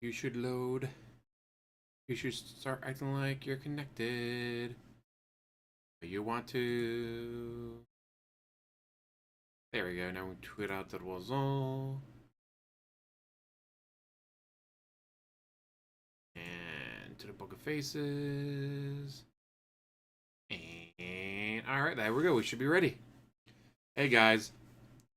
You should load. You should start acting like you're connected. You want to. There we go. Now we tweet out that was all. And to the book of faces. And alright, there we go. We should be ready. Hey guys,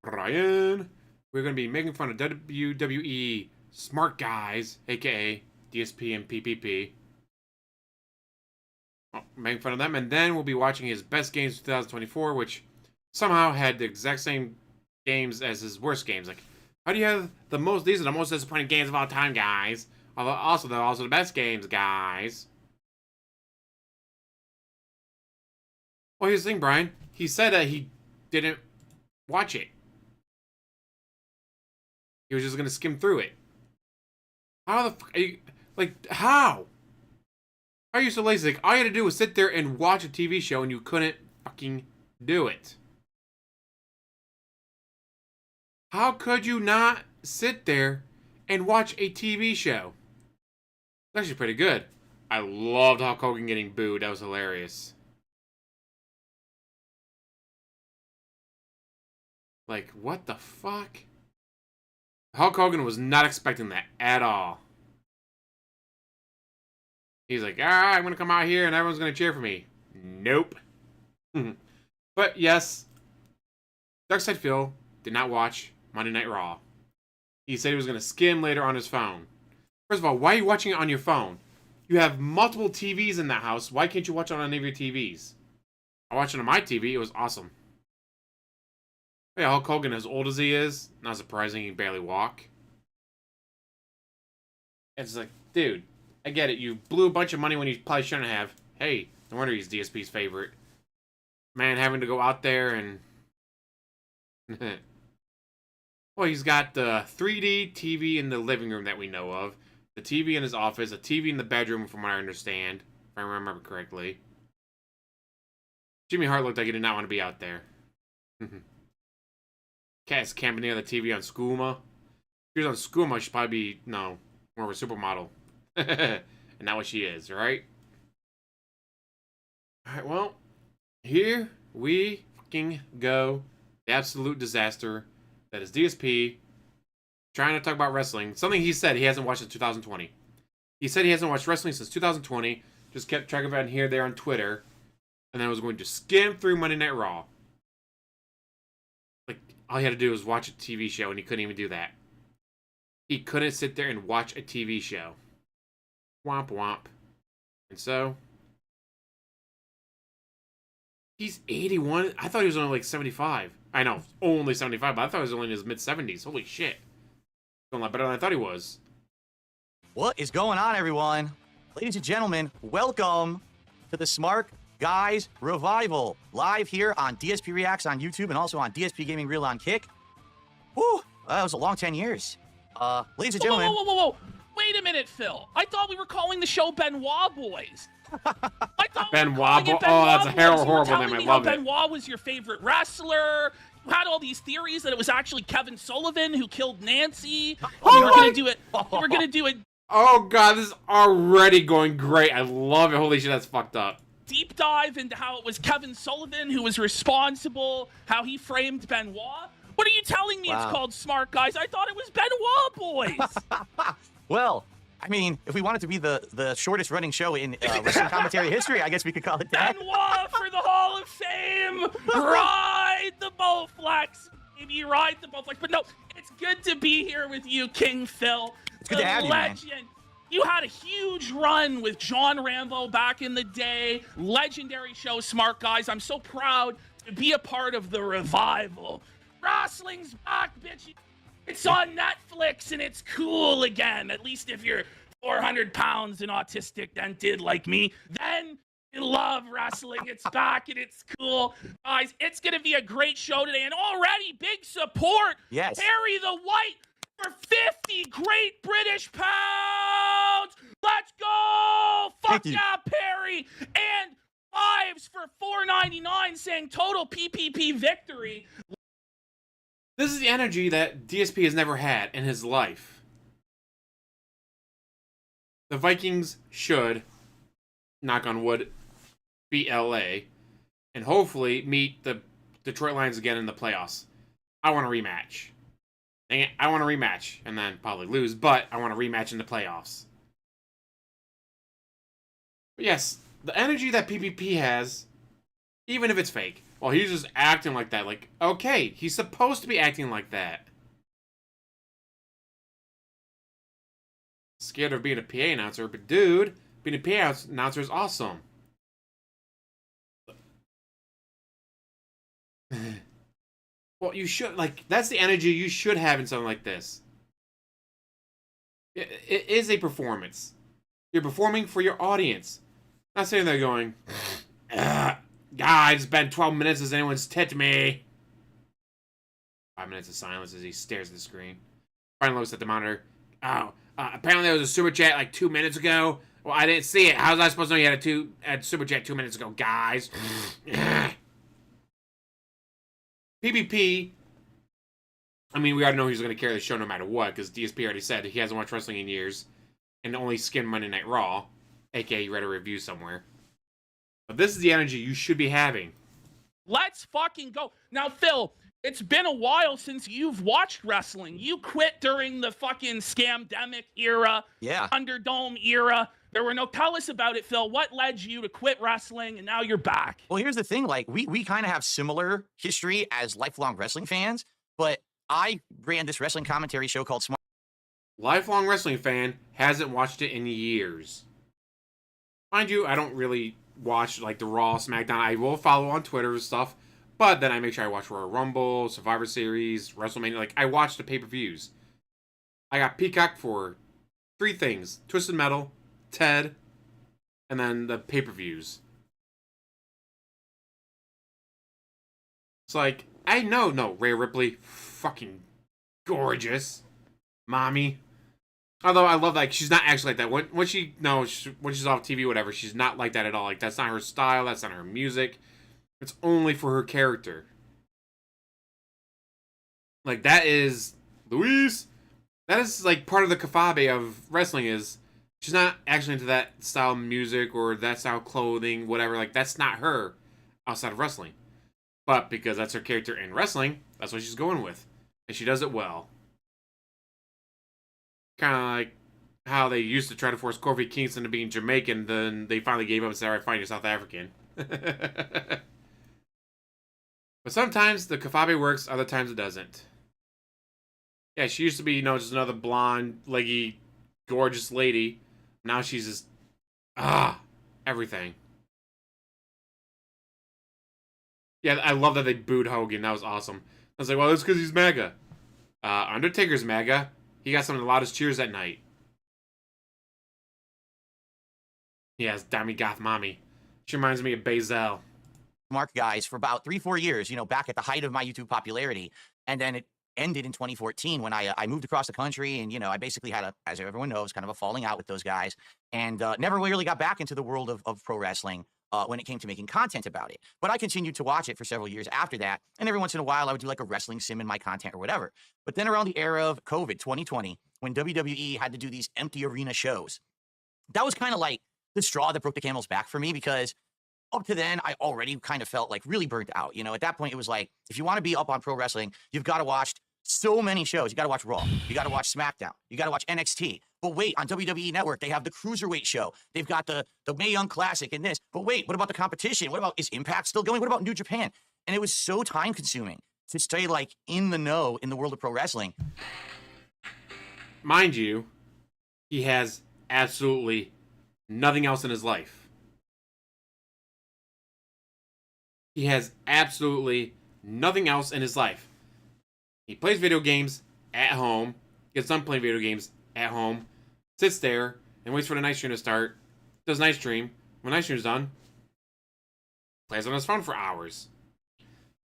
Ryan. We're going to be making fun of WWE Smark guys, aka DSP and PPP. Well, making fun of them, and then we'll be watching his best games of 2024, which somehow had the exact same games as his worst games. Like, how do you have the most? These are the most disappointing games of all time, guys. Also, they're also the best games, guys. Well, here's the thing, Brian. He said that he didn't watch it. He was just gonna skim through it. How the fuck are you, like, how? How are you so lazy? Like, all you had to do was sit there and watch a TV show and you couldn't fucking do it. How could you not sit there and watch a TV show? It's actually pretty good. I loved Hulk Hogan getting booed. That was hilarious. Like, what the fuck? Hulk Hogan was not expecting that at all. He's like, alright, I'm going to come out here and everyone's going to cheer for me. Nope. But yes, Darkside Phil did not watch Monday Night Raw. He said he was going to skim later on his phone. First of all, why are you watching it on your phone? You have multiple TVs in that house. Why can't you watch it on any of your TVs? I watched it on my TV. It was awesome. Yeah, Hulk Hogan, as old as he is, not surprising, he can barely walk. It's like, dude, I get it. You blew a bunch of money when you probably shouldn't have. Hey, no wonder he's DSP's favorite. Man, having to go out there and... Well, he's got the 3D TV in the living room that we know of. The TV in his office. A TV in the bedroom, from what I understand. If I remember correctly. Jimmy Hart looked like he did not want to be out there. Cat's camping near the TV on Skooma. If she was on Skooma, she'd probably be, no, more of a supermodel. And not what she is, right? Alright, well, here we fucking go. The absolute disaster that is DSP trying to talk about wrestling. Something he said he hasn't watched in 2020. He said he hasn't watched wrestling since 2020. Just kept track of it here and there on Twitter. And then was going to skim through Monday Night Raw. Like, all he had to do was watch a TV show, and he couldn't even do that. He couldn't sit there and watch a TV show. Womp womp. And so, he's 81. I thought he was only like 75. I know, only 75, but I thought he was only in his mid-70s. Holy shit. Doing a lot better than I thought he was. What is going on, everyone? Ladies and gentlemen, welcome to the Smark Guys Revival, live here on DSP Reacts on YouTube and also on DSP Gaming Reel on Kick. Whew, that was a long 10 years. Ladies and gentlemen... Whoa. Wait a minute, Phil. I thought we were calling the show Benoit Boys. I thought Benoit Boys? Oh, that's a horrible name. I love it. Benoit was your favorite wrestler. You had all these theories that it was actually Kevin Sullivan who killed Nancy. Oh, you were going to do it. You were going to do it. Oh, God, this is already going great. I love it. Holy shit, that's fucked up. Deep dive into how it was Kevin Sullivan who was responsible, how he framed Benoit. What are you telling me it's called Smart Guys? I thought it was Benoit Boys. Well, I mean, if we wanted to be the shortest running show in wrestling commentary history, I guess we could call it that. Benoit for the Hall of Fame. Ride the Bowflex. Maybe ride the Bowflex. But no, it's good to be here with you, King Phil. It's good to have you, man. You had a huge run with John Rambo back in the day. Legendary show, Smart Guys. I'm so proud to be a part of the revival. Wrestling's back, bitch. It's on Netflix and it's cool again. At least if you're 400 pounds and autistic, dented like me, then you love wrestling. It's back and it's cool. Guys, it's going to be a great show today. And already big support. Yes. Harry the White for 50 Great British pounds. Let's go. Fuck yeah, Perry. And Fives for $4.99 saying total PPP victory. This is the energy that DSP has never had in his life. the Vikings should, knock on wood, beat LA and hopefully meet the Detroit Lions again in the playoffs. I want a rematch. Dang it, I want a rematch and then probably lose, but I want a rematch in the playoffs. But yes, the energy that PPP has, even if it's fake, well, he's just acting like that. Like, okay, he's supposed to be acting like that. Scared of being a PA announcer, but dude, being a PA announcer is awesome. Well, you should, like, that's the energy you should have in something like this. It is a performance. You're performing for your audience. Not sitting there going, God, it's been 12 minutes since anyone's tipped me. 5 minutes of silence as he stares at the screen. Finally looks at the monitor. Oh, apparently there was a super chat like 2 minutes ago. Well, I didn't see it. How was I supposed to know you had a super chat 2 minutes ago, guys? PvP, I mean, we already know he's going to carry the show no matter what, because DSP already said he hasn't watched wrestling in years, and only skimmed Monday Night Raw, aka you read a review somewhere. But this is the energy you should be having. Let's fucking go. Now, Phil, it's been a while since you've watched wrestling. You quit during the fucking scamdemic era, Thunderdome era. There were no... Tell us about it, Phil. What led you to quit wrestling, and now you're back? Well, here's the thing. Like, we kind of have similar history as lifelong wrestling fans, but I ran this wrestling commentary show called Smark. Lifelong wrestling fan, hasn't watched it in years. Mind you, I don't really watch, like, the Raw, SmackDown. I will follow on Twitter and stuff, but then I make sure I watch Royal Rumble, Survivor Series, WrestleMania. Like, I watch the pay-per-views. I got Peacock for 3 things. Twisted Metal, Ted, and then the pay-per-views. It's like, I know, Rhea Ripley, fucking gorgeous. Mommy. Although I love that she's not actually like that. When she's off TV, whatever, she's not like that at all. Like, that's not her style, that's not her music. It's only for her character. Like, that is Luis. That is like part of the kafabe of wrestling is she's not actually into that style of music or that style of clothing, whatever. Like, that's not her outside of wrestling. But because that's her character in wrestling, that's what she's going with. And she does it well. Kind of like how they used to try to force Kofi Kingston to being Jamaican, then they finally gave up and said, all right, fine, you're South African. But sometimes the kafabe works, other times it doesn't. Yeah, she used to be, just another blonde, leggy, gorgeous lady. Now she's just, everything. Yeah, I love that they booed Hogan. That was awesome. I was like, well, it's because he's MAGA. Undertaker's MAGA. He got some of the loudest cheers that night. Yes, Dami Goth Mommy. She reminds me of Bazel. Smark guys for about 3-4 years, back at the height of my YouTube popularity. And then it ended in 2014 when I moved across the country and, I basically had as everyone knows, kind of a falling out with those guys and never really got back into the world of pro wrestling when it came to making content about it. But I continued to watch it for several years after that. And every once in a while, I would do like a wrestling sim in my content or whatever. But then around the era of COVID 2020, when WWE had to do these empty arena shows, that was kind of like the straw that broke the camel's back for me because up to then, I already kind of felt like really burnt out. At that point, it was like, if you want to be up on pro wrestling, you've got to watch so many shows. You got to watch Raw. You got to watch SmackDown. You got to watch NXT. But wait, on WWE Network, they have the Cruiserweight show. They've got the Mae Young Classic and this. But wait, what about the competition? What about, is Impact still going? What about New Japan? And it was so time consuming to stay like in the know in the world of pro wrestling. Mind you, he has absolutely nothing else in his life. He has absolutely nothing else in his life. He plays video games at home, gets done playing video games at home, sits there, and waits for the night stream to start, does night stream. When night stream's done, plays on his phone for hours.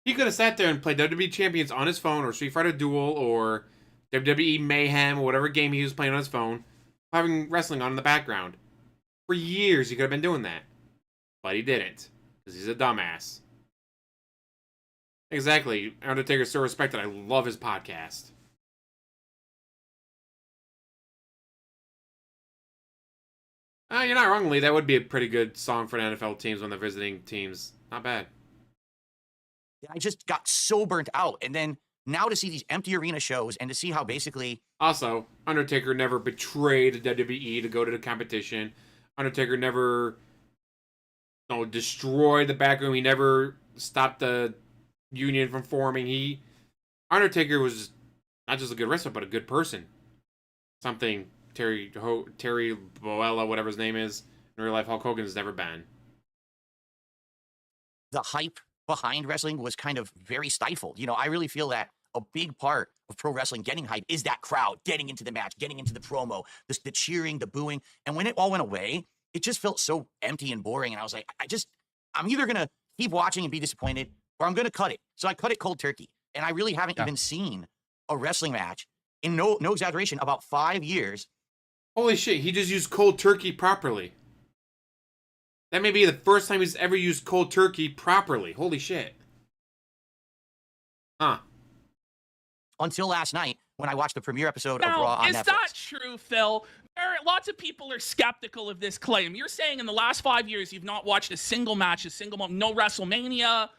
He could have sat there and played WWE Champions on his phone, or Street Fighter Duel, or WWE Mayhem, or whatever game he was playing on his phone, having wrestling on in the background. For years, he could have been doing that. But he didn't, because he's a dumbass. Exactly. Undertaker's so respected. I love his podcast. You're not wrong, Lee. That would be a pretty good song for the NFL teams when they're visiting teams. Not bad. I just got so burnt out. And then now to see these empty arena shows and to see how basically... Also, Undertaker never betrayed the WWE to go to the competition. Undertaker never destroyed the back room. He never stopped the union from forming. Undertaker was not just a good wrestler, but a good person. Something Terry Boella, whatever his name is, in real life, Hulk Hogan has never been. The hype behind wrestling was kind of very stifled. I really feel that a big part of pro wrestling getting hype is that crowd getting into the match, getting into the promo, the cheering, the booing. And when it all went away, it just felt so empty and boring. And I was like, I'm either going to keep watching and be disappointed, or I'm going to cut it. So I cut it cold turkey. And I really haven't even seen a wrestling match in no exaggeration, about 5 years. Holy shit, he just used cold turkey properly. That may be the first time he's ever used cold turkey properly. Holy shit. Huh. Until last night, when I watched the premiere episode of Raw on Netflix. Is that true, Phil? Lots of people are skeptical of this claim. You're saying in the last 5 years, you've not watched a single match, no WrestleMania,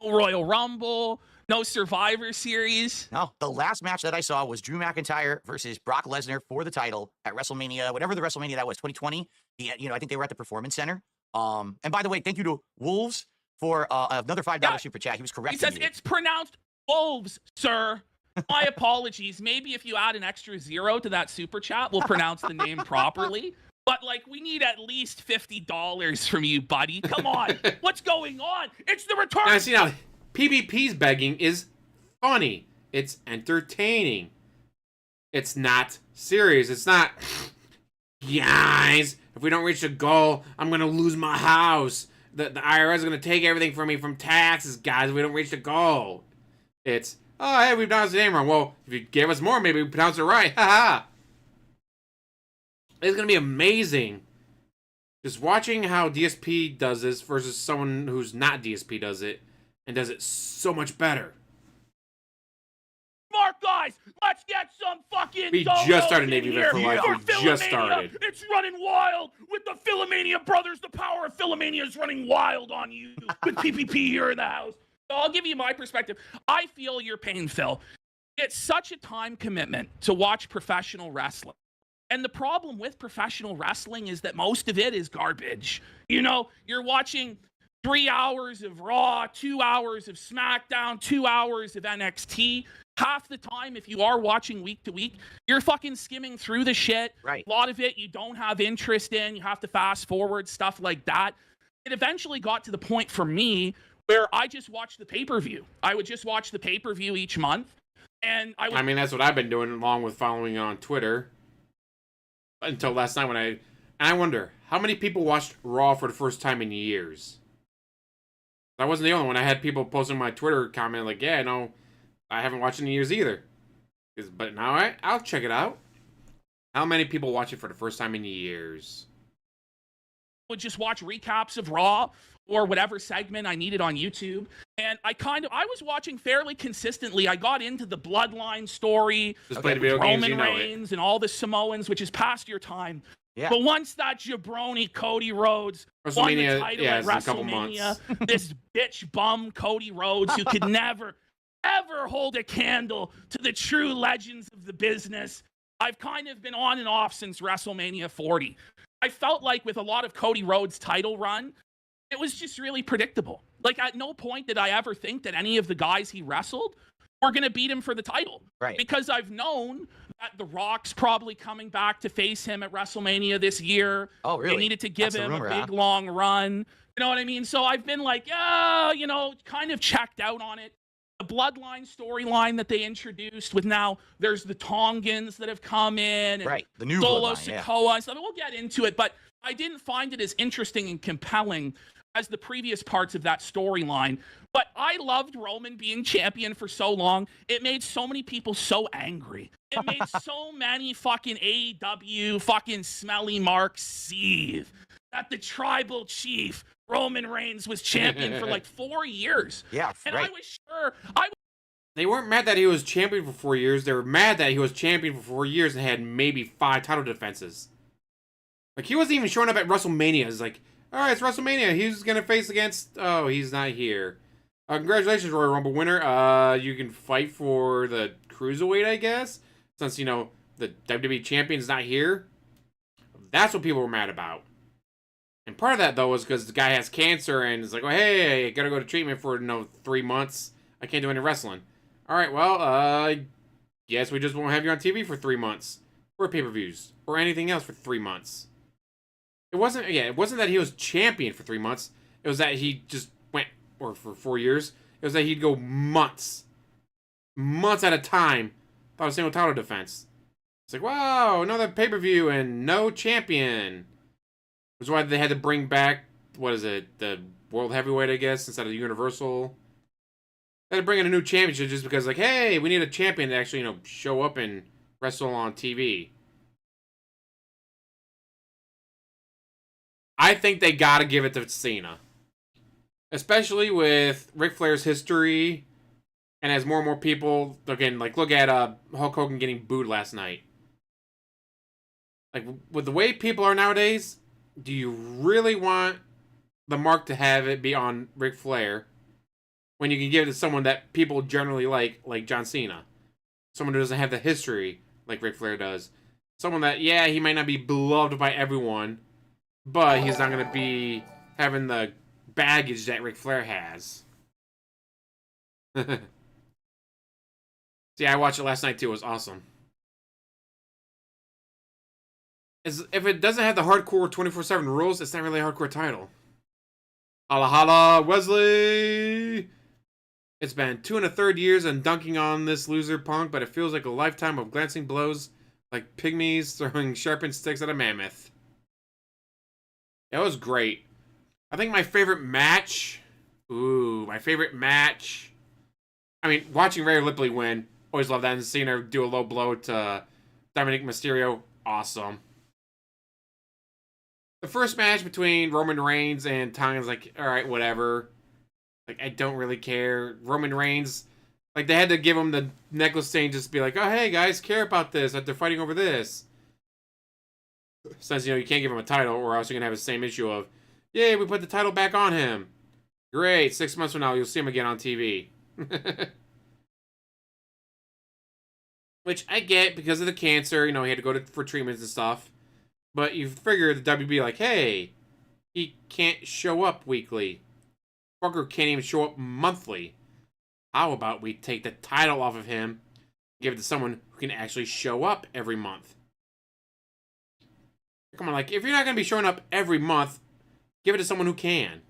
no Royal Rumble, no Survivor Series. No, the last match that I saw was Drew McIntyre versus Brock Lesnar for the title at WrestleMania, whatever the WrestleMania that was, 2020. I think they were at the Performance Center. And by the way, thank you to Wolves for another $5 super chat. He was correct. He says it's pronounced Wolves, sir. My apologies. Maybe if you add an extra 0 to that super chat, we'll pronounce the name properly. But, we need at least $50 from you, buddy. Come on. What's going on? It's the return. Now, see, now, PvP's begging is funny. It's entertaining. It's not serious. It's not, guys, if we don't reach the goal, I'm going to lose my house. The IRS is going to take everything from me from taxes, guys, if we don't reach the goal. It's, oh, hey, we pronounced the name wrong. Well, if you gave us more, maybe we pronounced it right. Haha. It's going to be amazing. Just watching how DSP does this versus someone who's not DSP does it, and does it so much better. Smart guys, let's get some fucking We just started Navy Vet for Life. We just started. It's running wild with the Philomania brothers. The power of Philomania is running wild on you with PPP here in the house. So I'll give you my perspective. I feel your pain, Phil. It's such a time commitment to watch professional wrestling. And the problem with professional wrestling is that most of it is garbage. You're watching 3 hours of Raw, 2 hours of SmackDown, 2 hours of NXT. Half the time, if you are watching week to week, you're fucking skimming through the shit. Right. A lot of it you don't have interest in. You have to fast forward, stuff like that. It eventually got to the point for me where I just watched the pay-per-view. I would just watch the pay-per-view each month. And I mean, that's what I've been doing along with following on Twitter. Until last night when I wonder, how many people watched Raw for the first time in years? I wasn't the only one. I had people posting my Twitter comment like, yeah, no, I haven't watched it in years either. But now I'll check it out. How many people watch it for the first time in years? would just watch recaps of Raw or whatever segment I needed on YouTube. And I was watching fairly consistently. I got into the Bloodline story, just play the video games, Roman you know Reigns and all the Samoans, which is past your time. Yeah. But once that jabroni Cody Rhodes won the title at WrestleMania, this bitch bum Cody Rhodes, who could never, ever hold a candle to the true legends of the business, I've kind of been on and off since WrestleMania 40. I felt like with a lot of Cody Rhodes' title run, it was just really predictable. Like, at no point did I ever think that any of the guys he wrestled were going to beat him for the title. Right. Because I've known that The Rock's probably coming back to face him at WrestleMania this year. Oh, really? They needed to give him rumor, a big, long run. You know what I mean? So I've been like, kind of checked out on it. The Bloodline storyline that they introduced with now, there's the Tongans that have come in. And right, the new Solo Bloodline, Sikoa and stuff. We'll get into it, but I didn't find it as interesting and compelling as the previous parts of that storyline. But I loved Roman being champion for so long. It made so many people so angry. It made so many fucking AEW fucking smelly marks seethe that the tribal chief Roman Reigns was champion for like 4 years. Yeah, and right. I was sure They weren't mad that he was champion for 4 years. They were mad that he was champion for 4 years and had maybe 5 title defenses. Like, he wasn't even showing up at WrestleMania. It's like, all right, it's WrestleMania. He's gonna face against. Oh, he's not here. Congratulations, Royal Rumble winner. You can fight for the cruiserweight, I guess, since you know the WWE champion's not here. That's what people were mad about. And part of that though was because the guy has cancer and it's like, oh hey, I gotta go to treatment for 3 months. I can't do any wrestling. All right, well, guess we just won't have you on TV for 3 months, or pay-per-views, or anything else for 3 months. It wasn't that he was champion for 3 months. It was that he just went, or for 4 years. It was that he'd go months at a time without a single title defense. It's like, wow, another pay-per-view and no champion. Which is why they had to bring back, what is it, the World Heavyweight, I guess, instead of the Universal. They had to bring in a new championship just because, like, hey, we need a champion to actually, show up and wrestle on TV. I think they gotta give it to Cena. Especially with Ric Flair's history, and as more and more people, again, like, look at Hulk Hogan getting booed last night. Like, with the way people are nowadays, do you really want the mark to have it be on Ric Flair when you can give it to someone that people generally like John Cena? Someone who doesn't have the history like Ric Flair does. Someone that, yeah, he might not be beloved by everyone, but he's not going to be having the baggage that Ric Flair has. See, I watched it last night too. It was awesome. If it doesn't have the hardcore 24/7 rules, it's not really a hardcore title. Holla holla, Wesley! It's been 2 1/3 years and dunking on this loser Punk, but it feels like a lifetime of glancing blows like pygmies throwing sharpened sticks at a mammoth. It was great. I think my favorite match... my favorite match... I mean, watching Rhea Ripley win, always love that, and seeing her do a low blow to Dominic Mysterio, awesome. The first match between Roman Reigns and Tonga is like, alright, whatever. Like, I don't really care. Roman Reigns, like, they had to give him the necklace thing, just be like, oh, hey, guys, care about this, that they're fighting over this. Since, you can't give him a title, or else you're going to have the same issue of, yay, we put the title back on him. Great, 6 months from now, you'll see him again on TV. Which I get, because of the cancer, he had to go for treatments and stuff. But you figure the WB like, hey, he can't show up weekly. Fucker can't even show up monthly. How about we take the title off of him, give it to someone who can actually show up every month? Come on, like, if you're not going to be showing up every month, give it to someone who can.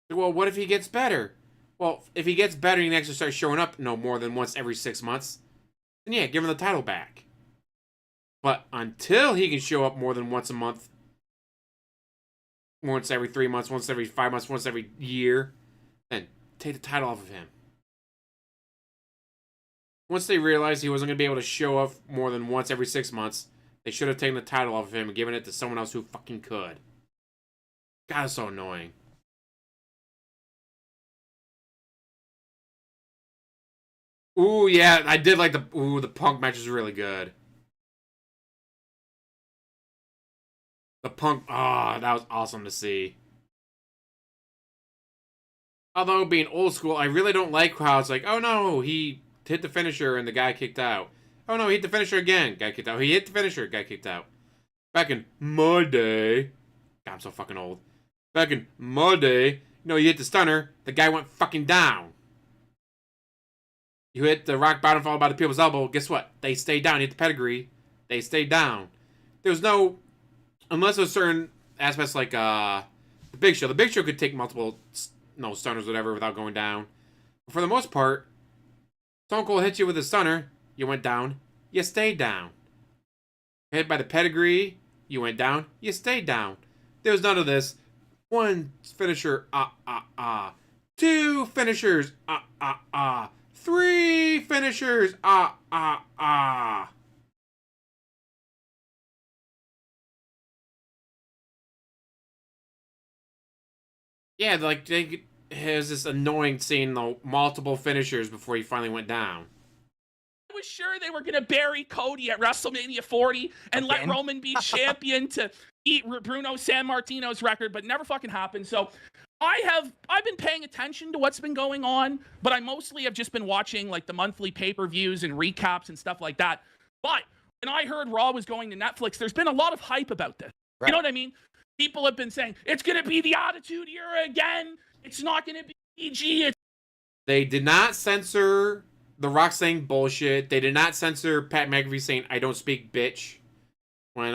Well, what if he gets better? Well, if he gets better and he can actually start showing up no more than once every 6 months, then yeah, give him the title back. But until he can show up more than once a month, once every 3 months, once every 5 months, once every year, then take the title off of him. Once they realized he wasn't going to be able to show up more than once every 6 months, they should have taken the title off of him and given it to someone else who fucking could. God, it's so annoying. Ooh, yeah, I did like the Punk match was really good. The Punk, that was awesome to see. Although, being old school, I really don't like how it's like, oh no, he hit the finisher and the guy kicked out. Oh no, he hit the finisher again, guy kicked out. He hit the finisher, guy kicked out. Back in my day, God, I'm so fucking old. Back in my day, you hit the stunner, the guy went fucking down. You hit the rock bottom followed by the people's elbow, guess what? They stayed down. You hit the pedigree, they stayed down. There was no... Unless there's certain aspects like the Big Show. The Big Show could take multiple stunners, whatever, without going down. But for the most part, Stone Cold hit you with a stunner, you went down, you stayed down. Hit by the pedigree, you went down, you stayed down. There was none of this. One finisher, Two finishers, Three finishers, Yeah, like, they has this annoying seeing the multiple finishers before he finally went down. I was was sure they were going to bury Cody at WrestleMania 40 and let Roman be champion to eat Bruno Sammartino's record, but never fucking happened. So I've been paying attention to what's been going on, but I mostly have just been watching like the monthly pay-per-views and recaps and stuff like that. But when I heard Raw was going to Netflix, there's been a lot of hype about this. Right. You know what I mean? People have been saying, it's going to be the Attitude Era again. It's not going to be PG. They did not censor The Rock saying bullshit. They did not censor Pat McAfee saying, I don't speak bitch, when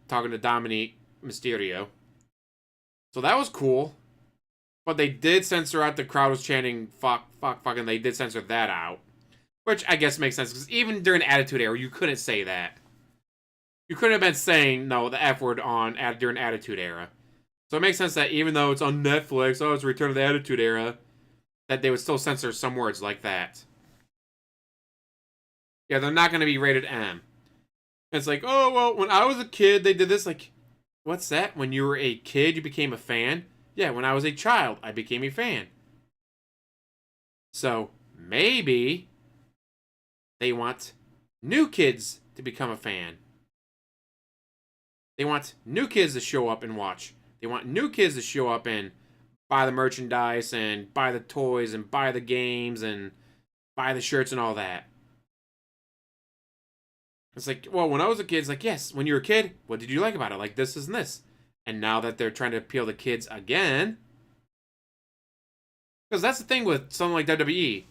talking to Dominique Mysterio. So that was cool. But they did censor out the crowd was chanting, fuck, fuck, fuck, and they did censor that out. Which I guess makes sense, because even during Attitude Era, you couldn't say that. You couldn't have been saying, no, the F word during Attitude Era. So it makes sense that even though it's on Netflix, oh, it's Return of the Attitude Era, that they would still censor some words like that. Yeah, they're not going to be rated M. It's like, oh, well, when I was a kid, they did this. Like, what's that? When you were a kid, you became a fan? Yeah, when I was a child, I became a fan. So, maybe they want new kids to become a fan. They want new kids to show up and watch. They want new kids to show up and buy the merchandise and buy the toys and buy the games and buy the shirts and all that. It's like, well, when I was a kid, it's like, yes, when you were a kid, what did you like about it? Like this and this. And now that they're trying to appeal to kids again, because that's the thing with something like WWE.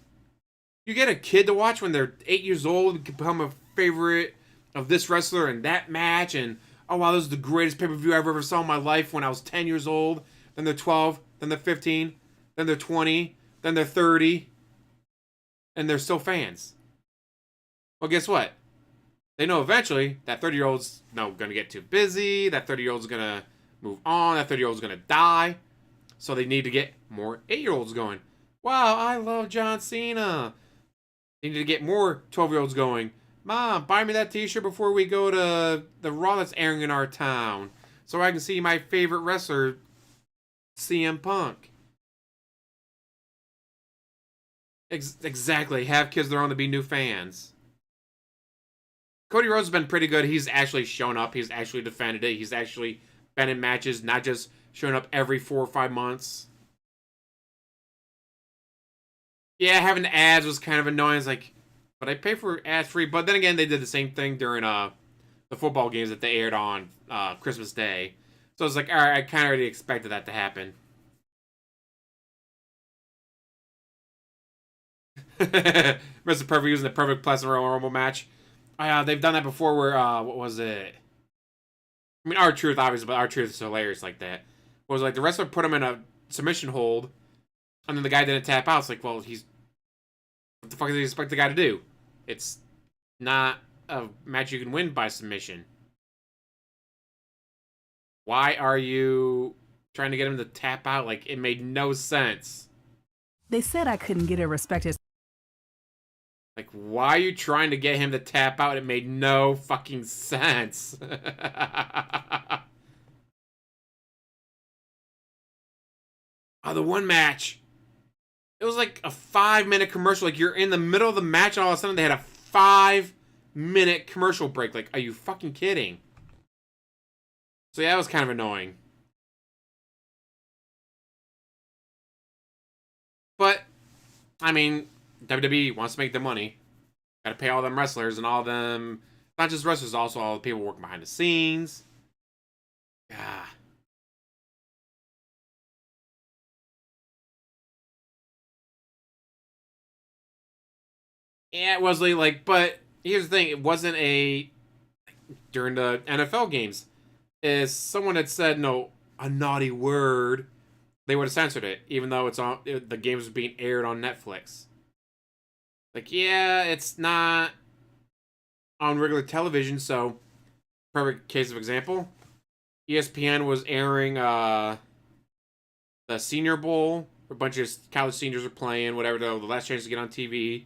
You get a kid to watch when they're 8 years old and become a favorite of this wrestler and that match, and oh wow, this is the greatest pay-per-view I've ever saw in my life when I was 10 years old. Then they're 12, then they're 15, then they're 20, then they're 30, and they're still fans. Well, guess what? They know eventually that 30-year-old's going to get too busy, that 30-year-old's going to move on, that 30-year-old's going to die. So they need to get more 8-year-olds going. Wow, I love John Cena. They need to get more 12-year-olds going. Mom, buy me that t-shirt before we go to the Raw that's airing in our town, so I can see my favorite wrestler, CM Punk. Exactly. Have kids their own to be new fans. Cody Rhodes has been pretty good. He's actually shown up. He's actually defended it. He's actually been in matches, not just showing up every 4 or 5 months. Yeah, having the ads was kind of annoying. It's like, but I pay for ads free. But then again, they did the same thing during the football games that they aired on Christmas Day. So it's like, all right, I kind of already expected that to happen. Mr. Perfect using the perfect Pleasant Royal Rumble match. They've done that before where, what was it? I mean, R-Truth, obviously, but R-Truth is hilarious like that. It was like the wrestler put him in a submission hold, and then the guy didn't tap out. It's like, well, what the fuck does he expect the guy to do? It's not a match you can win by submission. Why are you trying to get him to tap out? Like, it made no sense. They said I couldn't get a respected. Like, why are you trying to get him to tap out? It made no fucking sense. The one match. It was like a 5-minute commercial. Like, you're in the middle of the match, and all of a sudden they had a 5-minute commercial break. Like, are you fucking kidding? So yeah, that was kind of annoying. But, I mean, WWE wants to make the money. Gotta pay all them wrestlers and all them, not just wrestlers, also all the people working behind the scenes. Yeah. Yeah, it was like, but here's the thing, it wasn't during the NFL games. If someone had said, no, a naughty word, they would have censored it, even though the game was being aired on Netflix. Like, yeah, it's not on regular television, so perfect case of example. ESPN was airing the Senior Bowl, where a bunch of college seniors are playing, whatever, the last chance to get on TV.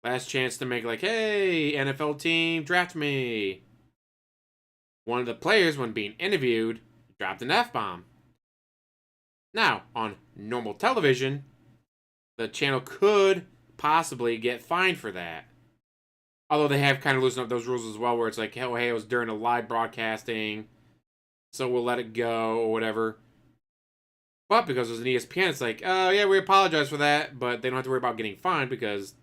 Last chance to make, like, hey, NFL team, draft me. One of the players, when being interviewed, dropped an F-bomb. Now, on normal television, the channel could possibly get fined for that. Although they have kind of loosened up those rules as well, where it's like, oh, hey, it was during a live broadcasting, so we'll let it go or whatever. But because it was an ESPN, it's like, oh, yeah, we apologize for that, but they don't have to worry about getting fined because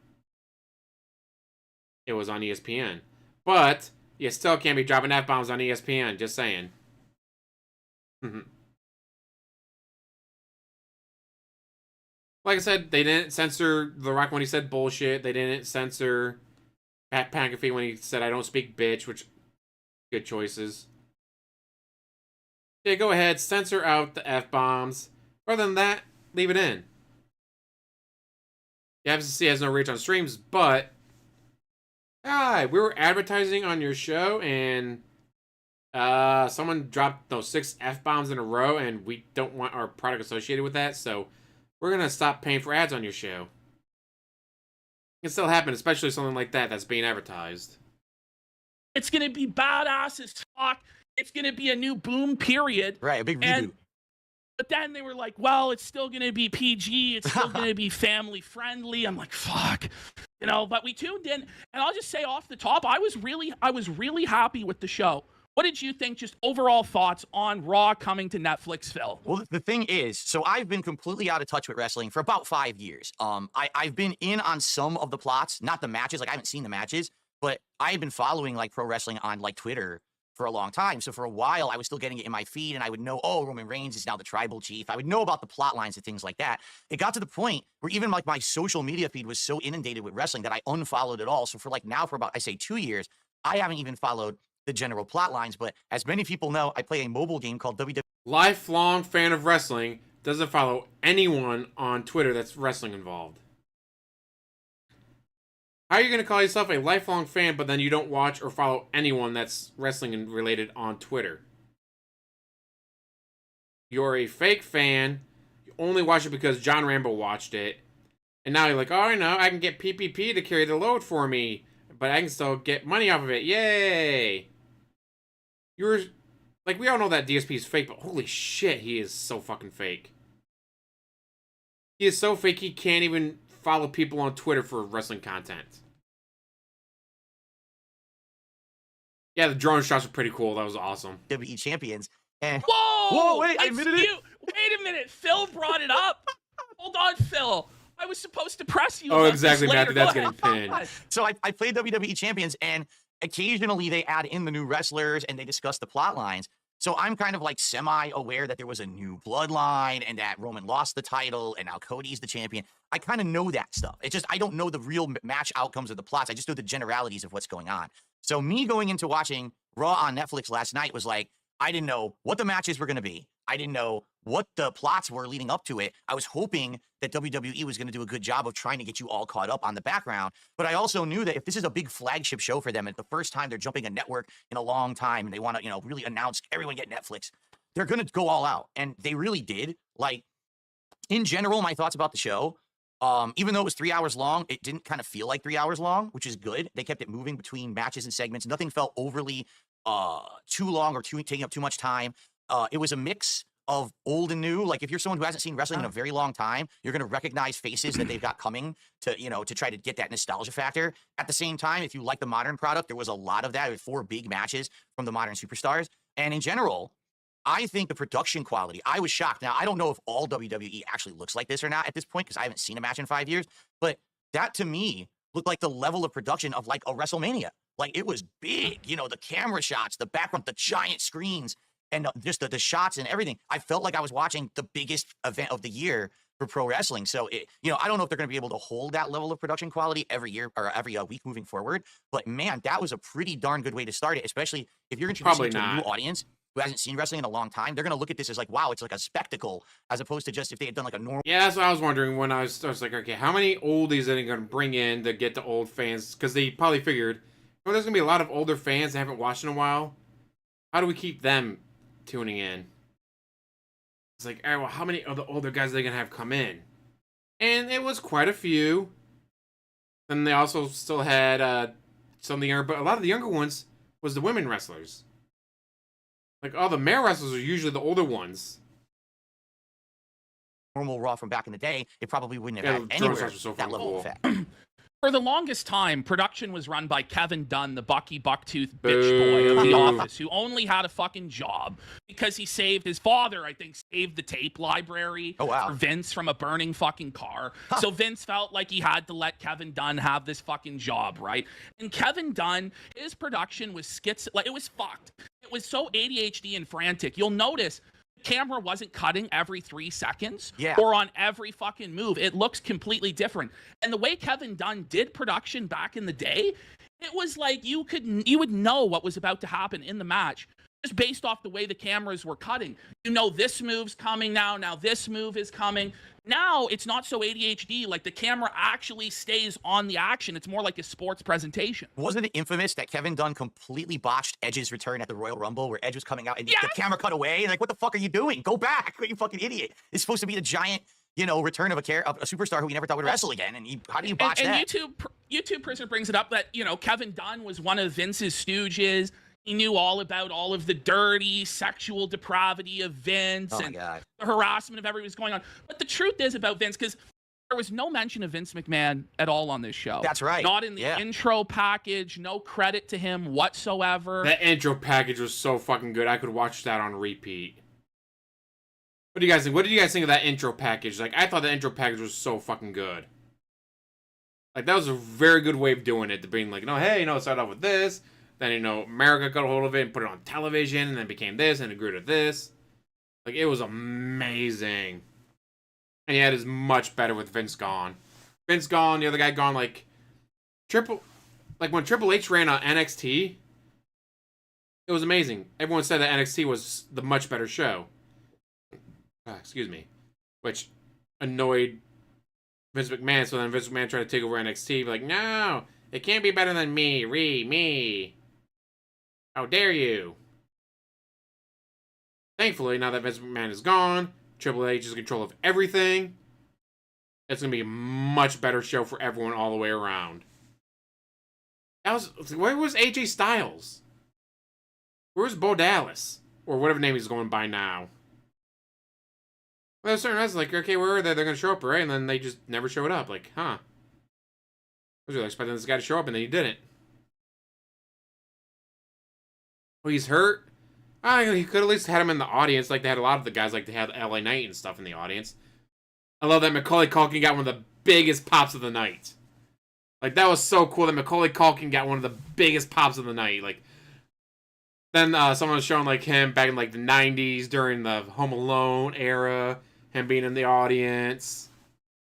it was on ESPN. But you still can't be dropping F-bombs on ESPN, just saying. Like I said, they didn't censor The Rock when he said bullshit. They didn't censor Pat McAfee when he said, I don't speak bitch, which, good choices. Yeah, go ahead, censor out the F-bombs. Other than that, leave it in. The FCC has no reach on streams, but hi, we were advertising on your show and someone dropped those 6 F-bombs in a row and we don't want our product associated with that, so we're going to stop paying for ads on your show. It can still happen, especially something like that that's being advertised. It's going to be badass as fuck. It's going to be a new boom period. Right, a big reboot. But then they were like, well, it's still going to be PG. It's still going to be family friendly. I'm like, fuck. You know, but we tuned in. And I'll just say off the top, I was really happy with the show. What did you think? Just overall thoughts on Raw coming to Netflix, Phil? Well, the thing is, so I've been completely out of touch with wrestling for about 5 years. I've been in on some of the plots, not the matches. Like, I haven't seen the matches, but I've been following, like, pro wrestling on, like, Twitter for a long time. So for a while, I was still getting it in my feed, and I would know, oh, Roman Reigns is now the tribal chief. I would know about the plot lines and things like that. It got to the point where even, like, my social media feed was so inundated with wrestling that I unfollowed it all. So for, like, now for about, I say 2 years, I haven't even followed the general plot lines. But as many people know, I play a mobile game called WWE. Lifelong fan of wrestling, doesn't follow anyone on Twitter that's wrestling involved. How are you going to call yourself a lifelong fan, but then you don't watch or follow anyone that's wrestling related on Twitter? You're a fake fan. You only watch it because John Rambo watched it. And now you're like, oh, I know, I can get PPP to carry the load for me, but I can still get money off of it. Yay! You're, like, we all know that DSP is fake, but holy shit, he is so fucking fake. He is so fake, he can't even follow people on Twitter for wrestling content. Yeah, the drone shots were pretty cool. That was awesome. WWE champions. And Whoa! Wait, I admitted it. Wait a minute. Phil brought it up. Hold on, Phil. I was supposed to press you. Oh, about exactly, this later. Matthew. That's getting pinned. So I played WWE champions, and occasionally they add in the new wrestlers and they discuss the plot lines. So I'm kind of like semi-aware that there was a new bloodline and that Roman lost the title and now Cody's the champion. I kind of know that stuff. It's just I don't know the real match outcomes of the plots. I just know the generalities of what's going on. So me going into watching Raw on Netflix last night was like, I didn't know what the matches were going to be. I didn't know what the plots were leading up to it. I was hoping that WWE was going to do a good job of trying to get you all caught up on the background. But I also knew that if this is a big flagship show for them, and the first time they're jumping a network in a long time, and they want to, really announce everyone get Netflix, they're going to go all out. And they really did. Like, in general, my thoughts about the show, even though it was 3 hours long, it didn't kind of feel like 3 hours long, which is good. They kept it moving between matches and segments. Nothing felt overly too long or taking up too much time. It was a mix of old and new. Like, if you're someone who hasn't seen wrestling in a very long time, you're going to recognize faces that they've got coming to, to try to get that nostalgia factor. At the same time, if you like the modern product, there was a lot of that. There were 4 big matches from the modern superstars. And in general, I think the production quality, I was shocked. Now, I don't know if all WWE actually looks like this or not at this point, because I haven't seen a match in 5 years, but that to me looked like the level of production of like a WrestleMania. Like, it was big, the camera shots, the background, the giant screens, and just the shots and everything. I felt like I was watching the biggest event of the year for pro wrestling. So, I don't know if they're going to be able to hold that level of production quality every year or every week moving forward. But man, that was a pretty darn good way to start it, especially if you're introducing it to a new audience who hasn't seen wrestling in a long time. They're going to look at this as like, wow, it's like a spectacle, as opposed to just if they had done like a normal. Yeah, that's what I was wondering when I was like, okay, how many oldies are they going to bring in to get the old fans? Because they probably figured, there's going to be a lot of older fans that haven't watched in a while. How do we keep them tuning in? It's like, all right, well, how many of the older guys are they going to have come in? And it was quite a few. And they also still had some of the younger, but a lot of the younger ones was the women wrestlers. Like, all the male wrestlers are usually the older ones. Normal Raw from back in the day, it probably wouldn't have had anywhere that level of effect. For the longest time, production was run by Kevin Dunn, the Bucky Bucktooth bitch boy of The Office, who only had a fucking job because he saved his father, I think, saved the tape library for Vince from a burning fucking car. So Vince felt like he had to let Kevin Dunn have this fucking job, right? And Kevin Dunn, his production was like, it was fucked. It was so ADHD and frantic. You'll notice camera wasn't cutting every 3 seconds or on every fucking move. It looks completely different. And the way Kevin Dunn did production back in the day, it was like you would know what was about to happen in the match just based off the way the cameras were cutting. You know, this move's coming now this move is coming. Now it's not so ADHD, like the camera actually stays on the action. It's more like a sports presentation. Wasn't it infamous that Kevin Dunn completely botched Edge's return at the Royal Rumble where Edge was coming out and the camera cut away? And like, what the fuck are you doing? Go back, you fucking idiot. It's supposed to be the giant, you know, return of a superstar who we never thought would wrestle again. And how do you botch that? And YouTube person brings it up that, you know, Kevin Dunn was one of Vince's stooges. He knew all about all of the dirty sexual depravity of Vince and the harassment of everything was going on. But the truth is about Vince, because there was no mention of Vince McMahon at all on this show. That's right. Not in the intro package. No credit to him whatsoever. That intro package was so fucking good. I could watch that on repeat. What do you guys think? What did you guys think of that intro package? Like, I thought the intro package was so fucking good. Like, that was a very good way of doing it. To being like, no, hey, you know, start off with this. Then, you know, America got a hold of it and put it on television, and then became this, and it grew to this. Like, it was amazing. And yet, it's much better with Vince gone. Vince gone, the other guy gone, like, when Triple H ran on NXT, it was amazing. Everyone said that NXT was the much better show. Excuse me. Which annoyed Vince McMahon, so then Vince McMahon tried to take over NXT, like, no, it can't be better than me, Rhea, me. How dare you? Thankfully, now that Vince McMahon is gone, Triple H is in control of everything. It's going to be a much better show for everyone all the way around. Where was AJ Styles? Where was Bo Dallas? Or whatever name he's going by now. Well, there's certain wrestlers like, okay, where are they? They're going to show up, right? And then they just never showed up. Like, huh. I was really expecting this guy to show up, and then he didn't. Oh, he's hurt? He could at least had him in the audience, like they had a lot of the guys, like they had LA Knight and stuff in the audience. I love that Macaulay Culkin got one of the biggest pops of the night. Like, that was so cool that Macaulay Culkin got one of the biggest pops of the night. Like, then someone was showing, like, him back in, like, the 90s during the Home Alone era, him being in the audience.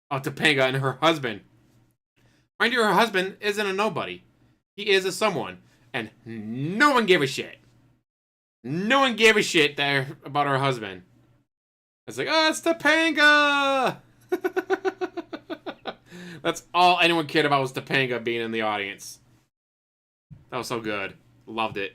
Oh, Topanga and her husband. Mind you, her husband isn't a nobody. He is a someone. And no one gave a shit. No one gave a shit there about her husband. It's like, oh, it's Topanga! That's all anyone cared about was Topanga being in the audience. That was so good. Loved it.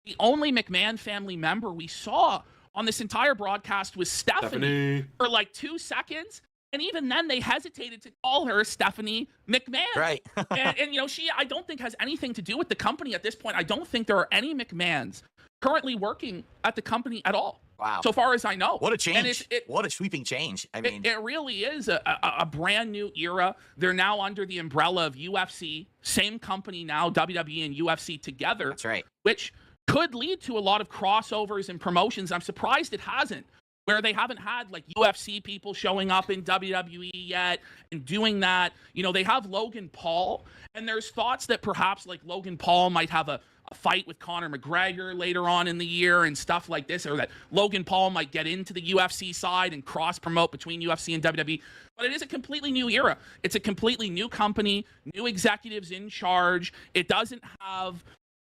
The only McMahon family member we saw on this entire broadcast was Stephanie. For like 2 seconds. And even then, they hesitated to call her Stephanie McMahon. Right. and, you know, she, I don't think, has anything to do with the company at this point. I don't think there are any McMahons currently working at the company at all. Wow. So far as I know. What a change. What a sweeping change. I mean, it really is a brand new era. They're now under the umbrella of UFC. Same company now, WWE and UFC together. That's right. Which could lead to a lot of crossovers and promotions. I'm surprised it hasn't. Where they haven't had like UFC people showing up in WWE yet and doing that. You know, they have Logan Paul, and there's thoughts that perhaps like Logan Paul might have a fight with Conor McGregor later on in the year and stuff like this, or that Logan Paul might get into the UFC side and cross promote between UFC and WWE. But it is a completely new era. It's a completely new company, new executives in charge. It doesn't have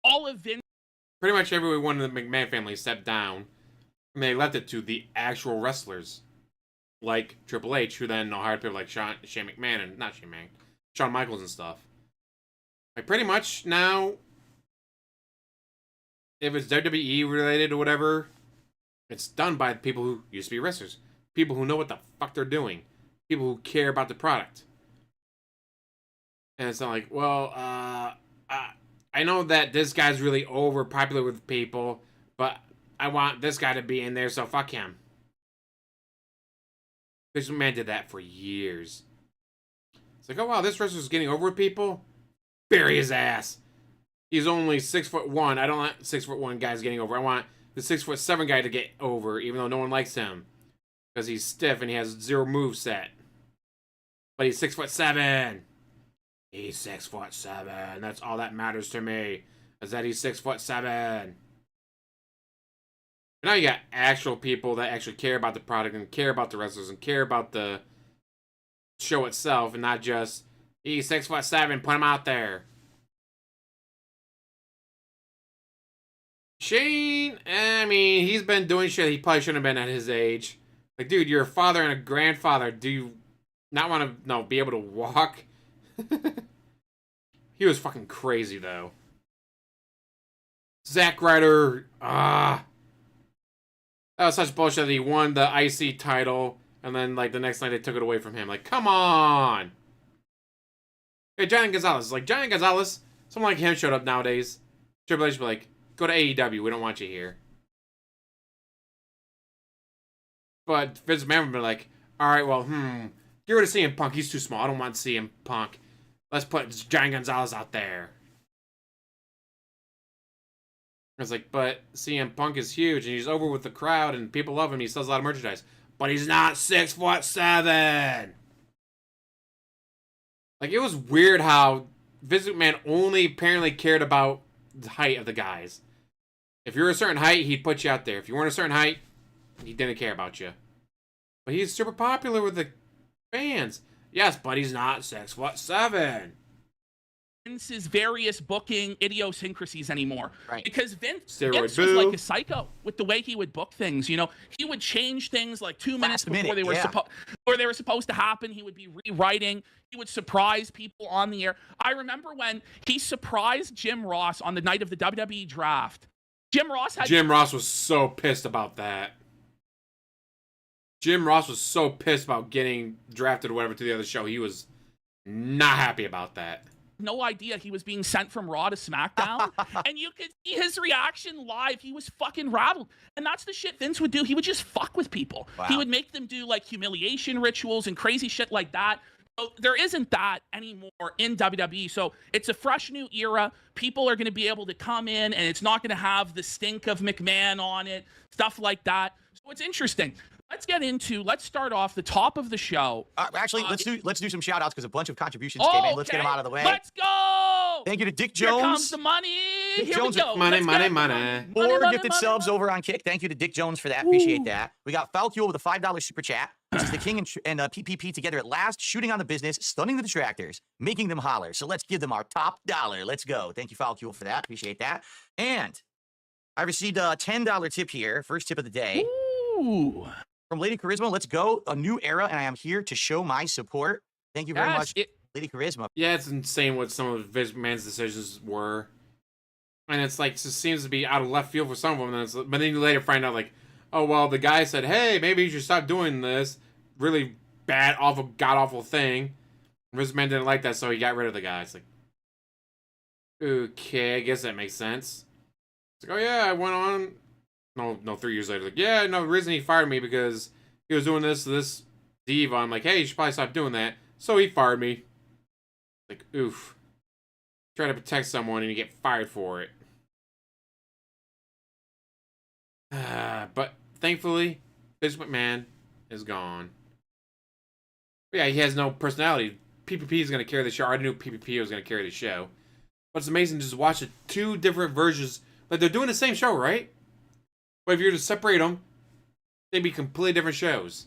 all of Vince. Pretty much everyone in the McMahon family stepped down. And they left it to the actual wrestlers, like Triple H, who then hired people like Shane McMahon and Shawn Michaels and stuff. Like, pretty much now, if it's WWE related or whatever, it's done by people who used to be wrestlers, people who know what the fuck they're doing, people who care about the product. And it's not like, well, I know that this guy's really over popular with people, but I want this guy to be in there, so fuck him. This man did that for years. It's like, oh wow, this wrestler's getting over with people. Bury his ass. He's only 6'1". I don't want 6'1" guys getting over. I want the 6'7" guy to get over, even though no one likes him because he's stiff and he has 0 moveset. But he's 6'7". He's 6'7". That's all that matters to me, is that he's 6'7". Now you got actual people that actually care about the product and care about the wrestlers and care about the show itself, and not just he's 6'7", put him out there. Shane, I mean, he's been doing shit he probably shouldn't have been at his age. Like, dude, you're a father and a grandfather. Do you not want to be able to walk? He was fucking crazy though. Zack Ryder, that was such bullshit that he won the IC title, and then, like, the next night they took it away from him. Like, come on! Hey, Giant Gonzalez. Like, Giant Gonzalez, someone like him showed up nowadays. Triple H would be like, go to AEW, we don't want you here. But Vince McMahon would be like, alright, well, get rid of CM Punk, he's too small, I don't want CM Punk. Let's put Giant Gonzalez out there. I was like, but CM Punk is huge, and he's over with the crowd, and people love him, he sells a lot of merchandise. But he's not 6'7". Like, it was weird how Vince McMahon only apparently cared about the height of the guys. If you're a certain height, he'd put you out there. If you weren't a certain height, he didn't care about you. But he's super popular with the fans. Yes, but he's not 6'7". Vince's various booking idiosyncrasies anymore. Right. Because Vince Steroid was boo. like a psycho with the way he would book things. You know, he would change things like 2 minutes before they were supposed to happen. He would be rewriting. He would surprise people on the air. I remember when he surprised Jim Ross on the night of the WWE draft. Jim Ross was so pissed about that. Jim Ross was so pissed about getting drafted or whatever to the other show. He was not happy about that. No idea he was being sent from Raw to SmackDown. And you could see his reaction live. He was fucking rattled. And that's the shit Vince would do. He would just fuck with people. Wow. He would make them do like humiliation rituals and crazy shit like that. So there isn't that anymore in WWE. So it's a fresh new era. People are going to be able to come in, and it's not going to have the stink of McMahon on it, stuff like that. So it's interesting. Let's start off the top of the show. Actually, let's do some shout outs because a bunch of contributions came in. Let's get them out of the way. Let's go. Thank you to Dick Jones. Here comes the money. Dick Here Jones, we go. Money. More gifted subs over on Kick. Thank you to Dick Jones for that. Appreciate that. We got Falcule with a $5 super chat. This is the King and PPP together at last, shooting on the business, stunning the detractors, making them holler. So let's give them our top dollar. Let's go. Thank you, Falcule, for that. Appreciate that. And I received a $10 tip here. First tip of the day. Ooh. From Lady Charisma, let's go. A new era, and I am here to show my support. Thank you very much, Lady Charisma. Yeah, it's insane what some of Vince McMahon's decisions were. And it's like, it seems to be out of left field for some of them. But then you later find out, like, oh, well, the guy said, hey, maybe you should stop doing this really bad, awful, god-awful thing. And Vince McMahon didn't like that, so he got rid of the guy. It's like, okay, I guess that makes sense. It's like, oh, yeah, I went on... No, 3 years later. Like, yeah, no, the reason he fired me because he was doing this diva. I'm like, hey, you should probably stop doing that. So he fired me. Like, oof. Try to protect someone and you get fired for it. But thankfully, Vince McMahon is gone. But yeah, he has no personality. PPP is going to carry the show. I already knew PPP was going to carry the show. But it's amazing to just watch the 2 different versions. Like, they're doing the same show, right? But if you were to separate them, they'd be completely different shows.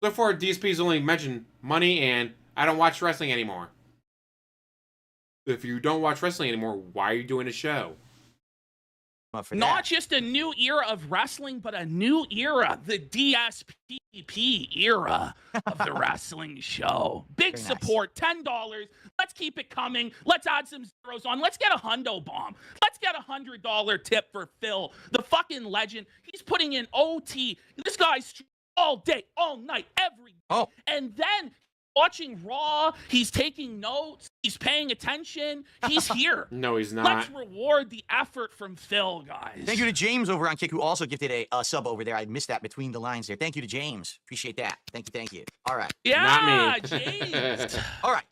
So far, DSP's only mentioned money and I don't watch wrestling anymore. If you don't watch wrestling anymore, why are you doing a show? Not just a new era of wrestling, but a new era, the DSP era of the wrestling show. Big Very support, $10. Let's keep it coming. Let's add some zeros on. Let's get a hundo bomb. Let's get a $100 tip for Phil, the fucking legend. He's putting in OT. This guy's all day, all night, every day. Oh. And then watching Raw. He's taking notes. He's paying attention. He's here. No, he's not. Let's reward the effort from Phil, guys. Thank you to James over on Kick, who also gifted a sub over there. I missed that between the lines there. Thank you to James. Appreciate that. Thank you. All right. Yeah, Not me. James. All right.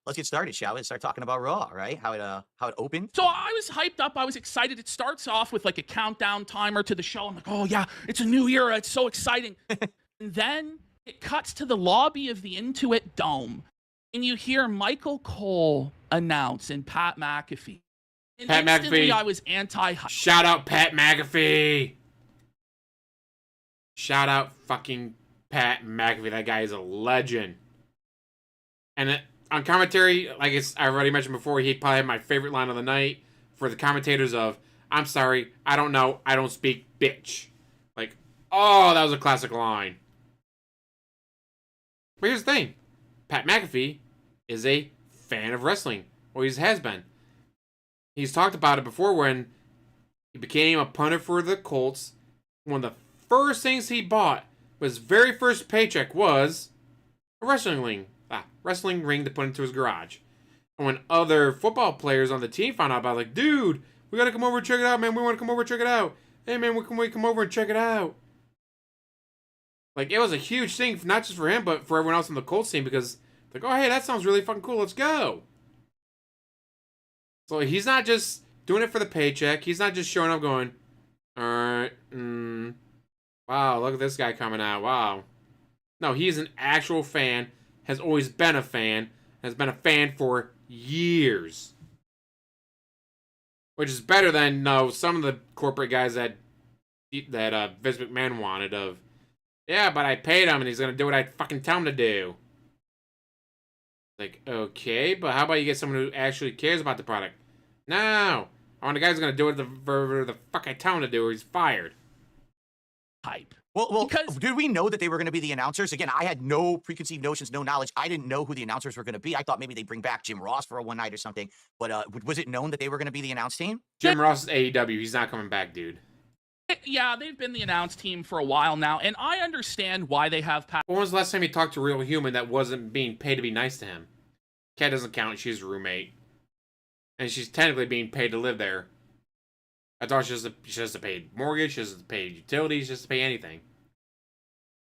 Let's get started, shall we? Start talking about Raw, right? How it opened. So I was hyped up. I was excited. It starts off with like a countdown timer to the show. I'm like, oh yeah, it's a new era. It's so exciting. And then it cuts to the lobby of the Intuit Dome, and you hear Michael Cole announce and Pat McAfee. And Pat instantly McAfee. I was anti-hype. Shout out Pat McAfee. Shout out fucking Pat McAfee. That guy is a legend. And on commentary, like I've already mentioned before, he probably had my favorite line of the night for the commentators of, "I'm sorry, I don't know, I don't speak bitch." Like, oh, that was a classic line. But here's the thing. Pat McAfee is a fan of wrestling. Or he has been. He's talked about it before when he became a punter for the Colts. One of the first things he bought, his very first paycheck, was a wrestling ring to put into his garage. And when other football players on the team found out about it, like, dude, we gotta come over and check it out, man. We want to come over and check it out. Hey, man, can we come over and check it out? Like, it was a huge thing, not just for him, but for everyone else on the Colts team, because, like, oh, hey, that sounds really fucking cool. Let's go. So he's not just doing it for the paycheck. He's not just showing up going, all right, wow, look at this guy coming out. Wow. No, he's an actual fan, has always been a fan, has been a fan for years. Which is better than some of the corporate guys that Vince McMahon wanted of, yeah, but I paid him and he's going to do what I fucking tell him to do. Like, okay, but how about you get someone who actually cares about the product? No. I want a guy who's going to do it the fuck I tell him to do or he's fired. Hype. Well, Because- did we know that they were going to be the announcers? Again, I had no preconceived notions, no knowledge. I didn't know who the announcers were going to be. I thought maybe they'd bring back Jim Ross for a one night or something. But was it known that they were going to be the announce team? Jim Ross is AEW. He's not coming back, dude. Yeah, they've been the announce team for a while now, and I understand why they have Pat. When was the last time you talked to a real human that wasn't being paid to be nice to him? Kat doesn't count. She's a roommate. And she's technically being paid to live there. I thought she has to pay mortgage, she has to pay utilities, she has to pay anything.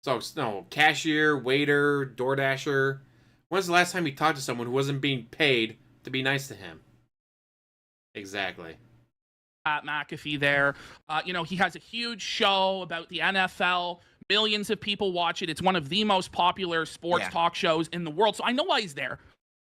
So, no, cashier, waiter, DoorDasher. When's the last time you talked to someone who wasn't being paid to be nice to him? Exactly. Pat McAfee there. He has a huge show about the NFL. Millions of people watch it. It's one of the most popular sports talk shows in the world. So I know why he's there.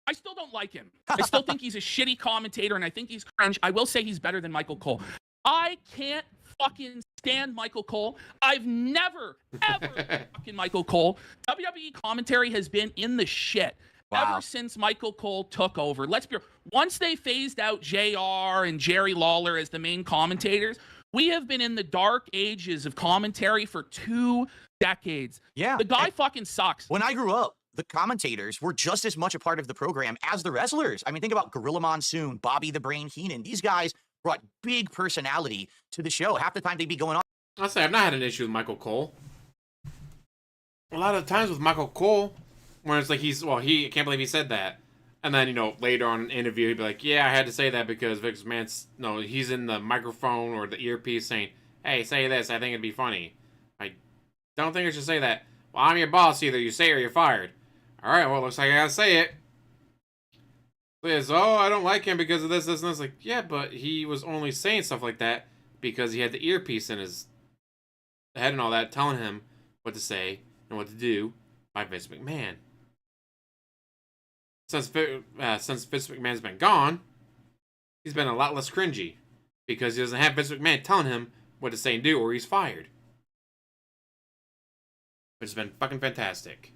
I still don't like him. I still think he's a shitty commentator, and I think he's cringe. I will say he's better than Michael Cole. I can't fucking stand Michael Cole. I've never, ever fucking Michael Cole. WWE commentary has been in the shit. Wow. Ever since Michael Cole took over. Let's be real. Once they phased out JR and Jerry Lawler as the main commentators, we have been in the dark ages of commentary for 2 decades. Yeah. The guy fucking sucks. When I grew up, the commentators were just as much a part of the program as the wrestlers. I mean, think about Gorilla Monsoon, Bobby the Brain Heenan. These guys brought big personality to the show. Half the time they'd be going on. I'll say I've not had an issue with Michael Cole. A lot of times with Michael Cole, when it's like I can't believe he said that. And then, later on in an interview, he'd be like, yeah, I had to say that because Vince McMahon's, he's in the microphone or the earpiece saying, hey, say this, I think it'd be funny. I don't think I should say that. Well, I'm your boss, either you say it or you're fired. All right, well, looks like I gotta say it. Liz, I don't like him because of this, and this. Like, yeah, but he was only saying stuff like that because he had the earpiece in his head and all that, telling him what to say and what to do by Vince McMahon. Since Vince McMahon's been gone, he's been a lot less cringy because he doesn't have Vince McMahon telling him what to say and do, or he's fired. Which has been fucking fantastic.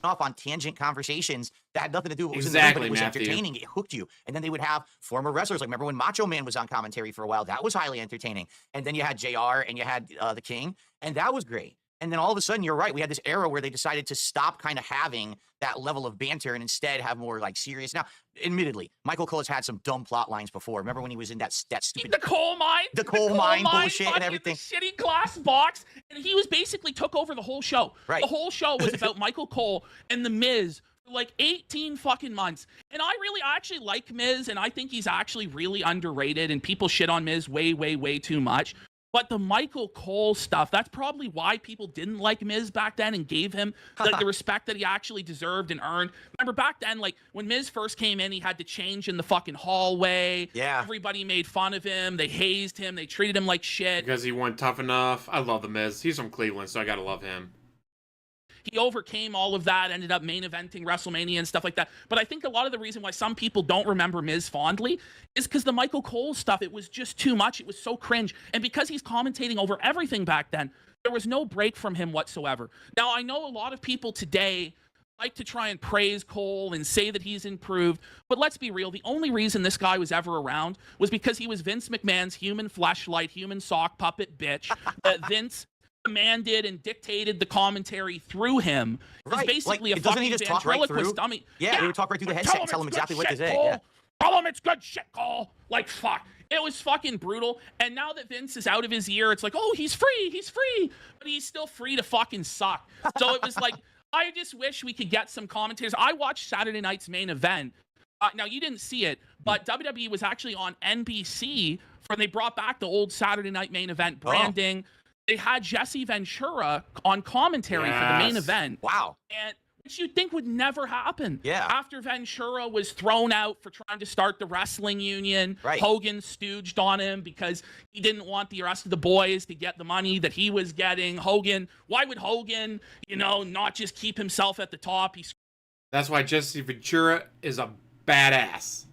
Off on tangent conversations that had nothing to do with what was Exactly, in the ring, but it was Matthew. entertaining. It hooked you. And then they would have former wrestlers. Like, remember when Macho Man was on commentary for a while? That was highly entertaining. And then you had JR and you had the King, and that was great. And then all of a sudden, you're right, we had this era where they decided to stop kind of having that level of banter and instead have more like serious. Now, admittedly, Michael Cole has had some dumb plot lines before. Remember when he was in that stupid The coal mine. The coal mine bullshit and fucking everything. The shitty glass box. And he was basically took over the whole show. Right. The whole show was about Michael Cole and The Miz like 18 fucking months. And I actually like Miz, and I think he's actually really underrated, and people shit on Miz way, way, way too much. But the Michael Cole stuff, that's probably why people didn't like Miz back then and gave him the respect that he actually deserved and earned. Remember back then, like when Miz first came in, he had to change in the fucking hallway. Yeah. Everybody made fun of him. They hazed him. They treated him like shit. Because he wasn't tough enough. I love the Miz. He's from Cleveland, so I gotta love him. He overcame all of that, ended up main eventing WrestleMania and stuff like that. But I think a lot of the reason why some people don't remember Miz fondly is because the Michael Cole stuff, it was just too much. It was so cringe. And because he's commentating over everything back then, there was no break from him whatsoever. Now, I know a lot of people today like to try and praise Cole and say that he's improved. But let's be real. The only reason this guy was ever around was because he was Vince McMahon's human fleshlight, human sock puppet bitch that Vince commanded and dictated the commentary through him. It was basically a fucking ventriloquist dummy. Yeah, he would talk right through the headset and tell him exactly what to say. Yeah. Tell him it's good shit, Cole. Like, fuck. It was fucking brutal. And now that Vince is out of his ear, it's like, oh, he's free. But he's still free to fucking suck. So it was like, I just wish we could get some commentators. I watched Saturday night's main event. Now, you didn't see it, but WWE was actually on NBC when they brought back the old Saturday night main event branding. They had Jesse Ventura on commentary for the main event. Wow. And which you'd think would never happen. Yeah. After Ventura was thrown out for trying to start the wrestling union, Hogan stooged on him because he didn't want the rest of the boys to get the money that he was getting. Why would Hogan, not just keep himself at the top? That's why Jesse Ventura is a badass.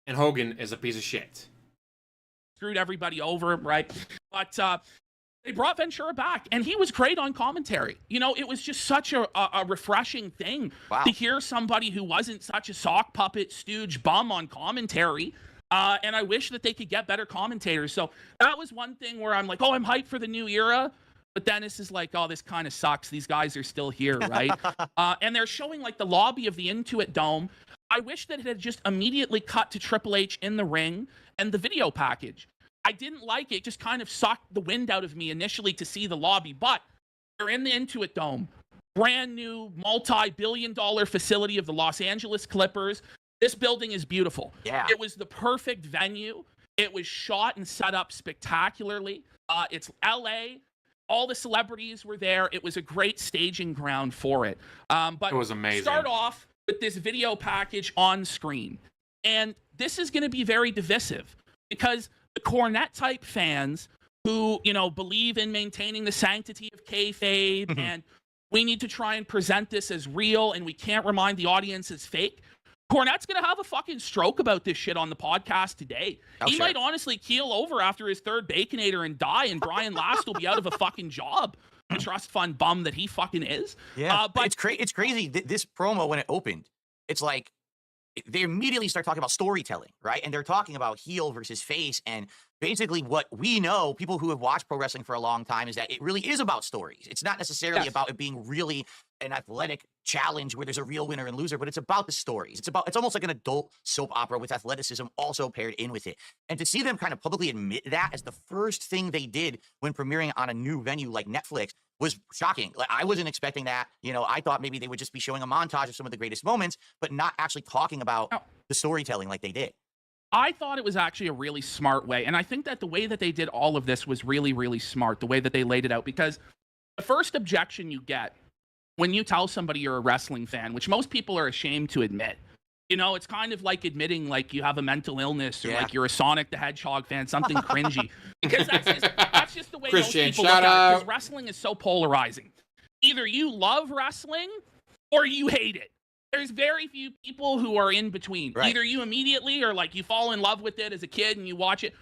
And Hogan is a piece of shit. Screwed everybody over, right? But they brought Ventura back, and he was great on commentary. It was just such a refreshing thing to hear somebody who wasn't such a sock puppet, stooge, bum on commentary. And I wish that they could get better commentators. So that was one thing where I'm like, oh, I'm hyped for the new era. But then this is like, oh, this kind of sucks. These guys are still here, right? And they're showing like the lobby of the Intuit Dome. I wish that it had just immediately cut to Triple H in the ring and the video package. I didn't like it. Just kind of sucked the wind out of me initially to see the lobby. But they're in the Intuit Dome. Brand new multi-billion-dollar facility of the Los Angeles Clippers. This building is beautiful. Yeah. It was the perfect venue. It was shot and set up spectacularly. It's LA. All the celebrities were there. It was a great staging ground for it. But it was amazing. Start off with this video package on screen. And this is going to be very divisive because the Cornette-type fans who, believe in maintaining the sanctity of kayfabe and we need to try and present this as real and we can't remind the audience it's fake. Cornette's going to have a fucking stroke about this shit on the podcast today. He might honestly keel over after his third Baconator and die, and Brian Last will be out of a fucking job. The trust fund bum that he fucking is. Yeah, but it's crazy. This promo, when it opened, it's like, they immediately start talking about storytelling, right? And they're talking about heel versus face. And basically what we know, people who have watched pro wrestling for a long time, is that it really is about stories. It's not necessarily about it being really an athletic challenge where there's a real winner and loser, but it's about the stories. It's almost like an adult soap opera with athleticism also paired in with it. And to see them kind of publicly admit that as the first thing they did when premiering on a new venue like Netflix was shocking. Like, I wasn't expecting that. I thought maybe they would just be showing a montage of some of the greatest moments, but not actually talking about the storytelling like they did. I thought it was actually a really smart way. And I think that the way that they did all of this was really, really smart, the way that they laid it out. Because the first objection you get when you tell somebody you're a wrestling fan, which most people are ashamed to admit, it's kind of like admitting like you have a mental illness or like you're a Sonic the Hedgehog fan, something cringy. Because that's just the way Christian, most people look at it. Because wrestling is so polarizing. Either you love wrestling or you hate it. There's very few people who are in between. Right. Either you immediately or like you fall in love with it as a kid and you watch it,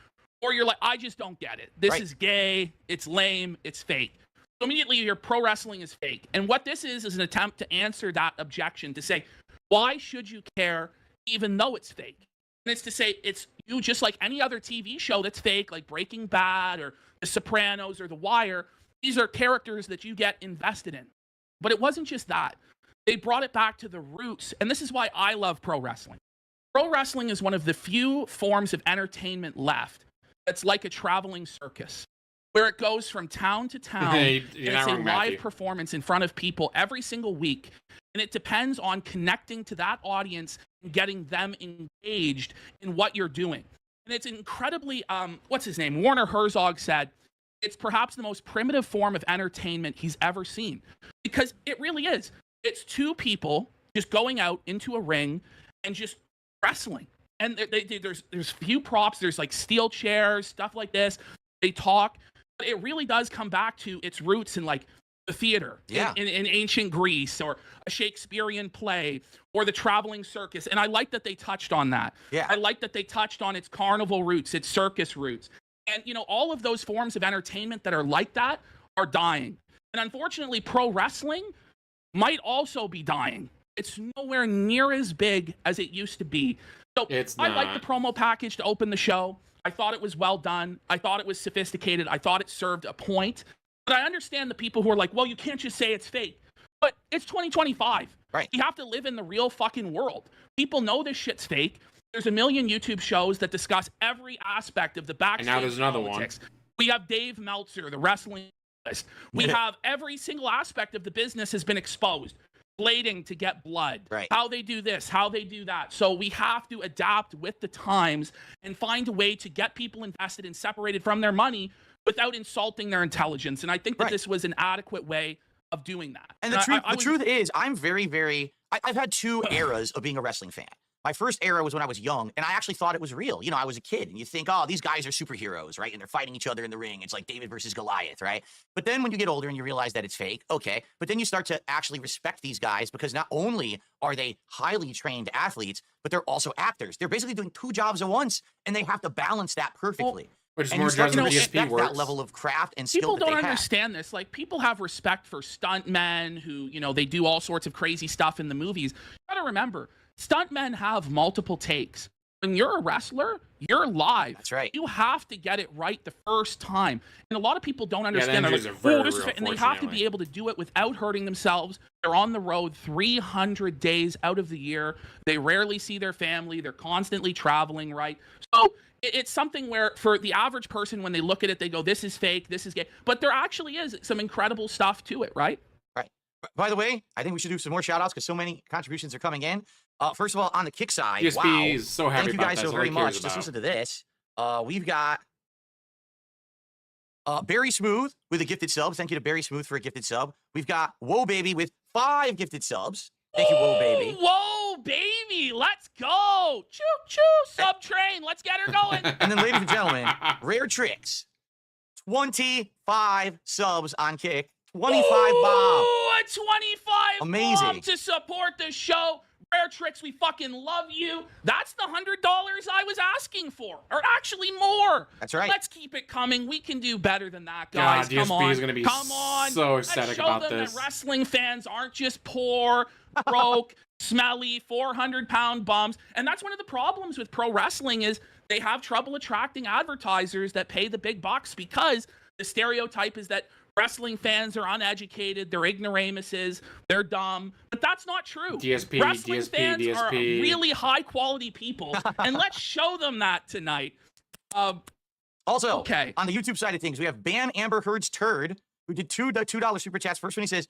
or you're like, I just don't get it. This is gay. It's lame. It's fake. So immediately your pro wrestling is fake. And what this is an attempt to answer that objection, to say, why should you care even though it's fake? And it's to say, it's you just like any other TV show that's fake, like Breaking Bad or The Sopranos or The Wire. These are characters that you get invested in. But it wasn't just that. They brought it back to the roots. And this is why I love pro wrestling. Pro wrestling is one of the few forms of entertainment left that's like a traveling circus, where it goes from town to town. Hey, and it's a live performance in front of people every single week. And it depends on connecting to that audience and getting them engaged in what you're doing. And it's incredibly, what's his name? Werner Herzog said, it's perhaps the most primitive form of entertainment he's ever seen. Because it really is. It's two people just going out into a ring and just wrestling. And there's few props. There's like steel chairs, stuff like this. They talk. But it really does come back to its roots in like the theater in ancient Greece, or a Shakespearean play, or the traveling circus. And I like that they touched on that. Yeah. I like that they touched on its carnival roots, its circus roots. And, you know, all of those forms of entertainment that are like that are dying. And unfortunately, pro wrestling might also be dying. It's nowhere near as big as it used to be. So I like the promo package to open the show. I thought it was well done. I thought it was sophisticated. I thought it served a point. But I understand the people who are like, well, you can't just say it's fake. But it's 2025. Right. You have to live in the real fucking world. People know this shit's fake. There's a million YouTube shows that discuss every aspect of the backstage. And now there's another politics. We have Dave Meltzer, the wrestling list. We have every single aspect of the business has been exposed. Blading to get blood. Right. How they do this, how they do that. So we have to adapt with the times and find a way to get people invested and separated from their money without insulting their intelligence. And I think that this was an adequate way of doing that. And the truth is, I'm I've had two eras of being a wrestling fan. My first era was when I was young, and I actually thought it was real. You know, I was a kid, and you think, oh, these guys are superheroes, right? And they're fighting each other in the ring. It's like David versus Goliath, right? But then when you get older and you realize that it's fake, okay. But then you start to actually respect these guys, because not only are they highly trained athletes, but they're also actors. They're basically doing two jobs at once, and they have to balance that perfectly. Which is and more you start to DSP respect works. that level of craft and skill People that don't they have. understand this. Like, people have respect for stuntmen who, you know, they do all sorts of crazy stuff in the movies. You gotta remember, stuntmen have multiple takes. When you're a wrestler, you're live. That's right. You have to get it right the first time. And a lot of people don't understand. the They're injuries like, are very oh, this is real, and they have to be fortunately. able to do it without hurting themselves. They're on the road 300 days out of the year. They rarely see their family. They're constantly traveling, right? So it's something where for the average person, when they look at it, they go, this is fake, this is gay. But there actually is some incredible stuff to it, right? Right. By the way, I think we should do some more shout outs because so many contributions are coming in. First of all, on the kick side, DSP wow. is so happy Thank you about guys that. so That's all very he cares much. Just about. listen to this. We've got Barry Smooth with a gifted sub. Thank you to Barry Smooth for a gifted sub. We've got Whoa Baby with 5 gifted subs. Thank you, Whoa Baby. Whoa, baby. Let's go. Choo choo. Sub train. Let's get her going. And then, ladies and gentlemen, Rare Tricks, 25 subs on Kick, 25 bomb. Ooh, a 25 Amazing. bomb to support the show. Rare Tricks, we fucking love you. That's the $100 I was asking for, or actually more. That's right. Let's keep it coming. We can do better than that, God, guys. Come DSP on. is gonna be Come on. so Let's ecstatic show about them this. that wrestling fans aren't just poor, broke, smelly, 400-pound bums. And that's one of the problems with pro wrestling is they have trouble attracting advertisers that pay the big bucks because the stereotype is that wrestling fans are uneducated, they're ignoramuses, they're dumb. But that's not true. DSP, Wrestling DSP, fans are DSP. really high-quality people, and let's show them that tonight. Also, Okay. on the YouTube side of things, we have Bam Amber Heard's Turd, who did $2 super chats. First one, he says,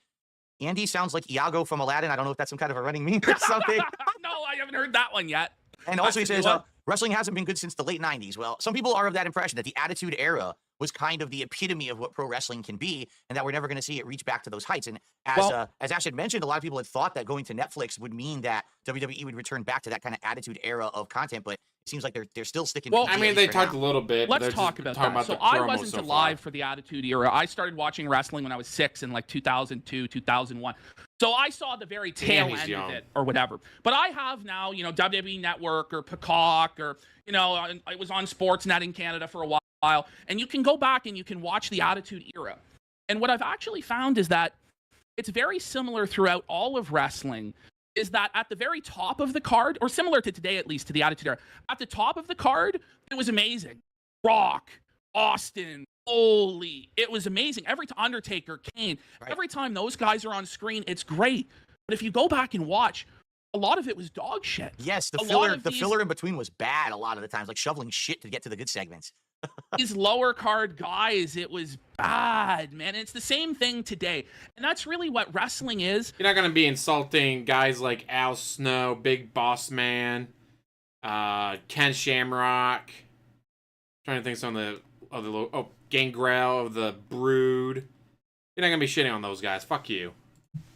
Andy sounds like Iago from Aladdin. I don't know if that's some kind of a running meme or something. No, I haven't heard that one yet. And also he That's a new says, one. wrestling hasn't been good since the late 90s. Well, some people are of that impression that the Attitude Era was kind of the epitome of what pro wrestling can be, and that we're never going to see it reach back to those heights. And as Ash had mentioned, a lot of people had thought that going to Netflix would mean that WWE would return back to that kind of Attitude Era of content, but it seems like they're still sticking Well, to I mean, PG they for talked now. a little bit. but Let's they're talk just about talking that. So the I promo wasn't so alive far. for the Attitude Era. I started watching wrestling when I was 6 in like 2002, 2001. So I saw the very tail he's end young. of it or whatever. But I have now, you know, WWE Network or Peacock or, you know, I was on Sportsnet in Canada for a while. And you can go back and you can watch the Attitude Era. And what I've actually found is that it's very similar throughout all of wrestling, is that at the very top of the card, or similar to today at least, to the Attitude Era, at the top of the card, it was amazing. Rock, Austin, Foley, it was amazing. Every time Undertaker, Kane, Right. every time those guys are on screen, it's great. But if you go back and watch, a lot of it was dog shit. Yes, the A lot filler, of the these- filler in between was bad a lot of the times, like shoveling shit to get to the good segments. These lower card guys, it was bad, man. And it's the same thing today. And that's really what wrestling is. You're not gonna be insulting guys like Al Snow, Big Boss Man, Ken Shamrock. Trying to think some of the other Gangrel of the Brood. You're not gonna be shitting on those guys. Fuck you.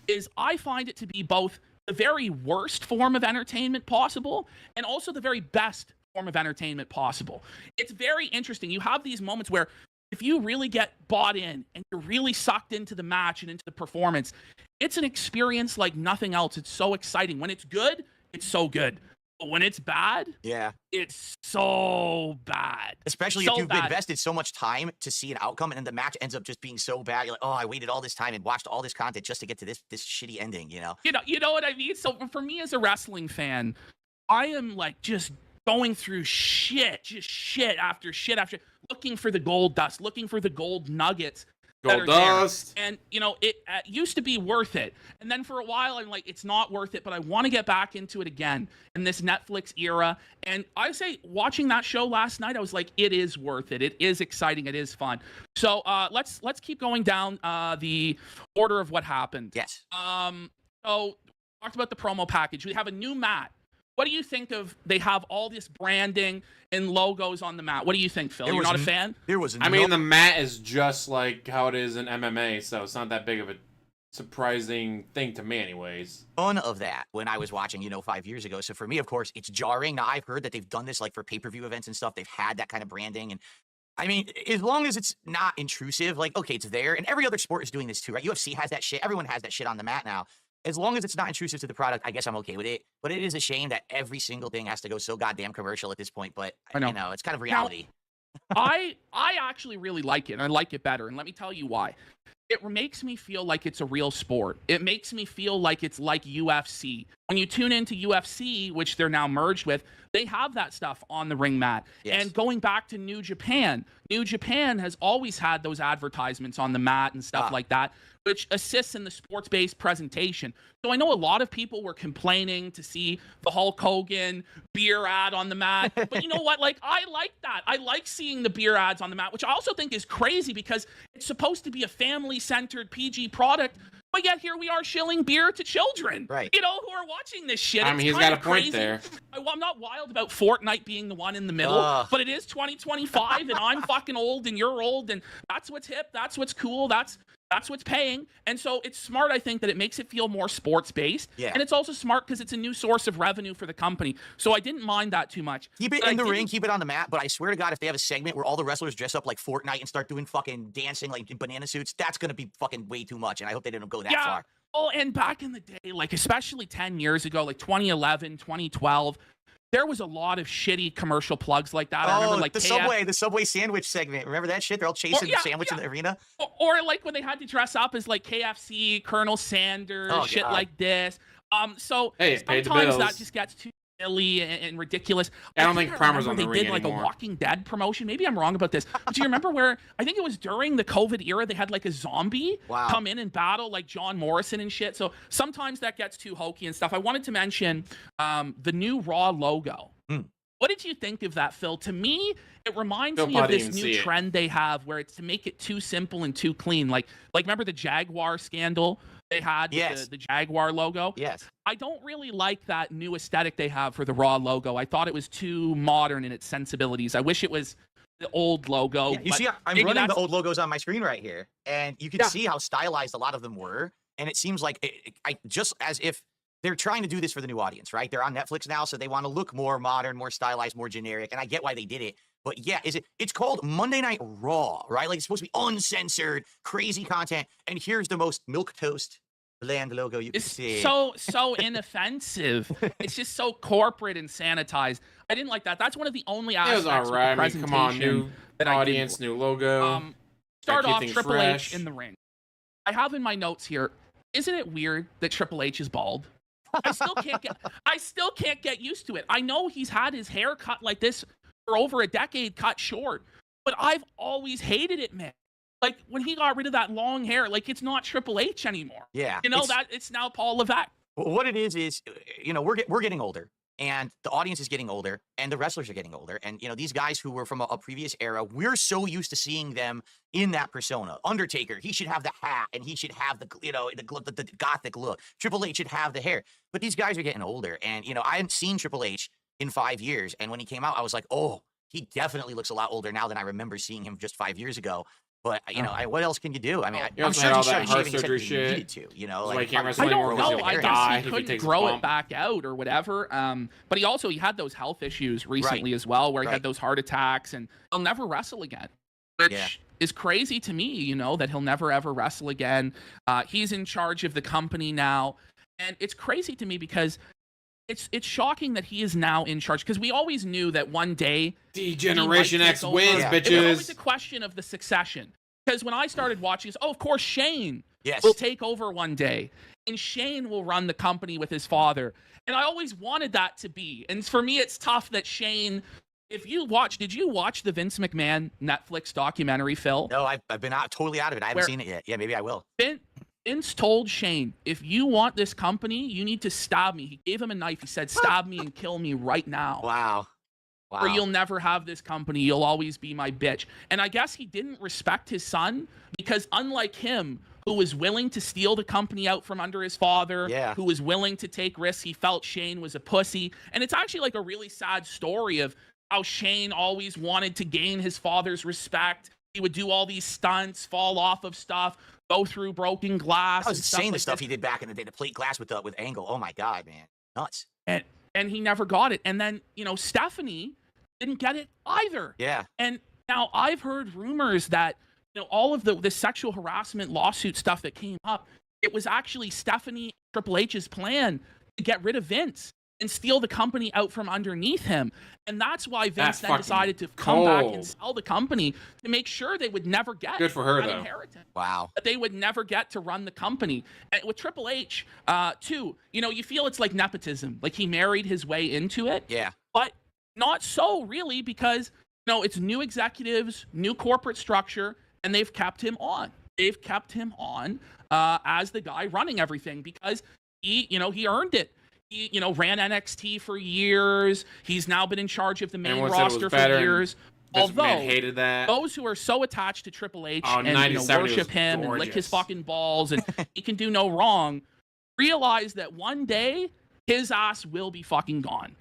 Is I find it to be both the very worst form of entertainment possible and also the very best form of entertainment possible. It's very interesting. You have these moments where if you really get bought in and you're really sucked into the match and into the performance, it's an experience like nothing else. It's so exciting. When it's good, it's so good. But when it's bad, Yeah. it's so bad. Especially So if you've bad. invested so much time to see an outcome and then the match ends up just being so bad. You're like, oh, I waited all this time and watched all this content just to get to this shitty ending, you know? You know what I mean? So for me as a wrestling fan, I am like just going through shit, just shit after shit after, looking for the gold dust, looking for the gold nuggets. that Gold are there. dust. And, you know, it used to be worth it. And then for a while, I'm like, it's not worth it, but I want to get back into it again in this Netflix era. And I say, watching that show last night, I was like, it is worth it. It is exciting. It is fun. So let's keep going down the order of what happened. Yes. So talked about the promo package. We have a new mat. What do you think of? They have all this branding and logos on the mat. What do you think, Phil? You're not a fan? There was I mean, the mat is just like how it is in MMA, so it's not that big of a surprising thing to me, anyways. none of that when I was watching, 5 years ago. So for me, of course, it's jarring. Now, I've heard that they've done this like for pay-per-view events and stuff. They've had that kind of branding. And I mean, as long as it's not intrusive, like, okay, it's there. And every other sport is doing this too, right? UFC has that shit. Everyone has that shit on the mat now. As long as it's not intrusive to the product, I guess I'm okay with it. But it is a shame that every single thing has to go so goddamn commercial at this point. But, I know. it's kind of reality. I actually really like it, and I like it better. And let me tell you why. It makes me feel like it's a real sport. It makes me feel like it's like UFC. When you tune into UFC, which they're now merged with, they have that stuff on the ring mat. Yes. And going back to New Japan has always had those advertisements on the mat and stuff like that, which assists in the sports-based presentation. So I know a lot of people were complaining to see the Hulk Hogan beer ad on the mat. But you know what? Like, I like that. I like seeing the beer ads on the mat, which I also think is crazy because it's supposed to be a family-centered PG product. But yet here we are shilling beer to children, Right? who are watching this shit. I mean, It's he's got kinda a point crazy. there. I'm not wild about Fortnite being the one in the middle, Ugh. but it is 2025, and I'm fucking old, and you're old, and that's what's hip, that's what's cool, that's what's paying. And so it's smart, I think, that it makes it feel more sports-based. Yeah. And it's also smart because it's a new source of revenue for the company. So I didn't mind that too much. Keep it But in I the ring, didn't- keep it on the mat. But I swear to God, if they have a segment where all the wrestlers dress up like Fortnite and start doing fucking dancing like in banana suits, that's going to be fucking way too much. And I hope they didn't go that far. Oh, and back in the day, like especially 10 years ago, like 2011, 2012, there was a lot of shitty commercial plugs like that. I remember like the Subway sandwich segment. Remember that shit? They're all chasing the sandwich in the arena. Or like when they had to dress up as like KFC, Colonel Sanders, shit God. like this. So Hey, it paid the sometimes bills. that just gets too silly and ridiculous. I don't think Primer's on the they ring did like anymore. a Walking Dead promotion. Maybe I'm wrong about this. But do you remember where I think it was during the COVID era they had like a zombie Wow. come in and battle like John Morrison and shit. So sometimes that gets too hokey and stuff. I wanted to mention the new Raw logo. What did you think of that, Phil? To me, it reminds Phil me of probably this didn't new see it. trend they have where it's to make it too simple and too clean. Like remember the Jaguar scandal they had Yes. with the Jaguar logo? Yes. I don't really like that new aesthetic they have for the Raw logo. I thought it was too modern in its sensibilities. I wish it was the old logo. Yeah, you but see, I'm maybe running the that's- old logos on my screen right here, and you can Yeah. see how stylized a lot of them were. And it seems like I just as if they're trying to do this for the new audience, right? They're on Netflix now, so they want to look more modern, more stylized, more generic. And I get why they did it. But yeah, it's called Monday Night Raw, right? Like it's supposed to be uncensored, crazy content. And here's the most milquetoast bland logo you can It's see. so inoffensive. It's just so corporate and sanitized. I didn't like that. That's one of the only It aspects was alright. I of the mean, come on, presentation new that I didn't audience, new logo. Start keep off things Triple fresh. H in the ring. I have in my notes here. Isn't it weird that Triple H is bald? I still can't get used to it. I know he's had his hair cut like this for over a decade, cut short, but I've always hated it, man. Like when he got rid of that long hair, like it's not Triple H anymore. Yeah. That it's now Paul Levesque. What it is, you know, we're getting older, and the audience is getting older, and the wrestlers are getting older, and you know, these guys who were from a previous era, we're so used to seeing them in that persona. Undertaker, he should have the hat, and he should have the, you know, the gothic look. Triple H should have the hair, but these guys are getting older, and you know, I hadn't seen Triple H in 5 years, and when he came out, I was like, oh, he definitely looks a lot older now than I remember seeing him just 5 years ago. But you know, what else can you do? I mean, He I'm also sure had he all started that heart shaving his head surgery because he shit. needed to, you know. That's why Like, he can't wrestle I anymore don't because know. he'll I die guess if he he takes couldn't a grow it bump. back out or whatever. But he also had those health issues recently as well, where he had those heart attacks, and he'll never wrestle again, which is crazy to me. You know, that he'll never ever wrestle again. He's in charge of the company now, and it's crazy to me because it's shocking that he is now in charge, because we always knew that one day Degeneration X wins, Yeah. it was always a bitches. question of the succession. Because when I started watching, of course, Shane Yes. will take over one day, and Shane will run the company with his father. And I always wanted that to be. And for me, it's tough that Shane. Did you watch the Vince McMahon Netflix documentary, Phil? No, I've been totally out of it. I haven't Where- seen it yet. Yeah, maybe I will. Vince told Shane, if you want this company, you need to stab me. He gave him a knife. He said, stab me and kill me right now. Wow. Or you'll never have this company. You'll always be my bitch. And I guess he didn't respect his son, because unlike him, who was willing to steal the company out from under his father, who was willing to take risks, he felt Shane was a pussy. And it's actually like a really sad story of how Shane always wanted to gain his father's respect. He would do all these stunts, fall off of stuff, go through broken glass. That was and stuff insane, like the stuff that. he did back in the day, the plate glass with Angle. Oh my God, man. Nuts. And he never got it. And then, you know, Stephanie didn't get it either. Yeah. And now I've heard rumors that, you know, all of the sexual harassment lawsuit stuff that came up, it was actually Stephanie Triple H's plan to get rid of Vince and steal the company out from underneath him. And that's why Vince then decided to come back and sell the company, to make sure they would never get Good for her, an though. inheritance. Wow. That they would never get to run the company. And with Triple H, too, you know, you feel it's like nepotism. Like he married his way into it. Yeah. But not so, really, because, you know, it's new executives, new corporate structure, and they've kept him on. They've kept him on as the guy running everything, because he earned it. He, you know, ran NXT for years. He's now been in charge of the main roster for years. Although hated that. Those who are so attached to Triple H and worship him and lick his fucking balls and he can do no wrong, realize that one day his ass will be fucking gone.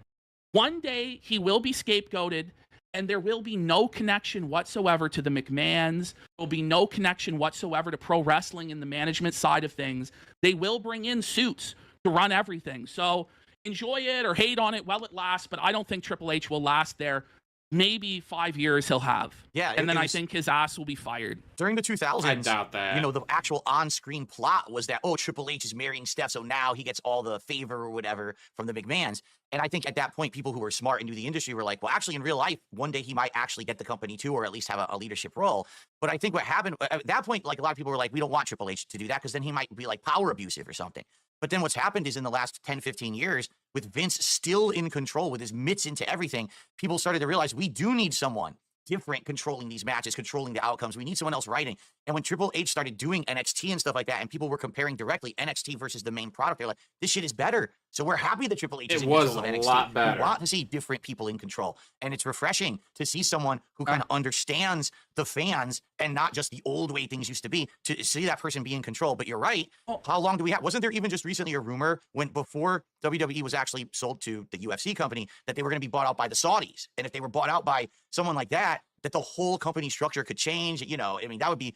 One day he will be scapegoated, and there will be no connection whatsoever to the McMahons. There will be no connection whatsoever to pro wrestling and the management side of things. They will bring in suits to run everything. So enjoy it or hate on it while it lasts, but I don't think Triple H will last there. Maybe 5 years he'll have. Yeah. And then I think his ass will be fired. During the 2000s, I doubt that. you know, the actual on-screen plot was that, oh, Triple H is marrying Steph, so now he gets all the favor or whatever from the McMahons. And I think at that point, people who were smart and knew the industry were like, well, actually, in real life, one day he might actually get the company too, or at least have a leadership role. But I think what happened at that point, like a lot of people were like, we don't want Triple H to do that, because then he might be like power abusive or something. But then what's happened is in the last 10, 15 years, with Vince still in control, with his mitts into everything, people started to realize we do need someone different controlling these matches, controlling the outcomes. We need someone else writing. And when Triple H started doing NXT and stuff like that, and people were comparing directly NXT versus the main product, they're like, this shit is better. So we're happy that Triple H is in control of NXT. It was a lot better. We want to see different people in control. And it's refreshing to see someone who kind of understands the fans and not just the old way things used to be, to see that person be in control. But you're right. How long do we have? Wasn't there even just recently a rumor before WWE was actually sold to the UFC company that they were going to be bought out by the Saudis? And if they were bought out by someone like that the whole company structure could change. You know, I mean, that would be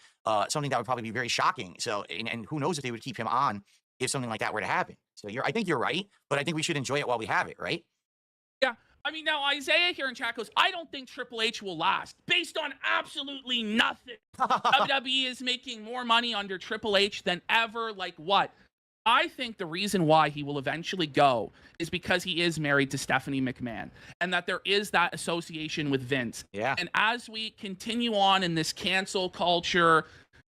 something that would probably be very shocking. So, and who knows if they would keep him on if something like that were to happen. So I think you're right, but I think we should enjoy it while we have it, right? Yeah. I mean, now Isaiah here in chat goes, I don't think Triple H will last based on absolutely nothing. WWE is making more money under Triple H than ever. Like what? I think the reason why he will eventually go is because he is married to Stephanie McMahon and that there is that association with Vince. Yeah. And as we continue on in this cancel culture,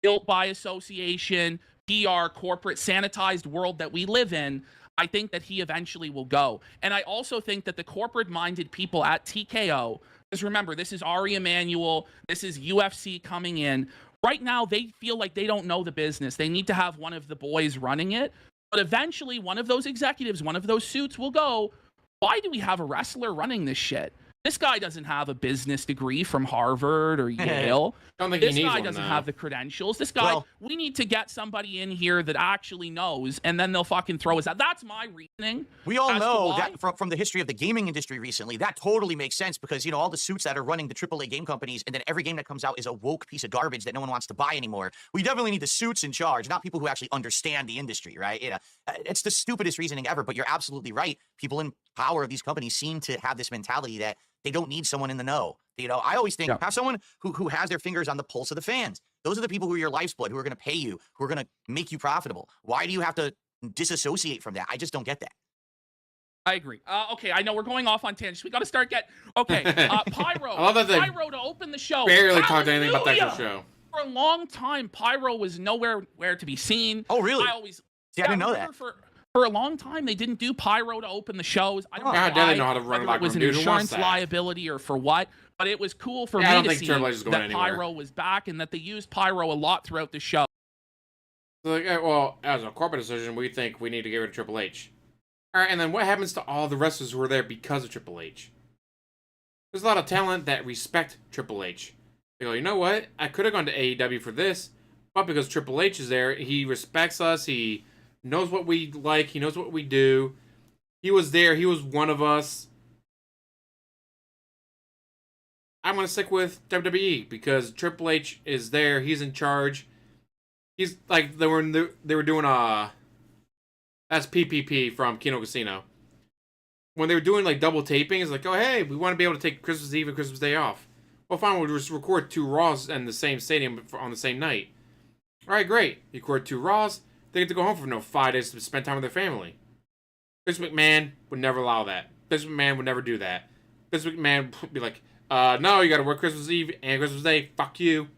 built by association, PR, corporate, sanitized world that we live in, I think that he eventually will go. And I also think that the corporate-minded people at TKO, because remember, this is Ari Emanuel, this is UFC coming in. Right now, they feel like they don't know the business. They need to have one of the boys running it. But eventually, one of those executives, one of those suits will go, why do we have a wrestler running this shit? This guy doesn't have a business degree from Harvard or Yale. Don't think This he needs guy one, doesn't though. have the credentials. This guy, Well- we need to get somebody in here that actually knows, and then they'll fucking throw us out. That's my reasoning. We all as to know why. that from the history of the gaming industry recently, that totally makes sense because, you know, all the suits that are running the AAA game companies and then every game that comes out is a woke piece of garbage that no one wants to buy anymore. We definitely need the suits in charge, not people who actually understand the industry, right? You know, it's the stupidest reasoning ever, but you're absolutely right. People in power of these companies seem to have this mentality that they don't need someone in the know. You know, I always think have someone who has their fingers on the pulse of the fans. Those are the people who are your life's blood, who are going to pay you, who are going to make you profitable. Why do you have to disassociate from that? I just don't get that. I agree. Okay, I know we're going off on tangents. We got to start okay, Pyro. I love that they Pyro to open the show. Barely talked anything about that Hallelujah! show. For a long time, Pyro was nowhere where to be seen. Oh, really? I always See, I didn't know that. For a long time, they didn't do Pyro to open the shows. I don't know How why, dare they know how to run a whether locker it was room, an dude? Who wants insurance that? liability or for what, but it was cool for Yeah, I me don't to think see Triple H is going that anywhere. Pyro was back and that they used Pyro a lot throughout the show. So like, well, as a corporate decision, we think we need to get rid of Triple H. All right, and then what happens to all the wrestlers who were there because of Triple H? There's a lot of talent that respect Triple H. They go, you know what? I could have gone to AEW for this, but because Triple H is there, he respects us. He knows what we like. He knows what we do. He was there. He was one of us. I'm going to stick with WWE because Triple H is there. He's in charge. He's like, they were doing that's PPP from Kino Casino. When they were doing like double taping, it's like, oh hey, we want to be able to take Christmas Eve and Christmas Day off. Well, fine, we'll just record 2 Raws in the same stadium on the same night. All right, great. You record 2 Raws. They get to go home for 5 days to spend time with their family. Vince McMahon would never allow that. Vince McMahon would never do that. Vince McMahon would be like, no, you got to work Christmas Eve and Christmas Day. Fuck you.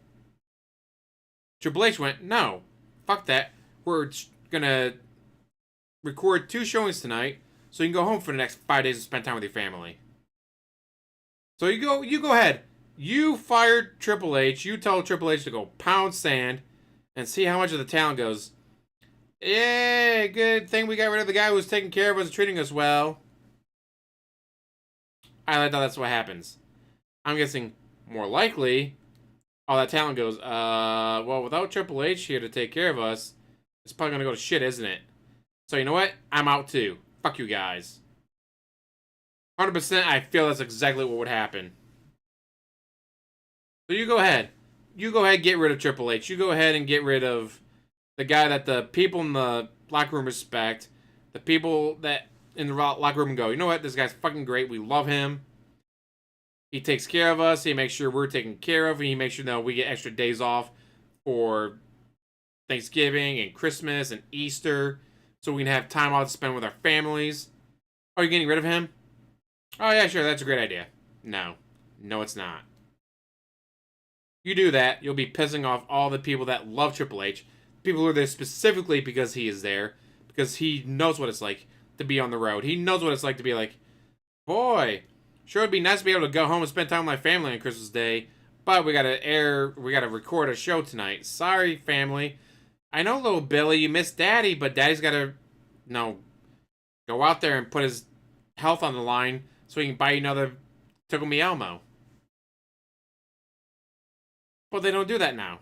Triple H went, no, fuck that. We're gonna record 2 showings tonight, so you can go home for the next 5 days and spend time with your family. So you go ahead. You fired Triple H. You tell Triple H to go pound sand and see how much of the talent goes, yeah, good thing we got rid of the guy who was taking care of us and treating us well. I thought that's what happens. I'm guessing more likely all that talent goes, well, without Triple H here to take care of us, it's probably going to go to shit, isn't it? So you know what? I'm out too. Fuck you guys. 100% I feel that's exactly what would happen. So you go ahead. You go ahead and get rid of Triple H. You go ahead and get rid of the guy that the people in the locker room respect. The people that in the locker room go, you know what? This guy's fucking great. We love him. He takes care of us. He makes sure we're taken care of. And he makes sure that we get extra days off for Thanksgiving and Christmas and Easter. So we can have time off to spend with our families. Are you getting rid of him? Oh, yeah, sure. That's a great idea. No. No, it's not. You do that, you'll be pissing off all the people that love Triple H. People who are there specifically because he is there. Because he knows what it's like to be on the road. He knows what it's like to be like, boy, sure it'd be nice to be able to go home and spend time with my family on Christmas Day. But we gotta record a show tonight. Sorry, family. I know, little Billy, you miss Daddy, but Daddy's gotta, go out there and put his health on the line so he can buy you another Tickle Me Elmo. But they don't do that now.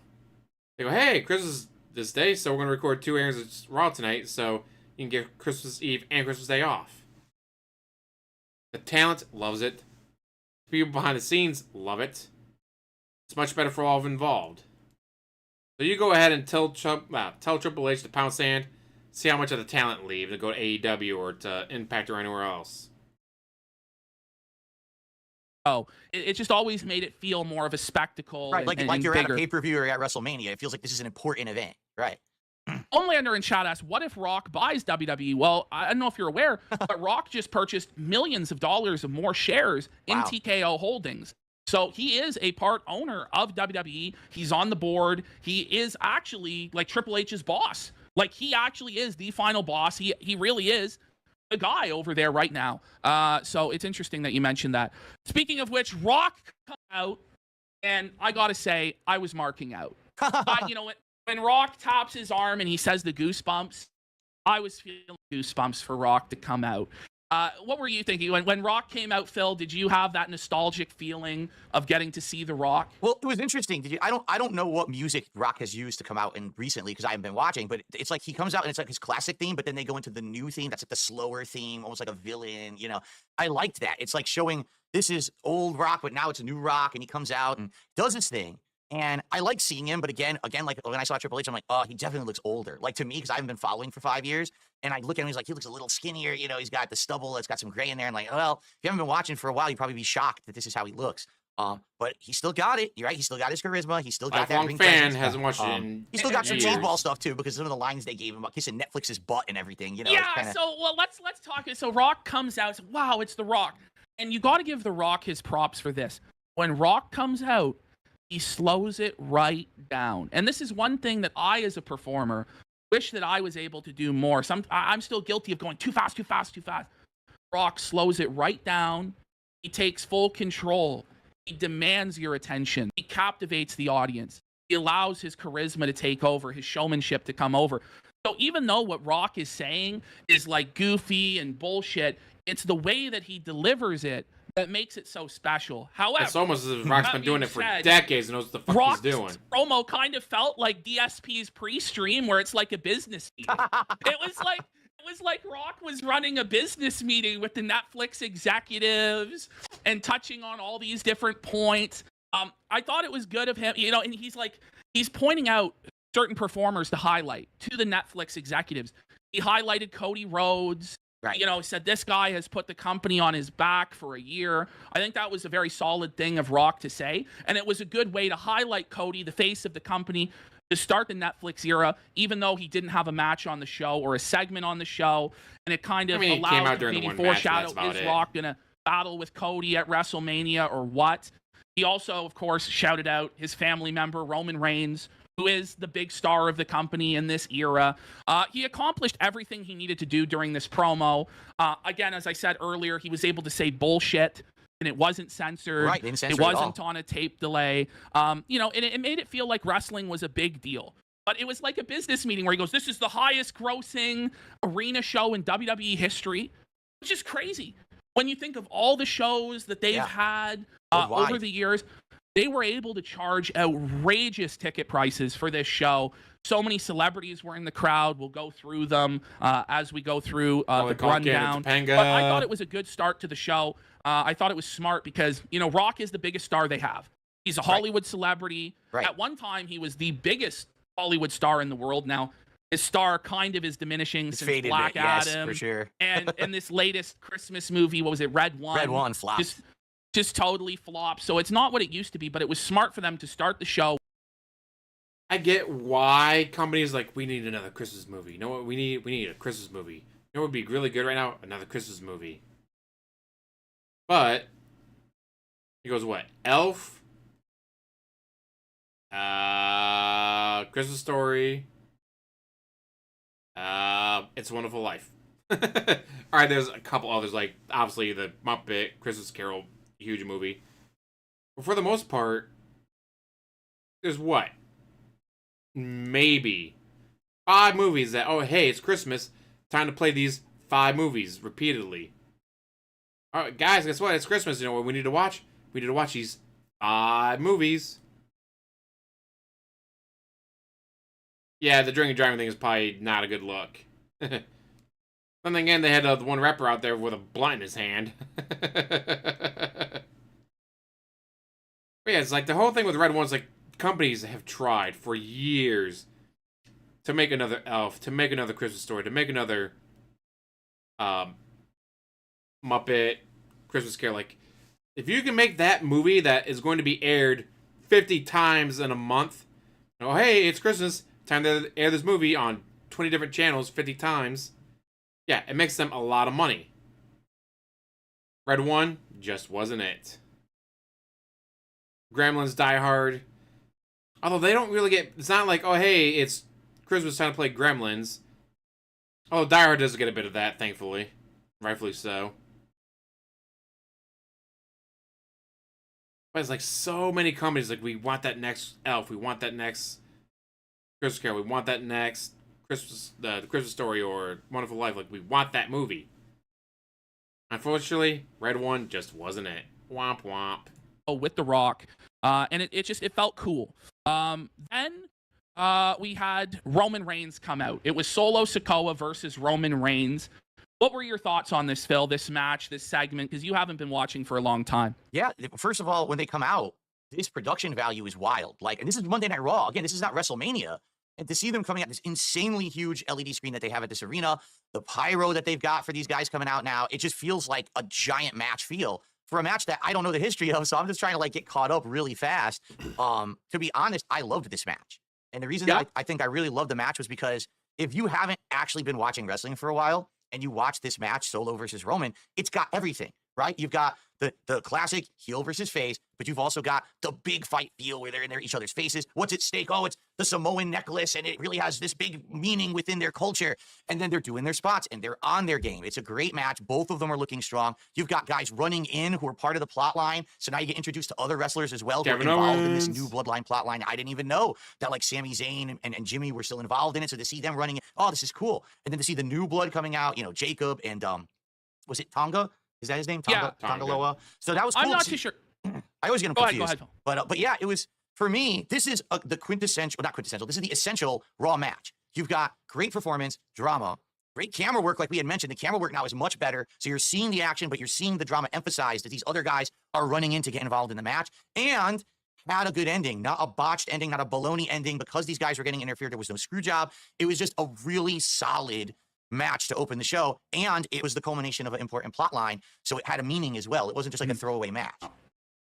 They go, hey, Christmas this day, so we're going to record 2 airs of Raw tonight, so you can get Christmas Eve and Christmas Day off. The talent loves it. People behind the scenes love it. It's much better for all involved. So you go ahead and tell Triple H to pound sand, see how much of the talent leave to go to AEW or to Impact or anywhere else. Oh, it just always made it feel more of a spectacle. Right, like and you're bigger. at a pay-per-view or at WrestleMania. It feels like this is an important event. Right. Homelander in chat asks, what if Rock buys WWE? Well, I don't know if you're aware, but Rock just purchased millions of dollars of more shares in Wow. TKO Holdings. So he is a part owner of WWE. He's on the board. He is actually like Triple H's boss. Like he actually is the final boss. He really is the guy over there right now. So it's interesting that you mentioned that. Speaking of which, Rock come out, and I gotta say, I was marking out. You know, when Rock taps his arm and he says the goosebumps, I was feeling goosebumps for Rock to come out. What were you thinking when Rock came out, Phil? Did you have that nostalgic feeling of getting to see The Rock? Well, it was interesting. I don't know what music Rock has used to come out in recently because I haven't been watching, but it's like he comes out and it's like his classic theme, but then they go into the new theme. That's like the slower theme, almost like a villain. I liked that. It's like showing this is old Rock, but now it's a new Rock, and he comes out and does his thing. And I like seeing him, but again, like when I saw Triple H, I'm like, oh, he definitely looks older. Like to me, because I haven't been following for 5 years, and I look at him, he's like, he looks a little skinnier. He's got the stubble, it's got some gray in there. And like, well, if you haven't been watching for a while, you'd probably be shocked that this is how he looks. But he still got it. You're right. He still got his charisma. He still got that ring fan presence. hasn't watched it in He still got some years. ball stuff too, because some of the lines they gave him about kissing Netflix's butt and everything. Yeah. So let's talk. So Rock comes out. Wow, it's The Rock, and you got to give The Rock his props for this. When Rock comes out, he slows it right down. And this is one thing that I, as a performer, wish that I was able to do more. I'm still guilty of going too fast, too fast, too fast. Rock slows it right down. He takes full control. He demands your attention. He captivates the audience. He allows his charisma to take over, his showmanship to come over. So even though what Rock is saying is like goofy and bullshit, it's the way that he delivers it that makes it so special. However, it's almost as if Rock's been doing it for decades and knows what the fuck Rock's he's doing. Promo kind of felt like DSP's pre-stream, where it's like a business meeting. It was like Rock was running a business meeting with the Netflix executives and touching on all these different points. I thought it was good of him, and he's pointing out certain performers to highlight to the Netflix executives. He highlighted Cody Rhodes. Right. Said this guy has put the company on his back for a year. I think that was a very solid thing of Rock to say. And it was a good way to highlight Cody, the face of the company, to start the Netflix era, even though he didn't have a match on the show or a segment on the show. And it kind of allowed to maybe foreshadow, is Rock going to battle with Cody at WrestleMania or what? He also, of course, shouted out his family member, Roman Reigns, who is the big star of the company in this era. He accomplished everything he needed to do during this promo. Again, as I said earlier, he was able to say bullshit, and it wasn't censored. Right, didn't censor it wasn't on a tape delay. And it made it feel like wrestling was a big deal. But it was like a business meeting where he goes, this is the highest grossing arena show in WWE history, which is crazy. When you think of all the shows that they've had over the years, they were able to charge outrageous ticket prices for this show. So many celebrities were in the crowd. We'll go through them as we go through the rundown. But I thought it was a good start to the show. I thought it was smart because, Rock is the biggest star they have. He's a Hollywood celebrity. Right. At one time, he was the biggest Hollywood star in the world. Now, his star kind of is diminishing since Black Adam. Yes, for sure. And this latest Christmas movie, what was it, Red One? Red One flopped. Just totally flopped. So it's not what it used to be, but it was smart for them to start the show. I get why companies like, we need another Christmas movie. You know what we need? We need a Christmas movie. You know what would be really good right now? Another Christmas movie. But he goes, what? Elf? Christmas Story. It's a Wonderful Life. Alright, there's a couple others, like obviously the Muppet Christmas Carol, huge movie. But for the most part, there's what? Maybe 5 movies that, oh hey, it's Christmas, time to play these 5 movies repeatedly. Alright, guys, guess what? It's Christmas, you know what we need to watch? We need to watch these 5 movies. Yeah, the drinking and driving thing is probably not a good look. Then again, they had the one rapper out there with a blunt in his hand. But yeah, it's like the whole thing with Red One is like companies have tried for years to make another Elf, to make another Christmas Story, to make another Muppet Christmas Carol. Like, if you can make that movie that is going to be aired 50 times in a month, oh hey, it's Christmas, time to air this movie on 20 different channels 50 times. Yeah, it makes them a lot of money. Red One just wasn't it. Gremlins, Die Hard. Although they don't really get... It's not like, oh, hey, it's Christmas time to play Gremlins. Oh, Die Hard does get a bit of that, thankfully. Rightfully so. But it's like so many companies, like, we want that next Elf. We want that next Christmas Carol. We want that next the Christmas Story or Wonderful Life. Like, we want that movie. Unfortunately, Red One just wasn't it. Womp womp. Oh, with The Rock, and it felt cool. Then we had Roman Reigns come out. It was Solo Sikoa versus Roman Reigns. What were your thoughts on this, Phil? This match, this segment, because you haven't been watching for a long time. Yeah, first of all, when they come out, this production value is wild. Like, and this is Monday Night Raw. Again, this is not WrestleMania. And to see them coming out, this insanely huge LED screen that they have at this arena, the pyro that they've got for these guys coming out now, it just feels like a giant match feel for a match that I don't know the history of. So I'm just trying to like get caught up really fast. To be honest, I loved this match. And the reason that I think I really loved the match was because if you haven't actually been watching wrestling for a while and you watch this match, Solo versus Roman, it's got everything, right? You've got the classic heel versus face, but you've also got the big fight feel where they're in each other's faces. What's at stake? Oh, it's the Samoan necklace, and it really has this big meaning within their culture. And then they're doing their spots, and they're on their game. It's a great match. Both of them are looking strong. You've got guys running in who are part of the plot line, so now you get introduced to other wrestlers as well who are involved in this new Bloodline plot line. I didn't even know that, like, Sami Zayn and Jimmy were still involved in it, so to see them running in, oh, this is cool. And then to see the new blood coming out, you know, Jacob and, was it Tonga? Is that his name? Tonga, Yeah. Tonga Loa. So that was cool. I'm not too sure. I always get them Go confused. ahead. But yeah, it was, for me, this is the quintessential, not quintessential, this is the essential Raw match. You've got great performance, drama, great camera work, like we had mentioned. The camera work now is much better. So you're seeing the action, but you're seeing the drama emphasized as these other guys are running in to get involved in the match. And had a good ending, not a botched ending, not a baloney ending, because these guys were getting interfered. There was no screw job. It was just a really solid match to open the show, and it was the culmination of an important plot line, so it had a meaning as well. It wasn't just like a throwaway match.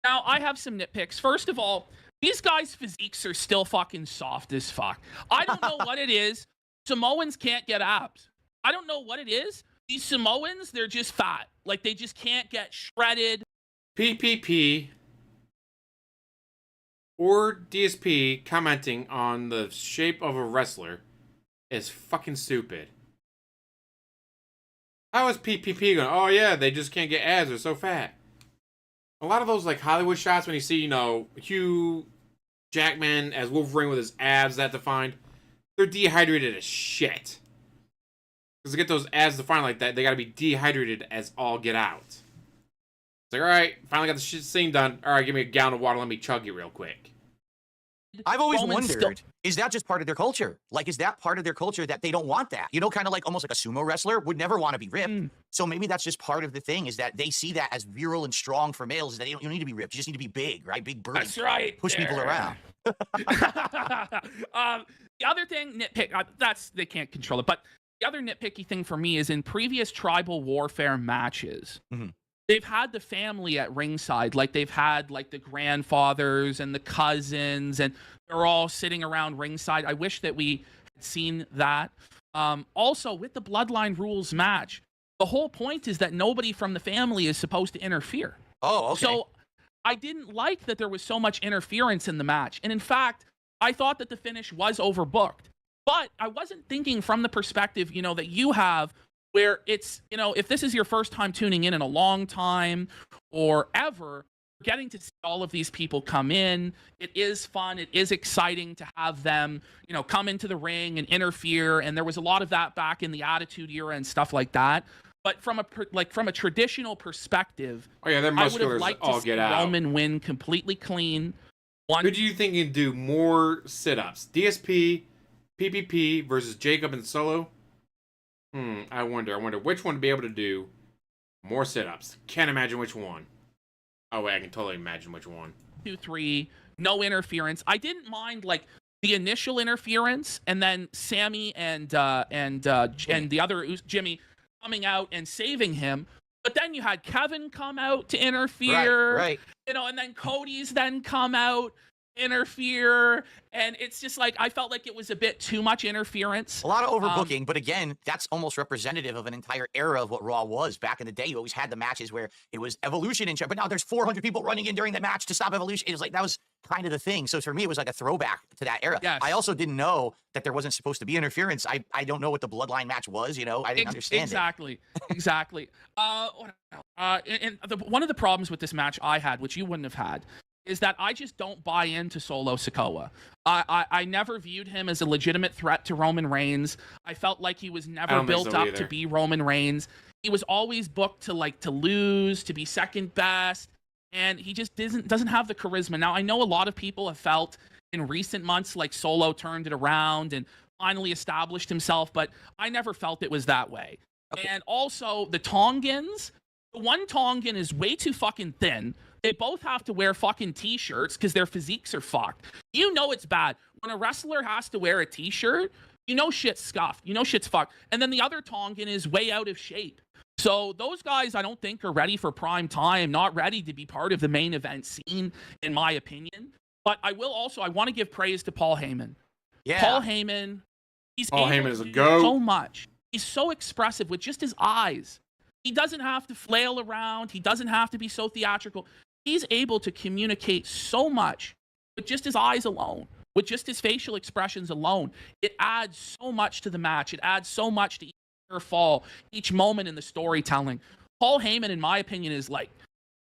Now, I have some nitpicks. First of all, these guys' physiques are still fucking soft as fuck. I don't know what it is. Samoans can't get abs. I don't know what it is. These Samoans, they're just fat. Like, they just can't get shredded. PPP or DSP commenting on the shape of a wrestler is fucking stupid. How is PPP going? Oh yeah, they just can't get abs. They're so fat. A lot of those like Hollywood shots when you see, you know, Hugh Jackman as Wolverine with his abs that defined, they're dehydrated as shit. Because to get those abs defined like that, they got to be dehydrated as all get out. It's like, all right, finally got the shit scene done. All right, give me a gallon of water. Let me chug it real quick. I've always wondered, is that just part of their culture? Like, is that part of their culture that they don't want that? You know, kind of like almost like a sumo wrestler would never want to be ripped. So maybe that's just part of the thing, is that they see that as virile and strong for males, is that you don't need to be ripped. You just need to be big, right? Big burly. That's right. Push people around. The other thing, they can't control it, but the other nitpicky thing for me is in previous tribal warfare matches, they've had the family at ringside, like they've had like the grandfathers and the cousins, and they're all sitting around ringside. I wish that we had seen that. Also, with the Bloodline Rules match, the whole point is that nobody from the family is supposed to interfere. Oh, okay. So I didn't like that there was so much interference in the match. And in fact, I thought that the finish was overbooked. But I wasn't thinking from the perspective, you know, that you have, where it's, you know, if this is your first time tuning in a long time or ever, getting to see all of these people come in, it is fun. It is exciting to have them, you know, come into the ring and interfere. And there was a lot of that back in the Attitude Era and stuff like that. But from a traditional perspective, oh yeah, their I would have musculars liked all to see get out. Roman win completely clean. Who do you think can do more sit-ups? DSP, PPP versus Jacob and Solo? I wonder which one to be able to do more sit-ups. Can't imagine which one. Oh wait, I can totally imagine which one. 2, 3, no interference. I didn't mind like the initial interference, and then Sammy and the other Jimmy coming out and saving him. But then you had Kevin come out to interfere, right. You know, and then Cody's then come out, interfere, and it's just like I felt like it was a bit too much interference. A lot of overbooking, but again, that's almost representative of an entire era of what Raw was back in the day. You always had the matches where it was Evolution but now there's 400 people running in during the match to stop Evolution. It was like that was kind of the thing. So for me, it was like a throwback to that era. Yes. I also didn't know that there wasn't supposed to be interference. I don't know what the Bloodline match was. You know, I didn't understand exactly. And one of the problems with this match I had, which you wouldn't have had, is that I just don't buy into Solo Sikoa. I never viewed him as a legitimate threat to Roman Reigns. I felt like he was never built up to be Roman Reigns. He was always booked to lose, to be second best, and he just doesn't have the charisma. Now, I know a lot of people have felt in recent months like Solo turned it around and finally established himself, but I never felt it was that way. Okay. And also, the Tongans, the one Tongan is way too fucking thin. They both have to wear fucking t-shirts because their physiques are fucked. You know it's bad. When a wrestler has to wear a t-shirt, you know shit's scuffed. You know shit's fucked. And then the other Tongan is way out of shape. So those guys, I don't think, are ready for prime time, not ready to be part of the main event scene, in my opinion. But I want to give praise to Paul Heyman. Yeah. Paul Heyman, Paul Heyman is a goat. So much. He's so expressive with just his eyes. He doesn't have to flail around. He doesn't have to be so theatrical. He's able to communicate so much with just his eyes alone, with just his facial expressions alone. It adds so much to the match. It adds so much to each fall, each moment in the storytelling. Paul Heyman, in my opinion, is like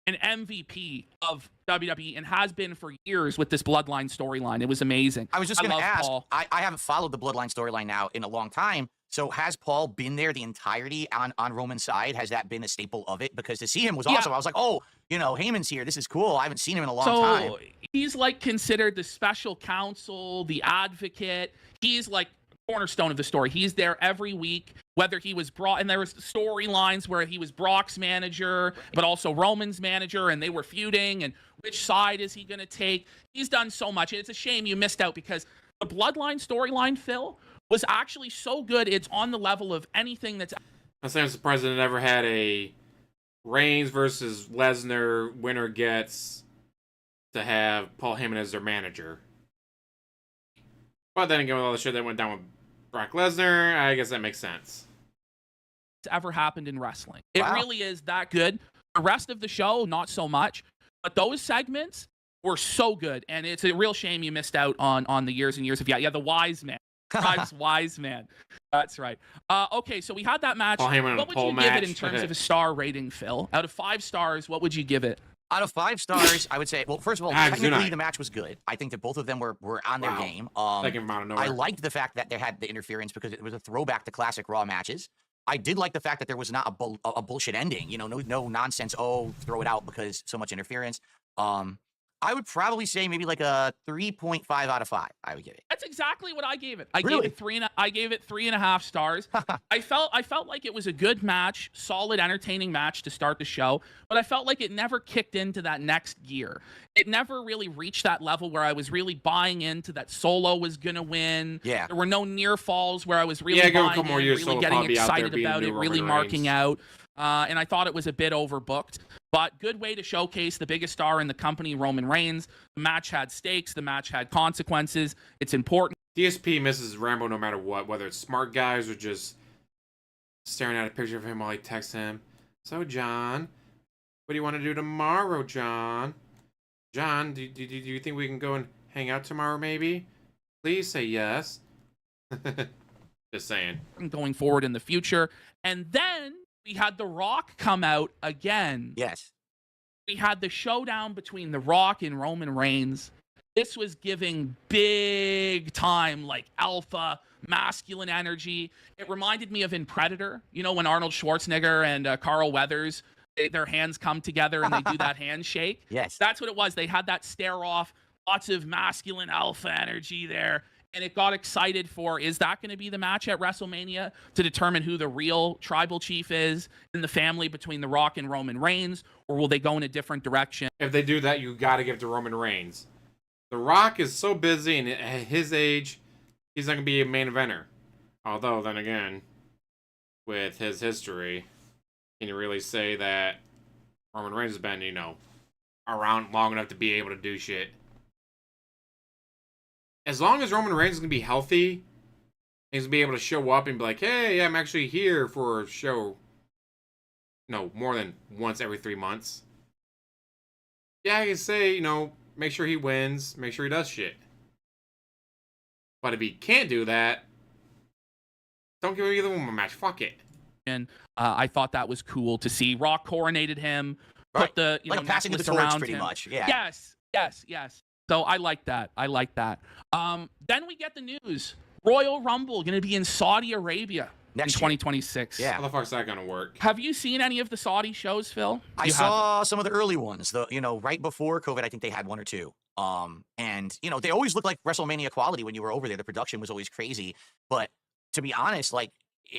an MVP of WWE and has been for years with this Bloodline storyline. It was amazing. I was just going to ask, Paul. I haven't followed the Bloodline storyline now in a long time. So has Paul been there the entirety on Roman's side? Has that been a staple of it? Because to see him was awesome. I was like, oh, Heyman's here. This is cool. I haven't seen him in a long time. He's like considered the special counsel, the advocate. He's like cornerstone of the story. He's there every week, whether he was brought, and there was storylines where he was Brock's manager, but also Roman's manager, and they were feuding, and which side is he going to take? He's done so much. And it's a shame you missed out because the Bloodline storyline, Phil, was actually so good. It's on the level of anything that's... I'm surprised that it never had a Reigns versus Lesnar winner gets to have Paul Heyman as their manager. But then again, with all the shit that went down with Brock Lesnar, I guess that makes sense. It's ever happened in wrestling. It Wow. really is that good. The rest of the show, not so much. But those segments were so good. And it's a real shame you missed out on the years and years of... Yeah, the Wise Man. Wise Man. That's right. Okay, so we had that match. Paul Heyman What would you give it in terms of a star rating, Phil? Out of 5 stars, what would you give it? Out of 5 stars, I would say, well, first of all, technically the match was good. I think that both of them were on their game. I liked the fact that they had the interference because it was a throwback to classic Raw matches. I did like the fact that there was not a bullshit ending. No nonsense, oh, throw it out because so much interference. I would probably say maybe like a 3.5 out of 5. I would give it. That's exactly what I gave it. I Really? gave it 3.5 stars. I felt like it was a good match, solid, entertaining match to start the show, but I felt like it never kicked into that next gear. It never really reached that level where I was really buying into that Solo was gonna win. Yeah. There were no near falls where I was really buying in, really getting excited about it, really marking out. And I thought it was a bit overbooked. But good way to showcase the biggest star in the company, Roman Reigns. The match had stakes. The match had consequences. It's important. DSP misses Rambo no matter what, whether it's smart guys or just staring at a picture of him while he texts him. So, John, what do you want to do tomorrow, John? John, do you think we can go and hang out tomorrow, maybe? Please say yes. Just saying. Going forward in the future. And then we had The Rock come out again. Yes. We had the showdown between The Rock and Roman Reigns. This was giving big time, like alpha, masculine energy. It reminded me of in Predator, when Arnold Schwarzenegger and Carl Weathers, their hands come together and they do that handshake. Yes. That's what it was. They had that stare off, lots of masculine alpha energy there. And it got excited for, is that going to be the match at WrestleMania to determine who the real tribal chief is in the family between The Rock and Roman Reigns? Or will they go in a different direction? If they do that, you got to give it to Roman Reigns. The Rock is so busy, and at his age, he's not going to be a main eventer. Although, then again, with his history, can you really say that Roman Reigns has been, around long enough to be able to do shit? As long as Roman Reigns is going to be healthy, he's going to be able to show up and be like, hey, I'm actually here for a show. No, more than once every 3 months. Yeah, I can say, make sure he wins, make sure he does shit. But if he can't do that, don't give either one a match. Fuck it. And I thought that was cool to see. Rock coronated him, put the like a passing of the torch, pretty much. Yeah. Yes. So I like that. Then we get the news. Royal Rumble going to be in Saudi Arabia Next in 2026. Yeah. How the fuck's that gonna work? Have you seen any of the Saudi shows, Phil? I saw some of the early ones. Right before COVID, I think they had one or two. And they always look like WrestleMania quality when you were over there. The production was always crazy. But to be honest, like,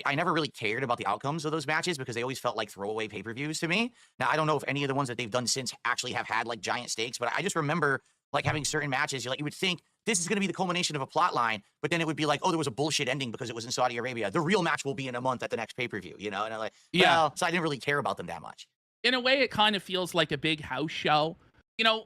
I never really cared about the outcomes of those matches because they always felt like throwaway pay-per-views to me. Now, I don't know if any of the ones that they've done since actually have had like giant stakes, but I just remember like having certain matches. You would think this is going to be the culmination of a plot line, but then it would be like, oh, there was a bullshit ending because it was in Saudi Arabia. The real match will be in a month at the next pay-per-view, And I'm like, well, so I didn't really care about them that much. In a way, it kind of feels like a big house show.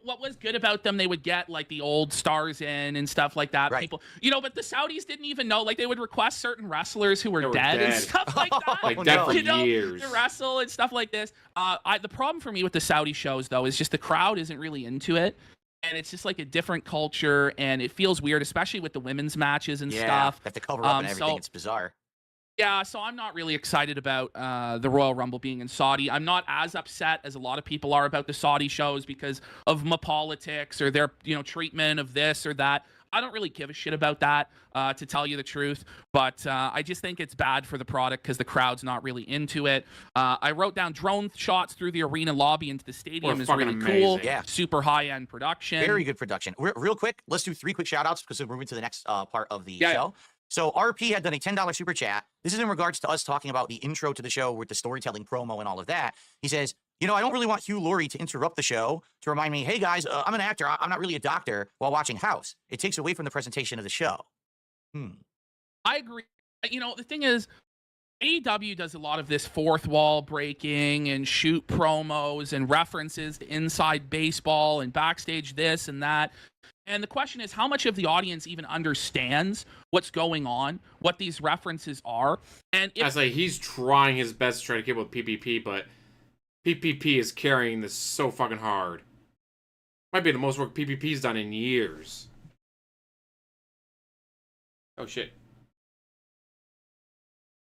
What was good about them, they would get like the old stars in and stuff like that. Right. People, but the Saudis didn't even know. Like, they would request certain wrestlers who were dead and stuff like that. Like dead for to years. wrestle and stuff like this. The problem for me with the Saudi shows, though, is just the crowd isn't really into it. And it's just like a different culture, and it feels weird, especially with the women's matches and stuff. They have to cover up and everything. It's bizarre. Yeah, so I'm not really excited about the Royal Rumble being in Saudi. I'm not as upset as a lot of people are about the Saudi shows because of my politics or their treatment of this or that. I don't really give a shit about that, to tell you the truth. But I just think it's bad for the product because the crowd's not really into it. I wrote down drone shots through the arena lobby into the stadium is really cool. Yeah. Super high-end production. Very good production. Real quick, let's do 3 quick shout-outs because we're moving to the next part of the show. So RP had done a $10 super chat. This is in regards to us talking about the intro to the show with the storytelling promo and all of that. He says, I don't really want Hugh Laurie to interrupt the show to remind me, hey guys, I'm an actor. I'm not really a doctor while watching House. It takes away from the presentation of the show. I agree. The thing is, AEW does a lot of this fourth wall breaking and shoot promos and references to inside baseball and backstage this and that. And the question is, how much of the audience even understands what's going on, what these references are? And I say he's trying his best to try to keep up with PPP, but PPP is carrying this so fucking hard. Might be the most work PPP's done in years. Oh shit.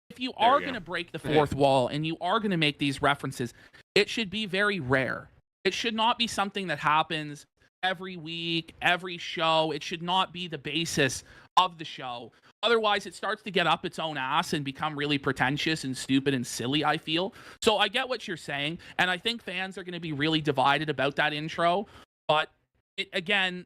If you are going to break the fourth wall and you are going to make these references, it should be very rare. It should not be something that happens every week, every show. It should not be the basis of the show. Otherwise, it starts to get up its own ass and become really pretentious and stupid and silly, I feel. So I get what you're saying, and I think fans are going to be really divided about that intro. But, again,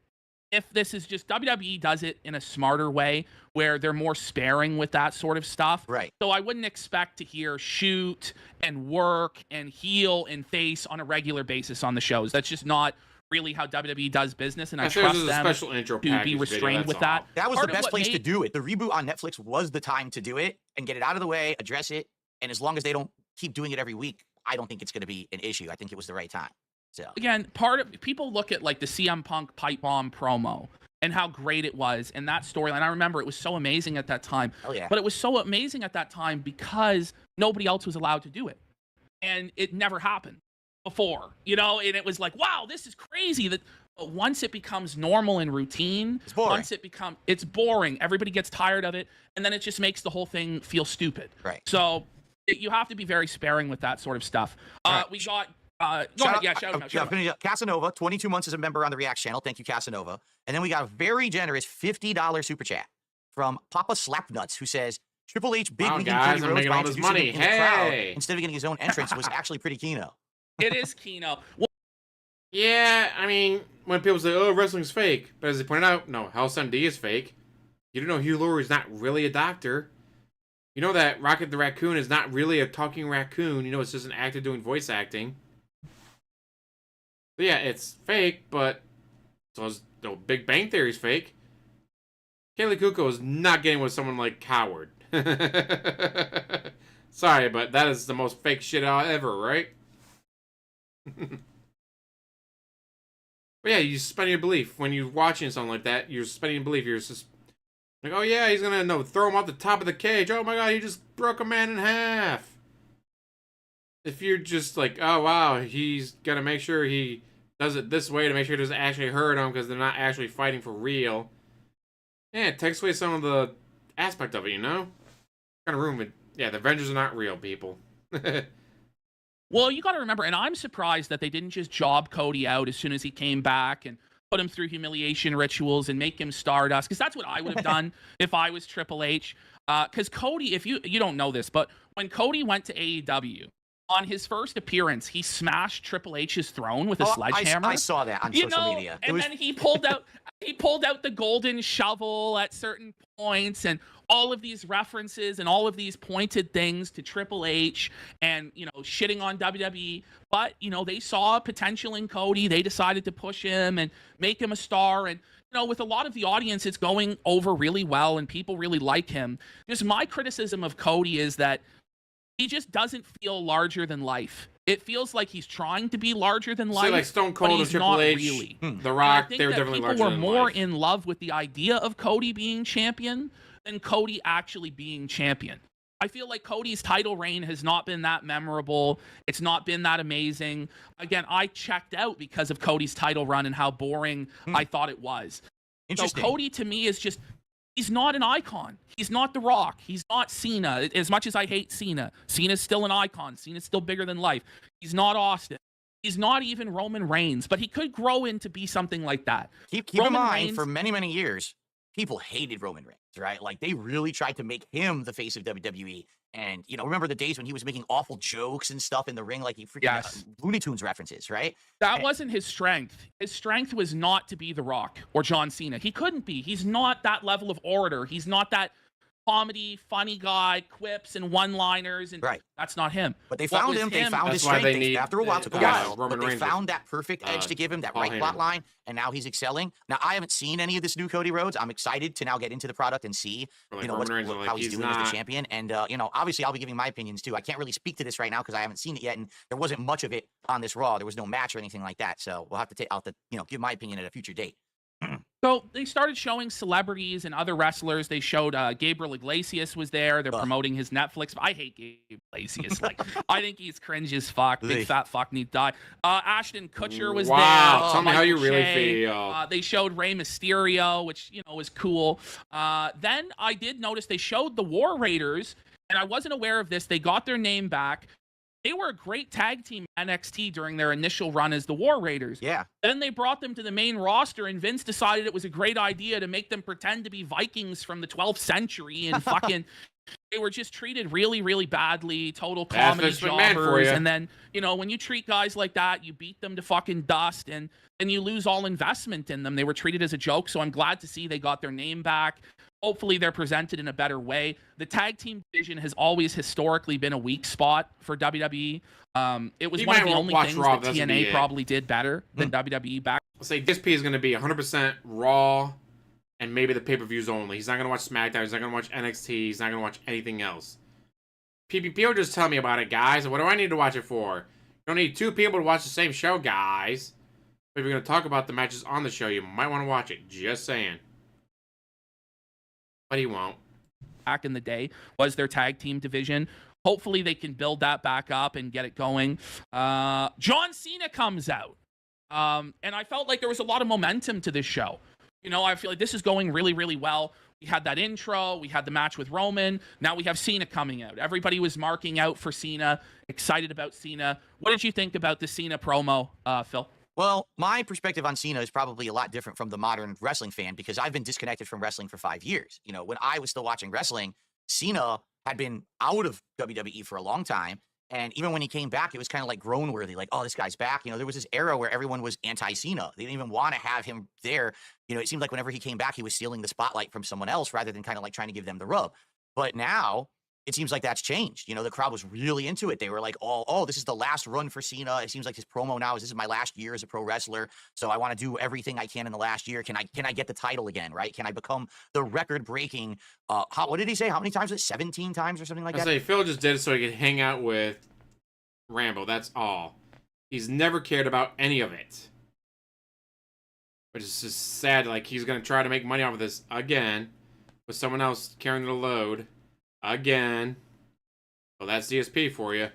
if this is just WWE does it in a smarter way where they're more sparing with that sort of stuff. Right. So I wouldn't expect to hear shoot and work and heel and face on a regular basis on the shows. That's just not really how WWE does business, and I trust them special intro to be restrained with that. That was the best place to do it. The reboot on Netflix was the time to do it and get it out of the way, address it, and as long as they don't keep doing it every week, I don't think it's going to be an issue. I think it was the right time. So again, people look at like the CM Punk pipe bomb promo and how great it was and that storyline. I remember it was so amazing at that time. Oh yeah. But it was so amazing at that time because nobody else was allowed to do it, and it never happened before, and it was like, wow, this is crazy. That once it becomes normal and routine, it's boring. It's boring. Everybody gets tired of it, and then it just makes the whole thing feel stupid. Right. So you have to be very sparing with that sort of stuff. We got. Shout out. Casanova, 22 months as a member on the React channel. Thank you, Casanova. And then we got a very generous $50 super chat from Papa Slapnuts, who says, Triple H big league guys, Cody I'm Rhodes making by all this introducing money. him in the crowd Hey! instead of getting his own entrance was actually pretty keno. It is Keno. Well, Yeah, I mean, when people say, oh, wrestling's fake, but as they pointed out, no, House MD is fake. You don't know Hugh Laurie's not really a doctor. You know that Rocket the Raccoon is not really a talking raccoon. You know, it's just an actor doing voice acting. But yeah, it's fake, but so is the Big Bang Theory's fake. Kaylee Kuko is not getting with someone like Howard. Sorry, but that is the most fake shit ever, right? But yeah, you suspend your belief. When you're watching something like that, you're suspending your belief. You're just like, oh yeah, he's gonna throw him off the top of the cage. Oh my god, he just broke a man in half. If you're just like, oh wow, he's gonna make sure he does it this way to make sure it doesn't actually hurt him because they're not actually fighting for real. Yeah, it takes away some of the aspect of it, kind of ruin it. Yeah, the Avengers are not real, people. Well, you got to remember, and I'm surprised that they didn't just job Cody out as soon as he came back and put him through humiliation rituals and make him Stardust, because that's what I would have done if I was Triple H. Because Cody, if you don't know this, but when Cody went to AEW, on his first appearance, he smashed Triple H's throne with a sledgehammer. I saw that on social media. And then he pulled out the golden shovel at certain points, and all of these references and all of these pointed things to Triple H, and shitting on WWE. But they saw potential in Cody. They decided to push him and make him a star. And with a lot of the audience, it's going over really well, and people really like him. Just my criticism of Cody is that he just doesn't feel larger than life. It feels like he's trying to be larger than life. So like Stone Cold and Triple H, really. The Rock, they were definitely larger than life. People were more in love with the idea of Cody being champion than Cody actually being champion. I feel like Cody's title reign has not been that memorable. It's not been that amazing. Again, I checked out because of Cody's title run and how boring I thought it was. Interesting. So Cody to me is just, he's not an icon. He's not The Rock. He's not Cena. As much as I hate Cena, Cena's still an icon. Cena's still bigger than life. He's not Austin. He's not even Roman Reigns, but he could grow into be something like that. Keep in mind, for many, many years, people hated Roman Reigns, right? Like, they really tried to make him the face of WWE. And, remember the days when he was making awful jokes and stuff in the ring, like he freaking Looney Tunes references, right? That wasn't his strength. His strength was not to be The Rock or John Cena. He couldn't be. He's not that level of orator. He's not that comedy, funny guy, quips and one-liners, and that's not him. But they found him. They found his strength. After a while, took a while. But they found that perfect edge to give him, that right plot line, and now he's excelling. Now, I haven't seen any of this new Cody Rhodes. I'm excited to now get into the product and see, how he's doing as the champion. And, obviously, I'll be giving my opinions, too. I can't really speak to this right now because I haven't seen it yet, and there wasn't much of it on this Raw. There was no match or anything like that. So I'll have to give my opinion at a future date. So they started showing celebrities and other wrestlers. They showed Gabriel Iglesias was there. They're promoting his Netflix. I hate Gabriel Iglesias. I think he's cringe as fuck. Big fat fuck need to die. Ashton Kutcher was there. Wow, tell me how you really feel. They showed Rey Mysterio, which was cool. Then I did notice they showed the War Raiders, and I wasn't aware of this. They got their name back. They were a great tag team NXT during their initial run as the War Raiders. Yeah. Then they brought them to the main roster, and Vince decided it was a great idea to make them pretend to be Vikings from the 12th century, and fucking they were just treated really, really badly. Total comedy jobbers. And then, when you treat guys like that, you beat them to fucking dust, and then you lose all investment in them. They were treated as a joke, so I'm glad to see they got their name back. Hopefully they're presented in a better way. The tag team division has always historically been a weak spot for WWE. It was one of the only things that TNA probably did better than WWE back. I'll say DSP is going to be 100% Raw and maybe the pay-per-views only. He's not going to watch SmackDown. He's not going to watch NXT. He's not going to watch anything else. PPPO just tell me about it, guys. What do I need to watch it for? You don't need two people to watch the same show, guys. But if you're going to talk about the matches on the show, you might want to watch it. Just saying. But he won't. Back in the day was their tag team division. Hopefully they can build that back up and get it going. John Cena comes out. And I felt like there was a lot of momentum to this show. I feel like this is going really, really well. We had that intro. We had the match with Roman. Now we have Cena coming out. Everybody was marking out for Cena, excited about Cena. What did you think about the Cena promo, Phil? Well, my perspective on Cena is probably a lot different from the modern wrestling fan because I've been disconnected from wrestling for 5 years. When I was still watching wrestling, Cena had been out of WWE for a long time. And even when he came back, it was kind of like groan worthy, like, oh, this guy's back. There was this era where everyone was anti-Cena. They didn't even want to have him there. It seemed like whenever he came back, he was stealing the spotlight from someone else rather than kind of like trying to give them the rub. But now it seems like that's changed. The crowd was really into it. They were like, oh, this is the last run for Cena. It seems like his promo now is this is my last year as a pro wrestler. So I want to do everything I can in the last year. Can I get the title again, right? Can I become the record-breaking, what did he say? How many times was it? 17 times or something like that? I say Phil just did it so he could hang out with Rambo. That's all. He's never cared about any of it. Which is just sad. Like, he's going to try to make money off of this again with someone else carrying the load. Again. Well, that's DSP for you.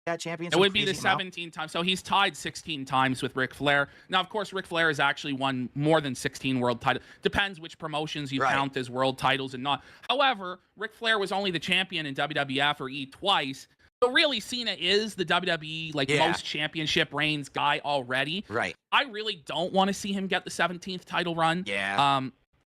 That champion. It would be the 17 times. So he's tied 16 times with Ric Flair. Now, of course, Ric Flair has actually won more than 16 world titles. Depends which promotions you count as world titles and not. However, Ric Flair was only the champion in WWF or E twice. So really, Cena is the WWE most championship reigns guy already. Right. I really don't want to see him get the 17th title run. Yeah.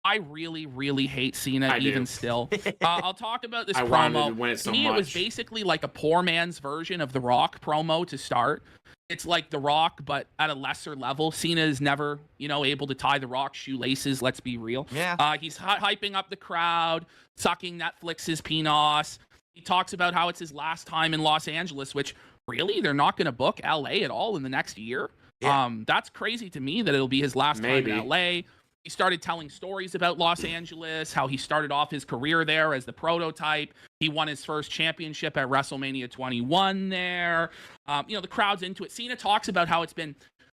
I really, really hate Cena even still. I'll talk about this I promo. wanted to win it so to me, much. It was basically like a poor man's version of The Rock promo to start. It's like The Rock, but at a lesser level. Cena is never, able to tie The Rock's shoelaces, let's be real. Yeah. He's hyping up the crowd, sucking Netflix's peanuts. He talks about how it's his last time in Los Angeles, which really, they're not going to book LA at all in the next year. Yeah. That's crazy to me that it'll be his last time in LA. He started telling stories about Los Angeles, how he started off his career there as the prototype. He won his first championship at WrestleMania 21 there. The crowd's into it. Cena talks about how it's been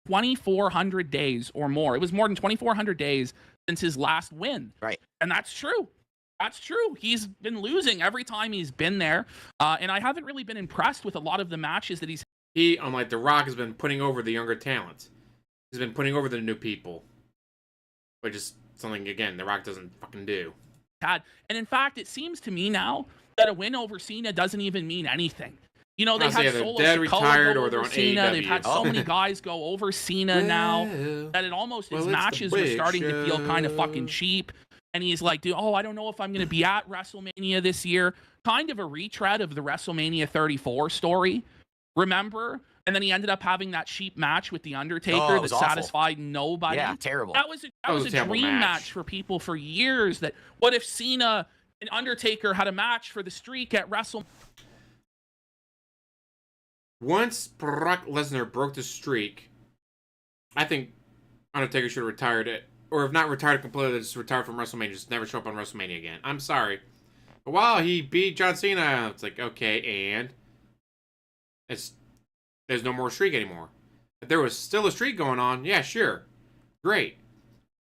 2,400 days or more. It was more than 2,400 days since his last win. Right. And that's true. That's true. He's been losing every time he's been there. And I haven't really been impressed with a lot of the matches that he's... He, unlike The Rock, has been putting over the younger talent. He's been putting over the new people. Which is something, again, The Rock doesn't fucking do. And in fact, it seems to me now that a win over Cena doesn't even mean anything. They've had Solo dead, Sikoa retired, go or they're over on Cena. AEW. They've had so many guys go over Cena now that it almost his matches were starting to feel kind of fucking cheap. And he's like, dude, I don't know if I'm going to be at WrestleMania this year. Kind of a retread of the WrestleMania 34 story. Remember? And then he ended up having that cheap match with The Undertaker that satisfied nobody. Yeah, terrible. That was a dream match for people for years. That what if Cena and Undertaker had a match for the streak at WrestleMania? Once Brock Lesnar broke the streak, I think Undertaker should have retired it. Or if not retired completely, just retired from WrestleMania. Just never show up on WrestleMania again. I'm sorry. But while he beat John Cena, it's like, okay, and there's no more streak anymore. If there was still a streak going on, yeah, sure. Great.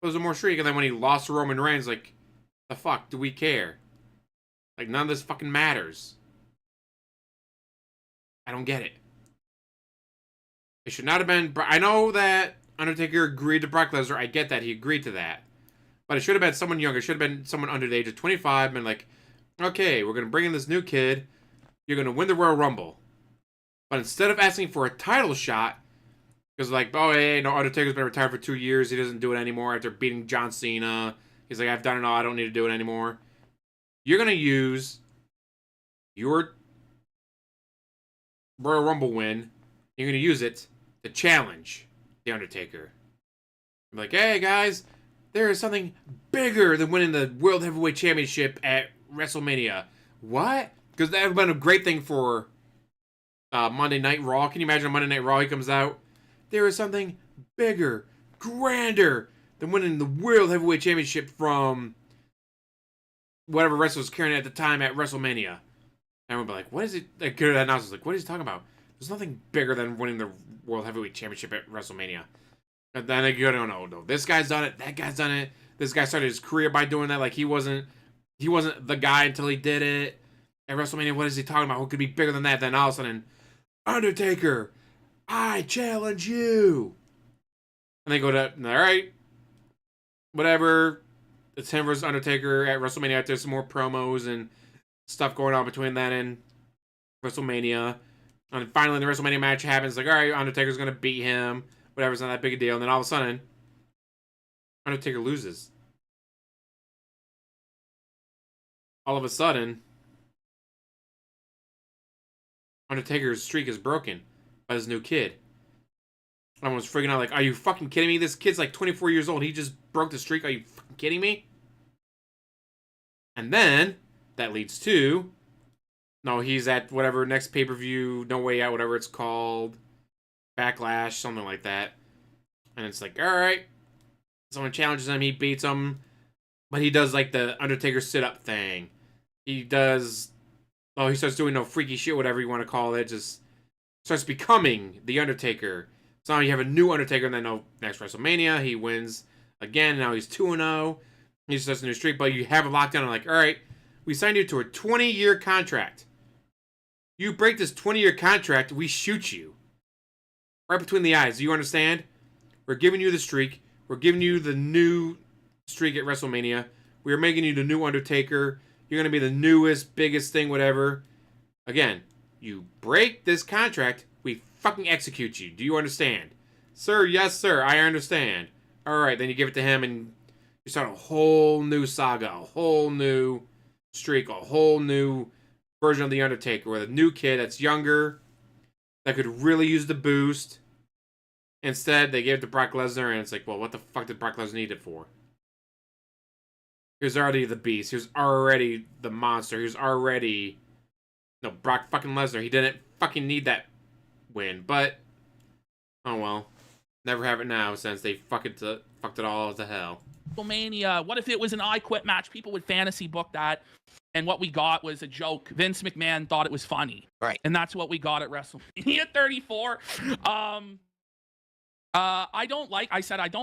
There's no more streak, and then when he lost to Roman Reigns, like, the fuck do we care? Like, none of this fucking matters. I don't get it. It should not have been... I know that Undertaker agreed to Brock Lesnar. I get that. He agreed to that. But it should have been someone younger. It should have been someone under the age of 25. And like, okay, we're going to bring in this new kid. You're going to win the Royal Rumble. But instead of asking for a title shot, because like, oh, hey, no, Undertaker's been retired for 2 years. He doesn't do it anymore after beating John Cena. He's like, I've done it all. I don't need to do it anymore. You're going to use your Royal Rumble win. You're going to use it to challenge The Undertaker. I'm like, hey, guys, there is something bigger than winning the World Heavyweight Championship at WrestleMania. What? Because that would have been a great thing for Monday Night Raw. Can you imagine on Monday Night Raw he comes out? There is something bigger, grander than winning the World Heavyweight Championship from whatever wrestler was carrying it at the time at WrestleMania. And we'll be like, what is it? Like, the announcer's like, what is he talking about? There's nothing bigger than winning the World Heavyweight Championship at WrestleMania. And then they go, no. This guy's done it. That guy's done it. This guy started his career by doing that. Like, he wasn't the guy until he did it. At WrestleMania, what is he talking about? Who could be bigger than that? Then all of a sudden, Undertaker, I challenge you. And they go to, all right, whatever. It's him versus Undertaker at WrestleMania. There's some more promos and stuff going on between that and WrestleMania. And finally, the WrestleMania match happens. Like, all right, Undertaker's going to beat him. Whatever's not that big a deal. And then all of a sudden, Undertaker loses. All of a sudden, Undertaker's streak is broken by this new kid. Everyone's freaking out like, are you fucking kidding me? This kid's like 24 years old. He just broke the streak. Are you fucking kidding me? And then, that leads to... No, he's at whatever next pay-per-view, No Way Out, whatever it's called. Backlash, something like that. And it's like, alright. Someone challenges him, he beats him. But he does like the Undertaker sit-up thing. He does... Oh, he starts doing no freaky shit, whatever you want to call it. Just starts becoming the Undertaker. So now you have a new Undertaker, and then next WrestleMania, he wins again. Now he's 2-0. He starts a new streak, but you have a lockdown. I'm like, alright, we signed you to a 20-year contract. You break this 20-year contract, we shoot you. Right between the eyes. Do you understand? We're giving you the streak. We're giving you the new streak at WrestleMania. We're making you the new Undertaker. You're going to be the newest, biggest thing, whatever. Again, You break this contract, we fucking execute you. Do you understand? Sir, yes, sir, I understand. Alright, then you give it to him and you start a whole new saga, a whole new streak, a whole new version of The Undertaker with a new kid that's younger, that could really use the boost. Instead, they gave it to Brock Lesnar, and it's like, well, what the fuck did Brock Lesnar need it for? He was already the beast. He was already the monster. He was already... No, Brock fucking Lesnar. He didn't fucking need that win, but... Oh, well. Never have it now, since they fucked it all to hell. WrestleMania. What if it was an I Quit match? People would fantasy book that, and what we got was a joke. Vince McMahon thought it was funny. Right. And that's what we got at WrestleMania 34. I don't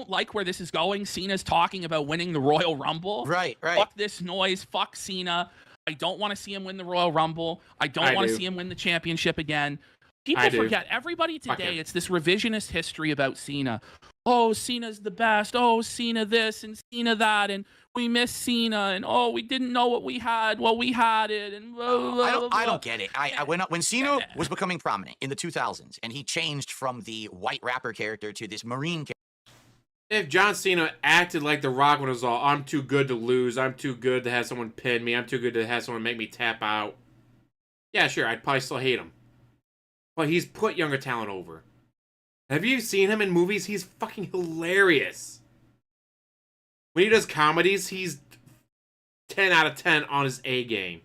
like where this is going. Cena's talking about winning the Royal Rumble. Right. Fuck this noise. Fuck Cena. I don't want to see him win the Royal Rumble. I don't want to see him win the championship again. People forget. Everybody today, it's this revisionist history about Cena. Oh, Cena's the best. Oh, Cena this and Cena that. And we miss Cena. And oh, we didn't know what we had. Well, we had it. And blah, blah, blah, blah. I don't get it. When Cena was becoming prominent in the 2000s and he changed from the white rapper character to this Marine character. If John Cena acted like The Rock when it was all, I'm too good to lose. I'm too good to have someone pin me. I'm too good to have someone make me tap out. Yeah, sure. I'd probably still hate him. But he's put younger talent over. Have you seen him in movies? He's fucking hilarious. When he does comedies, he's 10 out of 10 on his A game.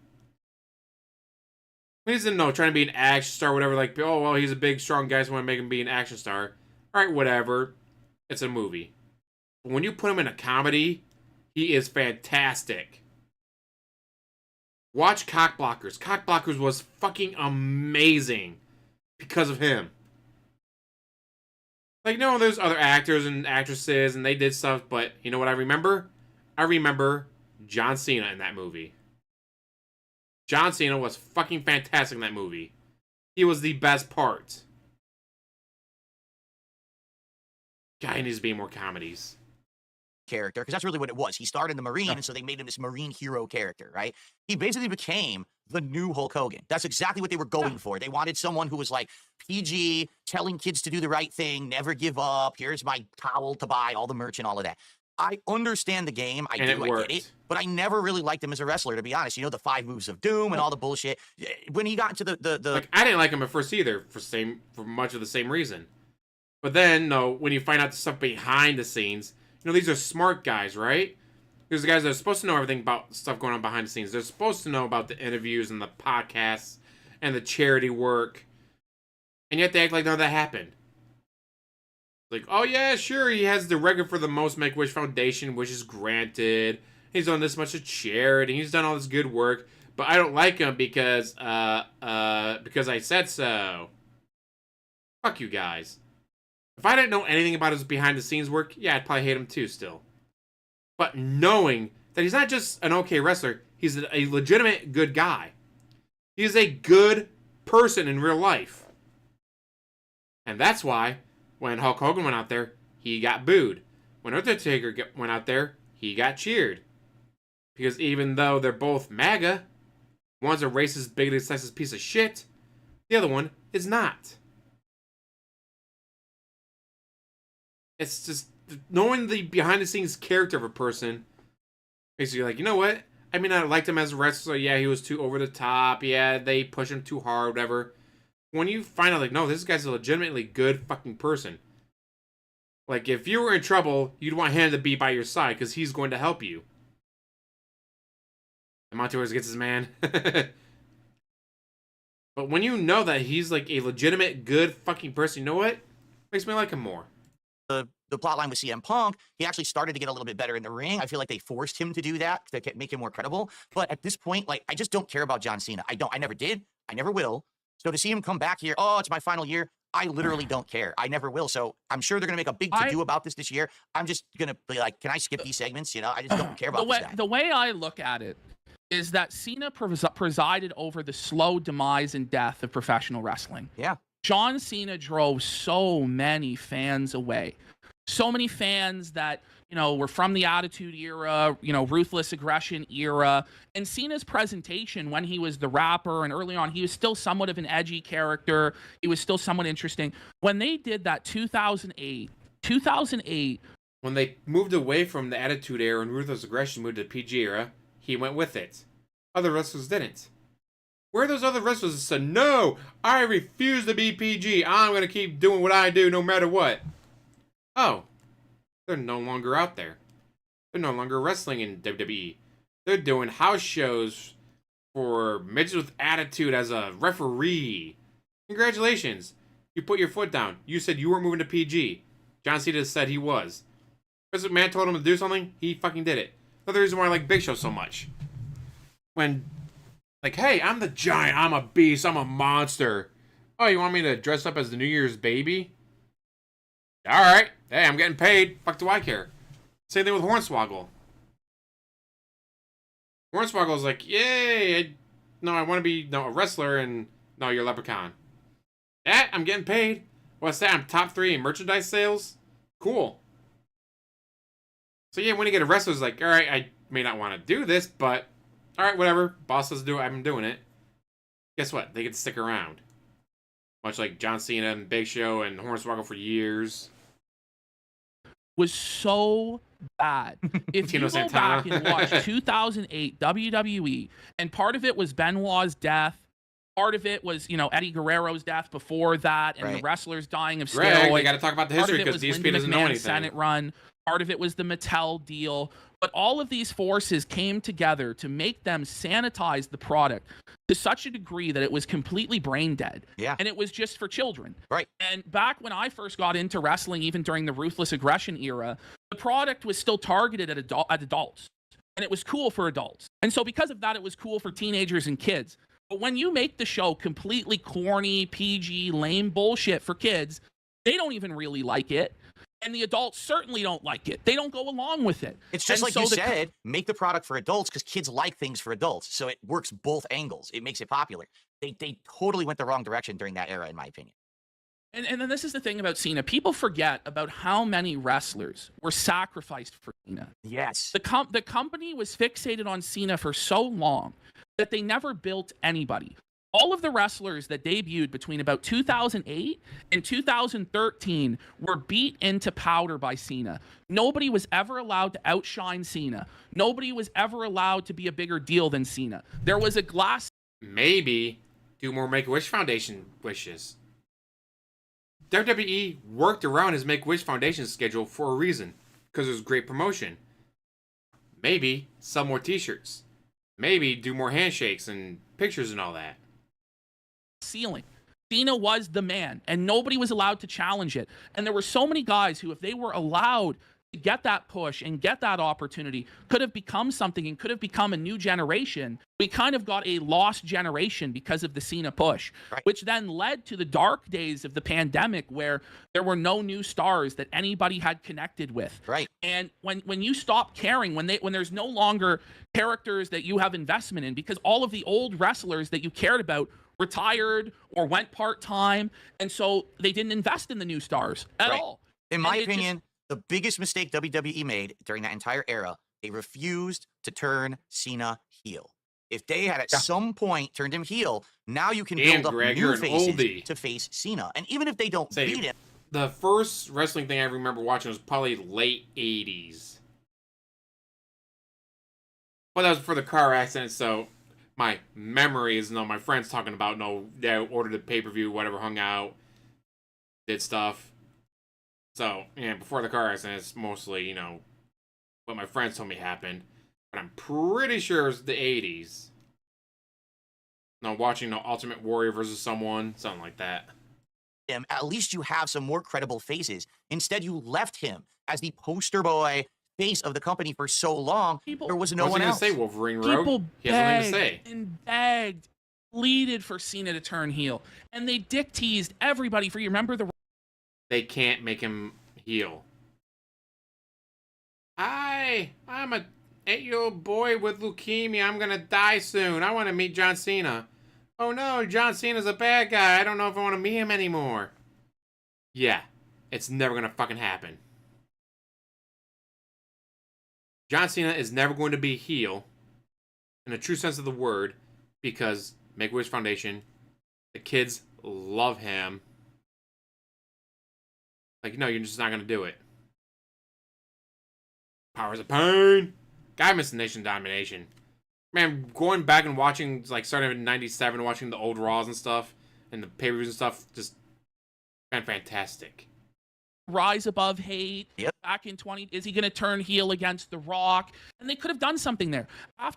When he's trying to be an action star or whatever, like, oh, well, he's a big, strong guy, so I want to make him be an action star. Alright, whatever. It's a movie. But when you put him in a comedy, he is fantastic. Watch Cockblockers. Cockblockers was fucking amazing because of him. Like, no, there's other actors and actresses, and they did stuff, but you know what I remember? I remember John Cena in that movie. John Cena was fucking fantastic in that movie. He was the best part. Guy needs to be in more comedies. Character, because that's really what it was. He started in the Marine, and so they made him this Marine hero character, right? He basically became the new Hulk Hogan. That's exactly what they were going for. They wanted someone who was like PG, telling kids to do the right thing, never give up, here's my towel to buy, all the merch and all of that. I understand the game, I get it, but I never really liked him as a wrestler, to be honest. You know, the 5 moves of doom and all the bullshit. When he got into the like, I didn't like him at first either, for much of the same reason. But then, no, when you find out the stuff behind the scenes, you know, these are smart guys, right? These are the guys that are supposed to know everything about stuff going on behind the scenes. They're supposed to know about the interviews and the podcasts and the charity work. And yet they act like none of that happened. Like, oh yeah, sure, he has the record for the most Make-A-Wish Foundation, which is granted. He's done this much of charity. He's done all this good work. But I don't like him because I said so. Fuck you guys. If I didn't know anything about his behind-the-scenes work, yeah, I'd probably hate him too still. But knowing that he's not just an okay wrestler, he's a legitimate good guy. He's a good person in real life. And that's why, when Hulk Hogan went out there, he got booed. When Undertaker went out there, he got cheered. Because even though they're both MAGA, one's a racist, bigoted, sexist piece of shit, the other one is not. It's just, knowing the behind-the-scenes character of a person makes you like, you know what? I mean, I liked him as a wrestler. Yeah, he was too over the top. Yeah, they push him too hard, whatever. When you find out, like, no, this guy's a legitimately good fucking person. Like, if you were in trouble, you'd want him to be by your side, because he's going to help you. And Monty always gets his man. But when you know that he's, like, a legitimate, good fucking person, you know what? Makes me like him more. The plot line with CM Punk, he actually started to get a little bit better in the ring. I feel like they forced him to do that to make him more credible. But at this point, like, I just don't care about John Cena. I never did. I never will. So to see him come back here, oh, it's my final year, I literally don't care. I never will. So I'm sure they're going to make a big to-do about this year. I'm just going to be like, can I skip these segments? You know, I just don't care about this guy. The way I look at it is that Cena presided over the slow demise and death of professional wrestling. Yeah. John Cena drove so many fans away. So many fans that, were from the Attitude Era, Ruthless Aggression era. And Cena's presentation when he was the rapper and early on, he was still somewhat of an edgy character. He was still somewhat interesting. When they did that 2008, when they moved away from the Attitude Era and Ruthless Aggression moved to the PG era, he went with it. Other wrestlers didn't. Where are those other wrestlers that said, no, I refuse to be PG. I'm going to keep doing what I do no matter what? Oh, they're no longer out there. They're no longer wrestling in WWE. They're doing house shows for midgets with attitude as a referee. Congratulations. You put your foot down. You said you weren't moving to PG. John Cena said he was. Vince McMahon told him to do something, he fucking did it. Another reason why I like Big Show so much. When, like, hey, I'm the giant, I'm a beast, I'm a monster. Oh, you want me to dress up as the New Year's baby? Alright. Hey, I'm getting paid. Fuck do I care? Same thing with Hornswoggle. Hornswoggle's like, yay, I want to be a wrestler, and no, you're a leprechaun. Yeah, I'm getting paid. What's that? I'm top 3 in merchandise sales? Cool. So yeah, when you get a wrestler, it's like, alright, I may not want to do this, but alright, whatever. Boss says do it, I'm doing it. Guess what? They get to stick around. Much like John Cena and Big Show and Hornswoggle for years. Was so bad. If you go back and watch 2008 WWE, and part of it was Benoit's death, part of it was, Eddie Guerrero's death before that, and the wrestlers dying of steroids. We got to talk about the history because DSP doesn't know anything. Senate run. Part of it was the Mattel deal. But all of these forces came together to make them sanitize the product to such a degree that it was completely brain dead. Yeah. And it was just for children. Right. And back when I first got into wrestling, even during the Ruthless Aggression era, the product was still targeted at adults. And it was cool for adults. And so because of that, it was cool for teenagers and kids. But when you make the show completely corny, PG, lame bullshit for kids, they don't even really like it. And the adults certainly don't like it. They don't go along with it. It's just like you said, make the product for adults because kids like things for adults. So it works both angles. It makes it popular. They totally went the wrong direction during that era, in my opinion. And then this is the thing about Cena. People forget about how many wrestlers were sacrificed for Cena. Yes. The company was fixated on Cena for so long that they never built anybody. All of the wrestlers that debuted between about 2008 and 2013 were beat into powder by Cena. Nobody was ever allowed to outshine Cena. Nobody was ever allowed to be a bigger deal than Cena. There was a glass... Maybe do more Make-A-Wish Foundation wishes. WWE worked around his Make-A-Wish Foundation schedule for a reason, because it was great promotion. Maybe sell more t-shirts. Maybe do more handshakes and pictures and all that. Ceiling. Cena was the man, and nobody was allowed to challenge it. And there were so many guys who, if they were allowed to get that push and get that opportunity, could have become something and could have become a new generation. We kind of got a lost generation because of the Cena push, which then led to the dark days of the pandemic where there were no new stars that anybody had connected with. Right. And when you stop caring, when there's no longer characters that you have investment in, because all of the old wrestlers that you cared about retired or went part-time, and so they didn't invest in the new stars at all. In my opinion, the biggest mistake WWE made during that entire era, they refused to turn Cena heel. If they had at some point turned him heel, now you can build up new faces to face Cena. And even if they don't beat him. The first wrestling thing I remember watching was probably late 80s. Well, that was for the car accident, so my memories, my friends talking about, they ordered a pay-per-view, whatever, hung out, did stuff. So, yeah, before the car accident, it's mostly, what my friends told me happened. But I'm pretty sure it was the 80s. Watching Ultimate Warrior versus something like that. At least you have some more credible faces. Instead, you left him as the poster boy face of the company for so long. There was no one else. Say Wolverine Rogue? He has nothing to say. And begged, pleaded for Cena to turn heel. And they dick teased everybody for, you remember the... They can't make him heel. Hi, I'm a 8-year-old boy with leukemia. I'm gonna die soon. I want to meet John Cena. Oh no, John Cena's a bad guy. I don't know if I want to meet him anymore. Yeah, it's never gonna fucking happen. John Cena is never going to be heel in a true sense of the word because Make-A-Wish Foundation, the kids love him. Like, no, you're just not going to do it. Powers of Pain. Guy missed Nation Domination. Man, going back and watching, like, starting in 97, watching the old Raws and stuff, and the pay-per-views and stuff, just fantastic. Rise above hate. Yep. Back in 20, is he going to turn heel against The Rock? And they could have done something there.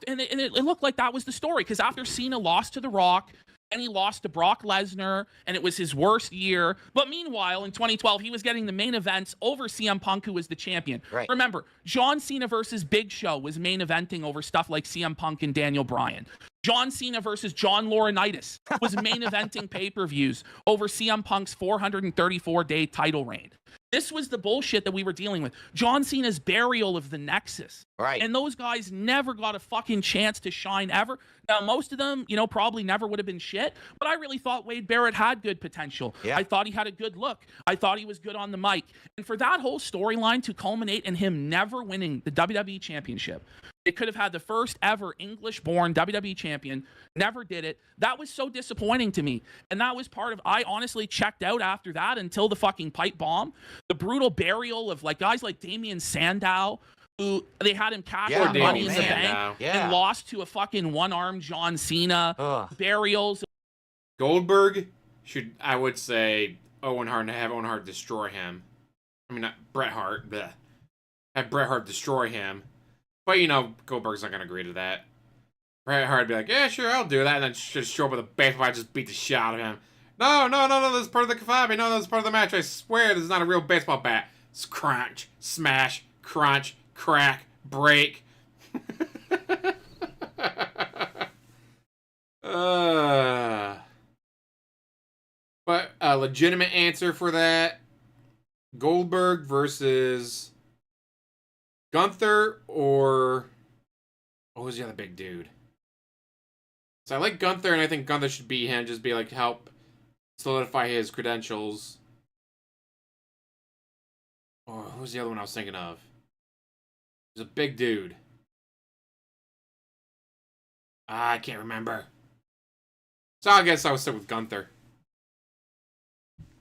It looked like that was the story, because after Cena lost to The Rock, and he lost to Brock Lesnar, and it was his worst year. But meanwhile, in 2012, he was getting the main events over CM Punk, who was the champion. Right. Remember, John Cena versus Big Show was main eventing over stuff like CM Punk and Daniel Bryan. John Cena versus John Laurinaitis was main eventing pay-per-views over CM Punk's 434-day title reign. This was the bullshit that we were dealing with. John Cena's burial of the Nexus. Right. And those guys never got a fucking chance to shine ever. Now, most of them, probably never would have been shit, but I really thought Wade Barrett had good potential. Yeah. I thought he had a good look. I thought he was good on the mic. And for that whole storyline to culminate in him never winning the WWE Championship, it could have had the first ever English-born WWE champion, never did it. That was so disappointing to me. And that was part of, I honestly checked out after that until the fucking pipe bomb. The brutal burial of guys like Damian Sandow, who they had him cash Yeah, out Money in the Damian Bank Sandow. Yeah. and lost to a fucking one-armed John Cena. Ugh. Burials. Goldberg should, I would say, Owen Hart, and have Owen Hart destroy him. I mean, not Bret Hart, but have Bret Hart destroy him. But, Goldberg's not going to agree to that. Bret Hart would be like, yeah, sure, I'll do that. And then just show up with a baseball bat, just beat the shit out of him. No, this is part of the kebab. No, this is part of the match. I swear this is not a real baseball bat. It's crunch, smash, crunch, crack, break. But a legitimate answer for that, Goldberg versus Gunther, or what was the other big dude? So I like Gunther, and I think Gunther should beat him, just be like, help solidify his credentials. Or who was the other one I was thinking of? There's a big dude. I can't remember. So I guess I would stick with Gunther.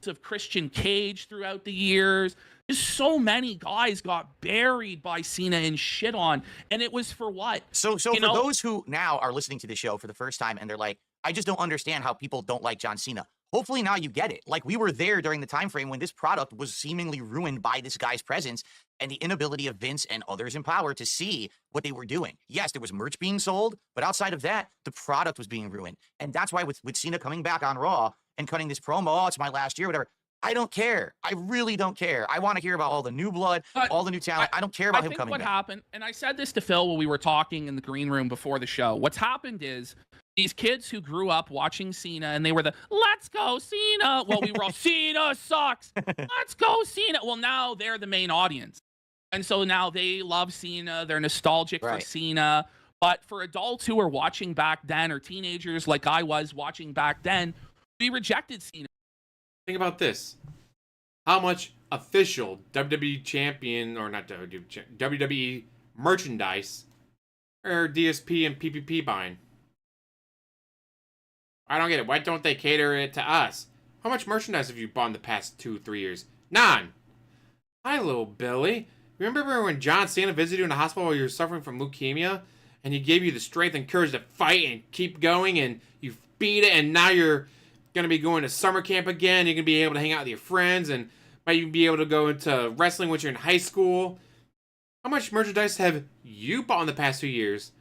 Of Christian Cage throughout the years. Just so many guys got buried by Cena and shit on. And it was for what? So for those who now are listening to the show for the first time and they're like, I just don't understand how people don't like John Cena. Hopefully now you get it. Like, we were there during the time frame when this product was seemingly ruined by this guy's presence and the inability of Vince and others in power to see what they were doing. Yes, there was merch being sold, but outside of that, the product was being ruined. And that's why with Cena coming back on Raw and cutting this promo, oh, it's my last year, whatever. I don't care. I really don't care. I want to hear about all the new blood, all the new talent. I don't care about him coming back. What happened, and I said this to Phil when we were talking in the green room before the show, what's happened is these kids who grew up watching Cena and they were let's go Cena. Well, we were all, Cena sucks. Let's go Cena. Well, now they're the main audience. And so now they love Cena. They're nostalgic for Cena. But for adults who were watching back then, or teenagers like I was watching back then, we rejected Cena. Think about this. How much official WWE champion, or not WWE merchandise are DSP and PPP buying? I don't get it. Why don't they cater it to us? How much merchandise have you bought in the past 2-3 years? None. Hi, little Billy. Remember when John Cena visited you in the hospital while you were suffering from leukemia? And he gave you the strength and courage to fight and keep going, and you beat it, and now you're going to be going to summer camp again. You're going to be able to hang out with your friends, and might even be able to go into wrestling when you're in high school. How much merchandise have you bought in the past 2 years?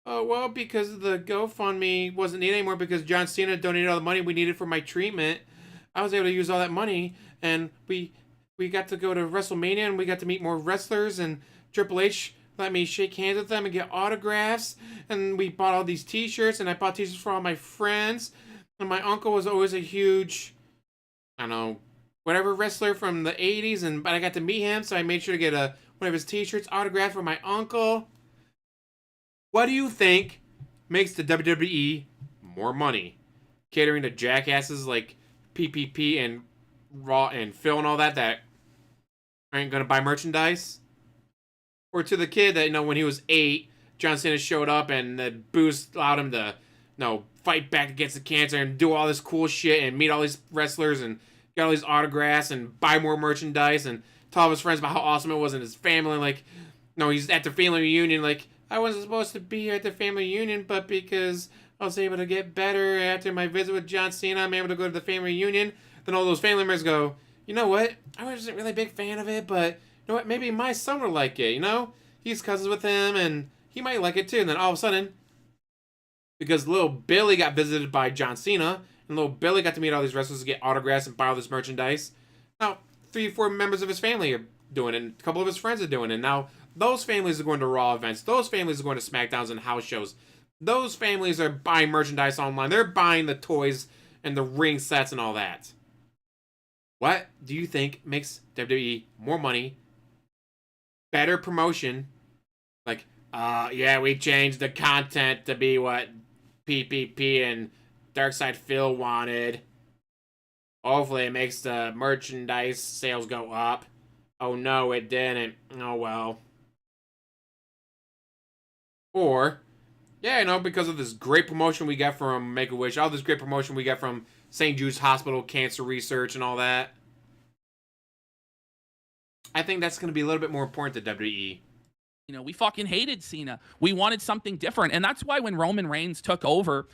Oh, well, because the GoFundMe wasn't needed anymore because John Cena donated all the money we needed for my treatment. I was able to use all that money, and we got to go to WrestleMania, and we got to meet more wrestlers, and Triple H let me shake hands with them and get autographs, and we bought all these t-shirts, and I bought t-shirts for all my friends, and my uncle was always a huge, I don't know, whatever wrestler from the 80s, but I got to meet him, so I made sure to get one of his t-shirts autographed for my uncle. What do you think makes the WWE more money? Catering to jackasses like PPP and Raw and Phil and all that aren't going to buy merchandise? Or to the kid that, when he was 8, John Cena showed up and the boost allowed him to, fight back against the cancer and do all this cool shit and meet all these wrestlers and get all these autographs and buy more merchandise and tell all his friends about how awesome it was in his family. Like, he's at the family reunion, like, I wasn't supposed to be here at the family reunion, but because I was able to get better after my visit with John Cena, I'm able to go to the family reunion. Then all those family members go, you know what? I wasn't really a big fan of it, but you know what? Maybe my son would like it, He's cousins with him, and he might like it too. And then all of a sudden, because little Billy got visited by John Cena, and little Billy got to meet all these wrestlers and get autographs and buy all this merchandise, now 3-4 members of his family are doing it, and a couple of his friends are doing it. Now those families are going to Raw events. Those families are going to SmackDowns and house shows. Those families are buying merchandise online. They're buying the toys and the ring sets and all that. What do you think makes WWE more money, better promotion? Like, yeah, we changed the content to be what PPP and Darkside Phil wanted. Hopefully it makes the merchandise sales go up. Oh no, it didn't. Oh well. Or, yeah, because of this great promotion we got from Make-A-Wish, all this great promotion we got from St. Jude's Hospital, cancer research, and all that. I think that's going to be a little bit more important to WWE. We fucking hated Cena. We wanted something different. And that's why when Roman Reigns took over,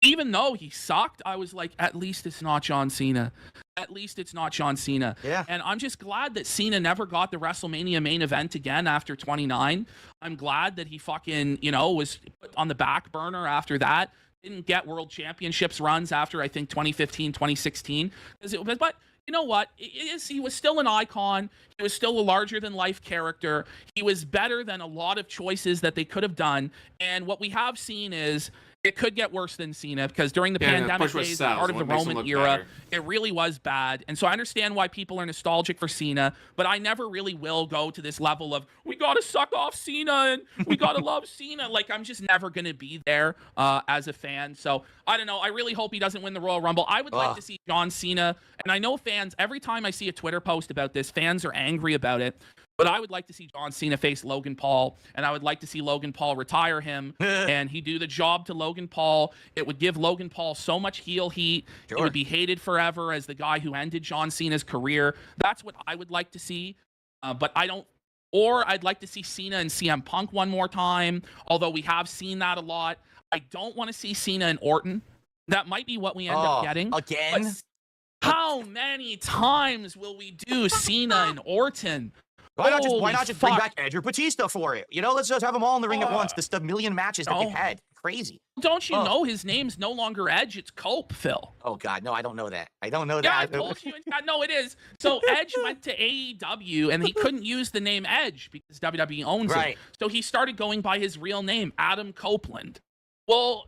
even though he sucked, I was like, at least it's not John Cena. At least it's not John Cena. Yeah. And I'm just glad that Cena never got the WrestleMania main event again after 29. I'm glad that he fucking, was put on the back burner after that. Didn't get world championships runs after, I think, 2015, 2016. But you know what? He was still an icon. He was still a larger-than-life character. He was better than a lot of choices that they could have done. And what we have seen is it could get worse than Cena, because during the pandemic days, part of the Roman era, it really was bad. And so I understand why people are nostalgic for Cena, but I never really will go to this level of, we got to suck off Cena and we got to love Cena. Like, I'm just never going to be there as a fan. So I don't know. I really hope he doesn't win the Royal Rumble. I would like to see John Cena, and I know fans, every time I see a Twitter post about this, fans are angry about it. But I would like to see John Cena face Logan Paul, and I would like to see Logan Paul retire him, and he do the job to Logan Paul. It would give Logan Paul so much heel heat. Sure. It would be hated forever as the guy who ended John Cena's career. That's what I would like to see. But I don't. Or I'd like to see Cena and CM Punk one more time, although we have seen that a lot. I don't want to see Cena and Orton. That might be what we end up getting. Again? But how many times will we do Cena and Orton? Why not just bring back Edge or Batista for it? Let's just have them all in the ring at once. Just a million matches that they've had. Crazy. Don't you know his name's no longer Edge? It's Cope, Phil. Oh, God. No, I don't know that. I don't know that. Yeah, I told you. No, it is. So Edge went to AEW, and he couldn't use the name Edge because WWE owns it. So he started going by his real name, Adam Copeland. Well,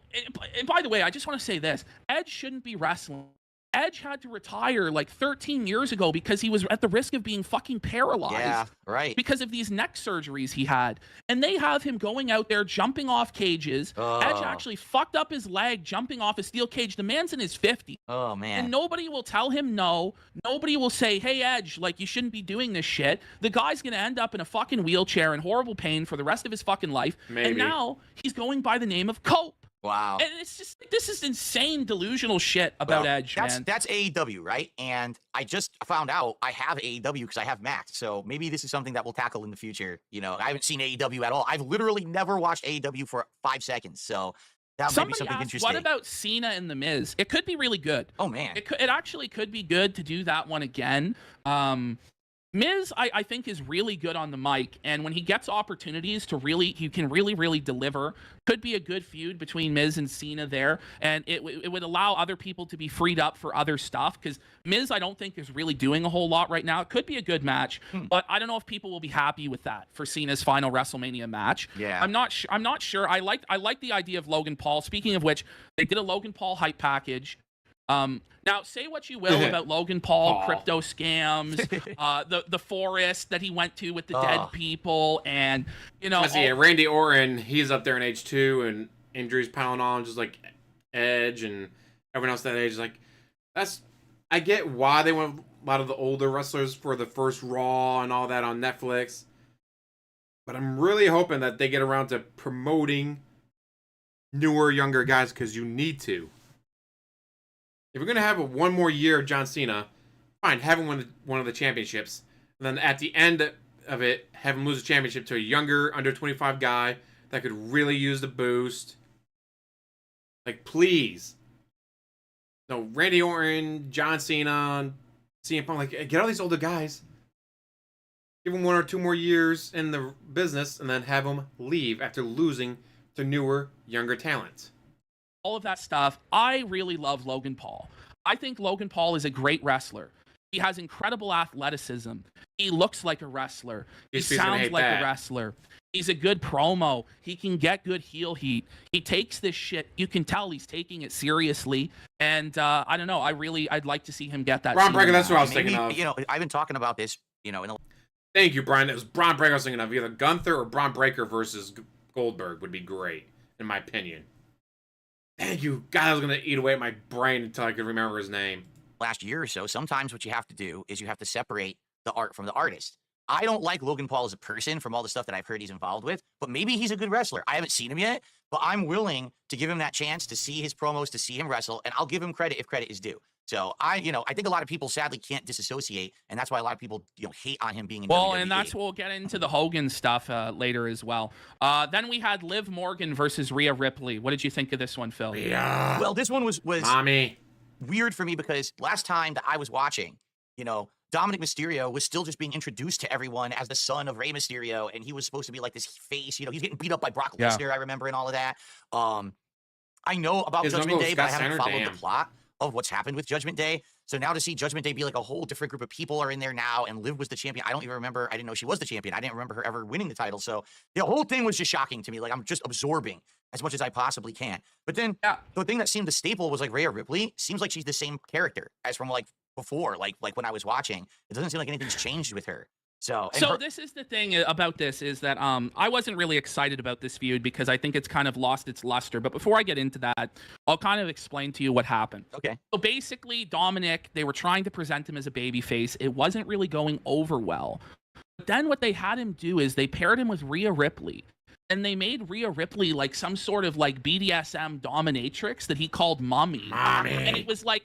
and by the way, I just want to say this. Edge shouldn't be wrestling. Edge had to retire like 13 years ago because he was at the risk of being fucking paralyzed. Yeah, right. Because of these neck surgeries he had. And they have him going out there jumping off cages. Edge actually fucked up his leg jumping off a steel cage. The man's in his 50s. Oh, man. And nobody will tell him no. Nobody will say, hey, Edge, like, you shouldn't be doing this shit. The guy's going to end up in a fucking wheelchair in horrible pain for the rest of his fucking life. Maybe. And now he's going by the name of Cope. Wow. And it's just, this is insane delusional shit about Edge, man. That's AEW, right? And I just found out I have AEW because I have Max. So maybe this is something that we'll tackle in the future. I haven't seen AEW at all. I've literally never watched AEW for 5 seconds. So that might be something interesting. What about Cena and The Miz? It could be really good. Oh, man. It actually could be good to do that one again. Miz, I think, is really good on the mic, and when he gets opportunities to he can really deliver. Could be a good feud between Miz and Cena there, and it would allow other people to be freed up for other stuff, because Miz, I don't think, is really doing a whole lot right now. It could be a good match, but I don't know if people will be happy with that for Cena's final WrestleMania match. Yeah. I'm not sure. I like the idea of Logan Paul. Speaking of which, they did a Logan Paul hype package. Now, say what you will about Logan Paul, crypto scams, the forest that he went to with the dead people, and, Randy Orton, he's up there in age 2, and injuries piling on, just like Edge and everyone else that age. Like, I get why they went a lot of the older wrestlers for the first Raw and all that on Netflix. But I'm really hoping that they get around to promoting newer, younger guys, because you need to. If you're going to have one more year of John Cena, fine, have him win one of the championships. And then at the end of it, have him lose the championship to a younger, under 25 guy that could really use the boost. Like, please. No, Randy Orton, John Cena, CM Punk, like, get all these older guys. Give them 1 or 2 more years in the business, and then have them leave after losing to newer, younger talent. All of that stuff. I really love Logan Paul. I think Logan Paul is a great wrestler. He has incredible athleticism. He looks like a wrestler. He sounds like a wrestler. He's a good promo. He can get good heel heat. He takes this shit. You can tell he's taking it seriously. And I don't know. I'd like to see him get that. Braun Breaker, that's what I was thinking of. You know, I've been talking about this, you know, in the... Thank you, Brian. That was Braun Breaker I was thinking of. Either Gunther or Braun Breaker versus Goldberg would be great, in my opinion. Thank you. God, I was going to eat away at my brain until I could remember his name. Last year or so, sometimes what you have to do is you have to separate the art from the artist. I don't like Logan Paul as a person from all the stuff that I've heard he's involved with, but maybe he's a good wrestler. I haven't seen him yet, but I'm willing to give him that chance to see his promos, to see him wrestle, and I'll give him credit if credit is due. So I think a lot of people sadly can't disassociate, and that's why a lot of people hate on him being in WWE. Well, and that's we'll get into the Hogan stuff later as well. Then we had Liv Morgan versus Rhea Ripley. What did you think of this one, Phil? Yeah. Well, this one was Mommy. Weird for me because last time that I was watching, Dominic Mysterio was still just being introduced to everyone as the son of Rey Mysterio, and he was supposed to be like this face. He's getting beat up by Brock Lesnar, I remember, and all of that. I know about Judgment Day, but I haven't followed the plot of what's happened with Judgment Day. So now to see Judgment Day be like a whole different group of people are in there now, and Liv was the champion. I don't even remember. I didn't know she was the champion. I didn't remember her ever winning the title. So the whole thing was just shocking to me. Like, I'm just absorbing as much as I possibly can. But then the thing that seemed the staple was like Rhea Ripley. Seems like she's the same character as from like before, like when I was watching. It doesn't seem like anything's changed with her. So this is the thing about this is that I wasn't really excited about this feud because I think it's kind of lost its luster. But before I get into that, I'll kind of explain to you what happened. Okay. So basically, Dominic, they were trying to present him as a babyface. It wasn't really going over well. But then what they had him do is they paired him with Rhea Ripley. And they made Rhea Ripley like some sort of like BDSM dominatrix that he called Mommy. And it was like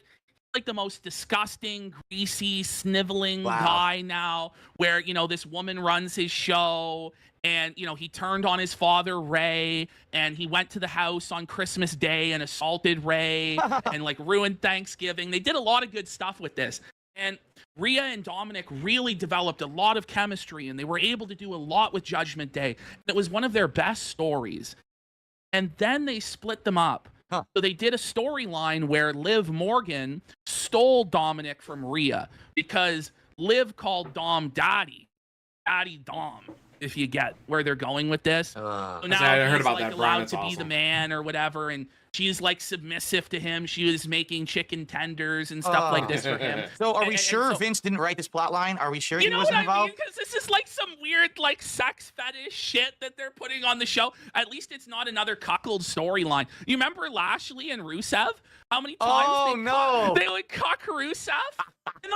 the most disgusting, greasy, sniveling guy now, where, this woman runs his show, and, he turned on his father, Ray, and he went to the house on Christmas Day and assaulted Ray and like ruined Thanksgiving. They did a lot of good stuff with this. And Rhea and Dominic really developed a lot of chemistry, and they were able to do a lot with Judgment Day. It was one of their best stories. And then they split them up. So they did a storyline where Liv Morgan stole Dominic from Rhea because Liv called Dom Daddy Dom, if you get where they're going with this. So now I heard about like that, allowed to be the man or whatever, and she's like submissive to him. She was making chicken tenders and stuff like this for him. So are we sure Vince didn't write this plot line? Are we sure he wasn't involved? I mean? Because this is like some weird like sex fetish shit that they're putting on the show. At least it's not another cuckold storyline. You remember Lashley and Rusev? How many times they would cuck Rusev? And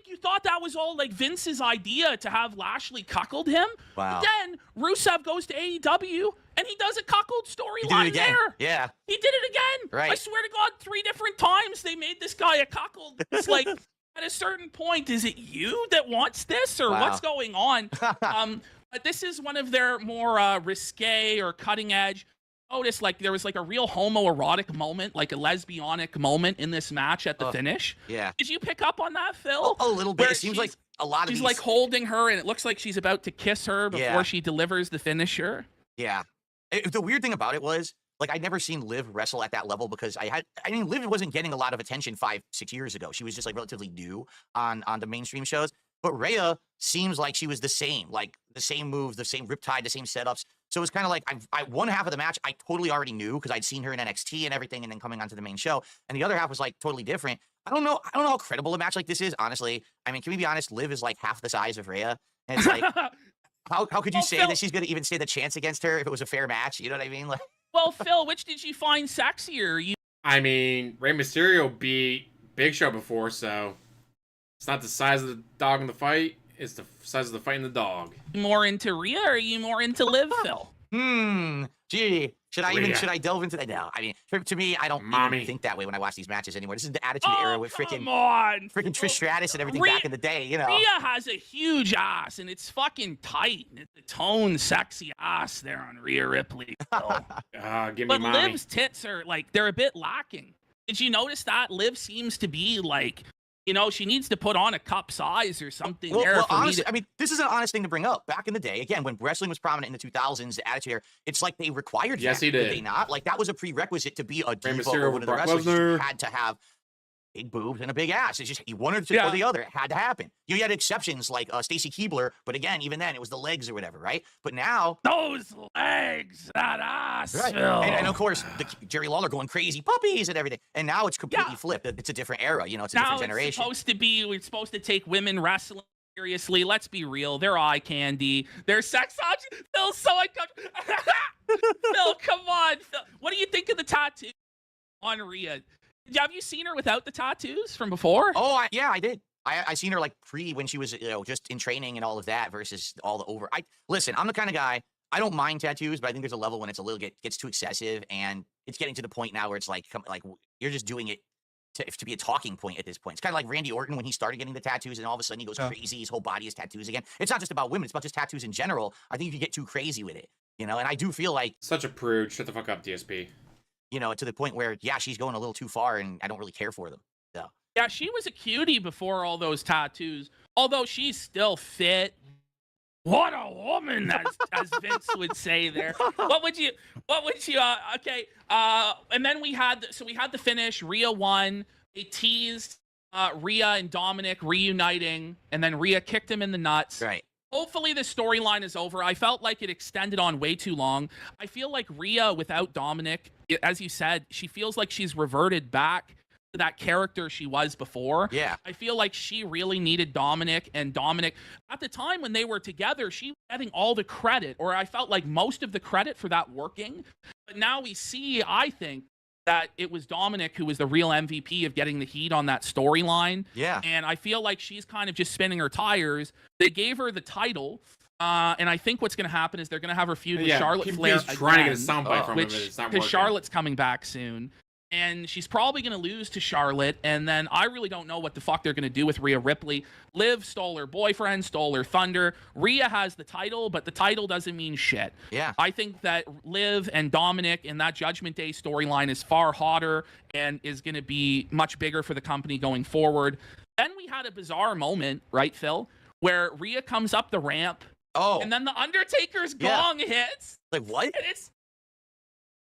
you thought that was all like Vince's idea to have Lashley cuckold him? Wow. But then Rusev goes to AEW and he does a cuckold storyline there. Yeah. He did it again. Right. I swear to God, 3 different times they made this guy a cuckold. It's like, at a certain point, is it you that wants this or what's going on? But this is one of their more risque or cutting edge. Notice like there was like a real homoerotic moment, like a lesbianic moment in this match at the finish. Yeah. Did you pick up on that, Phil? A little bit. It seems like a lot of she's like holding her, and it looks like she's about to kiss her before she delivers the finisher. Yeah. The weird thing about it was, like, I'd never seen Liv wrestle at that level because Liv wasn't getting a lot of attention 5-6 years ago. She was just like relatively new on the mainstream shows. But Rhea seems like she was the same moves, the same riptide, the same setups. So it was kind of like I one half of the match I totally already knew because I'd seen her in NXT and everything, and then coming onto the main show. And the other half was like totally different. I don't know how credible a match like this is, honestly. I mean, can we be honest? Liv is like half the size of Rhea, and it's like how could you say that she's gonna even stand a chance against her if it was a fair match? You know what I mean? Like, well, Phil, which did you find sexier? I mean, Rey Mysterio beat Big Show before, so it's not the size of the dog in the fight. It's the size of the fighting the dog. You more into Rhea or are you more into Liv, Phil? Gee, should Rhea. I delve into that now? I mean, to me, I don't even think that way when I watch these matches anymore. This is the Attitude Era with come on. freaking Trish Stratus and everything Rhea, back in the day, you know. Rhea has a huge ass, and it's fucking tight. And it's a toned, sexy ass there on Rhea Ripley. Give me But mommy. Liv's tits are, like, they're a bit lacking. Did you notice that? Liv seems to be, like, you know, she needs to put on a cup size or something there. Well, for honestly, me to... I mean, this is an honest thing to bring up. Back in the day, again, when wrestling was prominent in the 2000s, the Attitude Era, it's like they required Yes, that. he did. Did they not? Like, that was a prerequisite to be a diva Mysterio or over one of the Brock wrestlers. Lesnar. You had to have big boobs and a big ass. It's just one or the other. It had to happen. You had exceptions like Stacy Keibler, but again, even then, it was the legs or whatever, right? But now... Those legs, that ass, Right. Phil. And of course, Jerry Lawler going crazy puppies and everything. And now it's completely flipped. It's a different era. You know, it's a different generation. It's supposed to be, we're supposed to take women wrestling seriously. Let's be real. They're eye candy. They're sex objects. Phil's so uncomfortable. Phil, come on. Phil. What do you think of the tattoo on Rhea? Have you seen her without the tattoos from before? Oh, yeah, I did. I seen her like when she was, you know, just in training and all of that versus all the over. Listen, I'm the kind of guy, I don't mind tattoos, but I think there's a level when it's a little gets too excessive, and it's getting to the point now where it's like you're just doing it to be a talking point at this point. It's kind of like Randy Orton when he started getting the tattoos, and all of a sudden he goes crazy. His whole body is tattoos again. It's not just about women; it's about just tattoos in general. I think you can get too crazy with it, you know. And I do feel like Such a prude. Shut the fuck up, DSP. you know, to the point where yeah, she's going a little too far, and I don't really care for them. So Yeah, she was a cutie before all those tattoos. Although she's still fit. What a woman, as Vince would say there. What would you, okay. And then we had the finish. Rhea won. They teased Rhea and Dominic reuniting, and then Rhea kicked him in the nuts. right. Hopefully the storyline is over. I felt like it extended on way too long. I feel like Rhea without Dominic, as you said, she feels like she's reverted back to that character she was before. Yeah. I feel like she really needed Dominic, and Dominic, at the time when they were together, she was getting all the credit, or I felt like most of the credit for that working. But now we see, I think, that it was Dominic who was the real MVP of getting the heat on that storyline. Yeah. And I feel like she's kind of just spinning her tires. They gave her the title, and I think what's going to happen is they're going to have her feud with Charlotte Flair He's trying to get a again, soundbite from him, but it's not working. because Charlotte's coming back soon. And she's probably going to lose to Charlotte. And then I really don't know what the fuck they're going to do with Rhea Ripley. Liv stole her boyfriend, stole her thunder. Rhea has the title, but the title doesn't mean shit. Yeah. I think that Liv and Dominic in that Judgment Day storyline is far hotter and is going to be much bigger for the company going forward. Then we had a bizarre moment, right, Phil, where Rhea comes up the ramp. Oh. And then the Undertaker's gong hits. Like what? And it's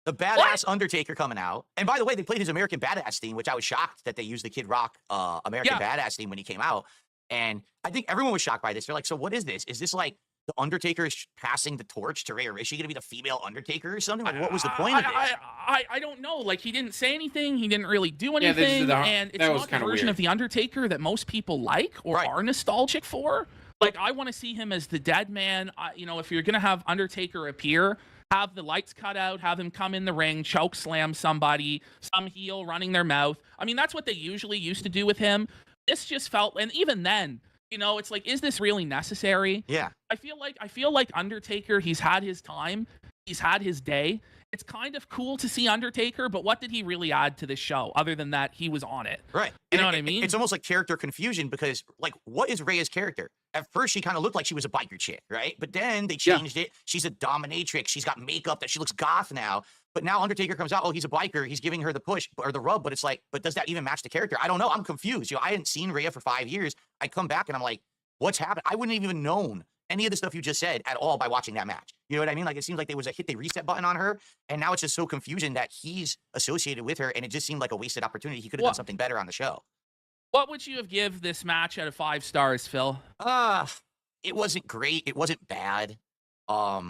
The badass Undertaker coming out. And by the way, they played his American Badass theme, which I was shocked that they used the Kid Rock American Badass theme when he came out. And I think everyone was shocked by this. They're like, so what is this? Is this like the Undertaker is passing the torch to Rhea? Or is she going to be the female Undertaker or something? Like, what was the point of this? I don't know. Like, he didn't say anything. He didn't really do anything. And it's not the version of The Undertaker that most people like or are nostalgic for. Like, I want to see him as the dead man. You know, if you're going to have Undertaker appear, have the lights cut out, have him come in the ring, choke slam somebody, some heel running their mouth. I mean, that's what they usually used to do with him. This just felt, and even then, you know, it's like, is this really necessary? Yeah. I feel like Undertaker, he's had his time. He's had his day. It's kind of cool to see Undertaker, but what did he really add to this show other than that he was on it? Right. You know what I mean? It's almost like character confusion because, like, what is Rhea's character? At first, she kind of looked like she was a biker chick, right? But then they changed it. She's a dominatrix. She's got makeup that she looks goth now. But now Undertaker comes out, oh, he's a biker. He's giving her the push or the rub. But it's like, but does that even match the character? I don't know. I'm confused. You know, I hadn't seen Rhea for 5 years. I come back and I'm like, what's happened? I wouldn't have even known any of the stuff you just said at all by watching that match. You know what I mean? Like, it seems like there was a hit the reset button on her. And now it's just so confusion that he's associated with her. And it just seemed like a wasted opportunity. He could have done something better on the show. What would you have give this match out of 5 stars, Phil? It wasn't great. It wasn't bad. At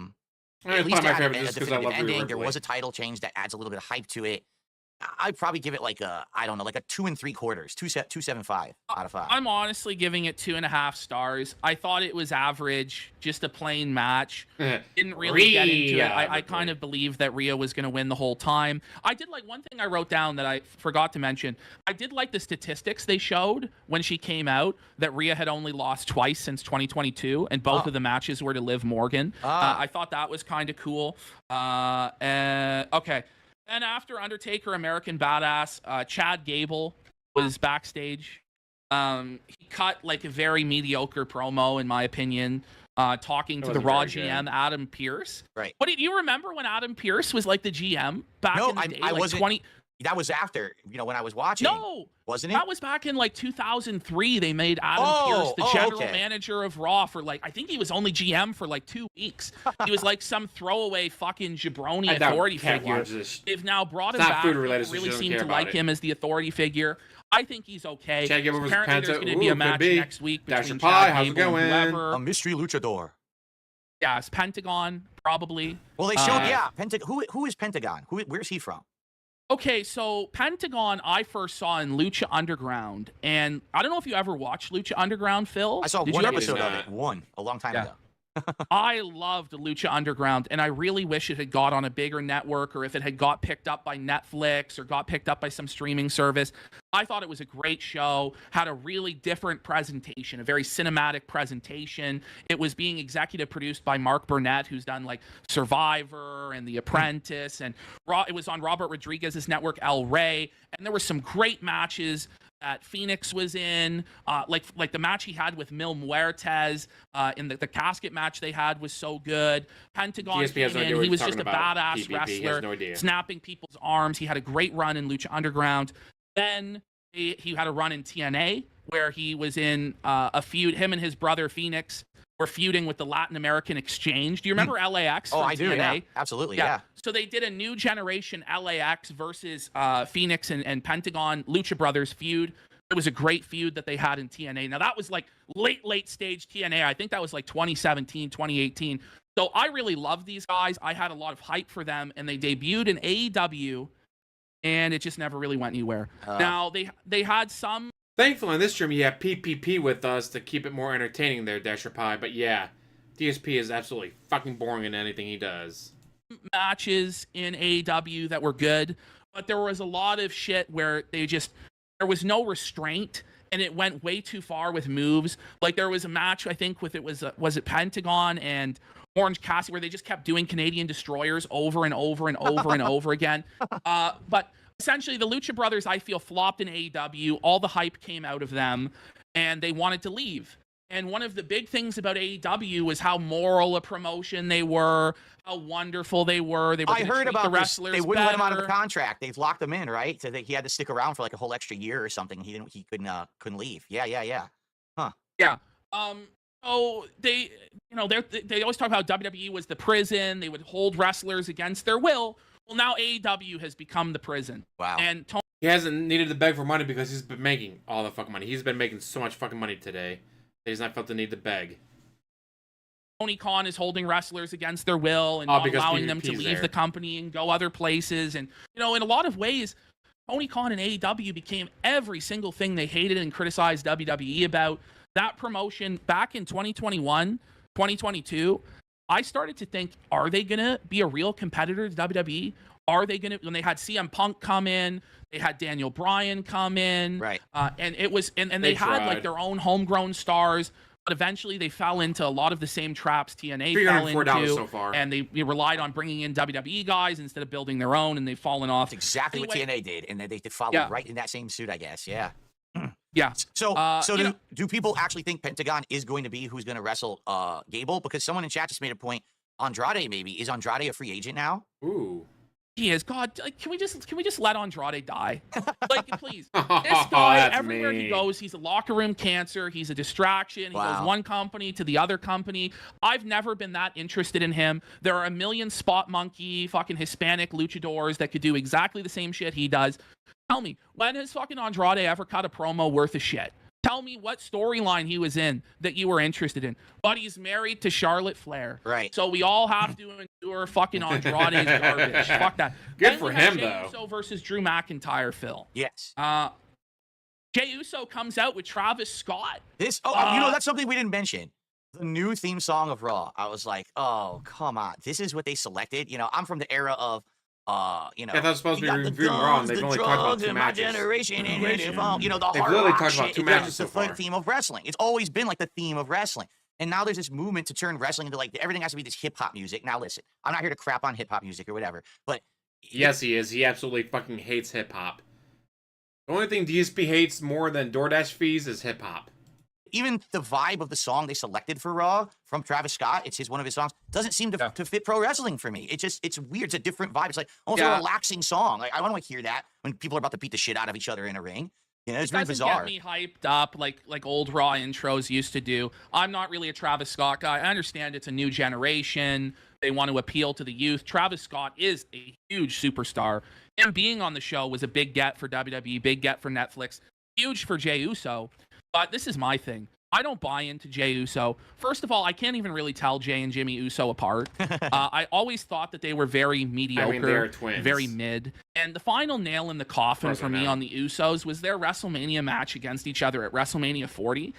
least my it had favorite a just because I definitive love Rhea ending. There Ripley. was a title change that adds a little bit of hype to it. I'd probably give it like a, I don't know, like a 2 3/4, 2.75 out of 5. I'm honestly giving it 2.5 stars. I thought it was average, just a plain match. Didn't really get into it. I kind of believed that Rhea was going to win the whole time. I did like one thing I wrote down that I forgot to mention. I did like the statistics they showed when she came out, that Rhea had only lost twice since 2022, and both of the matches were to Liv Morgan. I thought that was kind of cool. Okay. And after Undertaker American Badass, Chad Gable was backstage. He cut like a very mediocre promo, in my opinion, talking to the Raw GM, Adam Pearce. Right. What do you remember when Adam Pearce was like the GM back in the day? I like wasn't. That was after, when I was watching. No, wasn't it? That was back in like 2003. They made Adam Pearce the general manager of Raw for like, I think he was only GM for like 2 weeks. He was like some throwaway fucking jabroni authority figure. They've now brought him back. People really seem to like him as the authority figure. I think he's okay. Apparently there's going to be a match next week between Chad Gable and whoever. A mystery luchador. Yeah, it's Pentagon, probably. Well, they showed, Pentagon. Who is Pentagon? Where's he from? Okay, so Pentagon I first saw in Lucha Underground, and I don't know if you ever watched Lucha Underground, Phil. I saw one episode of it, a long time ago. I loved Lucha Underground, and I really wish it had got on a bigger network, or if it had got picked up by Netflix or got picked up by some streaming service. I thought it was a great show, had a really different presentation, a very cinematic presentation. It was being executive produced by Mark Burnett, who's done like Survivor and The Apprentice, and it was on Robert Rodriguez's network El Rey, and there were some great matches that Phoenix was in, like the match he had with Mil Muertes, in the casket match they had was so good. Pentagon came in, he was just a badass wrestler, snapping people's arms. He had a great run in Lucha Underground. Then he had a run in TNA where he was in a feud. Him and his brother Phoenix were feuding with the Latin American Exchange. Do you remember LAX? Oh, I do. TNA? Yeah, absolutely. Yeah. So they did a new generation LAX versus Phoenix and Pentagon Lucha Brothers feud. It was a great feud that they had in TNA. Now that was like late stage TNA. I think that was like 2017, 2018. So I really love these guys. I had a lot of hype for them, and they debuted in AEW, and it just never really went anywhere. Now they had some. Thankfully, on this stream, you have PPP with us to keep it more entertaining there, Dasher Pie. But yeah, DSP is absolutely fucking boring in anything he does. Matches in AEW that were good, but there was a lot of shit where there was no restraint, and it went way too far with moves. Like there was a match, I think, was it Pentagon and Orange Cassidy, where they just kept doing Canadian Destroyers over and over and over and over again. But essentially, the Lucha Brothers, I feel, flopped in AEW. All the hype came out of them, and they wanted to leave. And one of the big things about AEW was how moral a promotion they were, how wonderful they were. They were I heard about the wrestlers They wouldn't let him out of better. the contract. They've locked him in, right? So he had to stick around for like a whole extra year or something. He couldn't leave. Yeah. Huh. Yeah. So they always talk about WWE was the prison. They would hold wrestlers against their will. Well, now AEW has become the prison. Wow. And He hasn't needed to beg for money because he's been making all the fucking money. He's been making so much fucking money today that he's not felt the need to beg. Tony Khan is holding wrestlers against their will and not allowing them to PvP's leave the company and go other places. And, in a lot of ways, Tony Khan and AEW became every single thing they hated and criticized WWE about. That promotion back in 2021, 2022, I started to think, are they going to be a real competitor to WWE? Are they going to, when they had CM Punk come in, they had Daniel Bryan come in, right? And it was, and they had like their own homegrown stars, but eventually they fell into a lot of the same traps TNA fell into, so far. And they relied on bringing in WWE guys instead of building their own, and they've fallen off. That's exactly what TNA did, and they followed right in that same suit, I guess. Yeah. Yeah. So do people actually think Pentagon is going to be who's going to wrestle Gable? Because someone in chat just made a point. Andrade maybe. Is Andrade a free agent now? Ooh. He is. God, like, can we just let Andrade die? Like, please. This guy, everywhere he goes, he's a locker room cancer. He's a distraction. He goes one company to the other company. I've never been that interested in him. There are a million spot monkey, fucking Hispanic luchadors that could do exactly the same shit he does. Tell me, when has fucking Andrade ever cut a promo worth of shit? Tell me what storyline he was in that you were interested in. But he's married to Charlotte Flair. Right. So we all have to endure fucking Andrade's garbage. Fuck that. Good Then for we have him, Jey though. Uso versus Drew McIntyre, Phil. Yes. Jey Uso comes out with Travis Scott. This, that's something we didn't mention. The new theme song of Raw. I was like, oh, come on. This is what they selected. You know, I'm from the era of, Yeah, that was supposed to be reviewing Raw, and they've only talked about 2 matches. Generation, and, the They've hard literally rock talked about shit. 2 It's matches the so far. theme of wrestling. It's always been like the theme of wrestling. And now there's this movement to turn wrestling into like everything has to be this hip hop music. Now listen, I'm not here to crap on hip hop music or whatever, but Yes, he is. He absolutely fucking hates hip hop. The only thing DSP hates more than DoorDash fees is hip hop. even the vibe of the song they selected for Raw from Travis Scott, it's one of his songs, doesn't seem to fit pro wrestling for me. It's weird. It's a different vibe. It's like almost a relaxing song. Like I want to hear that when people are about to beat the shit out of each other in a ring. You know, it's very bizarre. Get me hyped up like old Raw intros used to do. I'm not really a Travis Scott guy. I understand it's a new generation. They want to appeal to the youth. Travis Scott is a huge superstar. Him being on the show was a big get for WWE, big get for Netflix, huge for Jey Uso. But this is my thing. I don't buy into Jey Uso. First of all, I can't even really tell Jey and Jimmy Uso apart. I always thought that they were very mediocre, I mean, they're twins. very mid. And the final nail in the coffin for me on the Usos was their WrestleMania match against each other at WrestleMania 40.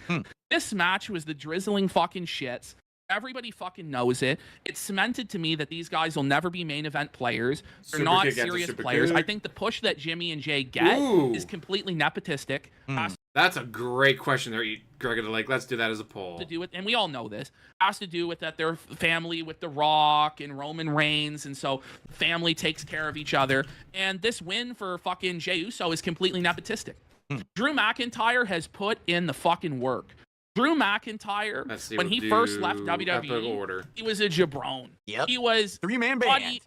This match was the drizzling fucking shits. Everybody fucking knows it. It's cemented to me that these guys will never be main event players. They're not serious players. I think the push that Jimmy and Jay get is completely nepotistic. That's a great question there, Greg. Like, let's do that as a poll. To do with, and we all know this, has to do with that they're family with The Rock and Roman Reigns, and so family takes care of each other. And this win for fucking Jey Uso is completely nepotistic. Drew McIntyre has put in the fucking work. Drew McIntyre, when he first left WWE, he was a jabron. Yep. He was three-man band.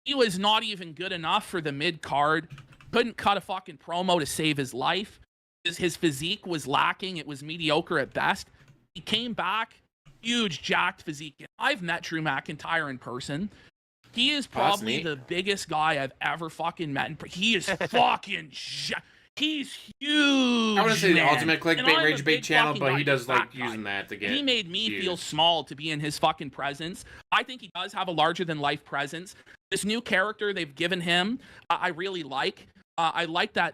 He was not even good enough for the mid-card. Couldn't cut a fucking promo to save his life. His physique was lacking. It was mediocre at best. He came back, huge jacked physique. I've met Drew McIntyre in person. He is probably the biggest guy I've ever fucking met. He is fucking he's huge. I wouldn't say man. the ultimate clickbait rage bait channel, but he does like guy. using that to get. He made me feel small to be in his fucking presence. I think he does have a larger than life presence. This new character they've given him, I really like. I like that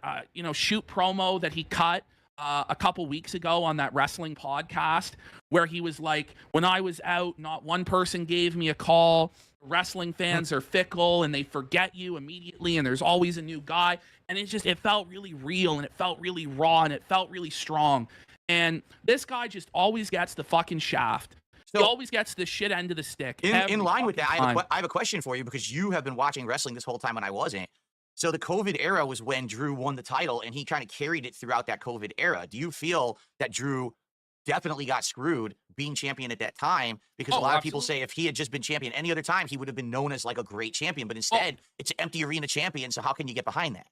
shoot promo that he cut a couple weeks ago on that wrestling podcast where he was like, when I was out, not one person gave me a call. Wrestling fans are fickle and they forget you immediately, and there's always a new guy. And it felt really real, and it felt really raw, and it felt really strong. And this guy just always gets the fucking shaft. So, he always gets the shit end of the stick. In line with that, I have a question for you, because you have been watching wrestling this whole time when I wasn't. So the COVID era was when Drew won the title, and he kind of carried it throughout that COVID era. Do you feel that Drew definitely got screwed being champion at that time? Because a lot of people say if he had just been champion any other time, he would have been known as like a great champion. But instead, it's an empty arena champion. So how can you get behind that?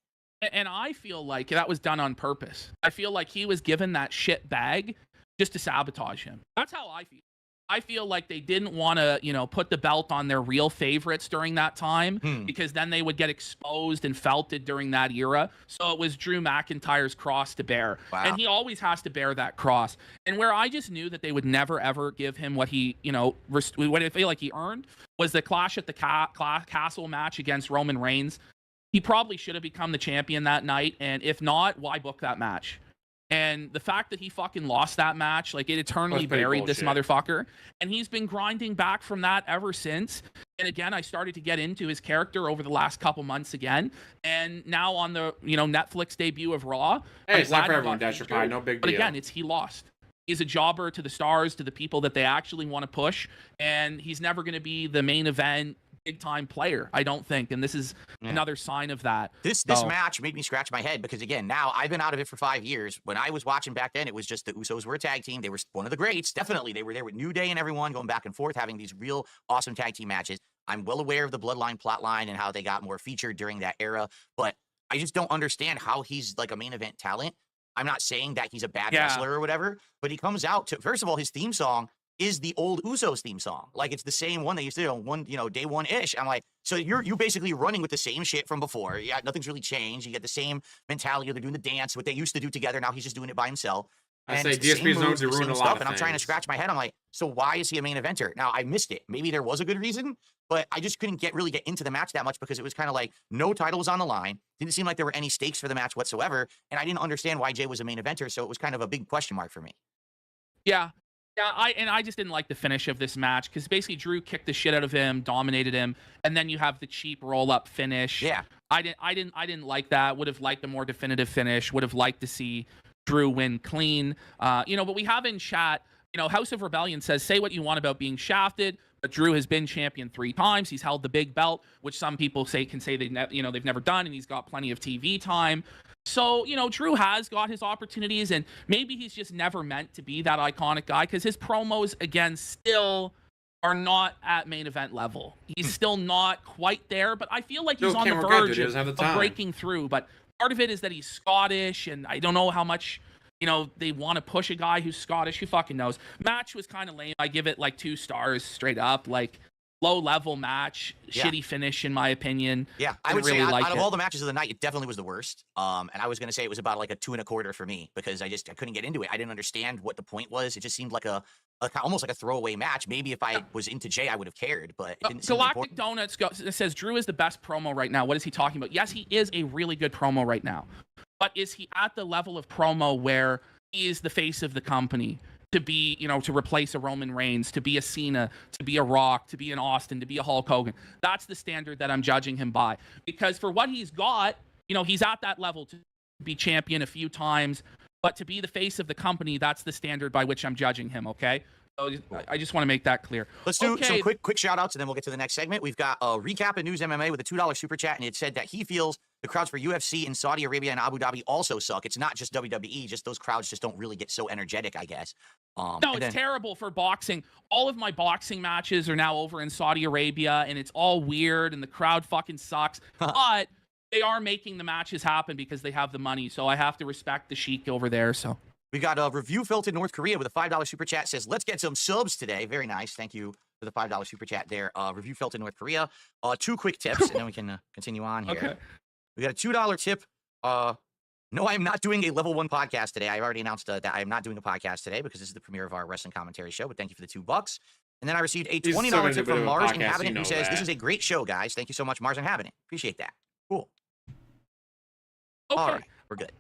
And I feel like that was done on purpose. I feel like he was given that shit bag just to sabotage him. That's how I feel. I feel like they didn't want to, put the belt on their real favorites during that time because then they would get exposed and felted during that era. So it was Drew McIntyre's cross to bear. Wow. And he always has to bear that cross. And where I just knew that they would never, ever give him what he, what I feel like he earned was the Clash at the Castle match against Roman Reigns. He probably should have become the champion that night. And if not, why book that match? And the fact that he fucking lost that match, like it eternally buried this motherfucker. And he's been grinding back from that ever since. And again, I started to get into his character over the last couple months again. And now on the, Netflix debut of Raw. Hey, it's not for everyone, Dasher Pie. No big deal. But again, he lost. He's a jobber to the stars, to the people that they actually want to push. And he's never going to be the main event big-time player, I don't think, and this is another sign of that. This match made me scratch my head because, again, now I've been out of it for 5 years. When I was watching back then, it was just the Usos were a tag team. They were one of the greats, definitely. They were there with New Day and everyone going back and forth, having these real awesome tag team matches. I'm well aware of the Bloodline plotline and how they got more featured during that era, but I just don't understand how he's like a main event talent. I'm not saying that he's a bad wrestler or whatever, but he comes out to, first of all, his theme song is the old Usos theme song. Like, it's the same one they used to do on day one-ish. I'm like, so you're basically running with the same shit from before. Yeah, nothing's really changed. You get the same mentality. They're doing the dance, what they used to do together. Now he's just doing it by himself. I And say it's the DSP same is known moves, to the ruin same a lot stuff, of and I'm trying to things. scratch my head. I'm like, so why is he a main eventer? Now, I missed it. Maybe there was a good reason, but I just couldn't really get into the match that much because it was kind of like no title was on the line. Didn't seem like there were any stakes for the match whatsoever, and I didn't understand why Jay was a main eventer, so it was kind of a big question mark for me. Yeah. Yeah, I just didn't like the finish of this match because basically Drew kicked the shit out of him, dominated him, and then you have the cheap roll-up finish. Yeah. I didn't like that. Would have liked a more definitive finish. Would have liked to see Drew win clean. But we have in chat, House of Rebellion says, say what you want about being shafted, but Drew has been champion 3 times. He's held the big belt, which some people can say they've never done, and he's got plenty of TV time. So, Drew has got his opportunities, and maybe he's just never meant to be that iconic guy because his promos, again, still are not at main event level. He's still not quite there, but I feel like he's on the verge of breaking through. But part of it is that he's Scottish, and I don't know how much, they want to push a guy who's Scottish. Who fucking knows? Match was kind of lame. I give it like 2 stars straight up. Like, low-level match, shitty finish in my opinion. Yeah, I would say out of all the matches of the night, it definitely was the worst. And I was going to say it was about like a 2.25 for me because I couldn't get into it. I didn't understand what the point was. It just seemed like almost like a throwaway match. Maybe if I was into Jay, I would have cared, but it didn't seem Galactic Donuts says Drew is the best promo right now. What is he talking about? Yes, he is a really good promo right now. But is he at the level of promo where he is the face of the company? To be, to replace a Roman Reigns, to be a Cena, to be a Rock, to be an Austin, to be a Hulk Hogan. That's the standard that I'm judging him by. Because for what he's got, he's at that level to be champion a few times, but to be the face of the company, that's the standard by which I'm judging him, okay? So I just want to make that clear. Let's do some quick shout outs and then we'll get to the next segment. We've got a recap of News MMA with a $2 super chat, and it said that he feels the crowds for UFC in Saudi Arabia and Abu Dhabi also suck. It's not just WWE, just those crowds just don't really get so energetic, I guess. No, it's terrible for boxing. All of my boxing matches are now over in Saudi Arabia, and it's all weird, and the crowd fucking sucks. But they are making the matches happen because they have the money, so I have to respect the sheik over there. So we got a review filtered North Korea with a $5 super chat. Says, let's get some subs today. Very nice. Thank you for the $5 super chat there. Review filtered North Korea. 2 quick tips, and then we can continue on here. Okay. We got a $2 tip. No, I am not doing a level 1 podcast today. I've already announced that I am not doing a podcast today because this is the premiere of our wrestling commentary show. But thank you for the $2. And then I received a $20 tip from Mars Inhabitant who says, this is a great show, guys. Thank you so much, Mars Inhabitant. Appreciate that. Cool. Okay. All right. We're good.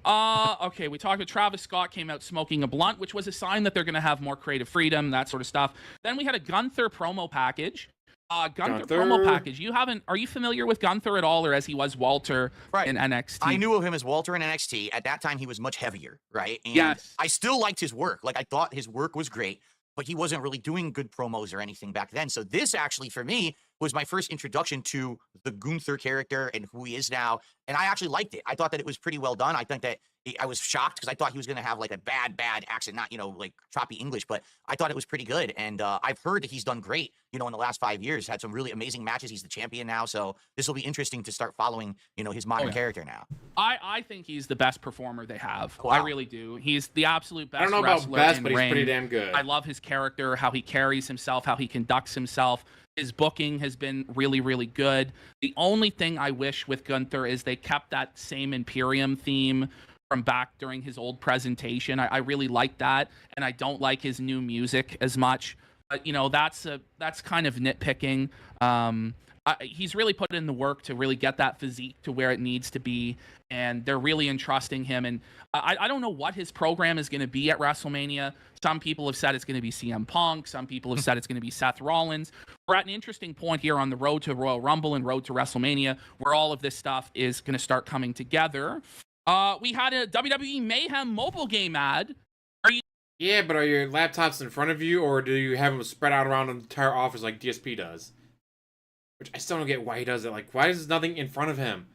Okay, we talked about Travis Scott came out smoking a blunt, which was a sign that they're going to have more creative freedom, that sort of stuff. Then we had a Gunther promo package. Gunther promo package. Are you familiar with Gunther at all, or as he was Walter in NXT? I knew of him as Walter in NXT. At that time, he was much heavier, right? And yes. I still liked his work. Like, I thought his work was great, but he wasn't really doing good promos or anything back then. So this actually, for me, was my first introduction to the Gunther character and who he is now. And I actually liked it. I thought that it was pretty well done. I think that I was shocked because I thought he was going to have like a bad accent, not, like choppy English, but I thought it was pretty good. And I've heard that he's done great, in the last 5 years, had some really amazing matches. He's the champion now. So this will be interesting to start following, his modern character now. I think he's the best performer they have. Wow. I really do. He's the absolute best. I don't know about best, but he's pretty damn good. I love his character, how he carries himself, how he conducts himself. His booking has been really, really good. The only thing I wish with Gunther is they kept that same Imperium theme from back during his old presentation. I really like that, and I don't like his new music as much. But that's kind of nitpicking. He's really put in the work to really get that physique to where it needs to be, and they're really entrusting him. And I don't know what his program is going to be at WrestleMania. Some people have said it's going to be CM Punk. Some people have said it's going to be Seth Rollins. We're at an interesting point here on the road to Royal Rumble and road to WrestleMania where all of this stuff is going to start coming together. We had a WWE Mayhem mobile game ad. Yeah, but are your laptops in front of you, or do you have them spread out around the entire office like DSP does? Which I still don't get why he does it. Like, why is nothing in front of him?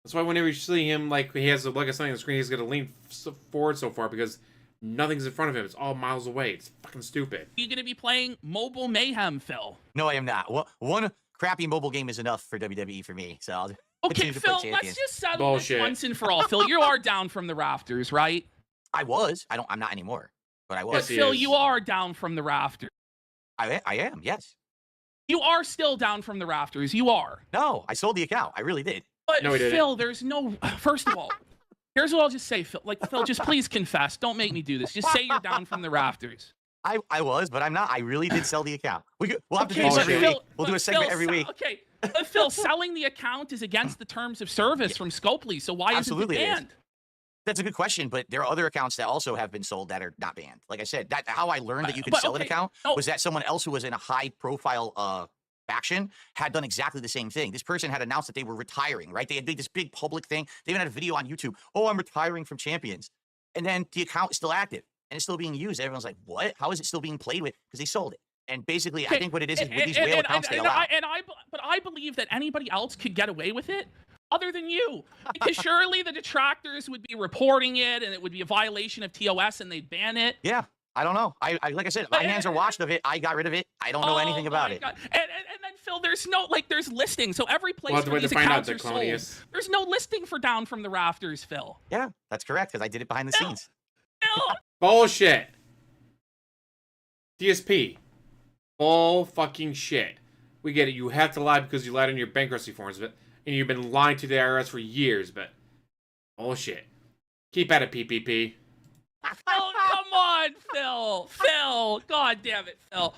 That's why whenever you see him, like, he has a look at something on the screen, he's going to lean forward so far because nothing's in front of him. It's all miles away. It's fucking stupid. Are you going to be playing Mobile Mayhem, Phil? No, I am not. One crappy mobile game is enough for WWE for me. So I'll okay, Phil, let's just settle this once and for all. Phil, you are down from the rafters, right? I was. I'm not anymore. But I was. But Phil, you are down from the rafters. I am, yes. You are still down from the rafters. You are. No, I sold the account. I really did. But no, Phil, there's no. First of all, Here's what I'll just say, Phil. Like, Phil, just please confess. Don't make me do this. Just say you're down from the rafters. I was, but I'm not. I really did sell the account. We'll have to do Okay, this but every Phil- week. We'll but do a segment Phil, every week. Okay, but Phil, selling the account is against the terms of service from Scopely, so why Absolutely it isn't it is. banned? That's a good question, but there are other accounts that also have been sold that are not banned. Like I said, how I learned that you could But sell an okay, account no. was that someone else who was in a high-profile faction had done exactly the same thing. This person had announced that they were retiring, right? They had made this big public thing. They even had a video on YouTube. Oh, I'm retiring from Champions. And then the account is still active and it's still being used. Everyone's like, what? How is it still being played with? Because they sold it. And basically, I think what it is with these whale accounts, they allow. But I believe that anybody else could get away with it other than you. Because surely the detractors would be reporting it and it would be a violation of TOS and they'd ban it. Yeah, I don't know. I like I said, my hands are washed of it. I got rid of it. I don't know anything about it. God. And then, Phil, there's no, like, there's listings. So every place We'll have to where wait to these find out accounts the are sold, Colonius. there's no listing for Down from the Rafters, Phil. Yeah, that's correct, because I did it behind the scenes. Phil, Bullshit. DSP. Bull fucking shit. We get it. You have to lie because you lied on your bankruptcy forms, but and you've been lying to the IRS for years, but bullshit. Keep at it, PPP. Oh, come on, Phil. Phil. God damn it, Phil.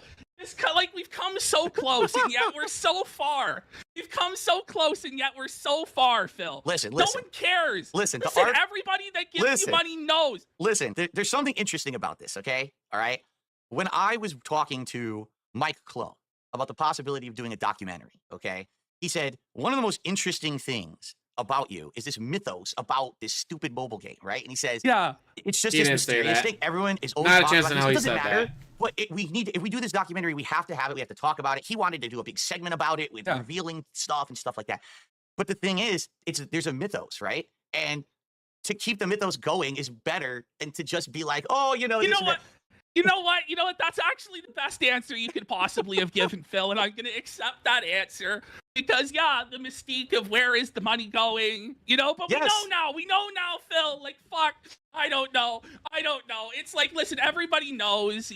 Like, we've come so close, and yet we're so far. We've come so close, and yet we're so far, Phil. Listen. No one cares. Listen, everybody that gives you money knows. Listen, there's something interesting about this, okay? All right? When I was talking to Mike Clough about the possibility of doing a documentary, okay? He said, one of the most interesting things about you is this mythos about this stupid mobile game, right? And he says, Yeah. it's just He this didn't say mysterious that. thing. Everyone is always Not a talking chance about in this. hell It he doesn't said matter. that. But if we do this documentary, we have to have it. We have to talk about it. He wanted to do a big segment about it with revealing stuff and stuff like that. But the thing is, there's a mythos, right? And to keep the mythos going is better than to just be like, oh, You know what? You know what? That's actually the best answer you could possibly have given, Phil, and I'm going to accept that answer because, yeah, the mystique of where is the money going, but we know now, Phil, like, fuck, I don't know. It's like, listen, everybody knows,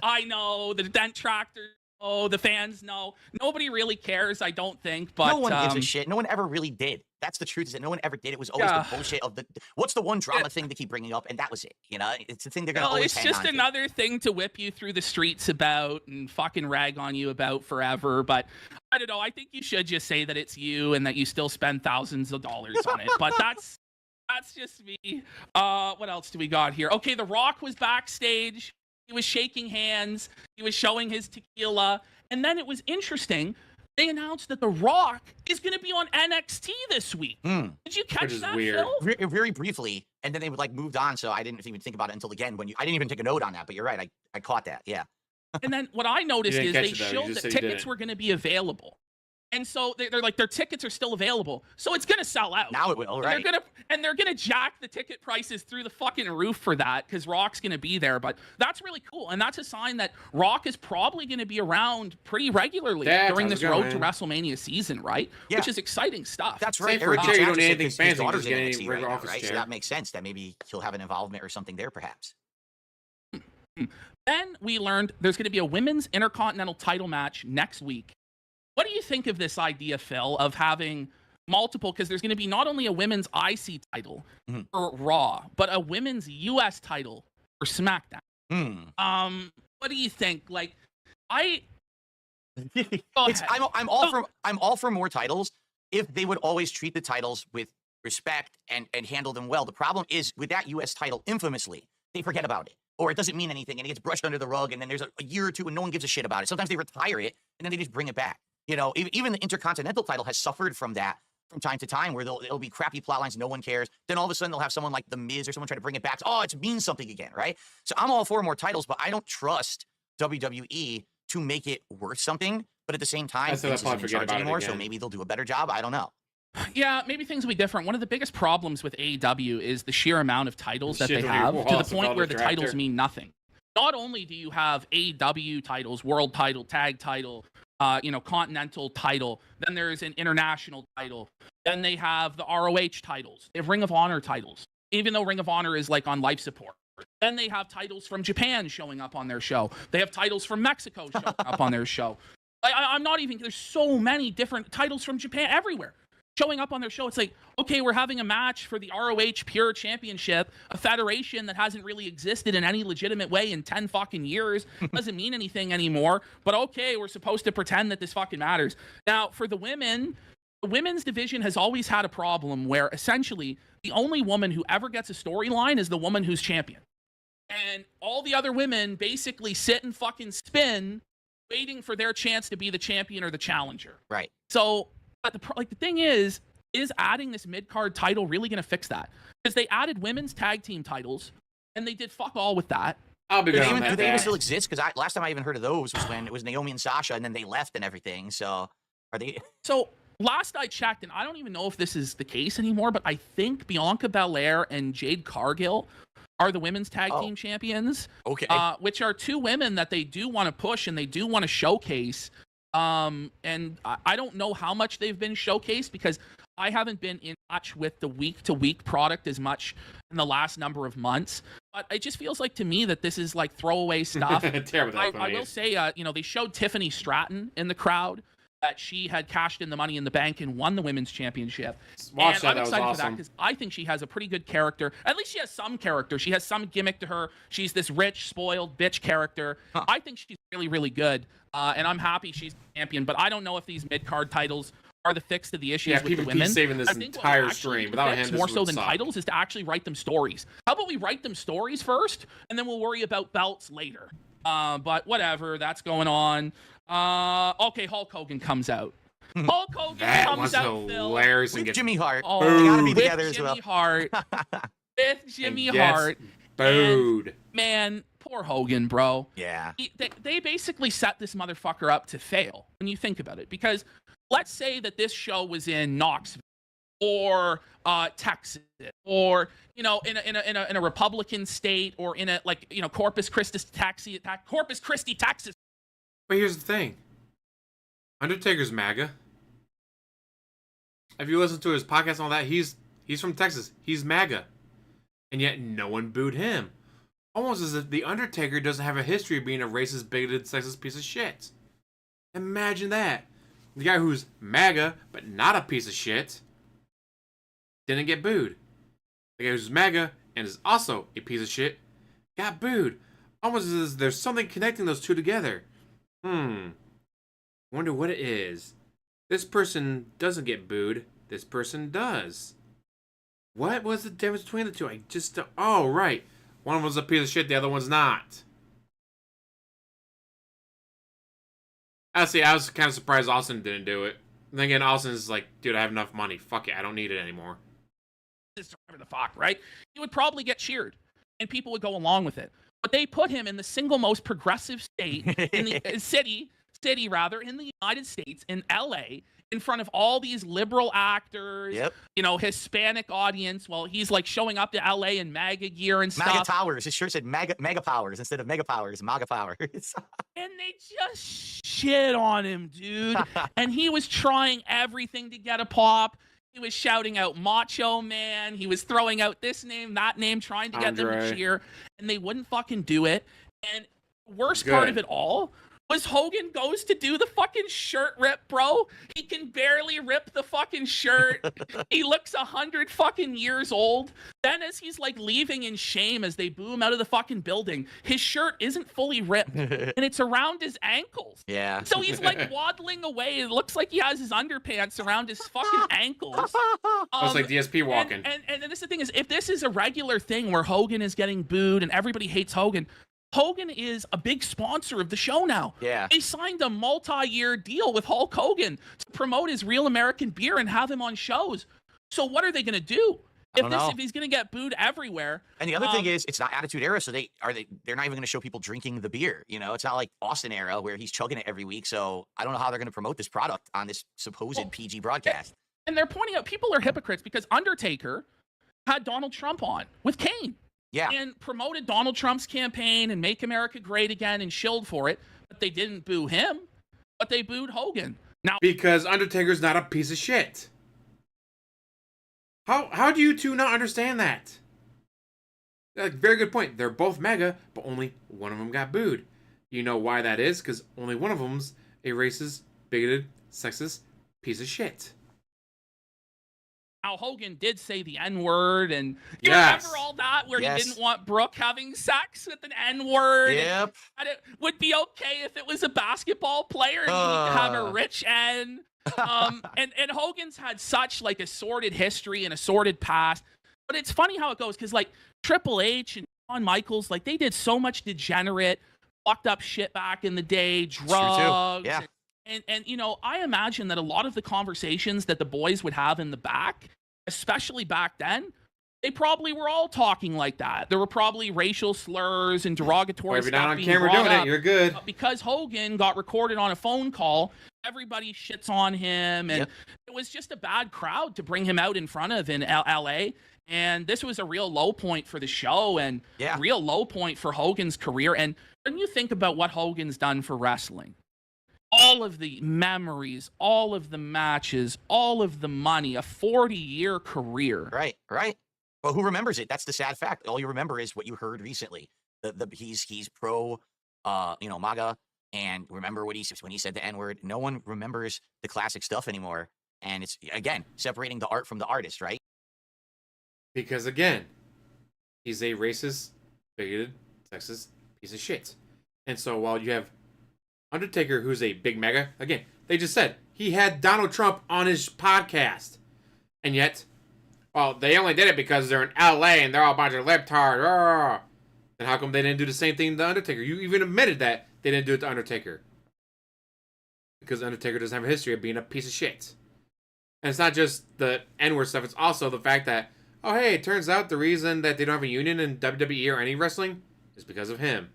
I know, the dent tractors know, the fans know. Nobody really cares, I don't think, but... No one gives a shit. No one ever really did. That's the truth, is that no one ever did. It was always the bullshit of what's the one drama thing to keep bringing up, and that was it. It's the thing they're going to always hang on to. It's just another thing to whip you through the streets about and fucking rag on you about forever, but I don't know. I think you should just say that it's you and that you still spend thousands of dollars on it, but that's just me. What else do we got here? Okay, The Rock was backstage. He was shaking hands. He was showing his tequila, and then it was interesting. They announced that The Rock is going to be on NXT this week. Did you catch that, weird. Phil? Very briefly, and then they would moved on, so I didn't even think about it until again I didn't even take a note on that, but you're right, I caught that, yeah. And then what I noticed You is didn't they catch it, though. You showed just that said you tickets didn't. were going to be available. And so they're like, their tickets are still available. So it's going to sell out. Now it will, right? They're gonna jack the ticket prices through the fucking roof for that because Rock's going to be there. But that's really cool. And that's a sign that Rock is probably going to be around pretty regularly during this road to WrestleMania season, right? Yeah. Which is exciting stuff. That's right. Say for a chair, you don't need anything his fancy, daughter's just get in any NXT regular right now, office right? So chair. that makes sense that maybe he'll have an involvement or something there, perhaps. Then we learned there's going to be a women's Intercontinental title match next week. What do you think of this idea, Phil, of having multiple, because there's going to be not only a women's IC title for Raw, but a women's US title for SmackDown? What do you think? Like, I'm all for more titles if they would always treat the titles with respect and handle them well. The problem is with that US title, infamously, they forget about it. Or it doesn't mean anything and it gets brushed under the rug, and then there's a year or two and no one gives a shit about it. Sometimes they retire it and then they just bring it back. Even the Intercontinental title has suffered from that from time to time, where it'll be crappy plot lines, no one cares. Then all of a sudden they'll have someone like The Miz or someone try to bring it back. Oh, it means something again, right? So I'm all for more titles, but I don't trust WWE to make it worth something. But at the same time, Vince isn't in charge anymore, so maybe they'll do a better job. I don't know. Yeah, maybe things will be different. One of the biggest problems with AEW is the sheer amount of titles that they have, to the point where the titles mean nothing. Not only do you have AEW titles, world title, tag title, continental title, then there's an international title, then they have the ROH titles, they have Ring of Honor titles, even though Ring of Honor is like on life support. Then they have titles from Japan showing up on their show. They have titles from Mexico showing up on their show. I'm not even, there's so many different titles from Japan everywhere. showing up on their show. It's like, okay, we're having a match for the ROH Pure Championship, a federation that hasn't really existed in any legitimate way in 10 fucking years. Doesn't mean anything anymore. But okay, we're supposed to pretend that this fucking matters. Now, for the women, the women's division has always had a problem where essentially the only woman who ever gets a storyline is the woman who's champion. And all the other women basically sit and fucking spin, waiting for their chance to be the champion or the challenger. Right. So, but the thing is adding this mid-card title really going to fix that? Because they added women's tag team titles, and they did fuck all with that. I'll be Do good they on even, that. do they even Back. still exist? Because last time I even heard of those was when it was Naomi and Sasha, and then they left and everything. So are they? So last I checked, and I don't even know if this is the case anymore, but I think Bianca Belair and Jade Cargill are the women's tag team champions. Okay. Which are two women that they do want to push and they do want to showcase. And I don't know how much they've been showcased because I haven't been in touch with the week-to-week product as much in the last number of months. But it just feels like to me that this is like throwaway stuff. Terrible. I will say, they showed Tiffany Stratton in the crowd, that she had cashed in the Money in the Bank and won the women's championship. Watch that. I'm That was excited for that awesome. because I think she has a pretty good character. At least she has some character. She has some gimmick to her. She's this rich, spoiled bitch character. I think she's really, really good. And I'm happy she's champion. But I don't know if these mid-card titles are the fix to the issues with the people women. keep saving this I think what entire actually stream. Without him, fix this more would so than suck. titles is to actually write them stories. How about we write them stories first, and then we'll worry about belts later. But whatever, that's going on. Okay, Hulk Hogan comes out. Hulk Hogan That comes was out, Phil. hilarious. With and Jimmy Hart. Oh, They gotta be with together as well. Jimmy Hart. With Jimmy and gets Hart. booed. Man, poor Hogan, bro. Yeah. They basically set this motherfucker up to fail when you think about it. Because let's say that this show was in Knoxville or Texas or in a Republican state or in a Corpus Christi, Texas. But here's the thing. Undertaker's MAGA. If you listen to his podcast and all that, he's from Texas. He's MAGA. And yet no one booed him. Almost as if The Undertaker doesn't have a history of being a racist, bigoted, sexist piece of shit. Imagine that. The guy who's MAGA, but not a piece of shit, didn't get booed. The guy who's MAGA and is also a piece of shit got booed. Almost as if there's something connecting those two together. Wonder what it is. This person doesn't get booed. This person does. What was the difference between the two? I just... Oh, right. One of them's a piece of shit, the other one's not. Honestly, I was kind of surprised Austin didn't do it. Then again, Austin's like, dude, I have enough money. Fuck it, I don't need it anymore. The fuck, right? He would probably get cheered, and people would go along with it. But they put him in the single most progressive state in the city in the United States, in LA, in front of all these liberal actors, Hispanic audience. Well, he's like showing up to LA in MAGA gear and stuff. MAGA Towers. His shirt said mega Powers instead of Mega Powers. MAGA Powers. And they just shit on him, dude. And he was trying everything to get a pop. He was shouting out Macho Man. He was throwing out this name, that name, trying to get them to cheer. And they wouldn't fucking do it. And worst part of it all was Hogan goes to do the fucking shirt rip, bro. He can barely rip the fucking shirt. He looks 100 fucking years old. Then as he's like leaving in shame as they boo him out of the fucking building, his shirt isn't fully ripped and it's around his ankles. Yeah. So he's like waddling away. It looks like he has his underpants around his fucking ankles. It's like DSP walking. And this is the thing is, if this is a regular thing where Hogan is getting booed and everybody hates Hogan is a big sponsor of the show now. Yeah. They signed a multi-year deal with Hulk Hogan to promote his Real American Beer and have him on shows. So what are they going to do? If he's going to get booed everywhere. And the other thing is, it's not Attitude Era, so they're not even going to show people drinking the beer. It's not like Austin Era where he's chugging it every week. So I don't know how they're going to promote this product on this supposed PG broadcast. And they're pointing out people are hypocrites because Undertaker had Donald Trump on with Kane. Yeah. And promoted Donald Trump's campaign and Make America Great Again and shilled for it. But they didn't boo him, but they booed Hogan. Now, because Undertaker's not a piece of shit. How do you two not understand that? Like, very good point. They're both MAGA, but only one of them got booed. You know why that is? Because only one of them's a racist, bigoted, sexist piece of shit. Now, Hogan did say the N-word, and you Yes. remember all that, where Yes. he didn't want Brooke having sex with an N-word? Yep. And it would be okay if it was a basketball player and he would have a rich N. And Hogan's had such like a sordid history and a sordid past. But it's funny how it goes, because like Triple H and Shawn Michaels, like they did so much degenerate, fucked up shit back in the day, drugs. Yeah. And you know, I imagine that a lot of the conversations that the boys would have in the back, especially back then, they probably were all talking like that. There were probably racial slurs and derogatory Or if you're stuff not on being camera brought doing up. it, you're good. Because Hogan got recorded on a phone call, everybody shits on him, and Yep. it was just a bad crowd to bring him out in front of in LA. And this was a real low point for the show, and Yeah. a real low point for Hogan's career. And when you think about what Hogan's done for wrestling, all of the memories, all of the matches, all of the money, a 40-year career. Right. Well, who remembers it? That's the sad fact. All you remember is what you heard recently. He's pro, MAGA, and remember when he said the N-word. No one remembers the classic stuff anymore, and it's again separating the art from the artist, right? Because again, he's a racist, bigoted, sexist piece of shit. And so while you have Undertaker, who's a big mega, again, they just said he had Donald Trump on his podcast. And yet, well, they only did it because they're in LA and they're all a bunch of libtards. Then how come they didn't do the same thing to Undertaker? You even admitted that they didn't do it to Undertaker. Because Undertaker doesn't have a history of being a piece of shit. And it's not just the N-word stuff, it's also the fact that, oh hey, it turns out the reason that they don't have a union in WWE or any wrestling is because of him.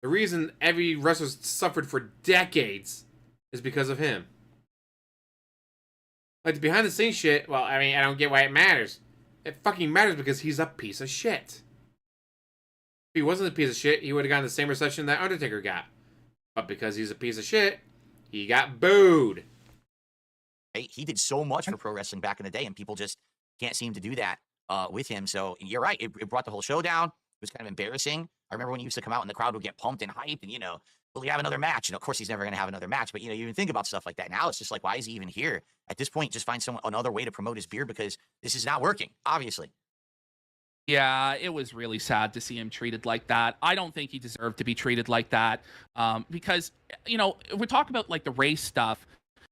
The reason every wrestler's suffered for decades is because of him. Like the behind the scenes shit, well, I mean, I don't get why it matters. It fucking matters because he's a piece of shit. If he wasn't a piece of shit, he would have gotten the same reception that Undertaker got. But because he's a piece of shit, he got booed. Hey, he did so much for pro wrestling back in the day, and people just can't seem to do that with him. So you're right. It brought the whole show down. It was kind of embarrassing. I remember when he used to come out and the crowd would get pumped and hyped and, will he have another match? And of course, he's never going to have another match. But, you even think about stuff like that. Now it's just like, why is he even here? At this point, just find another way to promote his beer because this is not working, obviously. Yeah, it was really sad to see him treated like that. I don't think he deserved to be treated like that because, we're talking about like the race stuff.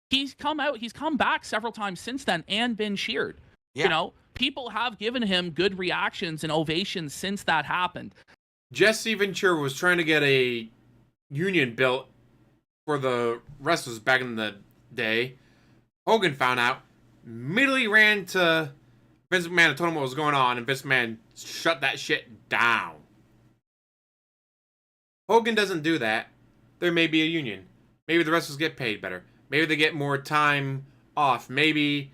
He's come back several times since then and been cheered. Yeah. People have given him good reactions and ovations since that happened. Jesse Ventura was trying to get a union built for the wrestlers back in the day. Hogan found out, immediately ran to Vince McMahon and told him what was going on, and Vince McMahon shut that shit down. Hogan doesn't do that. There may be a union. Maybe the wrestlers get paid better. Maybe they get more time off. Maybe,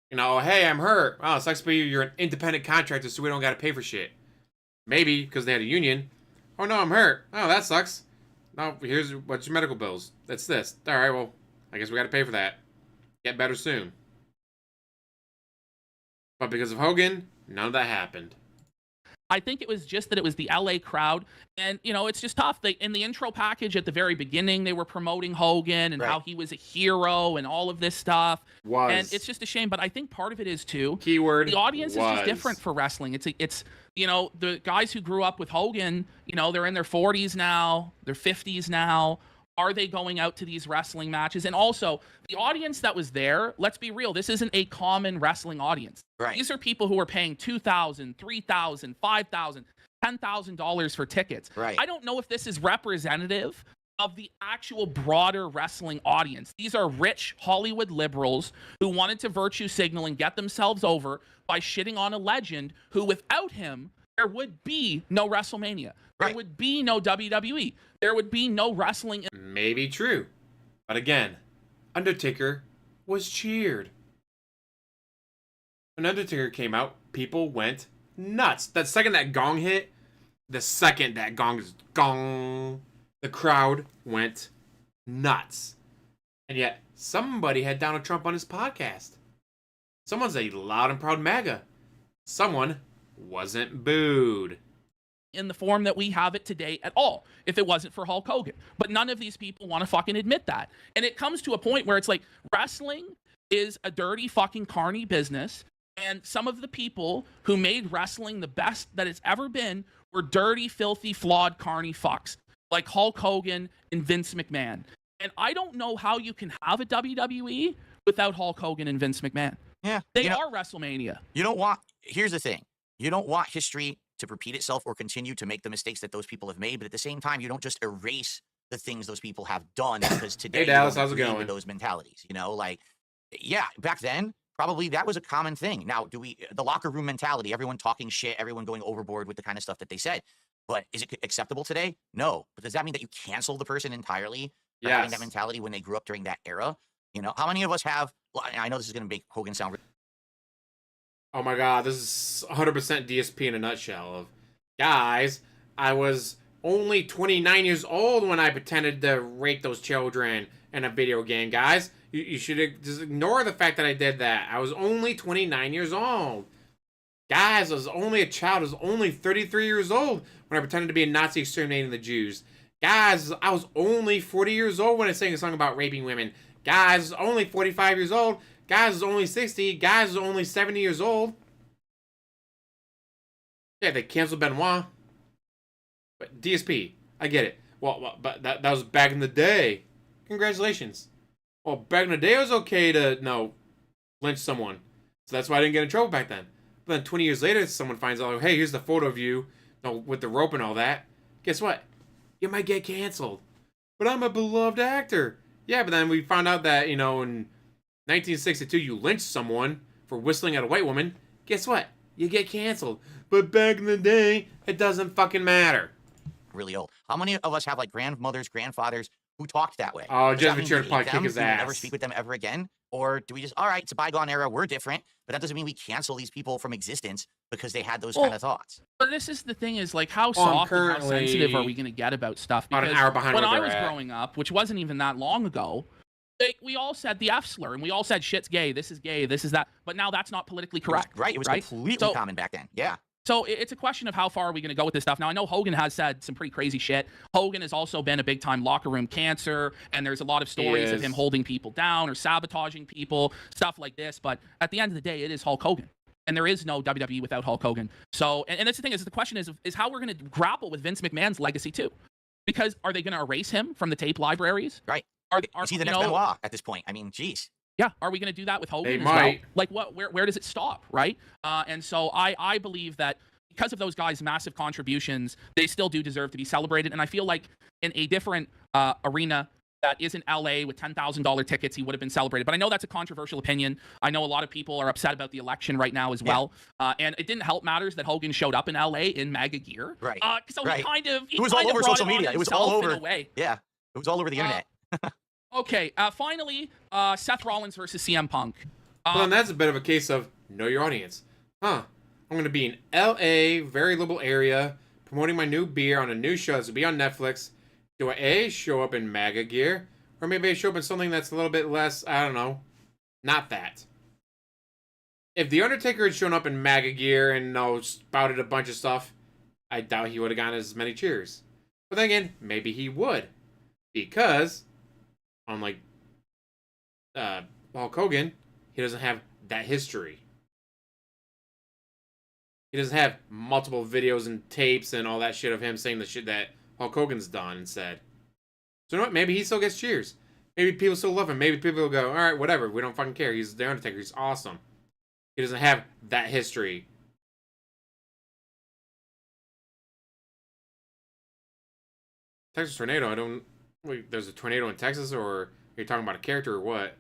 hey, I'm hurt. Oh, it sucks for you. You're an independent contractor, so we don't got to pay for shit. Maybe because they had a union. Oh, no, I'm hurt. Oh, that sucks. No, here's what's your medical bills. That's this. All right, well, I guess we got to pay for that. Get better soon. But because of Hogan, none of that happened. I think it was just that it was the LA crowd. And, it's just tough. In the intro package at the very beginning, they were promoting Hogan and how he was a hero and all of this stuff. And it's just a shame. But I think part of it is, too, Keyword the audience is was. just different for wrestling. It's the guys who grew up with Hogan, they're in their 40s now, their 50s now. Are they going out to these wrestling matches? And also, the audience that was there, let's be real, this isn't a common wrestling audience. Right. These are people who are paying $2,000, $3,000, $5,000, $10,000 for tickets. Right. I don't know if this is representative of the actual broader wrestling audience. These are rich Hollywood liberals who wanted to virtue signal and get themselves over by shitting on a legend who, without him, there would be no WrestleMania. There would be no WWE. There would be no wrestling. Maybe true. But again, Undertaker was cheered. When Undertaker came out, people went nuts. The second that gong hit, the crowd went nuts. And yet, somebody had Donald Trump on his podcast. Someone's a loud and proud MAGA. Someone wasn't booed. In the form that we have it today at all, if it wasn't for Hulk Hogan. But none of these people want to fucking admit that. And it comes to a point where it's like wrestling is a dirty fucking carny business. And some of the people who made wrestling the best that it's ever been were dirty, filthy, flawed, carny fucks like Hulk Hogan and Vince McMahon. And I don't know how you can have a WWE without Hulk Hogan and Vince McMahon. Yeah. They are WrestleMania. You don't want, here's the thing. You don't want history to repeat itself or continue to make the mistakes that those people have made. But at the same time, you don't just erase the things those people have done because today Hey, Dallas, you don't how's it agree going? with those mentalities. You know, like, yeah, back then, probably that was a common thing. Now, the locker room mentality, everyone talking shit, everyone going overboard with the kind of stuff that they said. But is it acceptable today? No. But does that mean that you cancel the person entirely for having that mentality when they grew up during that era? You know, how many of us have, well, I know this is going to make Hogan sound. Oh my god, this is 100% DSP in a nutshell. Of guys, I was only 29 years old when I pretended to rape those children in a video game, guys. You should just ignore the fact that I did that. I was only 29 years old. Guys, I was only a child. I was only 33 years old when I pretended to be a Nazi exterminating the Jews. Guys, I was only 40 years old when I sang a song about raping women. Guys, I was only 45 years old. Guys, I was only 60. Guys, I was only 70 years old. Yeah, they canceled Benoit. But DSP, I get it. Well, but that was back in the day. Congratulations. Well, back in the day, it was okay to, lynch someone. So that's why I didn't get in trouble back then. But then 20 years later, someone finds out, hey, here's the photo of you, with the rope and all that. Guess what? You might get canceled. But I'm a beloved actor. Yeah, but then we found out that, in 1962, you lynched someone for whistling at a white woman. Guess what? You get canceled. But back in the day, it doesn't fucking matter. Really old. How many of us have like grandmothers, grandfathers who talked that way? Oh, Does Jeff that mean Ventura we probably hate kick them? his Do we never ass. speak with them ever again? Or do we just, all right, it's a bygone era, we're different, but that doesn't mean we cancel these people from existence because they had those kind of thoughts. But this is the thing is, like, how soft and how sensitive are we going to get about stuff? About Because an hour behind when where I they're was at. growing up, which wasn't even that long ago, we all said the F slur, and we all said shit's gay, this is that. But now that's not politically correct. Right, it was completely common back then, yeah. So it's a question of how far are we going to go with this stuff. Now, I know Hogan has said some pretty crazy shit. Hogan has also been a big-time locker room cancer, and there's a lot of stories of him holding people down or sabotaging people, stuff like this. But at the end of the day, it is Hulk Hogan. And there is no WWE without Hulk Hogan. So, and that's the thing, is the question is how we're going to grapple with Vince McMahon's legacy, too. Because are they going to erase him from the tape libraries? Right. Is he the next Benoit at this point? I mean, geez. Yeah, are we going to do that with Hogan They as might. well? Like, where does it stop, right? And so I believe that because of those guys' massive contributions, they still do deserve to be celebrated. And I feel like in a different arena that isn't LA with $10,000 tickets, he would have been celebrated. But I know that's a controversial opinion. I know a lot of people are upset about the election right now as well. And it didn't help matters that Hogan showed up in LA in MAGA gear. Right. So he kind of it was all over social media. It was all over. In a way. Yeah. It was all over the internet. Okay. Finally, Seth Rollins versus CM Punk. Well, then that's a bit of a case of know your audience. I'm going to be in LA, very liberal area, promoting my new beer on a new show that's going to be on Netflix. Do I A, show up in MAGA gear? Or maybe I show up in something that's a little bit less, I don't know, not that. If The Undertaker had shown up in MAGA gear and spouted a bunch of stuff, I doubt he would have gotten as many cheers. But then again, maybe he would. Because, unlike Hulk Hogan, he doesn't have that history. He doesn't have multiple videos and tapes and all that shit of him saying the shit that Hulk Hogan's done and said. So you know what? Maybe he still gets cheers. Maybe people still love him. Maybe people will go, alright, whatever. We don't fucking care. He's The Undertaker. He's awesome. He doesn't have that history. Texas tornado, wait, there's a tornado in Texas, or are you talking about a character or what?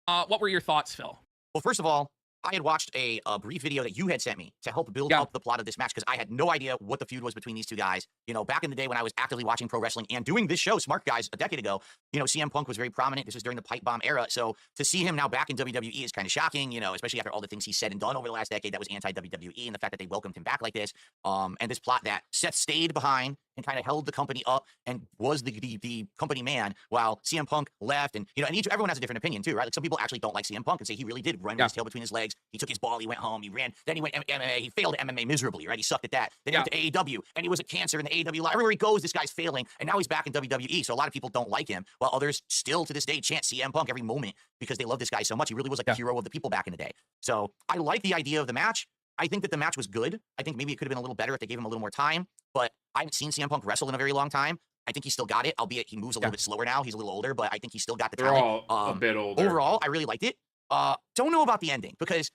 What were your thoughts, Phil? Well, first of all, I had watched a brief video that you had sent me to help build up the plot of this match because I had no idea what the feud was between these two guys. You know, back in the day when I was actively watching pro wrestling and doing this show, Smark Guys, a decade ago, CM Punk was very prominent. This was during the pipe bomb era. So to see him now back in WWE is kind of shocking, especially after all the things he said and done over the last decade that was anti-WWE and the fact that they welcomed him back like this. And this plot that Seth stayed behind and kind of held the company up and was the company man while CM Punk left. And, everyone has a different opinion too, right? Like some people actually don't like CM Punk and say he really did run with his tail between his legs gigs. He took his ball, he went home, he ran. Then he went MMA. He failed at MMA miserably, right? He sucked at that. Then he went to AEW, and he was a cancer in the AEW line. Everywhere he goes, this guy's failing, and now he's back in WWE. So a lot of people don't like him, while others still to this day chant CM Punk every moment because they love this guy so much. He really was like a hero of the people back in the day. So I like the idea of the match. I think that the match was good. I think maybe it could have been a little better if they gave him a little more time, but I haven't seen CM Punk wrestle in a very long time. I think he still got it, albeit he moves a little bit slower now. He's a little older, but I think he still got the talent. They're all a bit older. Overall, I really liked it. Don't know about the ending, because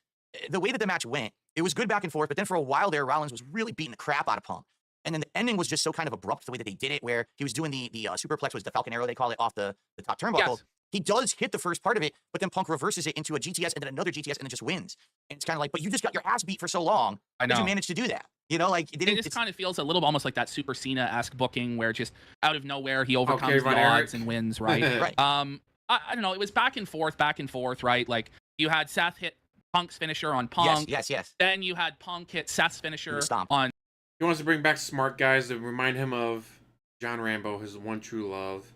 the way that the match went, it was good back and forth, but then for a while there, Rollins was really beating the crap out of Punk. And then the ending was just so kind of abrupt, the way that they did it, where he was doing the superplex, was the Falcon Arrow, they call it, off the top turnbuckle. Yes. He does hit the first part of it, but then Punk reverses it into a GTS and then another GTS and then just wins. And it's kind of like, but you just got your ass beat for so long. I know. How did you manage to do that? You know, like It just kind of feels a little almost like that Super Cena-esque booking where just out of nowhere he overcomes the odds and wins, right? Right. I don't know. It was back and forth, right? Like you had Seth hit Punk's finisher on Punk. Yes. Then you had Punk hit Seth's finisher on. He wants to bring back Smark guys to remind him of John Rambo, his one true love.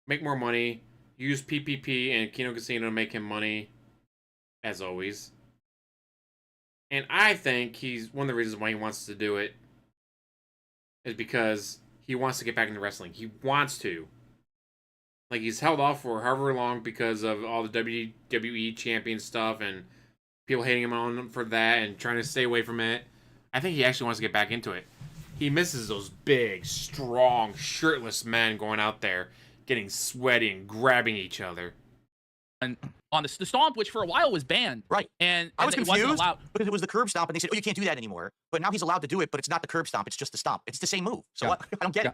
Make more money. Use PPP and Kino Casino to make him money, as always. And I think he's one of the reasons why he wants to do it is because he wants to get back into wrestling. He wants to. Like, he's held off for however long because of all the WWE champion stuff and people hating him on for that and trying to stay away from it. I think he actually wants to get back into it. He misses those big, strong, shirtless men going out there, getting sweaty and grabbing each other. And on the stomp, which for a while was banned. Right. And I was it wasn't confused allowed. because it was the curb stomp, and they said, oh, you can't do that anymore. But now he's allowed to do it, but it's not the curb stomp. It's just the stomp. It's the same move. So what? I don't get it.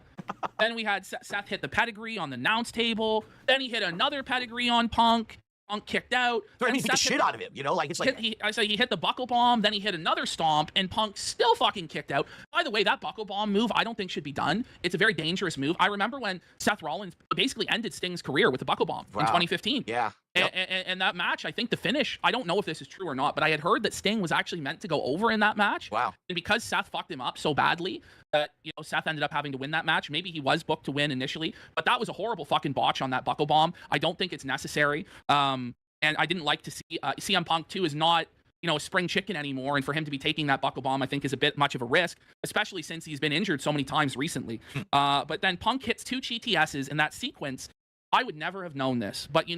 Then we had Seth hit the pedigree on the announce table. Then he hit another pedigree on Punk. Punk kicked out. They're beat the shit out of him, you know? Like, it's like... I say he hit the buckle bomb, then he hit another stomp, and Punk still fucking kicked out. By the way, that buckle bomb move, I don't think should be done. It's a very dangerous move. I remember when Seth Rollins basically ended Sting's career with the buckle bomb in 2015. Yeah. Yep. And that match, I think the finish, I don't know if this is true or not, but I had heard that Sting was actually meant to go over in that match. Wow. And because Seth fucked him up so badly that, Seth ended up having to win that match. Maybe he was booked to win initially, but that was a horrible fucking botch on that buckle bomb. I don't think it's necessary. And I didn't like to see CM Punk, too, is not, a spring chicken anymore. And for him to be taking that buckle bomb, I think, is a bit much of a risk, especially since he's been injured so many times recently. But then Punk hits 2 GTSs in that sequence. I would never have known this. But, the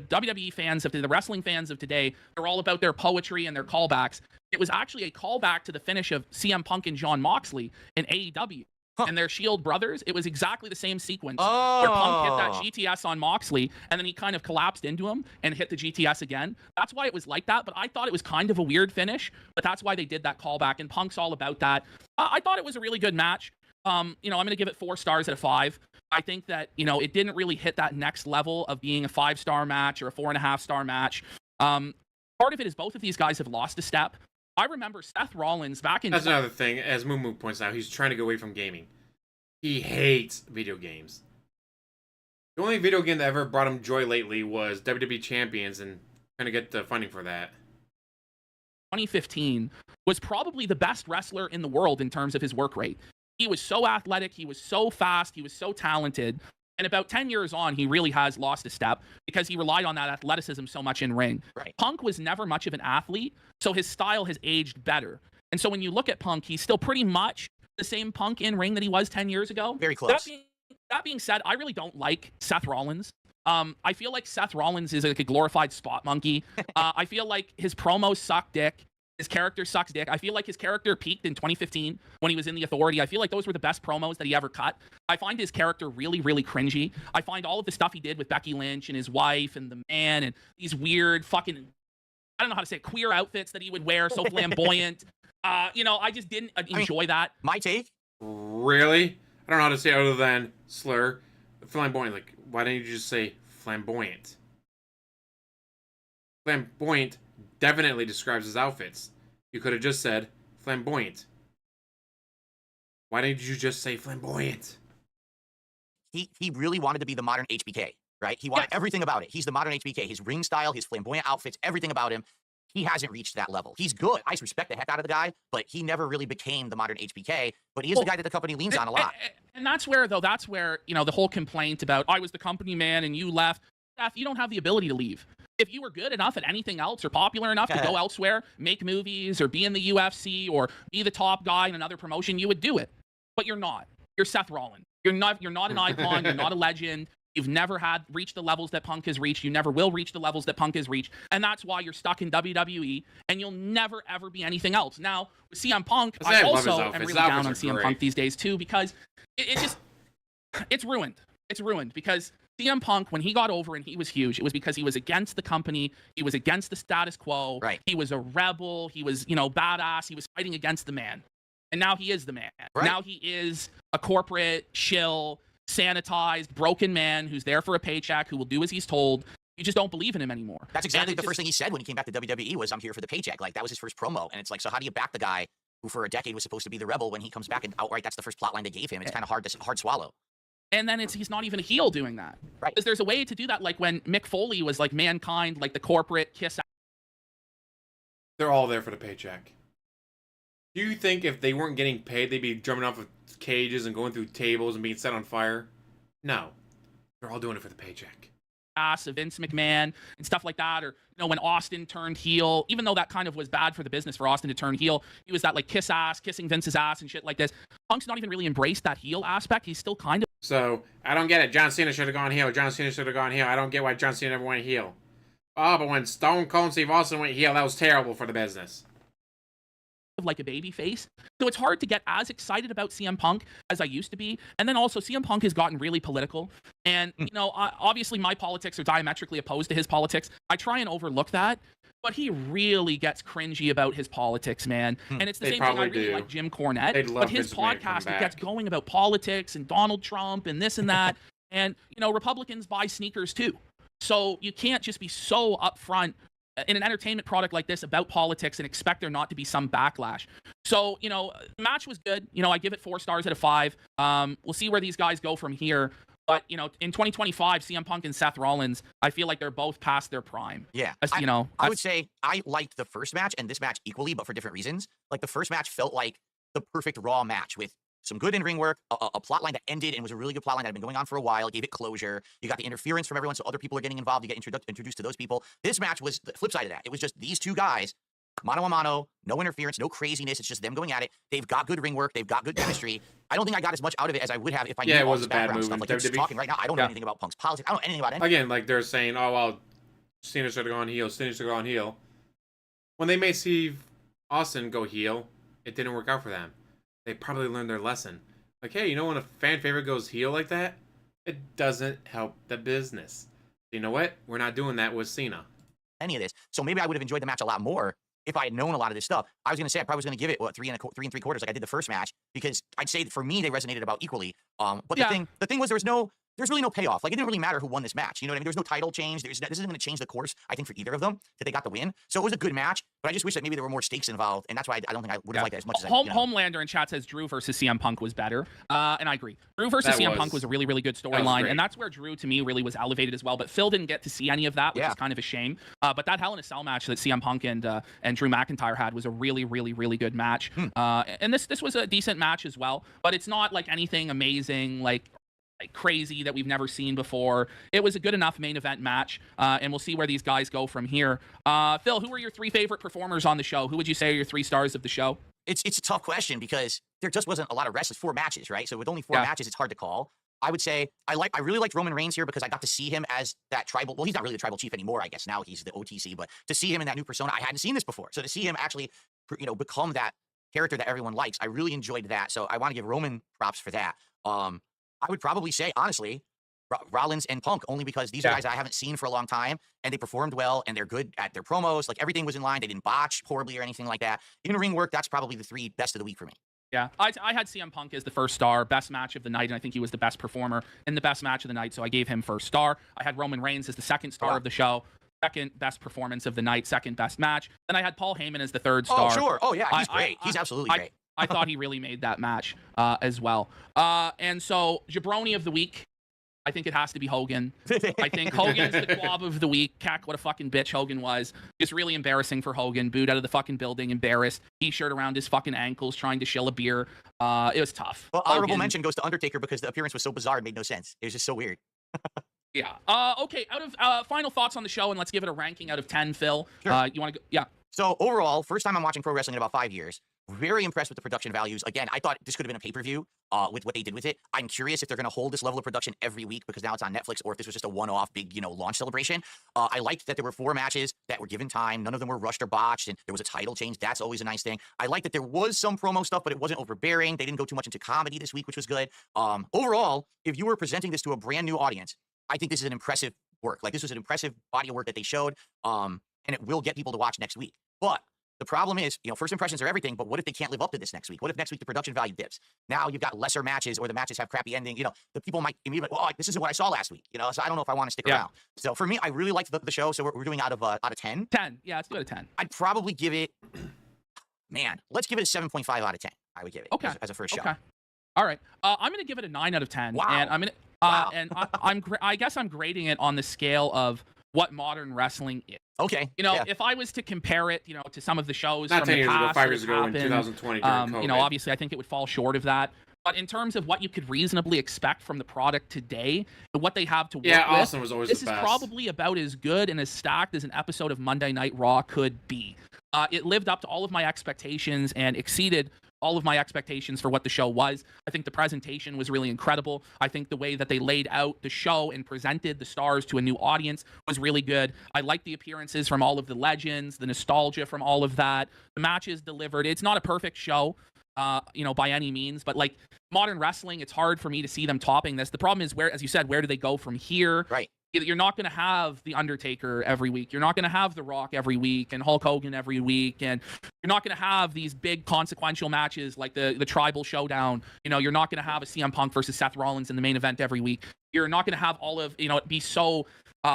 WWE fans, the wrestling fans of today, they're all about their poetry and their callbacks. It was actually a callback to the finish of CM Punk and Jon Moxley in AEW. And their Shield brothers, it was exactly the same sequence where Punk hit that GTS on Moxley, and then he kind of collapsed into him and hit the GTS again. That's why it was like that, but I thought it was kind of a weird finish, but that's why they did that callback, and Punk's all about that. I thought it was a really good match. I'm going to give it 4 stars out of 5. I think that, it didn't really hit that next level of being a 5-star match or a 4.5-star match. Part of it is both of these guys have lost a step. I remember Seth Rollins back in... That's another thing. As Moo points out, he's trying to go away from gaming. He hates video games. The only video game that ever brought him joy lately was WWE Champions, and trying to get the funding for that. 2015 was probably the best wrestler in the world in terms of his work rate. He was so athletic, he was so fast, he was so talented. And about 10 years on, he really has lost a step because he relied on that athleticism so much in ring. Right. Punk was never much of an athlete, so his style has aged better. And so when you look at Punk, he's still pretty much the same Punk in ring that he was 10 years ago. Very close. That being said, I really don't like Seth Rollins. I feel like Seth Rollins is like a glorified spot monkey. I feel like his promos suck dick. His character sucks dick. I feel like his character peaked in 2015 when he was in The Authority. I feel like those were the best promos that he ever cut. I find his character really, really cringy. I find all of the stuff he did with Becky Lynch and his wife and the man and these weird fucking, I don't know how to say it, queer outfits that he would wear, so flamboyant. I just didn't enjoy that. My take? Really? I don't know how to say it other than slur. Flamboyant. Like, why didn't you just say flamboyant? Flamboyant definitely describes his outfits. You could have just said flamboyant. Why didn't you just say flamboyant? He really wanted to be the modern HBK, right? He wanted everything about it. He's the modern HBK. His ring style, his flamboyant outfits, everything about him. He hasn't reached that level. He's good. I respect the heck out of the guy, but he never really became the modern HBK. But he is the guy that the company leans on a lot. And that's where the whole complaint about I was the company man and you left. Seth, you don't have the ability to leave. If you were good enough at anything else or popular enough to go elsewhere, make movies or be in the UFC or be the top guy in another promotion, you would do it. But you're not. You're Seth Rollins. You're not an icon. You're not a legend. You've never reached the levels that Punk has reached. You never will reach the levels that Punk has reached. And that's why you're stuck in WWE and you'll never, ever be anything else. Now, with CM Punk, I also am really down on CM Punk these days too, because it's ruined. It's ruined because CM Punk, when he got over and he was huge, it was because he was against the company. He was against the status quo. Right. He was a rebel. He was, badass. He was fighting against the man. And now he is the man. Right. Now he is a corporate, shill, sanitized, broken man who's there for a paycheck, who will do as he's told. You just don't believe in him anymore. That's exactly the first thing he said when he came back to WWE was, I'm here for the paycheck. Like, that was his first promo. And it's like, so how do you back the guy who for a decade was supposed to be the rebel when he comes back and outright that's the first plot line they gave him? It's kind of hard swallow. And then he's not even a heel doing that. Right. Because there's a way to do that, like when Mick Foley was like Mankind, like the corporate kiss. They're all there for the paycheck. Do you think if they weren't getting paid, they'd be jumping off of cages and going through tables and being set on fire? No. They're all doing it for the paycheck. Of Vince McMahon and stuff like that, or when Austin turned heel, even though that kind of was bad for the business for Austin to turn heel, he was that like kissing Vince's ass and shit like this. Punk's not even really embraced that heel aspect. He's still kind of. So I don't get it. John Cena should have gone heel. John Cena should have gone heel. I don't get why John Cena never went heel. Oh, but when Stone Cold Steve Austin went heel, that was terrible for the business. Like a baby face. So it's hard to get as excited about CM Punk as I used to be. And then also CM Punk has gotten really political. And, obviously my politics are diametrically opposed to his politics. I try and overlook that. But he really gets cringy about his politics, man. And it's the same thing. I really like Jim Cornette. But his podcast, it gets going about politics and Donald Trump and this and that. And, Republicans buy sneakers too. So you can't just be so upfront in an entertainment product like this about politics and expect there not to be some backlash. So, the match was good. I give it 4 stars out of 5. We'll see where these guys go from here. But, in 2025, CM Punk and Seth Rollins, I feel like they're both past their prime. Yeah. I would say I liked the first match and this match equally, but for different reasons. Like, the first match felt like the perfect Raw match with some good in-ring work, a plot line that ended and was a really good plot line that had been going on for a while, gave it closure. You got the interference from everyone, so other people are getting involved. You get introduced to those people. This match was the flip side of that. It was just these two guys, mano-a-mano, no interference, no craziness. It's just them going at it. They've got good ring work. They've got good chemistry. I don't think I got as much out of it as I would have if I knew all this background stuff. Like, you're just talking right now. I don't know anything about Punk's politics. I don't know anything about anything. Again, like they're saying, oh, well, Cena should have gone heel. Cena should have gone heel. When they made Steve Austin go heel, it didn't work out for them. They probably learned their lesson. Like, hey, when a fan favorite goes heel like that, it doesn't help the business. You know what? We're not doing that with Cena. Any of this. So maybe I would have enjoyed the match a lot more if I had known a lot of this stuff. I was going to say I probably was going to give it 3 3/4 like I did the first match, because I'd say for me they resonated about equally. But the thing was there's really no payoff. Like, it didn't really matter who won this match. You know what I mean? There's no title change. This isn't going to change the course, I think, for either of them, that they got the win. So it was a good match, but I just wish that maybe there were more stakes involved, and that's why I don't think I would have liked it as much as Homelander in chat says Drew versus CM Punk was better, and I agree. Drew versus CM Punk was a really, really good storyline, and that's where Drew, to me, really was elevated as well. But Phil didn't get to see any of that, which is kind of a shame. But that Hell in a Cell match that CM Punk and Drew McIntyre had was a really, really, really good match. And this was a decent match as well, but it's not like anything amazing, like crazy that we've never seen before. It was a good enough main event match, and we'll see where these guys go from here. Phil, who were your 3 favorite performers on the show? Who would you say are your 3 stars of the show? It's a tough question because there just wasn't a lot of wrestlers. 4 matches, right? So with only 4 matches, it's hard to call. I would say I really liked Roman Reigns here because I got to see him as that tribal. Well, he's not really the tribal chief anymore, I guess. Now he's the OTC, but to see him in that new persona, I hadn't seen this before. So to see him actually, become that character that everyone likes, I really enjoyed that. So I want to give Roman props for that. I would probably say, honestly, Rollins and Punk, only because these are guys I haven't seen for a long time, and they performed well, and they're good at their promos. Like, everything was in line. They didn't botch horribly or anything like that. In-ring work, that's probably the 3 best of the week for me. Yeah, I had CM Punk as the first star, best match of the night, and I think he was the best performer in the best match of the night, so I gave him first star. I had Roman Reigns as the second star of the show, second best performance of the night, second best match. Then I had Paul Heyman as the third star. Oh, sure. Oh, yeah, he's great. He's absolutely great. I thought he really made that match as well. And so, Jabroni of the week, I think it has to be Hogan. I think Hogan's the quab of the week. Cack, what a fucking bitch Hogan was. Just really embarrassing for Hogan. Booed out of the fucking building, embarrassed. T-shirt around his fucking ankles, trying to shill a beer. It was tough. Well, honorable mention goes to Undertaker because the appearance was so bizarre it made no sense. It was just so weird. Yeah. Okay. Out of final thoughts on the show, and let's give it a ranking out of 10. Phil, Sure. you want to go? Yeah. So overall, first time I'm watching pro wrestling in about 5 years. Very impressed with the production values. Again, I thought this could have been a pay-per-view with what they did with it. I'm curious if they're going to hold this level of production every week because now it's on Netflix, or if this was just a one-off big, launch celebration. I liked that there were 4 matches that were given time. None of them were rushed or botched, and there was a title change. That's always a nice thing. I liked that there was some promo stuff, but it wasn't overbearing. They didn't go too much into comedy this week, which was good. Overall, if you were presenting this to a brand new audience, I think this is an impressive work. Like, this was an impressive body of work that they showed, and it will get people to watch next week. But the problem is, first impressions are everything, but what if they can't live up to this next week? What if next week the production value dips? Now you've got lesser matches, or the matches have crappy ending. The people might be like, oh, this isn't what I saw last week. So I don't know if I want to stick around. So for me, I really liked the show. So we're doing out of 10. 10. Yeah, let's do it a 10. I'd probably give it, let's give it a 7.5 out of 10. I would give it as a first show. Okay. All right. I'm going to give it a 9 out of 10. Wow. And I'm going to, Wow. and I guess I'm grading it on the scale of what modern wrestling is. Okay. If I was to compare it, to some of the shows Not from 10 the years ago, past 5 that years have ago in happened, 2020 during COVID. obviously I think it would fall short of that. But in terms of what you could reasonably expect from the product today, and what they have to work with, Austin was always this the is best. probably about as good and as stacked as an episode of Monday Night Raw could be. It lived up to all of my expectations and exceeded all of my expectations for what the show was. I think the presentation was really incredible. I think the way that they laid out the show and presented the stars to a new audience was really good. I liked the appearances from all of the legends, the nostalgia from all of that. The matches delivered. It's not a perfect show, by any means, but like modern wrestling, it's hard for me to see them topping this. The problem is, as you said, where do they go from here? Right. You're not going to have The Undertaker every week. You're not going to have The Rock every week and Hulk Hogan every week. And you're not going to have these big consequential matches like the Tribal Showdown. You're not going to have a CM Punk versus Seth Rollins in the main event every week. You're not going to have all of, it be so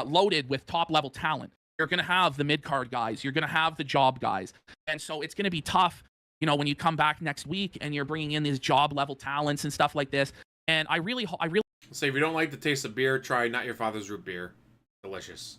loaded with top-level talent. You're going to have the mid-card guys. You're going to have the job guys. And so it's going to be tough, when you come back next week and you're bringing in these job-level talents and stuff like this. And I really Say, if you don't like the taste of beer, try Not Your Father's Root Beer. Delicious.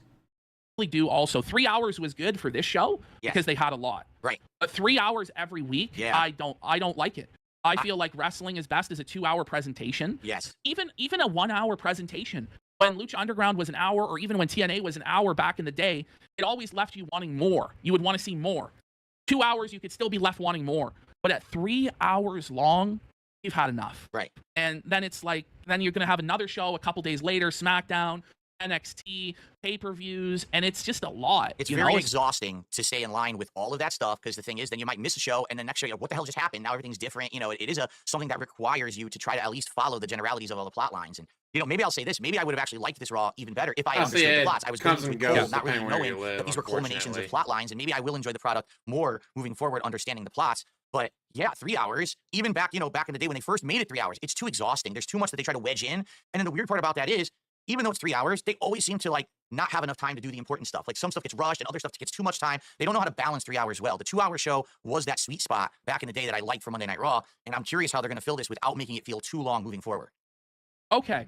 do also. 3 hours was good for this show because they had a lot. Right. But 3 hours every week, I don't like it. I feel like wrestling is best as a 2-hour presentation. Yes. Even a 1-hour presentation. When Lucha Underground was an hour, or even when TNA was an hour back in the day, it always left you wanting more. You would want to see more. 2 hours, you could still be left wanting more. But at 3 hours long, you've had enough. Right. And then it's like, then you're going to have another show a couple days later, SmackDown, NXT, pay-per-views, and it's just a lot. It's very exhausting to stay in line with all of that stuff, because the thing is, then you might miss a show, and the next show, you're like, what the hell just happened? Now everything's different. It is something that requires you to try to at least follow the generalities of all the plot lines. And maybe I'll say this, maybe I would have actually liked this Raw even better if I understood the plots. I was going through cold, not really knowing that these were culminations of plot lines, and maybe I will enjoy the product more moving forward, understanding the plots. But yeah, 3 hours, even back, back in the day when they first made it 3 hours, it's too exhausting. There's too much that they try to wedge in. And then the weird part about that is, even though it's 3 hours, they always seem to not have enough time to do the important stuff. Like, some stuff gets rushed and other stuff gets too much time. They don't know how to balance 3 hours well. The 2-hour show was that sweet spot back in the day that I liked for Monday Night Raw. And I'm curious how they're going to fill this without making it feel too long moving forward. Okay.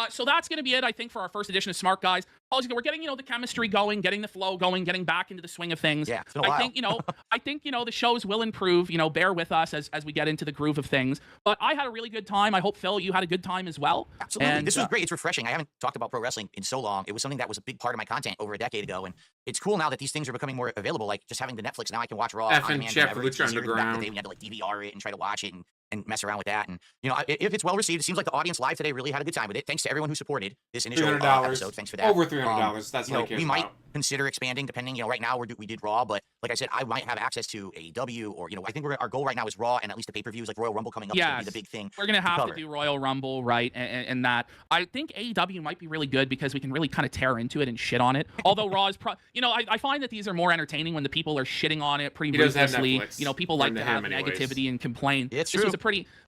So that's going to be it, I think, for our first edition of Smark, guys. We're getting, the chemistry going, getting the flow going, getting back into the swing of things. Yeah, it's been a while. I think, the shows will improve, bear with us as we get into the groove of things. But I had a really good time. I hope, Phil, you had a good time as well. Absolutely. And this was great. It's refreshing. I haven't talked about pro wrestling in so long. It was something that was a big part of my content over a decade ago. And it's cool now that these things are becoming more available. Like, just having the Netflix, now I can watch Raw on demand whenever. It's easier than back in the day when you had to DVR it and try to watch it and mess around with that. And, if it's well received, it seems like the audience live today really had a good time with it. Thanks to everyone who supported this initial episode. Thanks for that. Over $300. That's what we might consider expanding depending, right now we did Raw, but like I said, I might have access to AEW, or, I think our goal right now is Raw and at least the pay-per-views, like Royal Rumble coming up is going to be the big thing. We're going to have to do Royal Rumble, right? And that. I think AEW might be really good because we can really kind of tear into it and shit on it. Although Raw is, I find that these are more entertaining when the people are shitting on it pretty ruthlessly. People like to have negativity and complain. It's true.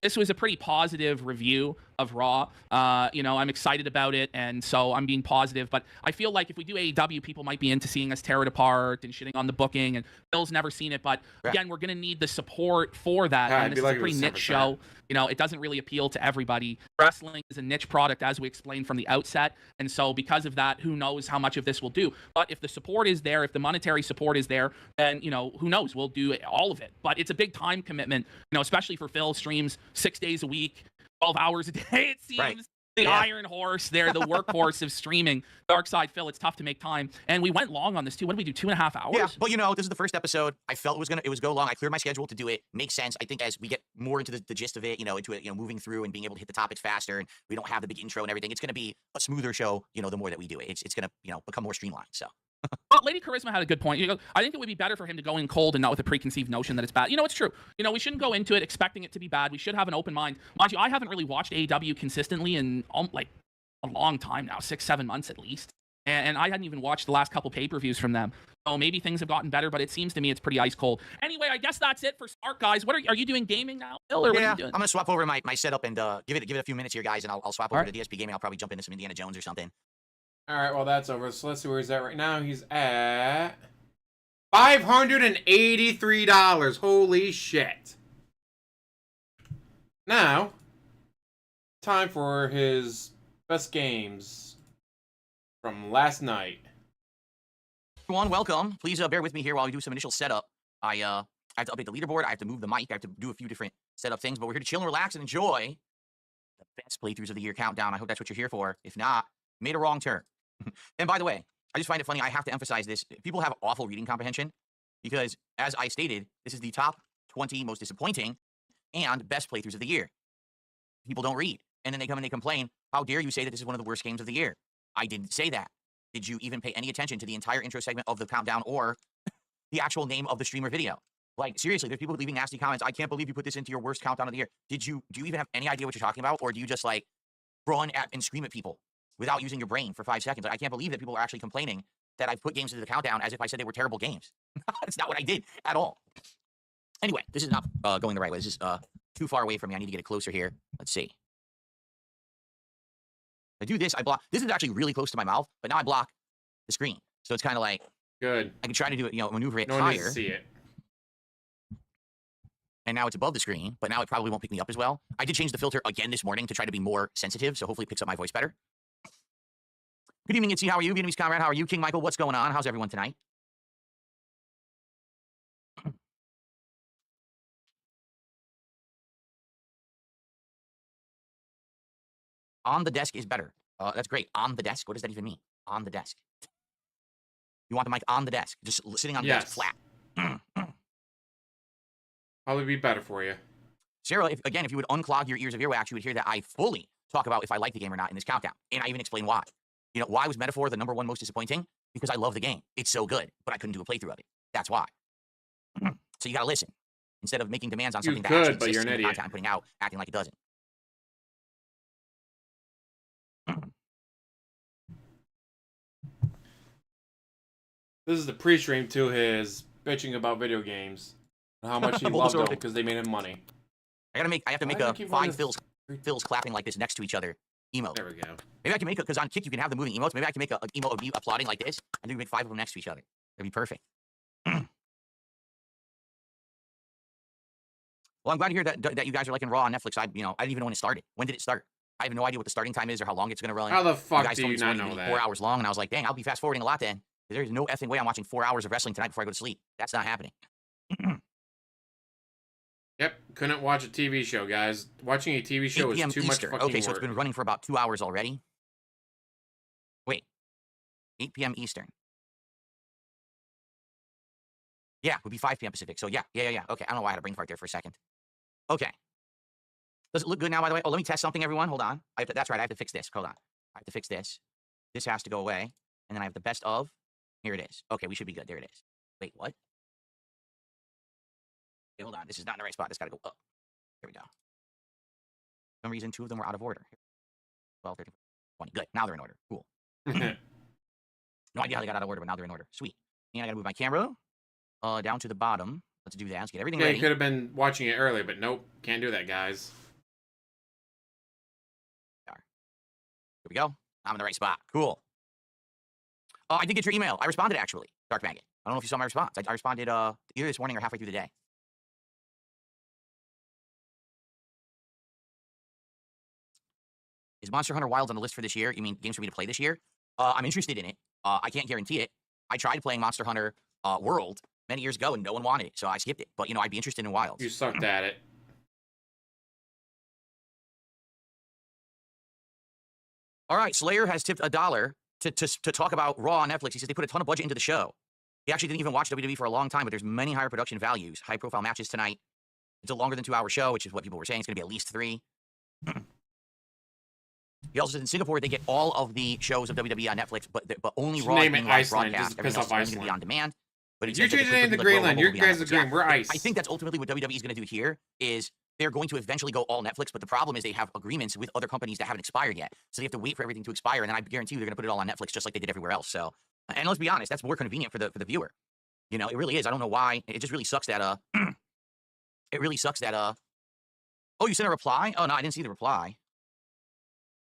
This was a pretty positive review of Raw. I'm excited about it, and so I'm being positive. But I feel like if we do AEW, people might be into seeing us tear it apart and shitting on the booking. And Bill's never seen it, but again, we're going to need the support for that. And this is a pretty niche show. It doesn't really appeal to everybody. Wrestling is a niche product, as we explained from the outset. And so because of that, who knows how much of this will do. But if the support is there, if the monetary support is there, then, who knows? We'll do all of it. But it's a big time commitment, especially for Phil, streams 6 days a week, 12 hours a day, it seems. Right. The Yeah. Iron Horse, they're the workhorse of streaming. Dark Side Phil, it's tough to make time. And we went long on this too. What did we do? 2.5 hours? Yeah, but you know, this is the first episode. I felt it was go long. I cleared my schedule to do it. Makes sense. I think as we get more into the gist of it, into it, moving through and being able to hit the topics faster, and we don't have the big intro and everything, it's going to be a smoother show. The more that we do it, it's going to become more streamlined. So. But Lady Charisma had a good point. I think it would be better for him to go in cold and not with a preconceived notion that it's bad. It's true. We shouldn't go into it expecting it to be bad. We should have an open mind. Mind you, I haven't really watched AEW consistently in like a long time now, 6-7 months at least. And I hadn't even watched the last couple pay-per-views from them. So maybe things have gotten better, but it seems to me it's pretty ice cold. Anyway, I guess that's it for Smark, guys. What are you doing gaming now, Bill, or what are you doing? I'm gonna swap over my setup and give it a few minutes here, guys, and I'll swap over to DSP gaming. I'll probably jump into some Indiana Jones or something. All right, well, that's over. So let's see where he's at right now. He's at $583. Holy shit. Now, time for his best games from last night. Everyone, welcome. Please bear with me here while we do some initial setup. I have to update the leaderboard. I have to move the mic. I have to do a few different setup things, but we're here to chill and relax and enjoy the best playthroughs of the year countdown. I hope that's what you're here for. If not, made a wrong turn. And by the way, I just find it funny. I have to emphasize this. People have awful reading comprehension because, as I stated, this is the top 20 most disappointing and best playthroughs of the year. People don't read. And then they come and they complain, how dare you say that this is one of the worst games of the year? I didn't say that. Did you even pay any attention to the entire intro segment of the countdown or the actual name of the streamer video? Like, seriously, there's people leaving nasty comments. I can't believe you put this into your worst countdown of the year. Do you even have any idea what you're talking about? Or do you just, like, run at and scream at people without using your brain for 5 seconds? Like, I can't believe that people are actually complaining that I've put games into the countdown as if I said they were terrible games. That's not what I did at all. Anyway, this is not going the right way. This is too far away from me. I need to get it closer here. Let's see. I do this, I block. This is actually really close to my mouth, but now I block the screen. So it's kind of like, Good. I can try to do it, maneuver it No one needs to higher. see it. And now it's above the screen, but now it probably won't pick me up as well. I did change the filter again this morning to try to be more sensitive, so hopefully it picks up my voice better. Good evening, Yeti. How are you? Vietnamese comrade, how are you? King Michael, what's going on? How's everyone tonight? On the desk is better. That's great. On the desk? What does that even mean? On the desk. You want the mic on the desk, just sitting on the desk flat. Probably be better for you. Sarah, if you would unclog your ears of earwax, you would hear that I fully talk about if I like the game or not in this countdown. And I even explain why. Why was Metaphor the #1 most disappointing? Because I love the game. It's so good, but I couldn't do a playthrough of it. That's why. So you gotta listen. Instead of making demands on something that actually but you're exists an in the idiot. content I'm putting out, acting like it doesn't. This is the pre-stream to his bitching about video games and how much he loved them because they made him money. I have to make Why do a I keep 5 wanting Phils clapping like this next to each other emote. There we go. Maybe I can make it, because on Kick you can have the moving emotes. Maybe I can make an emote of me applauding like this, and then we make 5 of them next to each other. That'd be perfect. Well, I'm glad to hear that you guys are liking Raw on Netflix. I didn't even know when it started. When did it start? I have no idea what the starting time is or how long it's going to run. How the You fuck guys do told me you this not morning know it'd be that? 4 hours long, and I was like, dang, I'll be fast forwarding a lot then. There's no effing way I'm watching 4 hours of wrestling tonight before I go to sleep. That's not happening. Yep, couldn't watch a TV show, guys. Watching a TV show 8 is p.m. too much Eastern. fucking Okay, so work. it's been running for about 2 hours already. Wait. 8 p.m. Eastern. Yeah, it would be 5 p.m. Pacific. So yeah. Okay, I don't know why I had a brain fart there for a second. Okay. Does it look good now, by the way? Oh, let me test something, everyone. Hold on. That's right, I have to fix this. Hold on. I have to fix this. This has to go away. And then I have the best of. Here it is. Okay, we should be good. There it is. Wait, what? Okay, hold on. This is not in the right spot. This got to go up. Here we go. For some reason, 2 of them were out of order. 12, 13, 20. Good. Now they're in order. Cool. No idea how they got out of order, but now they're in order. Sweet. And I got to move my camera down to the bottom. Let's do that. Let's get everything Yeah, ready. you could have been watching it earlier, but nope. Can't do that, guys. Here we go. I'm in the right spot. Cool. I did get your email. I responded, actually, Dark Maggot. I don't know if you saw my response. I responded either this morning or halfway through the day. Is Monster Hunter Wilds on the list for this year? You mean games for me to play this year? I'm interested in it. I can't guarantee it. I tried playing Monster Hunter World many years ago, and no one wanted it, so I skipped it. But, I'd be interested in Wilds. You sucked at it. All right, Slayer has tipped $1 to talk about Raw on Netflix. He says they put a ton of budget into the show. He actually didn't even watch WWE for a long time, but there's many higher production values, high-profile matches tonight. It's a longer than 2-hour show, which is what people were saying. It's going to be at least 3. He also said in Singapore they get all of the shows of WWE on Netflix, but only Just Raw name being it live Iceland. broadcast. Just Everything piss else off is only going to Iceland. be on demand. But he You're said that changing it into like Royal Greenland. Rumble You will be on guys are Netflix. green. Yeah. We're ice. I think that's ultimately what WWE is going to do here is they're going to eventually go all Netflix, but the problem is they have agreements with other companies that haven't expired yet. So they have to wait for everything to expire, and then I guarantee you they're going to put it all on Netflix just like they did everywhere else. So, and let's be honest, that's more convenient for the viewer. You know, it really is. I don't know why. It just really sucks that it really sucks that oh, you sent a reply? Oh no, I didn't see the reply.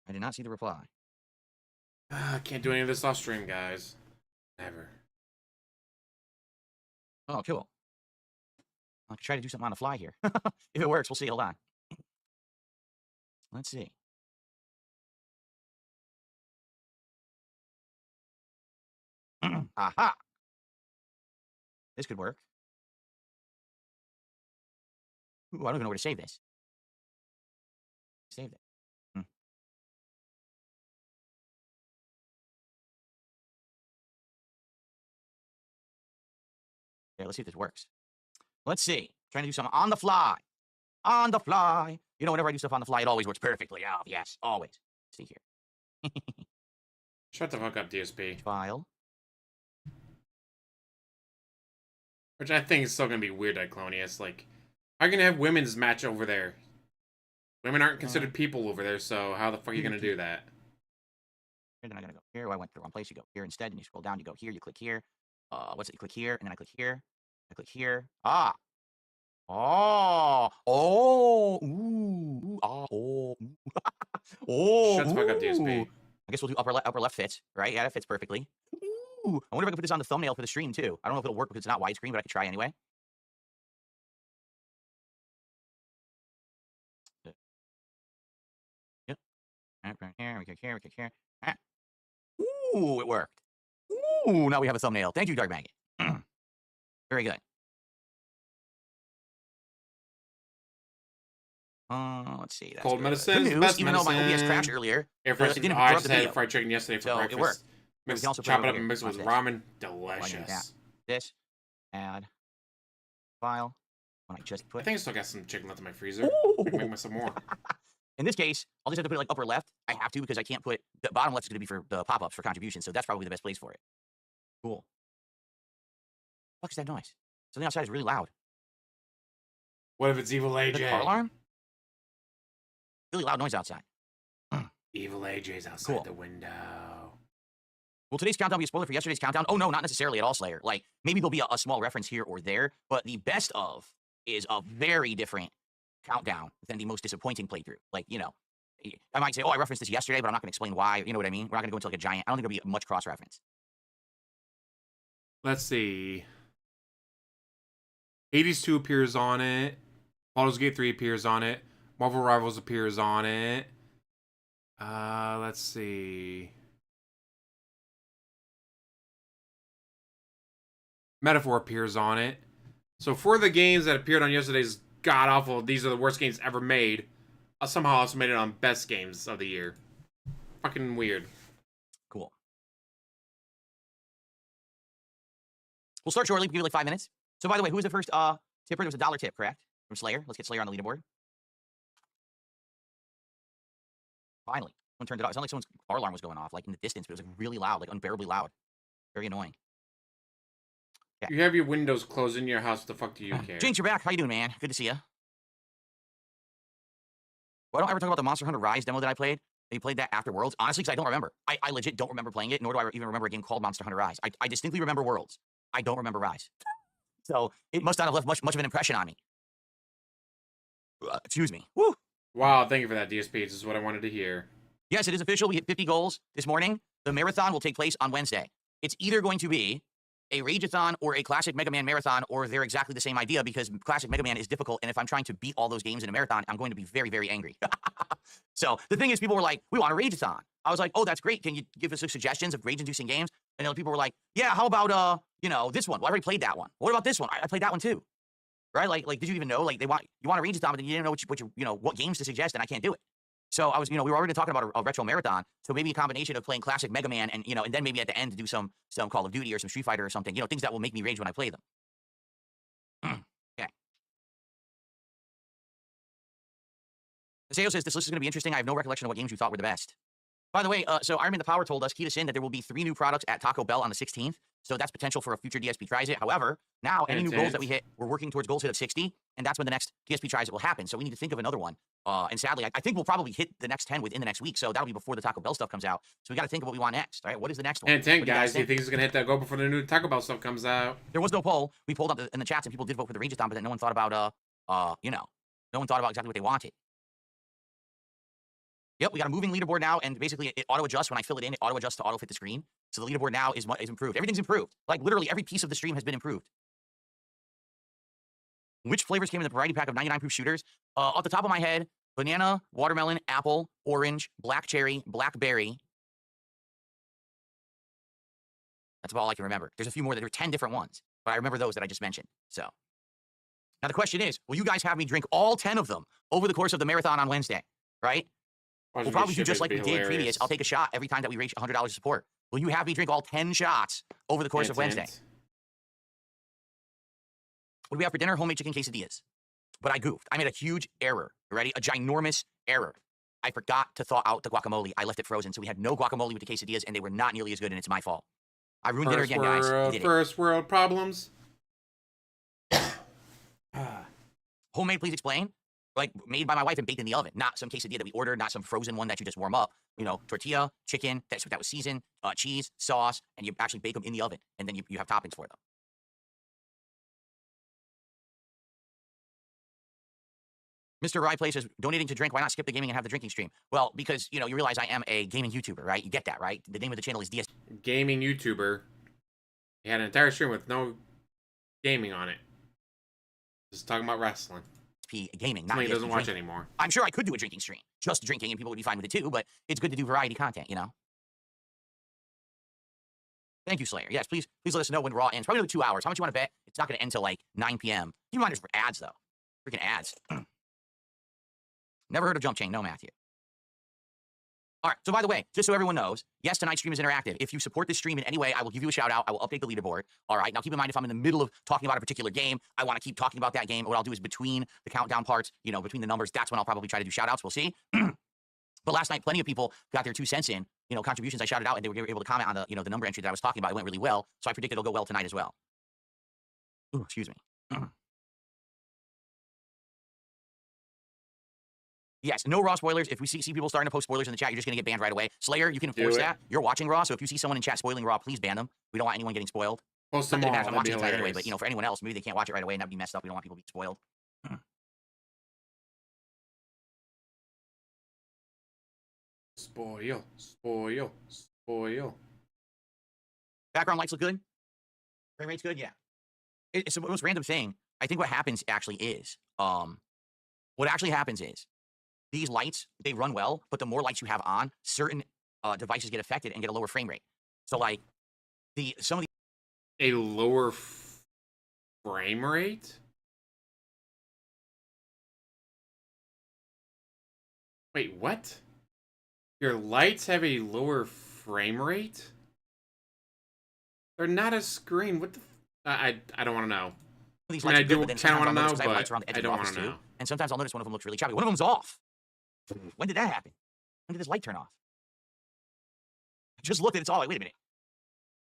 I did not see the reply. I can't do any of this off stream, guys. Never. Oh, cool. I'll try to do something on the fly here. If it works, we'll see. Hold on. Let's see. Aha! This could work. Ooh, I don't even know where to save this. Saved it. Yeah, let's see if this works. Let's see. Trying to do something on the fly. On the fly. You know, whenever I do stuff on the fly, it always works perfectly. Oh, yes, always. See here. Shut the fuck up, DSP. File. Which I think is still gonna be weird, Iclonius. Like, how are you gonna have women's match over there? Women aren't considered people over there, so how the fuck are you gonna do that? And then I'm gonna go here. Oh, I went to the wrong place. You go here instead, and you scroll down. You go here. You click here. What's it? You click here, and then I click here. I click here. Ah. Oh. Oh. Ooh. Ah. Oh. Oh. Shut the fuck up, DSP. Ooh. I guess we'll do upper left fits, right? Yeah, that fits perfectly. Ooh. I wonder if I can put this on the thumbnail for the stream too. I don't know if it'll work because it's not widescreen, but I could try anyway. Yep. Right here. We click here. We click here. Ah. Ooh, it worked. Ooh, now we have a thumbnail. Thank you, Dark Maggot. Very good. Let's see. That's Cold good. medicine Good is news, best even though my OBS medicine. crashed earlier, Air fresh. it didn't I interrupt just the had video. fried chicken yesterday for So it breakfast. worked. Mix, We can also chop put it it up over and mix it here. with Watch ramen. that. Delicious. This, add, file. When I just put. I think I still got some chicken left in my freezer. Ooh. I can make myself more. In this case, I'll just have to put it like upper left. I have to because I can't put the bottom left is going to be for the pop-ups for contributions, so that's probably the best place for it. Cool. What is that noise? Something outside is really loud. What if it's Evil Is that the car AJ? alarm? Really loud noise outside. Evil AJ's outside Cool. the window. Will today's countdown be a spoiler for yesterday's countdown? Oh, no, not necessarily at all, Slayer. Like, maybe there'll be a small reference here or there, but the best of is a very different countdown than the most disappointing playthrough. Like, you know, I might say, oh, I referenced this yesterday, but I'm not going to explain why. You know what I mean? We're not going to go into like a giant. I don't think there'll be much cross-reference. Let's see. 80s 2 appears on it. Baldur's Gate 3 appears on it. Marvel Rivals appears on it. Let's see. Metaphor appears on it. So for the games that appeared on yesterday's god awful, these are the worst games ever made, somehow also made it on best games of the year. Fucking weird. Cool. We'll start shortly. We'll give you like 5 minutes. So by the way, who was the first tipper? There was a $1 tip, correct? From Slayer. Let's get Slayer on the leaderboard. Finally. Someone turned it off. It sounded like someone's car alarm was going off, like in the distance, but it was like really loud, like unbearably loud. Very annoying. Yeah. You have your windows closed in your house. What the fuck do you care? James, you're back. How you doing, man? Good to see you. Why don't I ever talk about the Monster Hunter Rise demo that I played? You played that after Worlds? Honestly, because I don't remember. I legit don't remember playing it, nor do I even remember a game called Monster Hunter Rise. I distinctly remember Worlds. I don't remember Rise. So it must not have left much of an impression on me. Excuse me. Woo! Wow, thank you for that, DSP. This is what I wanted to hear. Yes, it is official. We hit 50 goals this morning. The marathon will take place on Wednesday. It's either going to be a Rageathon or a Classic Mega Man Marathon, or they're exactly the same idea because Classic Mega Man is difficult, and if I'm trying to beat all those games in a marathon, I'm going to be very, very angry. So the thing is, people were like, we want a Rageathon. I was like, oh, that's great. Can you give us some suggestions of rage-inducing games? And other people were like, yeah, how about, you know, this one? Well, I already played that one. What about this one? I played that one too. Right? Like, did you even know? Like, you want a Rageathon, but then you didn't know what games to suggest, and I can't do it. So I was, we were already talking about a retro marathon. So maybe a combination of playing classic Mega Man and, and then maybe at the end to do some Call of Duty or some Street Fighter or something, things that will make me rage when I play them. Okay. Seo says, this list is going to be interesting. I have no recollection of what games you thought were the best. By the way, so Iron Man the Power told us, keyed us in, that there will be 3 new products at Taco Bell on the 16th. So that's potential for a future DSP Tries It. However, now any new goals that we hit, we're working towards goals hit of 60, and that's when the next DSP Tries It will happen. So we need to think of another one. And sadly, I think we'll probably hit the next 10 within the next week. So that'll be before the Taco Bell stuff comes out. So we got to think of what we want next. All right, what is the next one? And 10, guys. Do you think it's going to hit that goal before the new Taco Bell stuff comes out? There was no poll. We polled up in the chats, and people did vote for the Range-a-thon, but then no one thought about, no one thought about exactly what they wanted. Yep, we got a moving leaderboard now, and basically it auto-adjusts. When I fill it in, it auto-adjusts to auto-fit the screen. So the leaderboard now is improved. Everything's improved. Like, literally, every piece of the stream has been improved. Which flavors came in the variety pack of 99 proof shooters? Off the top of my head, banana, watermelon, apple, orange, black cherry, blackberry. That's about all I can remember. There's a few more. There were 10 different ones, but I remember those that I just mentioned. So now the question is, will you guys have me drink all 10 of them over the course of the marathon on Wednesday, right? We'll probably do just like we did previous. I'll take a shot every time that we reach $100 of support. Will you have me drink all 10 shots over the course of Wednesday? What do we have for dinner? Homemade chicken quesadillas. But I goofed. I made a huge error. Ready? A ginormous error. I forgot to thaw out the guacamole. I left it frozen, so we had no guacamole with the quesadillas, and they were not nearly as good, and it's my fault. I ruined dinner again, guys. First world problems. Homemade, please explain. Like, made by my wife and baked in the oven. Not some quesadilla that we ordered, not some frozen one that you just warm up. Tortilla, chicken, that was seasoned, cheese, sauce, and you actually bake them in the oven, and then you have toppings for them. Mr. Rye Place says, donating to drink, why not skip the gaming and have the drinking stream? Well, because, you realize I am a gaming YouTuber, right? You get that, right? The name of the channel is DSP. Gaming YouTuber. He had an entire stream with no gaming on it. Just talking about wrestling. Gaming, not he doesn't watch anymore. I'm sure I could do a drinking stream, just drinking, and people would be fine with it too, but it's good to do variety content, Thank you, Slayer. Yes, please let us know when Raw ends. Probably another 2 hours. How much you want to bet? It's not going to end till like 9 p.m. Keep in mind, there's for ads, though. Freaking ads. Never heard of Jump Chain. No, Matthew. All right, so by the way, just so everyone knows, yes, tonight's stream is interactive. If you support this stream in any way, I will give you a shout out. I will update the leaderboard. All right, now keep in mind, if I'm in the middle of talking about a particular game, I want to keep talking about that game. What I'll do is between the countdown parts, between the numbers, that's when I'll probably try to do shout outs. We'll see. But last night, plenty of people got their 2 cents in, contributions I shouted out, and they were able to comment on the, the number entry that I was talking about. It went really well. So I predict it'll go well tonight as well. Ooh, excuse me. Yes, no Raw spoilers. If we see people starting to post spoilers in the chat, you're just going to get banned right away. Slayer, you can enforce that. You're watching Raw, so if you see someone in chat spoiling Raw, please ban them. We don't want anyone getting spoiled. Post them all. I'm watching it tonight anyway, but, for anyone else, maybe they can't watch it right away and that'd be messed up. We don't want people to be spoiled. Spoil. Background lights look good? Frame rate's good? Yeah. It's the most random thing. I think what happens actually is, these lights, they run well, but the more lights you have on, certain devices get affected and get a lower frame rate. So, like, some of the... A lower frame rate? Wait, what? Your lights have a lower frame rate? They're not a screen. What the... I don't want to know. These I do kind of want to know, but I don't want to know. And sometimes I'll notice one of them looks really choppy. One of them's off. When did that happen? When did this light turn off? I just looked at it's all. Wait a minute.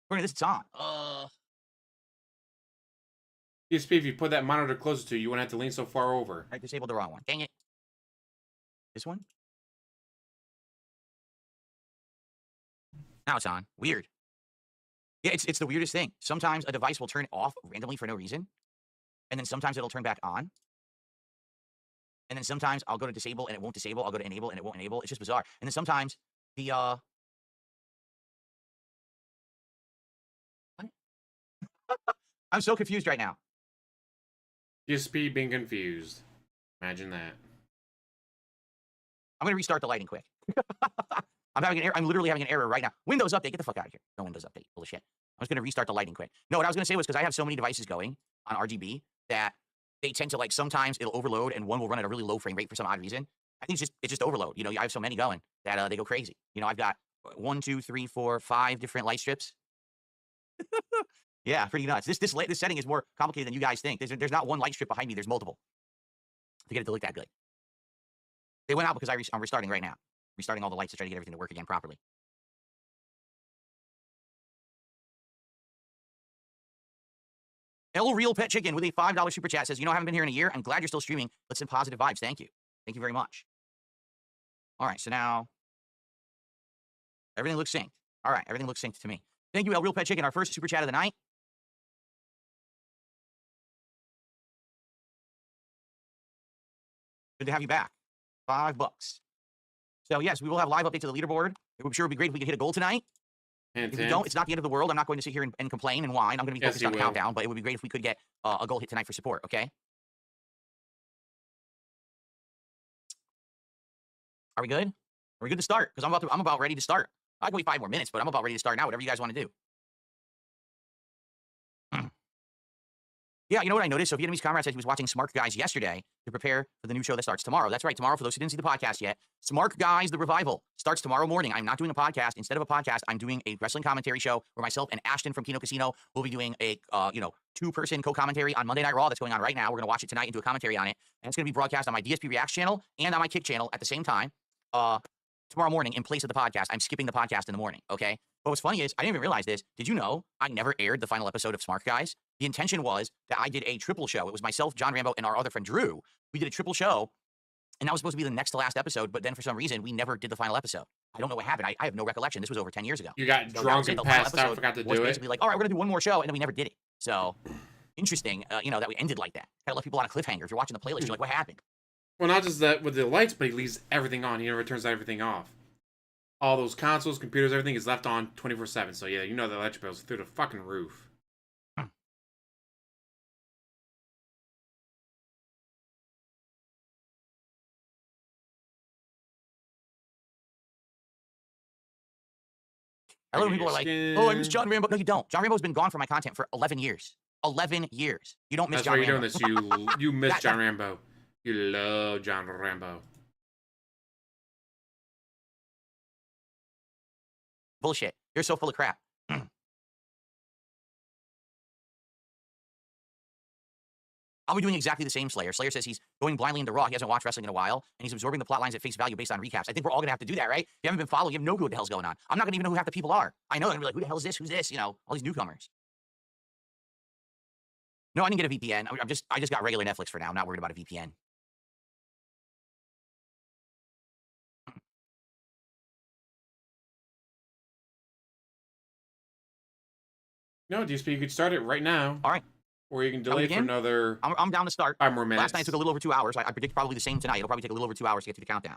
According to this, it's on. DSP, if you put that monitor closer to you, you wouldn't have to lean so far over. I disabled the wrong one. Dang it. This one? Now it's on. Weird. Yeah, it's the weirdest thing. Sometimes a device will turn off randomly for no reason. And then sometimes it'll turn back on. And then sometimes I'll go to disable and it won't disable. I'll go to enable and it won't enable. It's just bizarre. And then sometimes the what? I'm so confused right now. DSP being confused. Imagine that. I'm gonna restart the lighting quick. I'm having an error. I'm literally having an error right now. Windows update. Get the fuck out of here. No Windows update. Full of shit. I'm just gonna restart the lighting quick. No, what I was gonna say was because I have so many devices going on RGB that they tend to, like, sometimes it'll overload and one will run at a really low frame rate for some odd reason. I think it's just overload. You know, I have so many going that they go crazy. You know, I've got 1, 2, 3, 4, 5 different light strips. Yeah, pretty nuts. This setting is more complicated than you guys think. There's not one light strip behind me. There's multiple to get it to look that good. They went out because I'm restarting right now. Restarting all the lights to try to get everything to work again properly. El Real Pet Chicken with a $5 super chat says, you know, I haven't been here in a year. I'm glad you're still streaming. Let's send positive vibes. Thank you. Thank you very much. All right, so now everything looks synced. All right, everything looks synced to me. Thank you, El Real Pet Chicken, our first super chat of the night. Good to have you back. $5. So yes, we will have live updates of the leaderboard. I'm sure it would be great if we could hit a goal tonight. Hint, If we hint. don't, it's not the end of the world. I'm not going to sit here and complain and whine. I'm going to be Yes, focused you on the will. countdown, but it would be great if we could get a goal hit tonight for support, okay? Are we good? Are we good to start? Because I'm about ready to start. I can wait 5 more minutes, but I'm about ready to start now, whatever you guys want to do. Yeah, you know what I noticed? So Vietnamese Comrade said he was watching Smark Guys yesterday to prepare for the new show that starts tomorrow. That's right, tomorrow, for those who didn't see the podcast yet, Smark Guys, The Revival, starts tomorrow morning. I'm not doing a podcast. Instead of a podcast, I'm doing a wrestling commentary show where myself and Ashton from Kino Casino will be doing a, 2-person co-commentary on Monday Night Raw that's going on right now. We're going to watch it tonight and do a commentary on it. And it's going to be broadcast on my DSP Reacts channel and on my Kick channel at the same time. Tomorrow morning, in place of the podcast, I'm skipping the podcast in the morning, okay? But what's funny is, I didn't even realize this. Did you know I never aired the final episode of Smark Guys? The intention was that I did a triple show. It was myself, John Rambo, and our other friend, Drew. We did a triple show, and that was supposed to be the next to last episode, but then for some reason, we never did the final episode. I don't know what happened. I have no recollection. This was over 10 years ago. You got So drunk that and was it. The final passed out, episode forgot to was do it. basically like, all right, we're going to do one more show, and then we never did it. So, interesting, that we ended like that. Kind of left people on a cliffhanger. If you're watching the playlist, you're like, what happened? Well, not just that with the lights, but he leaves everything on. He never turns everything off. All those consoles, computers, everything is left on 24/7. So yeah, you know the electric bills through the fucking roof. A lot of people are like, oh, I miss John Rambo. No, you don't. John Rambo's been gone from my content for 11 years. 11 years. You don't miss That's John why you're Rambo. doing this. You miss That- John Rambo. You love John Rambo. Bullshit. You're so full of crap. I'll be doing exactly the same, Slayer. Slayer says he's going blindly into Raw. He hasn't watched wrestling in a while, and he's absorbing the plot lines at face value based on recaps. I think we're all going to have to do that, right? If you haven't been following, you have no clue what the hell's going on. I'm not going to even know who half the people are. I know. I'm going to be like, who the hell is this? Who's this? You know, all these newcomers. No, I didn't get a VPN. I just got regular Netflix for now. I'm not worried about a VPN. No, DSP, you could start it right now. All right. Or you can delay for begin? another I'm down to start. 5 more minutes. Last night took a little over 2 hours. I predict probably the same tonight. It'll probably take a little over 2 hours to get through the countdown.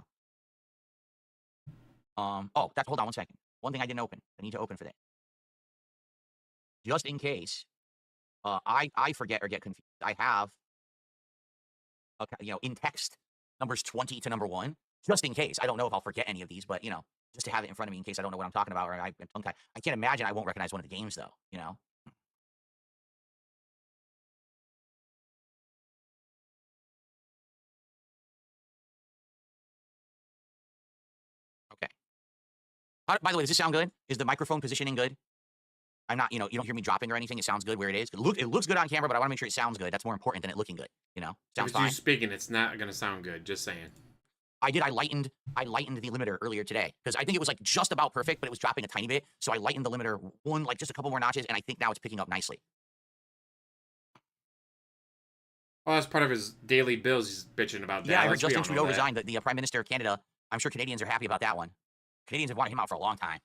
Hold on 1 second. One thing I didn't open. I need to open for that. Just in case I forget or get confused. I have, in text, numbers 20 to number 1. Just in case. I don't know if I'll forget any of these, but, just to have it in front of me in case I don't know what I'm talking about. Or I can't imagine I won't recognize one of the games, though, Okay. By the way, does this sound good? Is the microphone positioning good? I'm not, you don't hear me dropping or anything. It sounds good where it is. It looks good on camera, but I want to make sure it sounds good. That's more important than it looking good. Sounds If fine. you speaking, it's not gonna sound good. Just saying. I lightened the limiter earlier today because I think it was like just about perfect, but it was dropping a tiny bit. So I lightened the limiter just a couple more notches, and I think now it's picking up nicely. Well, that's part of his daily bills. He's bitching about that. Yeah, I heard Let's be Justin honest Trudeau with that. resigned, the Prime Minister of Canada. I'm sure Canadians are happy about that one. Canadians have wanted him out for a long time.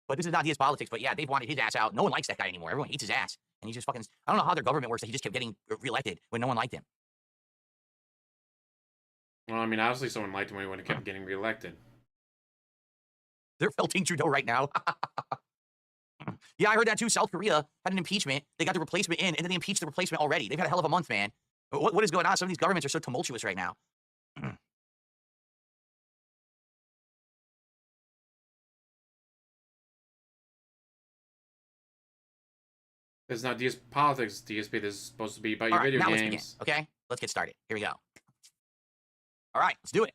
But this is not his politics, but yeah, they've wanted his ass out. No one likes that guy anymore. Everyone hates his ass. And he's just fucking, I don't know how their government works that he just kept getting reelected when no one liked him. Well, I mean, obviously someone liked him when he kept getting reelected. They're felting Trudeau right now. Yeah, I heard that too. South Korea had an impeachment. They got the replacement in, and then they impeached the replacement already. They've had a hell of a month, man. What is going on? Some of these governments are so tumultuous right now. This is not politics, DSP. This is supposed to be about All your right, video now games. let's begin, okay? Let's get started. Here we go. All right, let's do it.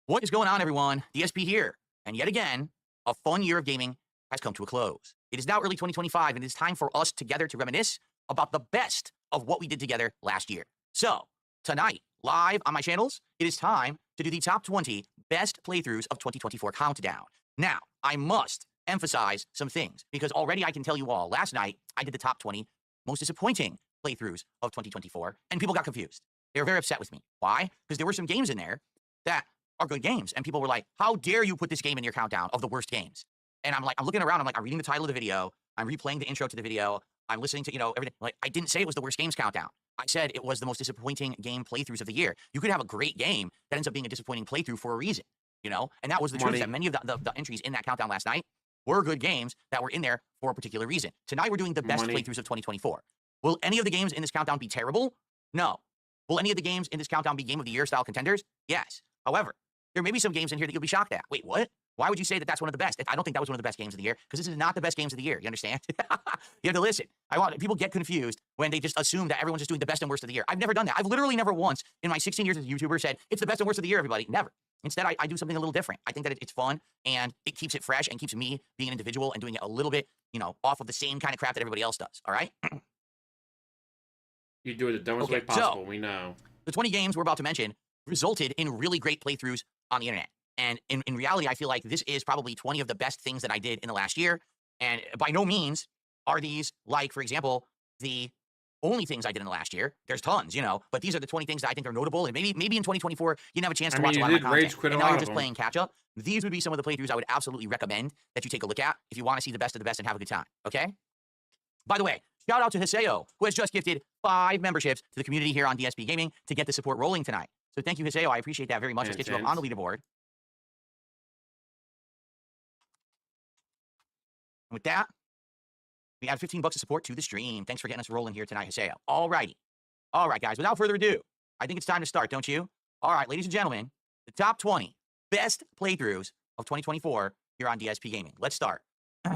What is going on, everyone? DSP here. And yet again, a fun year of gaming has come to a close. It is now early 2025, and it is time for us together to reminisce about the best of what we did together last year. So, tonight, live on my channels, it is time to do the top 20 best playthroughs of 2024 countdown. Now, I must emphasize some things, because already I can tell you all, last night, I did the top 20 most disappointing playthroughs of 2024, and people got confused. They were very upset with me. Why? Because there were some games in there that are good games, and people were like, how dare you put this game in your countdown of the worst games? And I'm like, I'm looking around, I'm reading the title of the video, I'm replaying the intro to the video, I'm listening to, everything. Like, I didn't say it was the worst games countdown. I said it was the most disappointing game playthroughs of the year. You could have a great game that ends up being a disappointing playthrough for a reason, And that was the truth, that many of the entries in that countdown last night were good games that were in there for a particular reason. Tonight, we're doing the best playthroughs of 2024. Will any of the games in this countdown be terrible? No. Will any of the games in this countdown be Game of the Year style contenders? Yes. However, there may be some games in here that you'll be shocked at. Wait, what? Why would you say that that's one of the best? I don't think that was one of the best games of the year, because this is not the best games of the year. You understand? You have to listen. People get confused when they just assume that everyone's just doing the best and worst of the year. I've never done that. I've literally never once in my 16 years as a YouTuber said, it's the best and worst of the year, everybody. Never. Instead, I do something a little different. I think that it's fun, and it keeps it fresh, and keeps me being an individual and doing it a little bit, off of the same kind of crap that everybody else does. All right? You do it the dumbest way possible, we know. The 20 games we're about to mention resulted in really great playthroughs on the internet. And in reality, I feel like this is probably 20 of the best things that I did in the last year. And by no means are these, like, for example, the only things I did in the last year. There's tons, but these are the 20 things that I think are notable. And maybe in 2024, you didn't have a chance to watch a lot of my content. And now you're just playing catch up. These would be some of the playthroughs I would absolutely recommend that you take a look at if you want to see the best of the best and have a good time, okay? By the way, shout out to Hiseo, who has just gifted 5 memberships to the community here on DSP Gaming to get the support rolling tonight. So thank you, Hiseo. I appreciate that very much. Let's get you up on the leaderboard. And with that, we add $15 of support to the stream. Thanks for getting us rolling here tonight, Hiseo. All righty. All right, guys. Without further ado, I think it's time to start, don't you? All right, ladies and gentlemen, the top 20 best playthroughs of 2024 here on DSP Gaming. Let's start.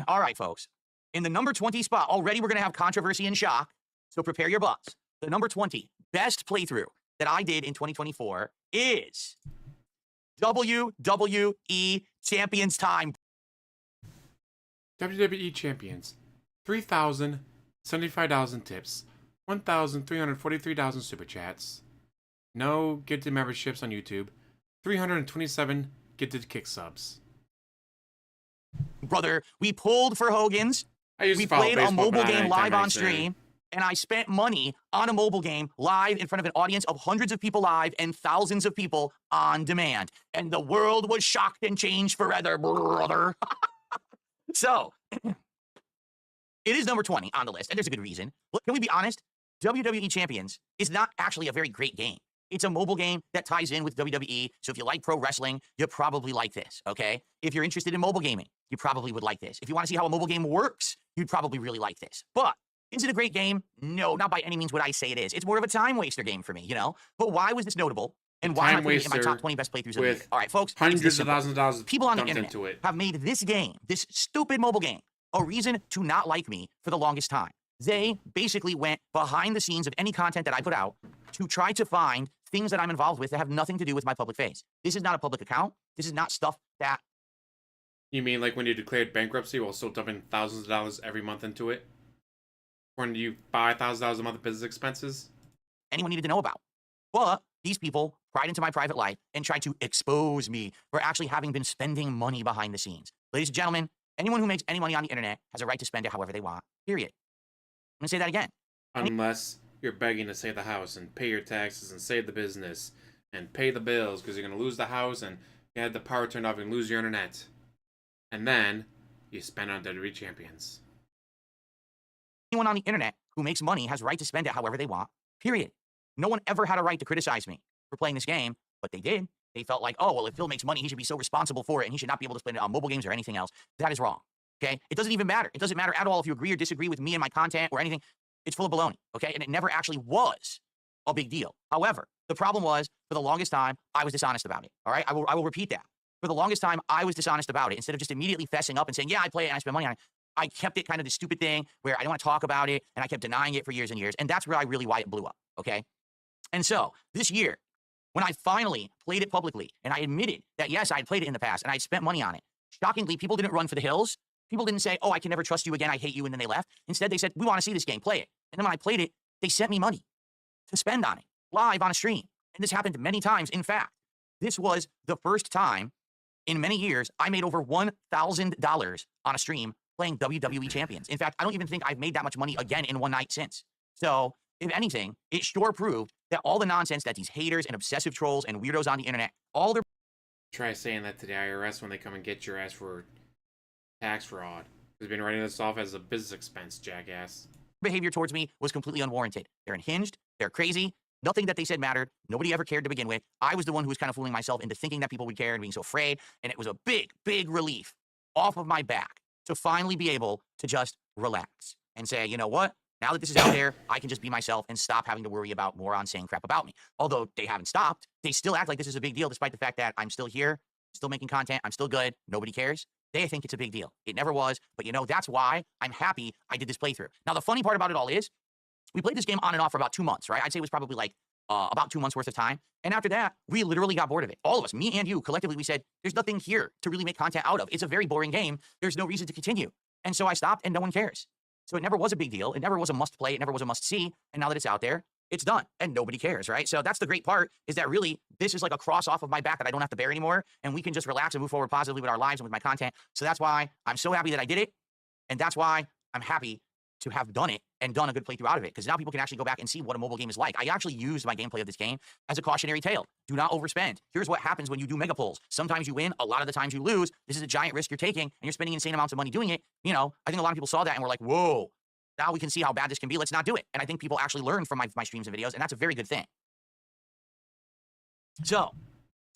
All right, folks. In the number 20 spot, already we're going to have controversy and shock, so prepare your butts. The number 20 best playthrough that I did in 2024 is WWE Champions Time. WWE Champions. 3,075 tips. 1,343 super chats. No gifted memberships on YouTube. 327 gifted kick subs. Brother, we pulled for Hogan's. We played a mobile game live on stream, and I spent money on a mobile game live in front of an audience of hundreds of people live and thousands of people on demand. And the world was shocked and changed forever, brother. So, it is number 20 on the list, and there's a good reason. Look, can we be honest? WWE Champions is not actually a very great game. It's a mobile game that ties in with WWE, so if you like pro wrestling, you probably like this, okay? If you're interested in mobile gaming, you probably would like this. If you want to see how a mobile game works, you'd probably really like this. But is it a great game? No, not by any means would I say it is. It's more of a time waster game for me, But why was this notable? And why am I putting it in my top 20 best playthroughs of the year? All right, folks. Hundreds of thousands of dollars people on the internet have made this game, this stupid mobile game, a reason to not like me for the longest time. They basically went behind the scenes of any content that I put out to try to find things that I'm involved with that have nothing to do with my public face. This is not a public account. This is not stuff that... You mean like when you declared bankruptcy while still dumping thousands of dollars every month into it? When you buy $1,000 a month of business expenses? Anyone needed to know about. But these people pried into my private life and tried to expose me for actually having been spending money behind the scenes. Ladies and gentlemen, anyone who makes any money on the internet has a right to spend it however they want, period. I'm going to say that again. Unless you're begging to save the house and pay your taxes and save the business and pay the bills because you're going to lose the house and you had the power turned off and lose your internet. And then you spend on WWE Champions. Anyone on the internet who makes money has a right to spend it however they want, period. No one ever had a right to criticize me for playing this game, but they did. They felt like, oh, well, if Phil makes money, he should be so responsible for it, and he should not be able to spend it on mobile games or anything else. That is wrong, okay? It doesn't even matter. It doesn't matter at all if you agree or disagree with me and my content or anything. It's full of baloney, okay? And it never actually was a big deal. However, the problem was, for the longest time, I was dishonest about it, all right? I will repeat that. For the longest time, I was dishonest about it. Instead of just immediately fessing up and saying, yeah, I play it and I spend money on it, I kept it kind of this stupid thing where I don't want to talk about it, and I kept denying it for years and years, and that's why it blew up, okay? And so, this year, when I finally played it publicly and I admitted that, yes, I had played it in the past and I had spent money on it, shockingly, people didn't run for the hills. People didn't say, oh, I can never trust you again, I hate you, and then they left. Instead, they said, we want to see this game, play it. And then when I played it, they sent me money to spend on it, live on a stream. And this happened many times. In fact, this was the first time in many years I made over $1,000 on a stream playing WWE Champions. In fact, I don't even think I've made that much money again in one night since. So, if anything, it sure proved that all the nonsense that these haters and obsessive trolls and weirdos on the internet, all their Try saying that to the IRS when they come and get your ass for tax fraud. They've been writing this off as a business expense, jackass. behavior towards me was completely unwarranted. They're unhinged. They're crazy. Nothing that they said mattered. Nobody ever cared to begin with. I was the one who was kind of fooling myself into thinking that people would care and being so afraid. And it was a big, big relief off of my back to finally be able to just relax and say, you know what? Now that this is out there, I can just be myself and stop having to worry about morons saying crap about me. Although they haven't stopped, they still act like this is a big deal despite the fact that I'm still here, still making content, I'm still good, nobody cares. They think it's a big deal. It never was, but you know, that's why I'm happy I did this playthrough. Now, the funny part about it all is, we played this game on and off for about 2 months, right? I'd say it was probably like about 2 months worth of time. And after that, we literally got bored of it. All of us, me and you, collectively, we said, there's nothing here to really make content out of. It's a very boring game. There's no reason to continue. And so I stopped and no one cares. So it never was a big deal. It never was a must play. It never was a must see. And now that it's out there, it's done and nobody cares, right? So that's the great part, is that really this is like a cross off of my back that I don't have to bear anymore. And we can just relax and move forward positively with our lives and with my content. So that's why I'm so happy that I did it. And that's why I'm happy to have done it and done a good playthrough out of it, because now people can actually go back and see what a mobile game is like. I actually used my gameplay of this game as a cautionary tale. Do not overspend. Here's what happens when you do mega pulls. Sometimes you win, a lot of the times you lose. This is a giant risk you're taking, and you're spending insane amounts of money doing it. You know, I think a lot of people saw that and were like, whoa, now we can see how bad this can be. Let's not do it. And I think people actually learn from my streams and videos, and that's a very good thing. So,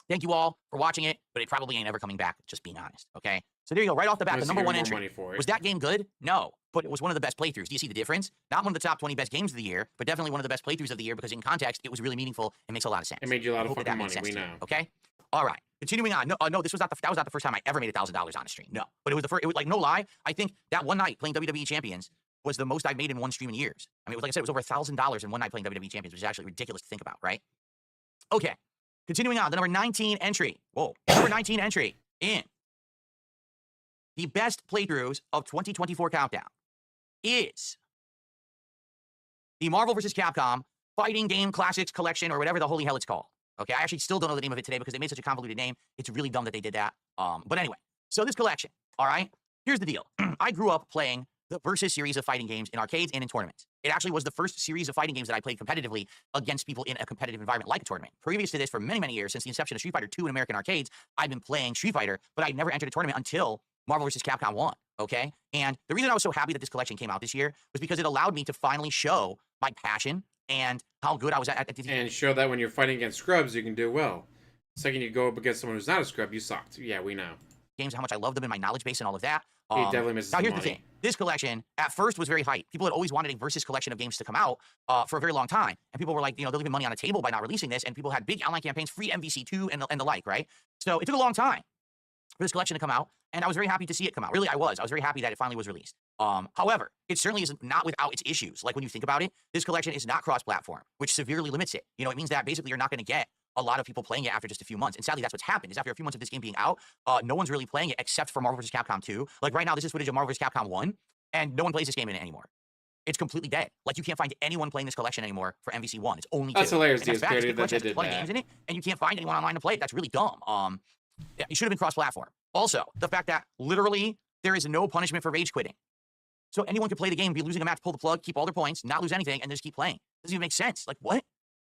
thank you all for watching it, but it probably ain't ever coming back, just being honest, okay? So there you go, right off the bat, the number one entry. Was that game good? No, but it was one of the best playthroughs. Do you see the difference? Not one of the top 20 best games of the year, but definitely one of the best playthroughs of the year, because in context, it was really meaningful and makes a lot of sense. It made you a lot of fucking money, we know. Okay? All right, continuing on. No, this was not that was not the first time I ever made $1,000 on a stream. No, but it was the first, it was like, no lie, I think that one night playing WWE Champions was the most I've made in one stream in years. I mean, it was, like I said, it was over $1,000 in one night playing WWE Champions, which is actually ridiculous to think about, right? Okay, continuing on, the number 19 entry. Whoa, number 19 entry in the best playthroughs of 2024 countdown is the Marvel vs. Capcom Fighting Game Classics Collection, or whatever the holy hell it's called. Okay, I actually still don't know the name of it today because they made such a convoluted name. It's really dumb that they did that. But anyway, so this collection, all right, here's the deal. I grew up playing the Versus series of fighting games in arcades and in tournaments. It actually was the first series of fighting games that I played competitively against people in a competitive environment like a tournament. Previous to this, for many, many years, since the inception of Street Fighter 2 in American arcades, I've been playing Street Fighter, but I never entered a tournament until Marvel vs. Capcom 1, okay? And the reason I was so happy that this collection came out this year was because it allowed me to finally show my passion and how good I was at and show that when you're fighting against scrubs, you can do well. The second you go up against someone who's not a scrub, you sucked. Yeah, we know. Games, how much I love them and my knowledge base and all of that. He definitely misses now, the here's money. the thing. This collection, at first, was very hyped. People had always wanted a Versus collection of games to come out for a very long time. And people were like, you know, they're leaving money on the table by not releasing this. And people had big online campaigns, free MVC2 and the like, right? So it took a long time for this collection to come out. And I was very happy to see it come out. Really, I was. I was very happy that it finally was released. However, it certainly is not without its issues. Like, when you think about it, this collection is not cross-platform, which severely limits it. You know, it means that basically you're not going to get a lot of people playing it after just a few months. And sadly, that's what's happened, is after a few months of this game being out, no one's really playing it except for Marvel vs. Capcom 2. Like, right now, this is footage of Marvel vs. Capcom 1, and no one plays this game in it anymore. It's completely dead. Like, you can't find anyone playing this collection anymore for MVC 1. It's only 2. That's hilarious, and that's bad, DSP, that they did plenty of games in it, and you can't find anyone online to play it. That's really dumb. It should have been cross-platform. Also, the fact that literally there is no punishment for rage quitting. So anyone could play the game, be losing a match, pull the plug, keep all their points, not lose anything, and just keep playing. Doesn't even make sense. Like, what?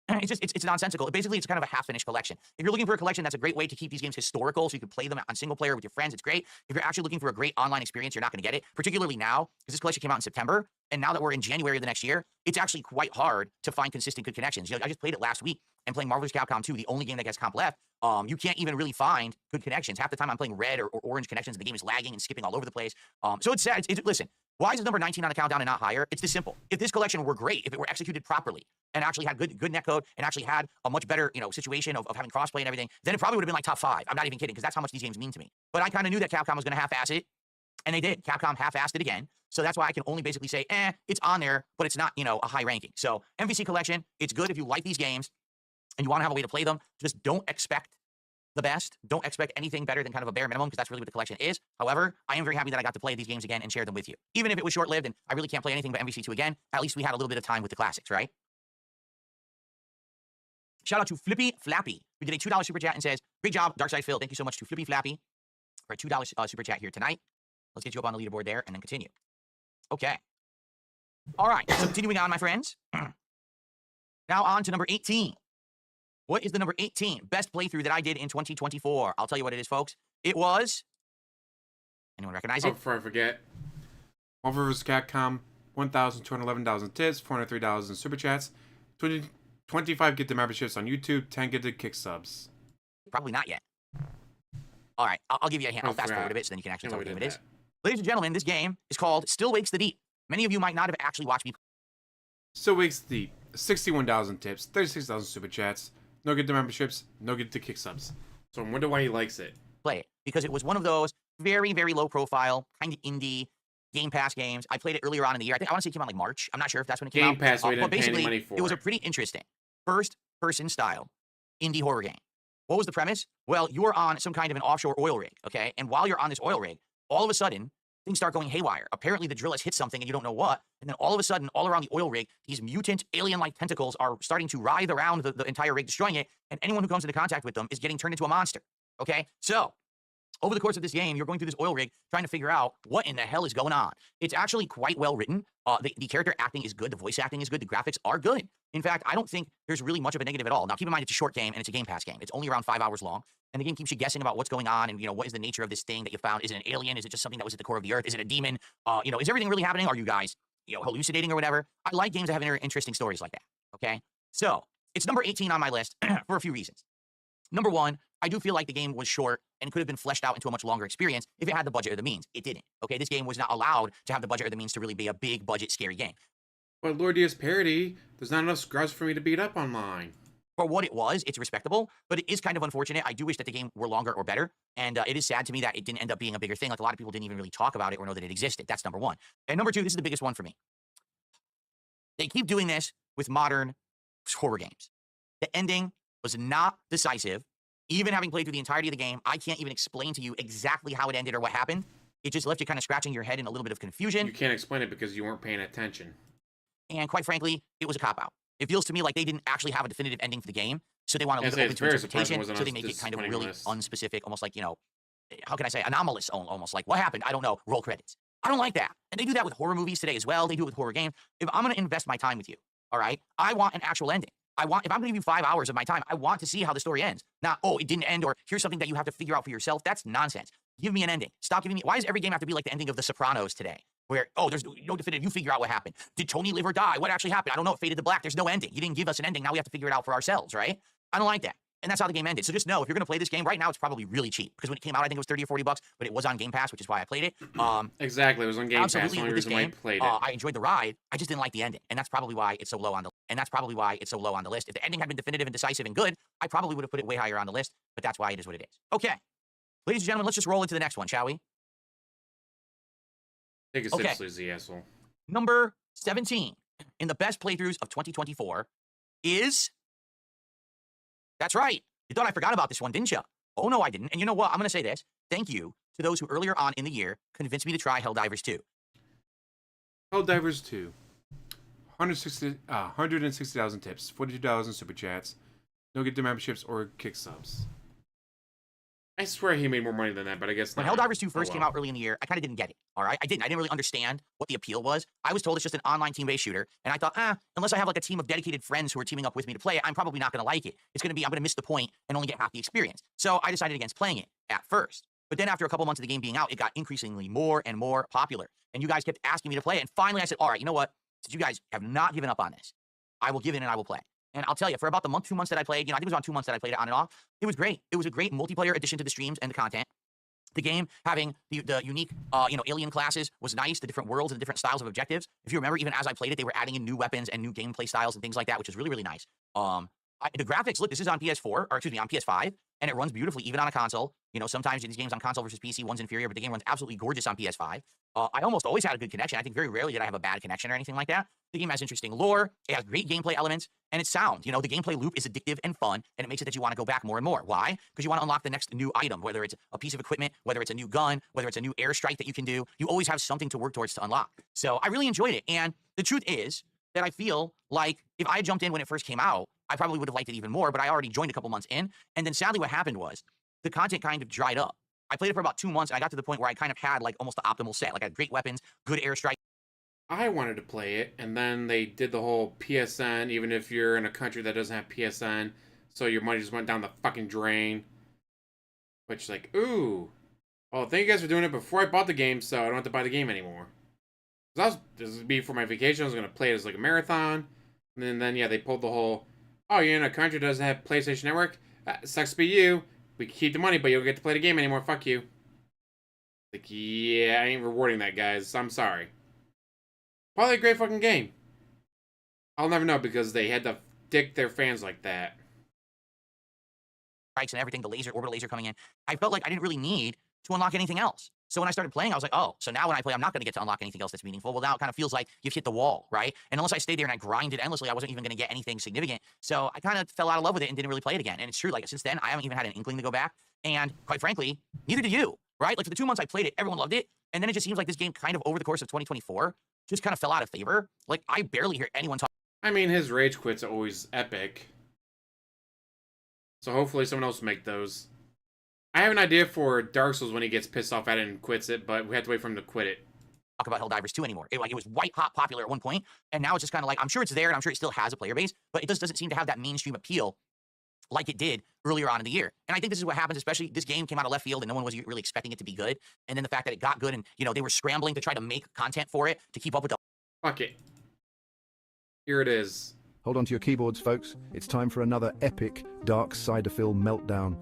It's nonsensical. Basically, it's kind of a half-finished collection. If you're looking for a collection, that's a great way to keep these games historical, so you can play them on single player with your friends. It's great. If you're actually looking for a great online experience, you're not going to get it, particularly now, because this collection came out in September, and now that we're in January of the next year, it's actually quite hard to find consistent good connections. You know, I just played it last week, and playing Marvel vs. Capcom 2, the only game that gets comp left, you can't even really find good connections. Half the time I'm playing red or orange connections, and the game is lagging and skipping all over the place. So it's sad. Listen, why is it number 19 on the countdown and not higher? It's this simple. If this collection were great, if it were executed properly, and actually had good netcode, and actually had a much better, you know, situation of having crossplay and everything, then it probably would have been like top 5. I'm not even kidding, because that's how much these games mean to me. But I kind of knew that Capcom was going to half-ass it, and they did. Capcom half-assed it again. So that's why I can only basically say, it's on there, but it's not, you know, a high ranking. So MVC collection, it's good if you like these games. and you want to have a way to play them, just don't expect the best. Don't expect anything better than kind of a bare minimum, because that's really what the collection is. However, I am very happy that I got to play these games again and share them with you. Even if it was short-lived and I really can't play anything but MVC2 again, at least we had a little bit of time with the classics, right? Shout out to Flippy Flappy, who did a $2 super chat and says, great job, Darkside Phil. Thank you so much to Flippy Flappy for a $2 super chat here tonight. Let's get you up on the leaderboard there and then continue. Okay. All right, so continuing on, my friends. Now on to number 18. What is the number 18 best playthrough that I did in 2024? I'll tell you what it is, folks. It was... Anyone recognize it? Oh, before I forget. Marvel vs. Capcom, 1,211 tips, $403 in super chats, 25 get the memberships on YouTube, 10 get the kick subs. Probably not yet. All right, I'll give you a hint. I'll fast forward a bit so then you can actually tell what game it is. Ladies and gentlemen, this game is called Still Wakes the Deep. Many of you might not have actually watched me. Still Wakes the Deep, 61,000 tips, 36,000 super chats, no get the memberships, no get the kick subs. So I wonder why he likes it. Play it, because it was one of those very, very low profile, kind of indie Game Pass games. I played it earlier on in the year. I want to say it came out like March. I'm not sure if that's when it came out. Game Pass, we didn't but pay any basically, money for it was a pretty interesting first-person style indie horror game. What was the premise? Well, you're on some kind of an offshore oil rig, okay? And while you're on this oil rig, all of a sudden, things start going haywire. Apparently, the drill has hit something and you don't know what. And then all of a sudden, all around the oil rig, these mutant alien-like tentacles are starting to writhe around the entire rig, destroying it. And anyone who comes into contact with them is getting turned into a monster, okay? So, over the course of this game, you're going through this oil rig trying to figure out what in the hell is going on. It's actually quite well written. The character acting is good. The voice acting is good. The graphics are good. In fact, I don't think there's really much of a negative at all. Now, keep in mind, it's a short game and it's a Game Pass game. It's only around 5 hours long. And the game keeps you guessing about what's going on and, what is the nature of this thing that you found? Is it an alien? Is it just something that was at the core of the earth? Is it a demon? Is everything really happening? Are you guys, hallucinating or whatever? I like games that have interesting stories like that, okay? So, it's number 18 on my list for a few reasons. Number one, I do feel like the game was short and could have been fleshed out into a much longer experience if it had the budget or the means. It didn't, okay? This game was not allowed to have the budget or the means to really be a big budget scary game. But Lord Diaz parody, there's not enough scrubs for me to beat up online. For what it was, it's respectable, but it is kind of unfortunate. I do wish that the game were longer or better, and it is sad to me that it didn't end up being a bigger thing. Like, a lot of people didn't even really talk about it or know that it existed. That's number one. And number two, this is the biggest one for me. They keep doing this with modern horror games. The ending was not decisive. Even having played through the entirety of the game, I can't even explain to you exactly how it ended or what happened. It just left you kind of scratching your head in a little bit of confusion. You can't explain it because you weren't paying attention. And quite frankly, it was a cop-out. It feels to me like they didn't actually have a definitive ending for the game, so they want to leave it open to interpretation, so they make it kind of really unspecific, almost like, how can I say, anomalous, almost like, what happened? I don't know, roll credits. I don't like that. And they do that with horror movies today as well. They do it with horror games. If I'm going to invest my time with you, all right, I want an actual ending. If I'm going to give you 5 hours of my time, I want to see how the story ends. Not, it didn't end, or here's something that you have to figure out for yourself. That's nonsense. Give me an ending. Stop giving me... Why does every game have to be like the ending of The Sopranos today? Where, there's no definitive, you figure out what happened. Did Tony live or die? What actually happened? I don't know, it faded to black. There's no ending. You didn't give us an ending. Now we have to figure it out for ourselves, right? I don't like that. And that's how the game ended. So just know, if you're going to play this game right now, it's probably really cheap. Because when it came out, I think it was 30 or 40 bucks, but it was on Game Pass, which is why I played it. Exactly, it was on Game Pass. Absolutely, The only with this reason why I game, played it. I enjoyed the ride. I just didn't like the ending. And that's probably why it's so low on the list. If the ending had been definitive and decisive and good, I probably would have put it way higher on the list, but that's why it is what it is. Okay. Ladies and gentlemen, let's just roll into the next one, shall we? Take it seriously, Z asshole. Number 17 in the best playthroughs of 2024 is... That's right. You thought I forgot about this one, didn't you? Oh, no, I didn't. And you know what? I'm going to say this. Thank you to those who earlier on in the year convinced me to try Helldivers 2. Helldivers 2. 160,000 tips, 42,000 super chats, no get the memberships or kick subs. I swear he made more money than that, but I guess when not. Helldivers 2 first came out early in the year, I kind of didn't get it, all right? I didn't really understand what the appeal was. I was told it's just an online team-based shooter, and I thought, unless I have like a team of dedicated friends who are teaming up with me to play it, I'm probably not going to like it. I'm going to miss the point and only get half the experience. So I decided against playing it at first. But then after a couple months of the game being out, it got increasingly more and more popular. And you guys kept asking me to play it, and finally I said, all right, you know what? Since you guys have not given up on this, I will give in and I will play. And I'll tell you, for about the month, 2 months that I played, I think it was around 2 months that I played it on and off, it was great. It was a great multiplayer addition to the streams and the content. The game having the unique, alien classes was nice, the different worlds and the different styles of objectives. If you remember, even as I played it, they were adding in new weapons and new gameplay styles and things like that, which is really, really nice. The graphics, look, this is on PS4, or excuse me, on PS5. and it runs beautifully even on a console. You know, sometimes these games on console versus PC, one's inferior, but the game runs absolutely gorgeous on PS5. I almost always had a good connection. I think very rarely did I have a bad connection or anything like that. The game has interesting lore, it has great gameplay elements, and it's sound. You know, the gameplay loop is addictive and fun, and it makes it that you want to go back more and more. Why? Because you want to unlock the next new item, whether it's a piece of equipment, whether it's a new gun, whether it's a new airstrike that you can do. You always have something to work towards to unlock. So I really enjoyed it, and the truth is that I feel like if I jumped in when it first came out, I probably would have liked it even more, but I already joined a couple months in, and then sadly what happened was the content kind of dried up. I played it for about 2 months, and I got to the point where I kind of had like almost the optimal set. Like I had great weapons, good airstrike. I wanted to play it, and then they did the whole PSN, even if you're in a country that doesn't have PSN, so your money just went down the fucking drain. Which, like, ooh. Well, thank you guys for doing it before I bought the game, so I don't have to buy the game anymore. This would be for my vacation. I was going to play it as like a marathon. And then, yeah, they pulled the whole, oh, you're in a country that doesn't have PlayStation Network? Sucks to be you. We can keep the money, but you don't get to play the game anymore. Fuck you. Like, yeah, I ain't rewarding that, guys. I'm sorry. Probably a great fucking game. I'll never know because they had to dick their fans like that. And everything, the orbital laser coming in. I felt like I didn't really need to unlock anything else. So when I started playing, I was like, oh, so now when I play, I'm not going to get to unlock anything else that's meaningful. Well, now it kind of feels like you've hit the wall, right? And unless I stayed there and I grinded endlessly, I wasn't even going to get anything significant. So I kind of fell out of love with it and didn't really play it again. And it's true, like since then, I haven't even had an inkling to go back. And quite frankly, neither do you, right? Like for the 2 months I played it, everyone loved it. And then it just seems like this game kind of over the course of 2024 just kind of fell out of favor. Like I barely hear anyone talk. I mean, his rage quits are always epic. So hopefully someone else will make those. I have an idea for Dark Souls when he gets pissed off at it and quits it, but we have to wait for him to quit it. Talk about Helldivers 2 anymore. It was white hot popular at one point, and now it's just kind of like, I'm sure it's there and I'm sure it still has a player base, but it just doesn't seem to have that mainstream appeal like it did earlier on in the year. And I think this is what happens, especially this game came out of left field and no one was really expecting it to be good. And then the fact that it got good and, you know, they were scrambling to try to make content for it to keep up with the... Fuck it. Here it is. Hold on to your keyboards, folks. It's time for another epic Dark Ciderphil meltdown.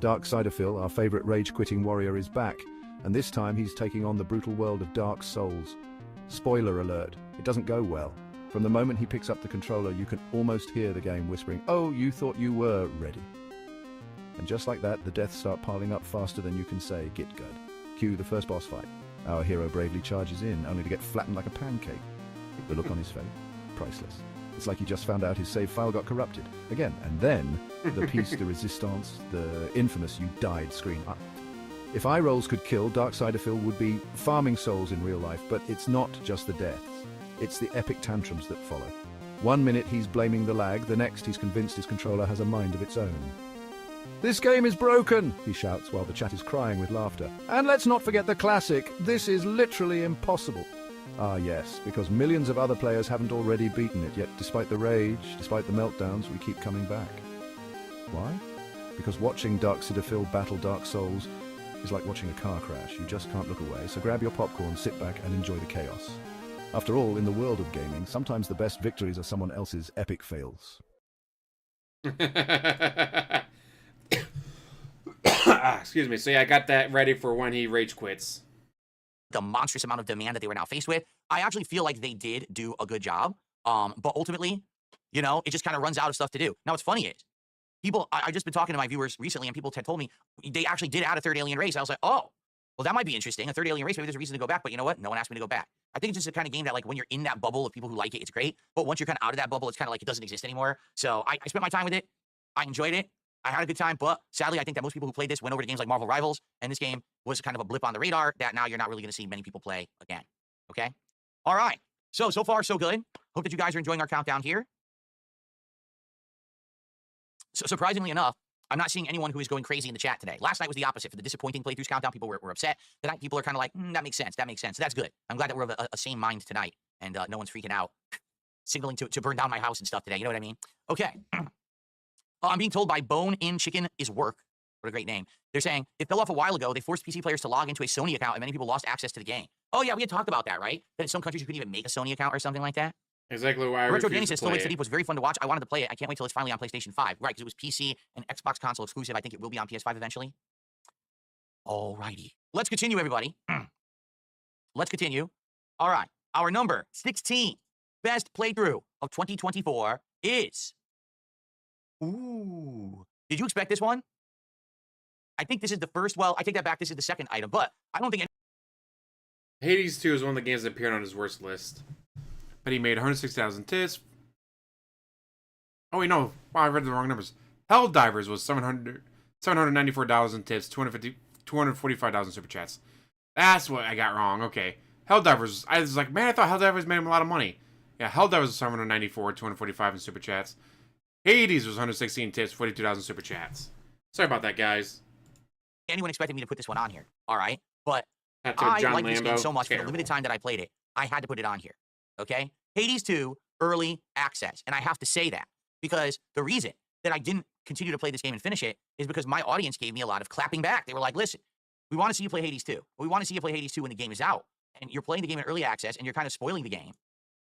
Dark Ciderphil, our favorite rage-quitting warrior, is back, and this time he's taking on the brutal world of Dark Souls. Spoiler alert, it doesn't go well. From the moment he picks up the controller, you can almost hear the game whispering, "Oh, you thought you were ready." And just like that, the deaths start piling up faster than you can say, "Git good." Cue the first boss fight. Our hero bravely charges in, only to get flattened like a pancake. The look on his face, priceless. It's like he just found out his save file got corrupted. Again, and then, the piece de resistance, the infamous "you died" screen. If eye rolls could kill, Dark Ciderphil would be farming souls in real life, but it's not just the deaths. It's the epic tantrums that follow. 1 minute he's blaming the lag, the next he's convinced his controller has a mind of its own. "This game is broken," he shouts while the chat is crying with laughter. "And let's not forget the classic, this is literally impossible." Ah yes, because millions of other players haven't already beaten it, yet despite the rage, despite the meltdowns, we keep coming back. Why? Because watching Dark Ciderphil battle Dark Souls is like watching a car crash. You just can't look away, so grab your popcorn, sit back and enjoy the chaos. After all, in the world of gaming, sometimes the best victories are someone else's epic fails. Excuse me. So yeah, I got that ready for when he rage quits. The monstrous amount of demand that they were now faced with. I actually feel like they did do a good job. But ultimately, you know, it just kind of runs out of stuff to do. Now, what's funny is, I've just been talking to my viewers recently, and people had told me they actually did add a third alien race. I was like, oh, well, that might be interesting. A third alien race, maybe there's a reason to go back. But you know what? No one asked me to go back. I think it's just a kind of game that, like, when you're in that bubble of people who like it, it's great. But once you're kind of out of that bubble, it's kind of like it doesn't exist anymore. So I spent my time with it. I enjoyed it. I had a good time, but sadly, I think that most people who played this went over to games like Marvel Rivals, and this game was kind of a blip on the radar that now you're not really going to see many people play again. Okay? All right. So far, so good. Hope that you guys are enjoying our countdown here. So surprisingly enough, I'm not seeing anyone who is going crazy in the chat today. Last night was the opposite. For the disappointing playthroughs countdown, people were upset. Tonight, people are kind of like, that makes sense. That makes sense. So that's good. I'm glad that we're of a same mind tonight, and no one's freaking out, signaling to burn down my house and stuff today. You know what I mean? Okay. I'm being told by Bone In Chicken is work. What a great name. They're saying, it fell off a while ago. They forced PC players to log into a Sony account, and many people lost access to the game. Oh, yeah, we had talked about that, right? That in some countries you couldn't even make a Sony account or something like that. Exactly why I Retro refuse Danny to says, play Still Waits it. to Deep was very fun to watch. I wanted to play it. I can't wait till it's finally on PlayStation 5. Right, because it was PC and Xbox console exclusive. I think it will be on PS5 eventually. Alrighty. Let's continue, everybody. Let's continue. All right. Our number 16 best playthrough of 2024 is... Ooh. Did you expect this one? I think this is the first. Well, I take that back. This is the second item, but I don't think. Hades 2 is one of the games that appeared on his worst list. But he made 106,000 tips. Oh, wait, no. Wow, I read the wrong numbers. Helldivers was $794 in tips, 245,000 super chats. That's what I got wrong. Okay. Helldivers, I was like, man, I thought Helldivers made him a lot of money. Yeah, Helldivers was 794, 245 in super chats. Hades was 116 tips, 42,000 super chats. Sorry about that, guys. Anyone expected me to put this one on here, all right? But That's I John like this game Lambo. so much for the Terrible. limited time that I played it. I had to put it on here, okay? Hades 2, early access. And I have to say that because the reason that I didn't continue to play this game and finish it is because my audience gave me a lot of clapping back. They were like, listen, we want to see you play Hades 2. We want to see you play Hades 2 when the game is out. And you're playing the game in early access, and you're kind of spoiling the game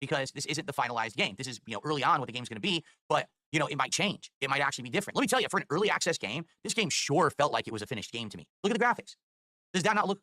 because this isn't the finalized game. This is, early on what the game's going to be, but, it might change. It might actually be different. Let me tell you, for an early access game, this game sure felt like it was a finished game to me. Look at the graphics. Does that not look,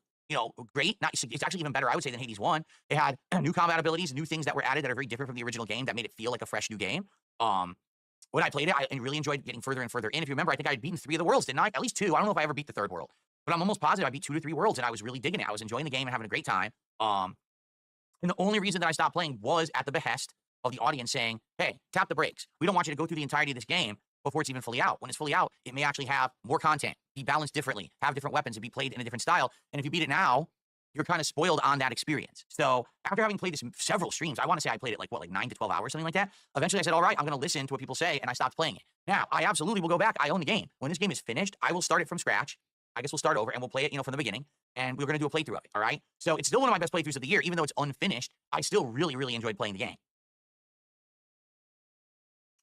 great? It's actually even better, I would say, than Hades 1. It had new combat abilities, new things that were added that are very different from the original game that made it feel like a fresh new game. When I played it, I really enjoyed getting further and further in. If you remember, I think I had beaten 3 of the worlds, didn't I? At least 2. I don't know if I ever beat the 3rd world, but I'm almost positive I beat 2 to 3 worlds, and I was really digging it. I was enjoying the game and having a great time. And the only reason that I stopped playing was at the behest of the audience saying, hey, tap the brakes. We don't want you to go through the entirety of this game before it's even fully out. When it's fully out, it may actually have more content, be balanced differently, have different weapons, and be played in a different style. And if you beat it now, you're kind of spoiled on that experience. So after having played this in several streams, I want to say I played it like 9 to 12 hours, something like that. Eventually I said, all right, I'm going to listen to what people say, and I stopped playing it. Now, I absolutely will go back. I own the game. When this game is finished, I will start it from scratch. I guess we'll start over and we'll play it, from the beginning. And we're going to do a playthrough of it, all right? So it's still one of my best playthroughs of the year, even though it's unfinished. I still really, really enjoyed playing the game.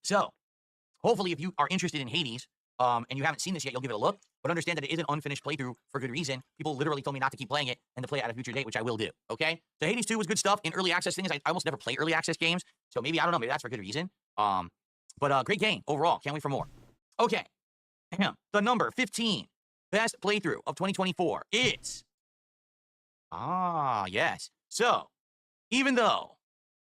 So hopefully if you are interested in Hades, and you haven't seen this yet, you'll give it a look. But understand that it is an unfinished playthrough for good reason. People literally told me not to keep playing it and to play it at a future date, which I will do, okay? So Hades 2 was good stuff. In early access things, I almost never play early access games. So maybe, I don't know, maybe that's for good reason. But great game overall. Can't wait for more. Okay. The number 15 best playthrough of 2024 is... yes. So, even though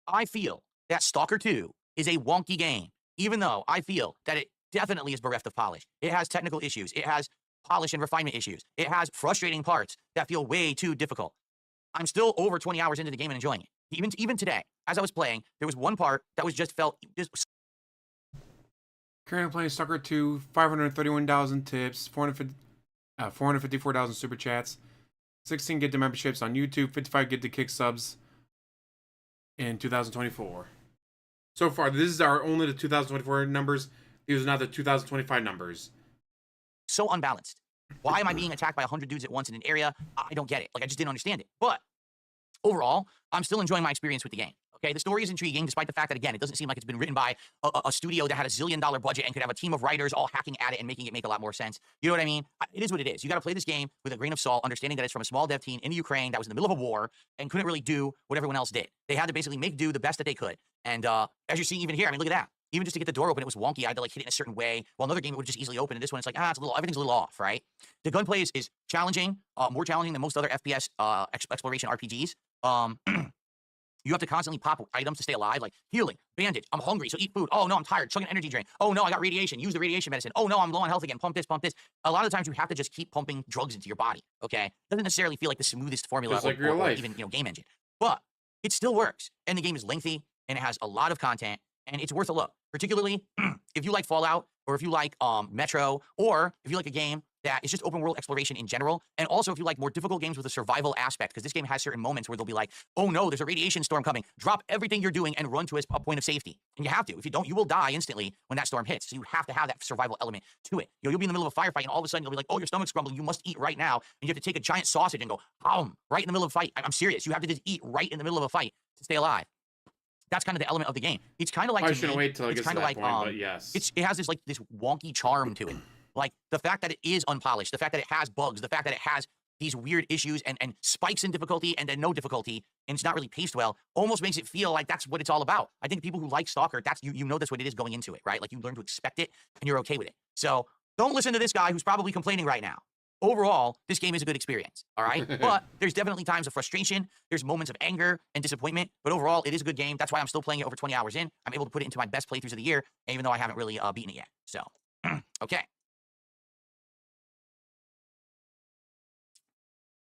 I feel that Stalker 2 is a wonky game, even though I feel that it definitely is bereft of polish, it has technical issues, it has polish and refinement issues, it has frustrating parts that feel way too difficult, I'm still over 20 hours into the game and enjoying it. Even today, as I was playing, there was one part that was felt Currently playing Stalker 2, 531,000 tips, 454,000 super chats, 16 get the memberships on YouTube, 55 get the kick subs in 2024. So far, this is only the 2024 numbers. These are not the 2025 numbers. so unbalanced. Why am I being attacked by 100 dudes at once in an area? I don't get it. I just didn't understand it. But overall, I'm still enjoying my experience with the game. Okay, the story is intriguing, despite the fact that, again, it doesn't seem like it's been written by a studio that had $1 zillion budget and could have a team of writers all hacking at it and making it make a lot more sense. You know what I mean? It is what it is. You got to play this game with a grain of salt, understanding that it's from a small dev team in Ukraine that was in the middle of a war and couldn't really do what everyone else did. They had to basically make do the best that they could. And as you're seeing even here, I mean, look at that. Even just to get the door open, it was wonky. I had to hit it in a certain way. While another game, it would just easily open. And this one, it's like, everything's a little off, right? The gunplay is challenging, more challenging than most other FPS exploration RPGs. You have to constantly pop items to stay alive, like healing, bandage, I'm hungry, so eat food. Oh, no, I'm tired, chug an energy drink. Oh, no, I got radiation, use the radiation medicine. Oh, no, I'm low on health again, pump this, pump this. A lot of times you have to just keep pumping drugs into your body, okay? Doesn't necessarily feel like the smoothest formula like or even, game engine. But it still works, and the game is lengthy, and it has a lot of content, and it's worth a look, particularly if you like Fallout, or if you like Metro, or if you like a game that is just open world exploration in general, and also if you like more difficult games with a survival aspect, because this game has certain moments where they'll be like, oh no, there's a radiation storm coming, drop everything you're doing and run to a point of safety. And you have to. If you don't, you will die instantly when that storm hits. So you have to have that survival element to it. You'll be in the middle of a firefight, and all of a sudden you'll be like, oh, your stomach's grumbling, you must eat right now. And you have to take a giant sausage and go, right in the middle of a fight. I'm serious. You have to just eat right in the middle of a fight to stay alive. That's kind of the element of the game. It's kind of like, I shouldn't wait till it gets to that point, but yes. It has this wonky charm to it. Like the fact that it is unpolished, the fact that it has bugs, the fact that it has these weird issues and spikes in difficulty and then no difficulty, and it's not really paced well, almost makes it feel like that's what it's all about. I think people who like Stalker, you know that's what it is going into it, right? Like you learn to expect it and you're okay with it. So don't listen to this guy who's probably complaining right now. Overall, this game is a good experience, all right? But there's definitely times of frustration. There's moments of anger and disappointment. But overall, it is a good game. That's why I'm still playing it over 20 hours in. I'm able to put it into my best playthroughs of the year, even though I haven't really beaten it yet. So, okay.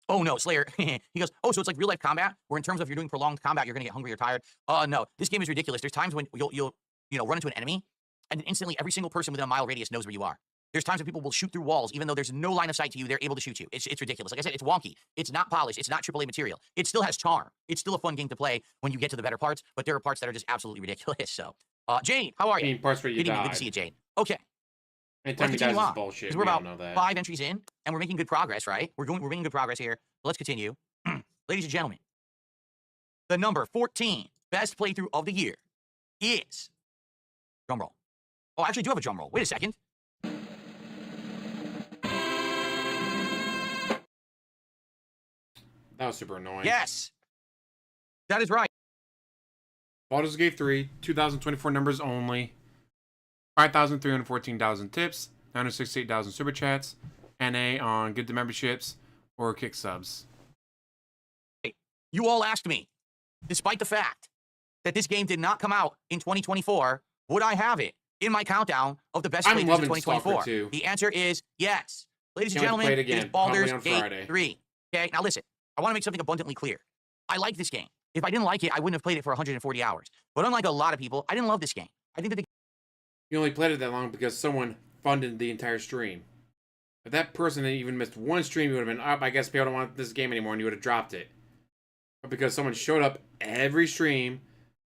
Oh no, Slayer. He goes, oh, so it's like real life combat, where in terms of you're doing prolonged combat, you're gonna get hungry or tired. No, this game is ridiculous. There's times when you'll run into an enemy, and instantly every single person within a mile radius knows where you are. There's times when people will shoot through walls, even though there's no line of sight to you, they're able to shoot you. It's ridiculous. Like I said, it's wonky. It's not polished. It's not AAA material. It still has charm. It's still a fun game to play when you get to the better parts, but there are parts that are just absolutely ridiculous. So, Jane, how are you? I mean, parts where you Good evening. Good to died. see you, Jane. Okay. Anytime he Let's dies continue is on, bullshit. because We we're all about know that. 5 entries in, and we're making good progress, right? We're making good progress here. So let's continue. Ladies and gentlemen, the number 14 best playthrough of the year is, drum roll. Oh, I actually do have a drum roll. Wait a second. That was super annoying. Yes, that is right. Baldur's Gate 3, 2024 numbers only. 5,314,000 tips, 968,000 super chats, NA on Get the Memberships or Kick Subs. You all asked me, despite the fact that this game did not come out in 2024, would I have it in my countdown of the best I'm playthroughs in loving 2024? Stalker 2. The answer is yes. Ladies and Can't wait to gentlemen, play it it again, is Baldur's probably on Friday. Gate 3. Okay, now listen, I want to make something abundantly clear. I like this game. If I didn't like it, I wouldn't have played it for 140 hours. But unlike a lot of people, I didn't love this game. I think that the You only played it that long because someone funded the entire stream. If that person had even missed one stream, you would have been up. I guess people don't want this game anymore, and you would have dropped it. But because someone showed up every stream,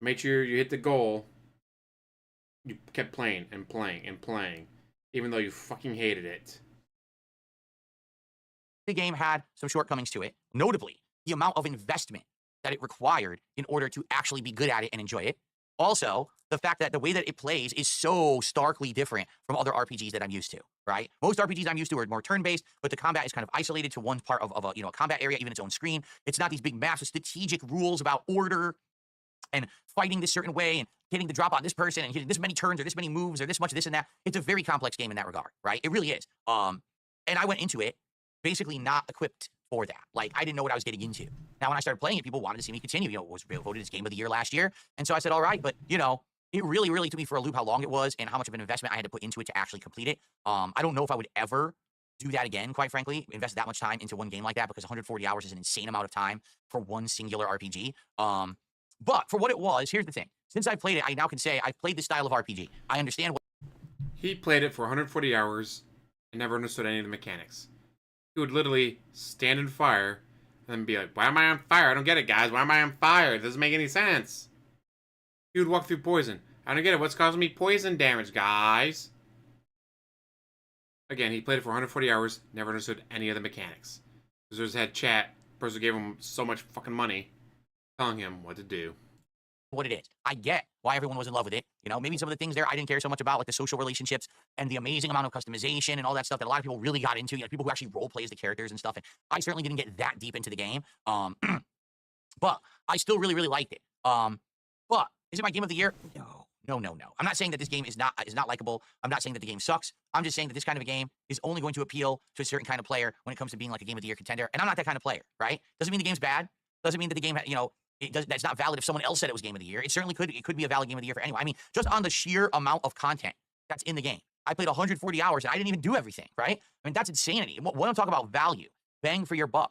made sure you hit the goal, you kept playing and playing and playing, even though you fucking hated it. game had some shortcomings to it, notably the amount of investment that it required in order to actually be good at it and enjoy it. Also, the fact that the way that it plays is so starkly different from other RPGs that I'm used to, right? Most RPGs I'm used to are more turn-based, but the combat is kind of isolated to one part of a a combat area, even its own screen. It's not these big massive strategic rules about order and fighting this certain way and hitting the drop on this person and hitting this many turns or this many moves or this much this and that. It's a very complex game in that regard, right? It really is. And I went into it basically not equipped for that. Like, I didn't know what I was getting into. Now, when I started playing it, people wanted to see me continue. It was voted as Game of the Year last year. And so I said, all right, but, it really, really took me for a loop how long it was and how much of an investment I had to put into it to actually complete it. I don't know if I would ever do that again, quite frankly, invest that much time into one game like that, because 140 hours is an insane amount of time for one singular RPG. But for what it was, here's the thing. Since I played it, I now can say I've played this style of RPG. I understand what... He played it for 140 hours and never understood any of the mechanics. He would literally stand in fire and then be like, why am I on fire? I don't get it, guys. Why am I on fire? It doesn't make any sense. He would walk through poison. I don't get it. What's causing me poison damage, guys? Again, he played it for 140 hours, never understood any of the mechanics. Users had chat, person gave him so much fucking money, telling him what to do. What it is. I get why everyone was in love with it. Maybe some of the things there I didn't care so much about, like the social relationships and the amazing amount of customization and all that stuff that a lot of people really got into. People who actually role play as the characters and stuff. And I certainly didn't get that deep into the game. But I still really, really liked it. But is it my game of the year? No. I'm not saying that this game is not likable. I'm not saying that the game sucks. I'm just saying that this kind of a game is only going to appeal to a certain kind of player when it comes to being like a game of the year contender. And I'm not that kind of player, right? Doesn't mean the game's bad. Doesn't mean that the game, that's not valid if someone else said it was game of the year. It certainly could. It could be a valid game of the year for anyone. I mean, just on the sheer amount of content that's in the game. I played 140 hours and I didn't even do everything, right? I mean, that's insanity. When I'm talking about value, bang for your buck,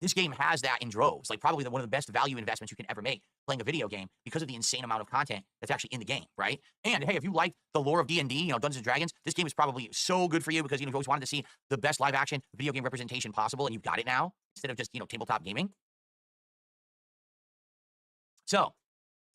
this game has that in droves. Like, probably one of the best value investments you can ever make playing a video game because of the insane amount of content that's actually in the game, right? And hey, if you like the lore of D&D, Dungeons and Dragons, this game is probably so good for you because you've always wanted to see the best live action video game representation possible, and you've got it now instead of just tabletop gaming. So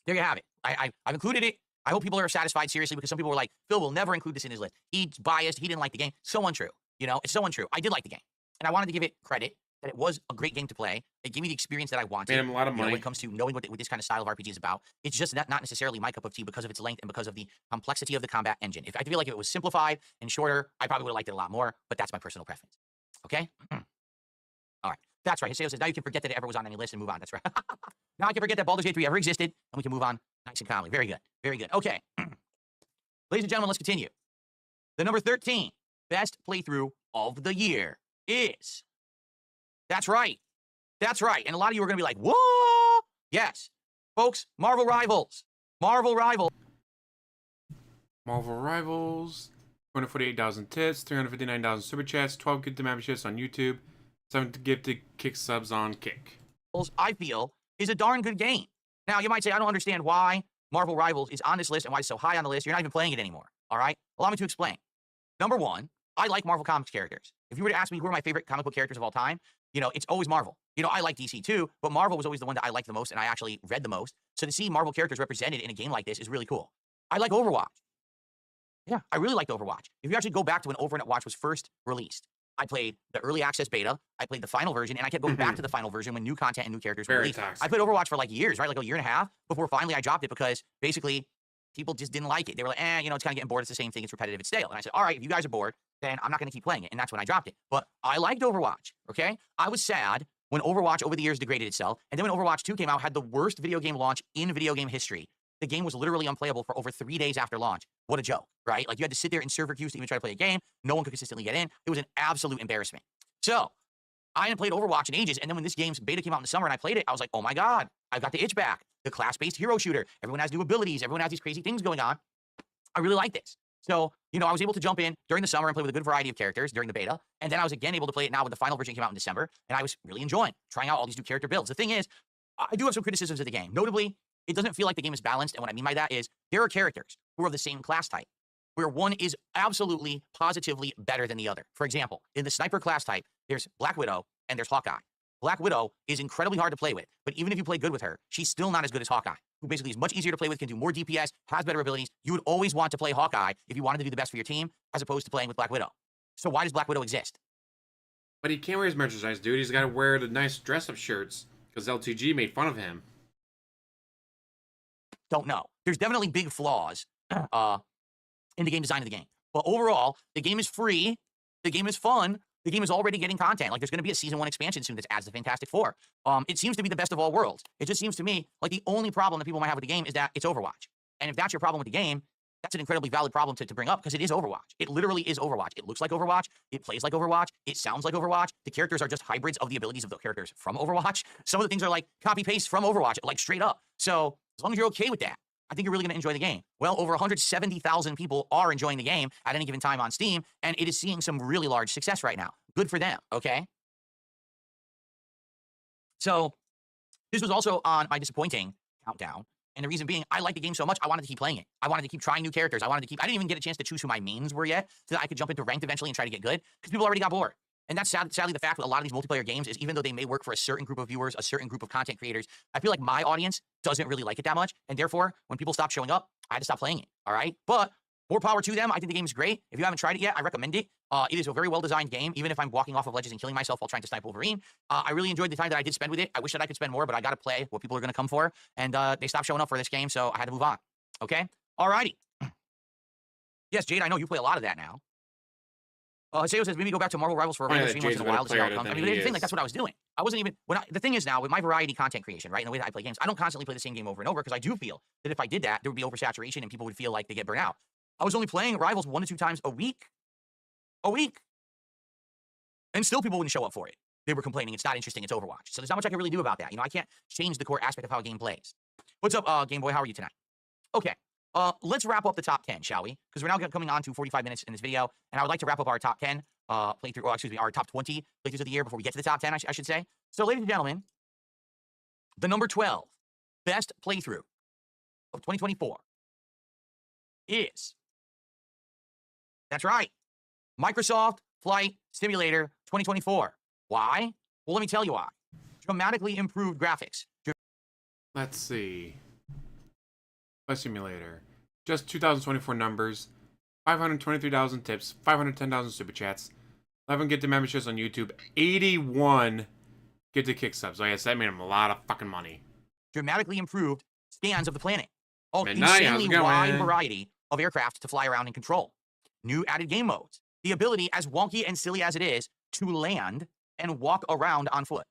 there you have it. I've included it. I hope people are satisfied, seriously, because some people were like, Phil will never include this in his list. He's biased. He didn't like the game. So untrue. It's so untrue. I did like the game, and I wanted to give it credit that it was a great game to play. It gave me the experience that I wanted. Made him a lot of money. When it comes to knowing what this kind of style of RPG is about. It's just not necessarily my cup of tea because of its length and because of the complexity of the combat engine. If I feel like if it was simplified and shorter, I probably would have liked it a lot more, but that's my personal preference. Okay? All right. That's right. Hiseo says, now you can forget that it ever was on any list and move on. That's right. Now I can forget that Baldur's Gate 3 ever existed, and we can move on nice and calmly. Very good. Very good. Okay. Ladies and gentlemen, let's continue. The number 13 best playthrough of the year is... That's right. That's right. And a lot of you are going to be like, what? Yes. Folks, Marvel Rivals. Marvel Rivals. Marvel Rivals, 248,000 tips, 359,000 super chats, 12 good memberships on YouTube, Some gifted kick subs on Kick. I feel, is a darn good game. Now, you might say, I don't understand why Marvel Rivals is on this list and why it's so high on the list. You're not even playing it anymore, all right? Allow me to explain. Number one, I like Marvel Comics characters. If you were to ask me who are my favorite comic book characters of all time, you know, it's always Marvel. You know, I like DC too, but Marvel was always the one that I liked the most and I actually read the most. So to see Marvel characters represented in a game like this is really cool. I like Overwatch. Yeah, I really liked Overwatch. If you actually go back to when Overwatch was first released, I played the early access beta, I played the final version, and I kept going back to the final version when new content and new characters were released. I played Overwatch for like years, right? Like a year and a half before finally I dropped it because basically people just didn't like it. They were like, you know, it's kind of getting bored. It's the same thing. It's repetitive. It's stale. And I said, all right, if you guys are bored, then I'm not going to keep playing it. And that's when I dropped it. But I liked Overwatch, okay? I was sad when Overwatch over the years degraded itself. And then when Overwatch 2 came out, had the worst video game launch in video game history. The game was literally unplayable for over 3 days after launch. What a joke, right? Like you had to sit there in server queues to even try to play a game. No one could consistently get in. It was an absolute embarrassment. So I hadn't played Overwatch in ages. And then when this game's beta came out in the summer and I played it, I was like, oh my God, I've got the itch back. The class-based hero shooter. Everyone has new abilities. Everyone has these crazy things going on. I really like this. So, you know, I was able to jump in during the summer and play with a good variety of characters during the beta. And then I was again able to play it now when the final version came out in December. And I was really enjoying trying out all these new character builds. The thing is, I do have some criticisms of the game. Notably, it doesn't feel like the game is balanced. And what I mean by that is there are characters who are of the same class type, where one is absolutely, positively better than the other. For example, in the sniper class type, there's Black Widow and there's Hawkeye. Black Widow is incredibly hard to play with, but even if you play good with her, she's still not as good as Hawkeye, who basically is much easier to play with, can do more DPS, has better abilities. You would always want to play Hawkeye if you wanted to do the best for your team, as opposed to playing with Black Widow. So why does Black Widow exist? But he can't wear his merchandise, dude. He's got to wear the nice dress-up shirts because LTG made fun of him. Don't know. There's definitely big flaws in the game design of the game. But overall, the game is free. The game is fun. The game is already getting content. Like, there's going to be a Season 1 expansion soon that adds the Fantastic Four. It seems to be the best of all worlds. It just seems to me like the only problem that people might have with the game is that it's Overwatch. And if that's your problem with the game, that's an incredibly valid problem to bring up because it is Overwatch. It literally is Overwatch. It looks like Overwatch. It plays like Overwatch. It sounds like Overwatch. The characters are just hybrids of the abilities of the characters from Overwatch. Some of the things are like copy-paste from Overwatch, like straight up. So as long as you're okay with that, I think you're really going to enjoy the game. Well, over 170,000 people are enjoying the game at any given time on Steam, and it is seeing some really large success right now. Good for them, okay? So this was also on my disappointing countdown, and the reason being, I like the game so much, I wanted to keep playing it. I wanted to keep trying new characters. I didn't even get a chance to choose who my mains were yet, so that I could jump into ranked eventually and try to get good, because people already got bored. And that's sadly the fact with a lot of these multiplayer games is even though they may work for a certain group of viewers, a certain group of content creators, I feel like my audience doesn't really like it that much. And therefore, when people stop showing up, I had to stop playing it. All right. But more power to them. I think the game is great. If you haven't tried it yet, I recommend it. It is a very well-designed game, even if I'm walking off of ledges and killing myself while trying to snipe Wolverine. I really enjoyed the time that I did spend with it. I wish that I could spend more, but I got to play what people are going to come for. And they stopped showing up for this game, so I had to move on. Okay. All righty. Yes, Jade, I know you play a lot of that now. Seo says, maybe go back to Marvel Rivals for a random stream once in a while to see how it comes. I mean, the thing, like, that's what I was doing. I wasn't even, the thing is now, with my variety content creation, right, and the way that I play games, I don't constantly play the same game over and over, because I do feel that if I did that, there would be oversaturation and people would feel like they get burnt out. I was only playing Rivals 1 to 2 times a week. And still people wouldn't show up for it. They were complaining, it's not interesting, it's Overwatch. So there's not much I can really do about that. You know, I can't change the core aspect of how a game plays. What's up, Game Boy? How are you tonight? Okay. Let's wrap up the top 10, shall we? Because we're now coming on to 45 minutes in this video, and I would like to wrap up our top 10 playthrough, or excuse me, our top 20 playthroughs of the year before we get to the top 10, I should say. So, ladies and gentlemen, the number 12 best playthrough of 2024 is, that's right, Microsoft Flight Simulator 2024. Why? Well, let me tell you why. Dramatically improved graphics. Let's see. Flight Simulator. Just 2024 numbers. 523,000 tips. 510,000 super chats. 11 gifted memberships on YouTube. 81 gifted kick subs. So yes, that made him a lot of fucking money. Dramatically improved scans of the planet. Midnight, Insanely wide variety of aircraft to fly around and control. New added game modes. The ability, as wonky and silly as it is, to land and walk around on foot.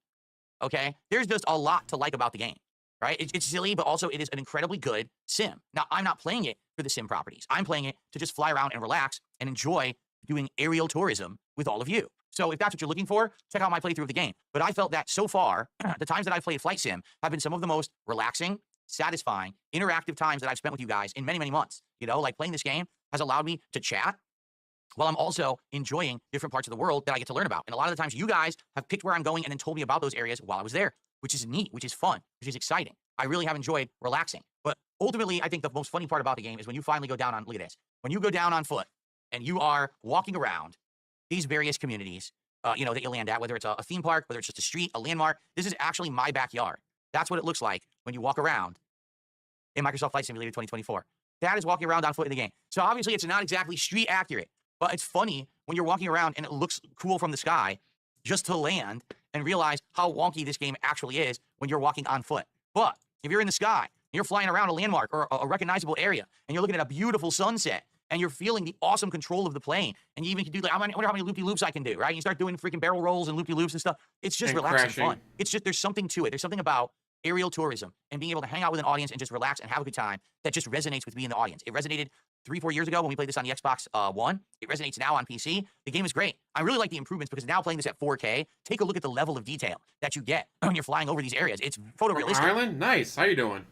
Okay? There's just a lot to like about the game. Right? It's silly, but also it is an incredibly good sim. Now, I'm not playing it for the sim properties. I'm playing it to just fly around and relax and enjoy doing aerial tourism with all of you. So if that's what you're looking for, check out my playthrough of the game. But I felt that so far, the times that I've played Flight Sim have been some of the most relaxing, satisfying, interactive times that I've spent with you guys in many, many months. You know, like playing this game has allowed me to chat while I'm also enjoying different parts of the world that I get to learn about. And a lot of the times you guys have picked where I'm going and then told me about those areas while I was there, which is neat, which is fun, which is exciting. I really have enjoyed relaxing. But ultimately, I think the most funny part about the game is when you finally go down on, look at this, when you go down on foot and you are walking around these various communities, that you land at, whether it's a theme park, whether it's just a street, a landmark. This is actually my backyard. That's what it looks like when you walk around in Microsoft Flight Simulator 2024. That is walking around on foot in the game. So obviously, it's not exactly street accurate, but it's funny when you're walking around and it looks cool from the sky just to land and realize how wonky this game actually is when you're walking on foot. But if you're in the sky, and you're flying around a landmark or a recognizable area, and you're looking at a beautiful sunset, and you're feeling the awesome control of the plane, and you even can do like, I wonder how many loopy-loops I can do, right? And you start doing freaking barrel rolls and loopy-loops and stuff. It's just relaxing fun. It's just, there's something to it. There's something about aerial tourism and being able to hang out with an audience and just relax and have a good time that just resonates with me and the audience. It resonated 3-4 years ago when we played this on the Xbox One. It resonates now on PC. The game is great. I really like the improvements because now playing this at 4K, take a look at the level of detail that you get when you're flying over these areas. It's photorealistic. Ireland? Nice. How you doing?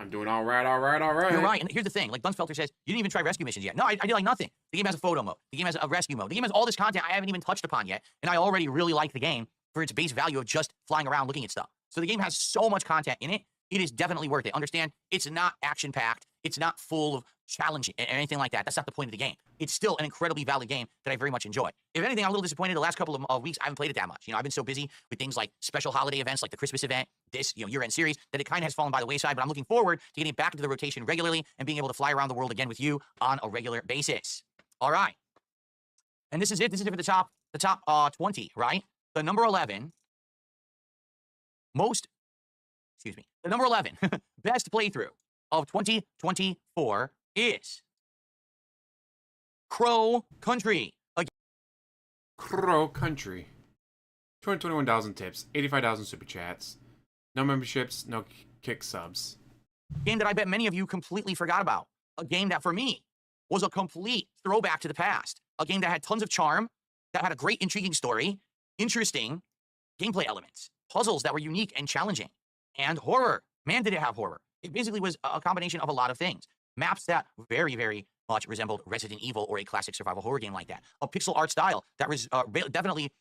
I'm doing all right. You're right. And here's the thing. Like Dunsfelter says, you didn't even try rescue missions yet. No, I did like nothing. The game has a photo mode. The game has a rescue mode. The game has all this content I haven't even touched upon yet. And I already really like the game for its base value of just flying around looking at stuff. So the game has so much content in it. It is definitely worth it. Understand, it's not action-packed. It's not full of challenging or anything like that. That's not the point of the game. It's still an incredibly valid game that I very much enjoy. If anything, I'm a little disappointed the last couple of weeks. I haven't played it that much. I've been so busy with things like special holiday events like the Christmas event, this year-end series, that it kind of has fallen by the wayside, but I'm looking forward to getting back into the rotation regularly and being able to fly around the world again with you on a regular basis. All right. And this is it. This is it for the top 20, right? The number 11, the number 11 best playthrough of 2024 is Crow Country. Crow Country. 221,000 tips, 85,000 super chats, no memberships, no kick subs. Game that I bet many of you completely forgot about. A game that for me was a complete throwback to the past. A game that had tons of charm, that had a great intriguing story, interesting gameplay elements, puzzles that were unique and challenging, and horror. Man, did it have horror. It basically was a combination of a lot of things. Maps that very, very much resembled Resident Evil or a classic survival horror game like that. A pixel art style that was definitely,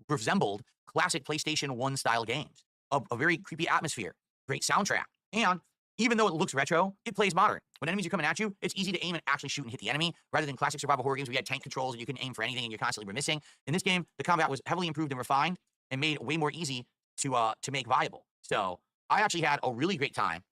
resembled classic PlayStation 1 style games. A very creepy atmosphere, great soundtrack. And even though it looks retro, it plays modern. When enemies are coming at you, it's easy to aim and actually shoot and hit the enemy, rather than classic survival horror games where you had tank controls and you couldn't aim for anything and you're constantly missing. In this game, the combat was heavily improved and refined and made way more easy to make viable. So I actually had a really great time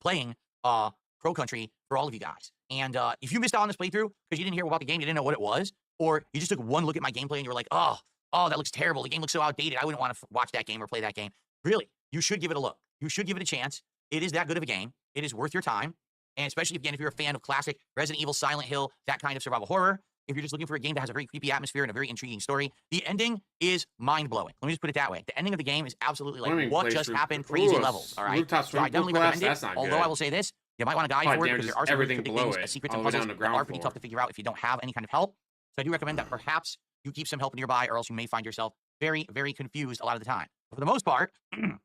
playing Crow Country for all of you guys. And if you missed out on this playthrough because you didn't hear about the game, you didn't know what it was, or you just took one look at my gameplay and you were like, oh, that looks terrible. The game looks so outdated. I wouldn't want to watch that game or play that game. Really, you should give it a look. You should give it a chance. It is that good of a game. It is worth your time. And especially, again, if you're a fan of classic Resident Evil, Silent Hill, that kind of survival horror, if you're just looking for a game that has a very creepy atmosphere and a very intriguing story, the ending is mind-blowing. Let me just put it that way. The ending of the game is absolutely like, what just happened? Crazy levels, all right? So I definitely recommend it, although I will say this, you might want to guide for it because there are some really things, secrets and puzzles that are pretty tough to figure out if you don't have any kind of help. So I do recommend that perhaps you keep some help nearby or else you may find yourself very, very confused a lot of the time. But for the most part, it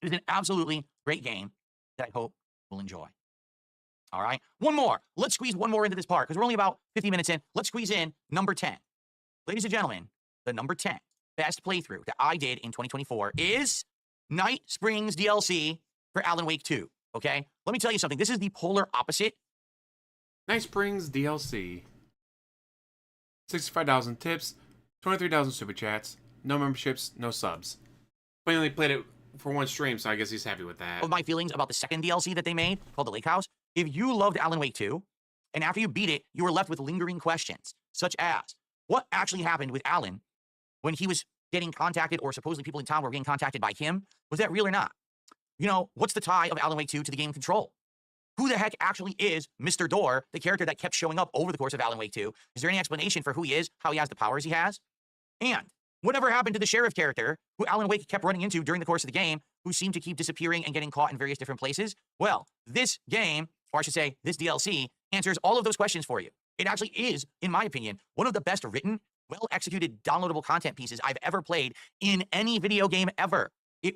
is an absolutely great game that I hope you'll enjoy. All right, one more. Let's squeeze one more into this part because we're only about 50 minutes in. Let's squeeze in number 10. Ladies and gentlemen, the number 10 best playthrough that I did in 2024 is Night Springs DLC for Alan Wake 2, okay? Let me tell you something. This is the polar opposite. Night Springs DLC. 65,000 tips, 23,000 super chats, no memberships, no subs. But he only played it for one stream, so I guess he's happy with that. Of my feelings about the second DLC that they made called The Lake House. If you loved Alan Wake 2, and after you beat it, you were left with lingering questions, such as, what actually happened with Alan when he was getting contacted, or supposedly people in town were getting contacted by him? Was that real or not? What's the tie of Alan Wake 2 to the game Control? Who the heck actually is Mr. Door, the character that kept showing up over the course of Alan Wake 2? Is there any explanation for who he is, how he has the powers he has? And whatever happened to the sheriff character, who Alan Wake kept running into during the course of the game, who seemed to keep disappearing and getting caught in various different places? Well, this game, or I should say, this DLC, answers all of those questions for you. It actually is, in my opinion, one of the best written, well-executed, downloadable content pieces I've ever played in any video game ever.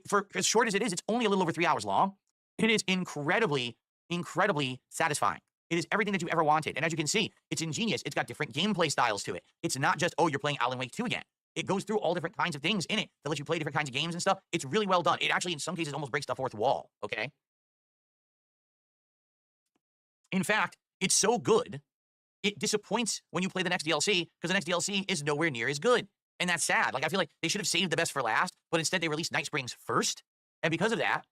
For as short as it is, it's only a little over 3 hours long. It is incredibly, incredibly satisfying. It is everything that you ever wanted. And as you can see, it's ingenious. It's got different gameplay styles to it. It's not just, oh, you're playing Alan Wake 2 again. It goes through all different kinds of things in it that let you play different kinds of games and stuff. It's really well done. It actually, in some cases, almost breaks the fourth wall, okay? In fact, it's so good, it disappoints when you play the next DLC because the next DLC is nowhere near as good. And that's sad. Like, I feel like they should have saved the best for last, but instead they released Night Springs first. And because of that,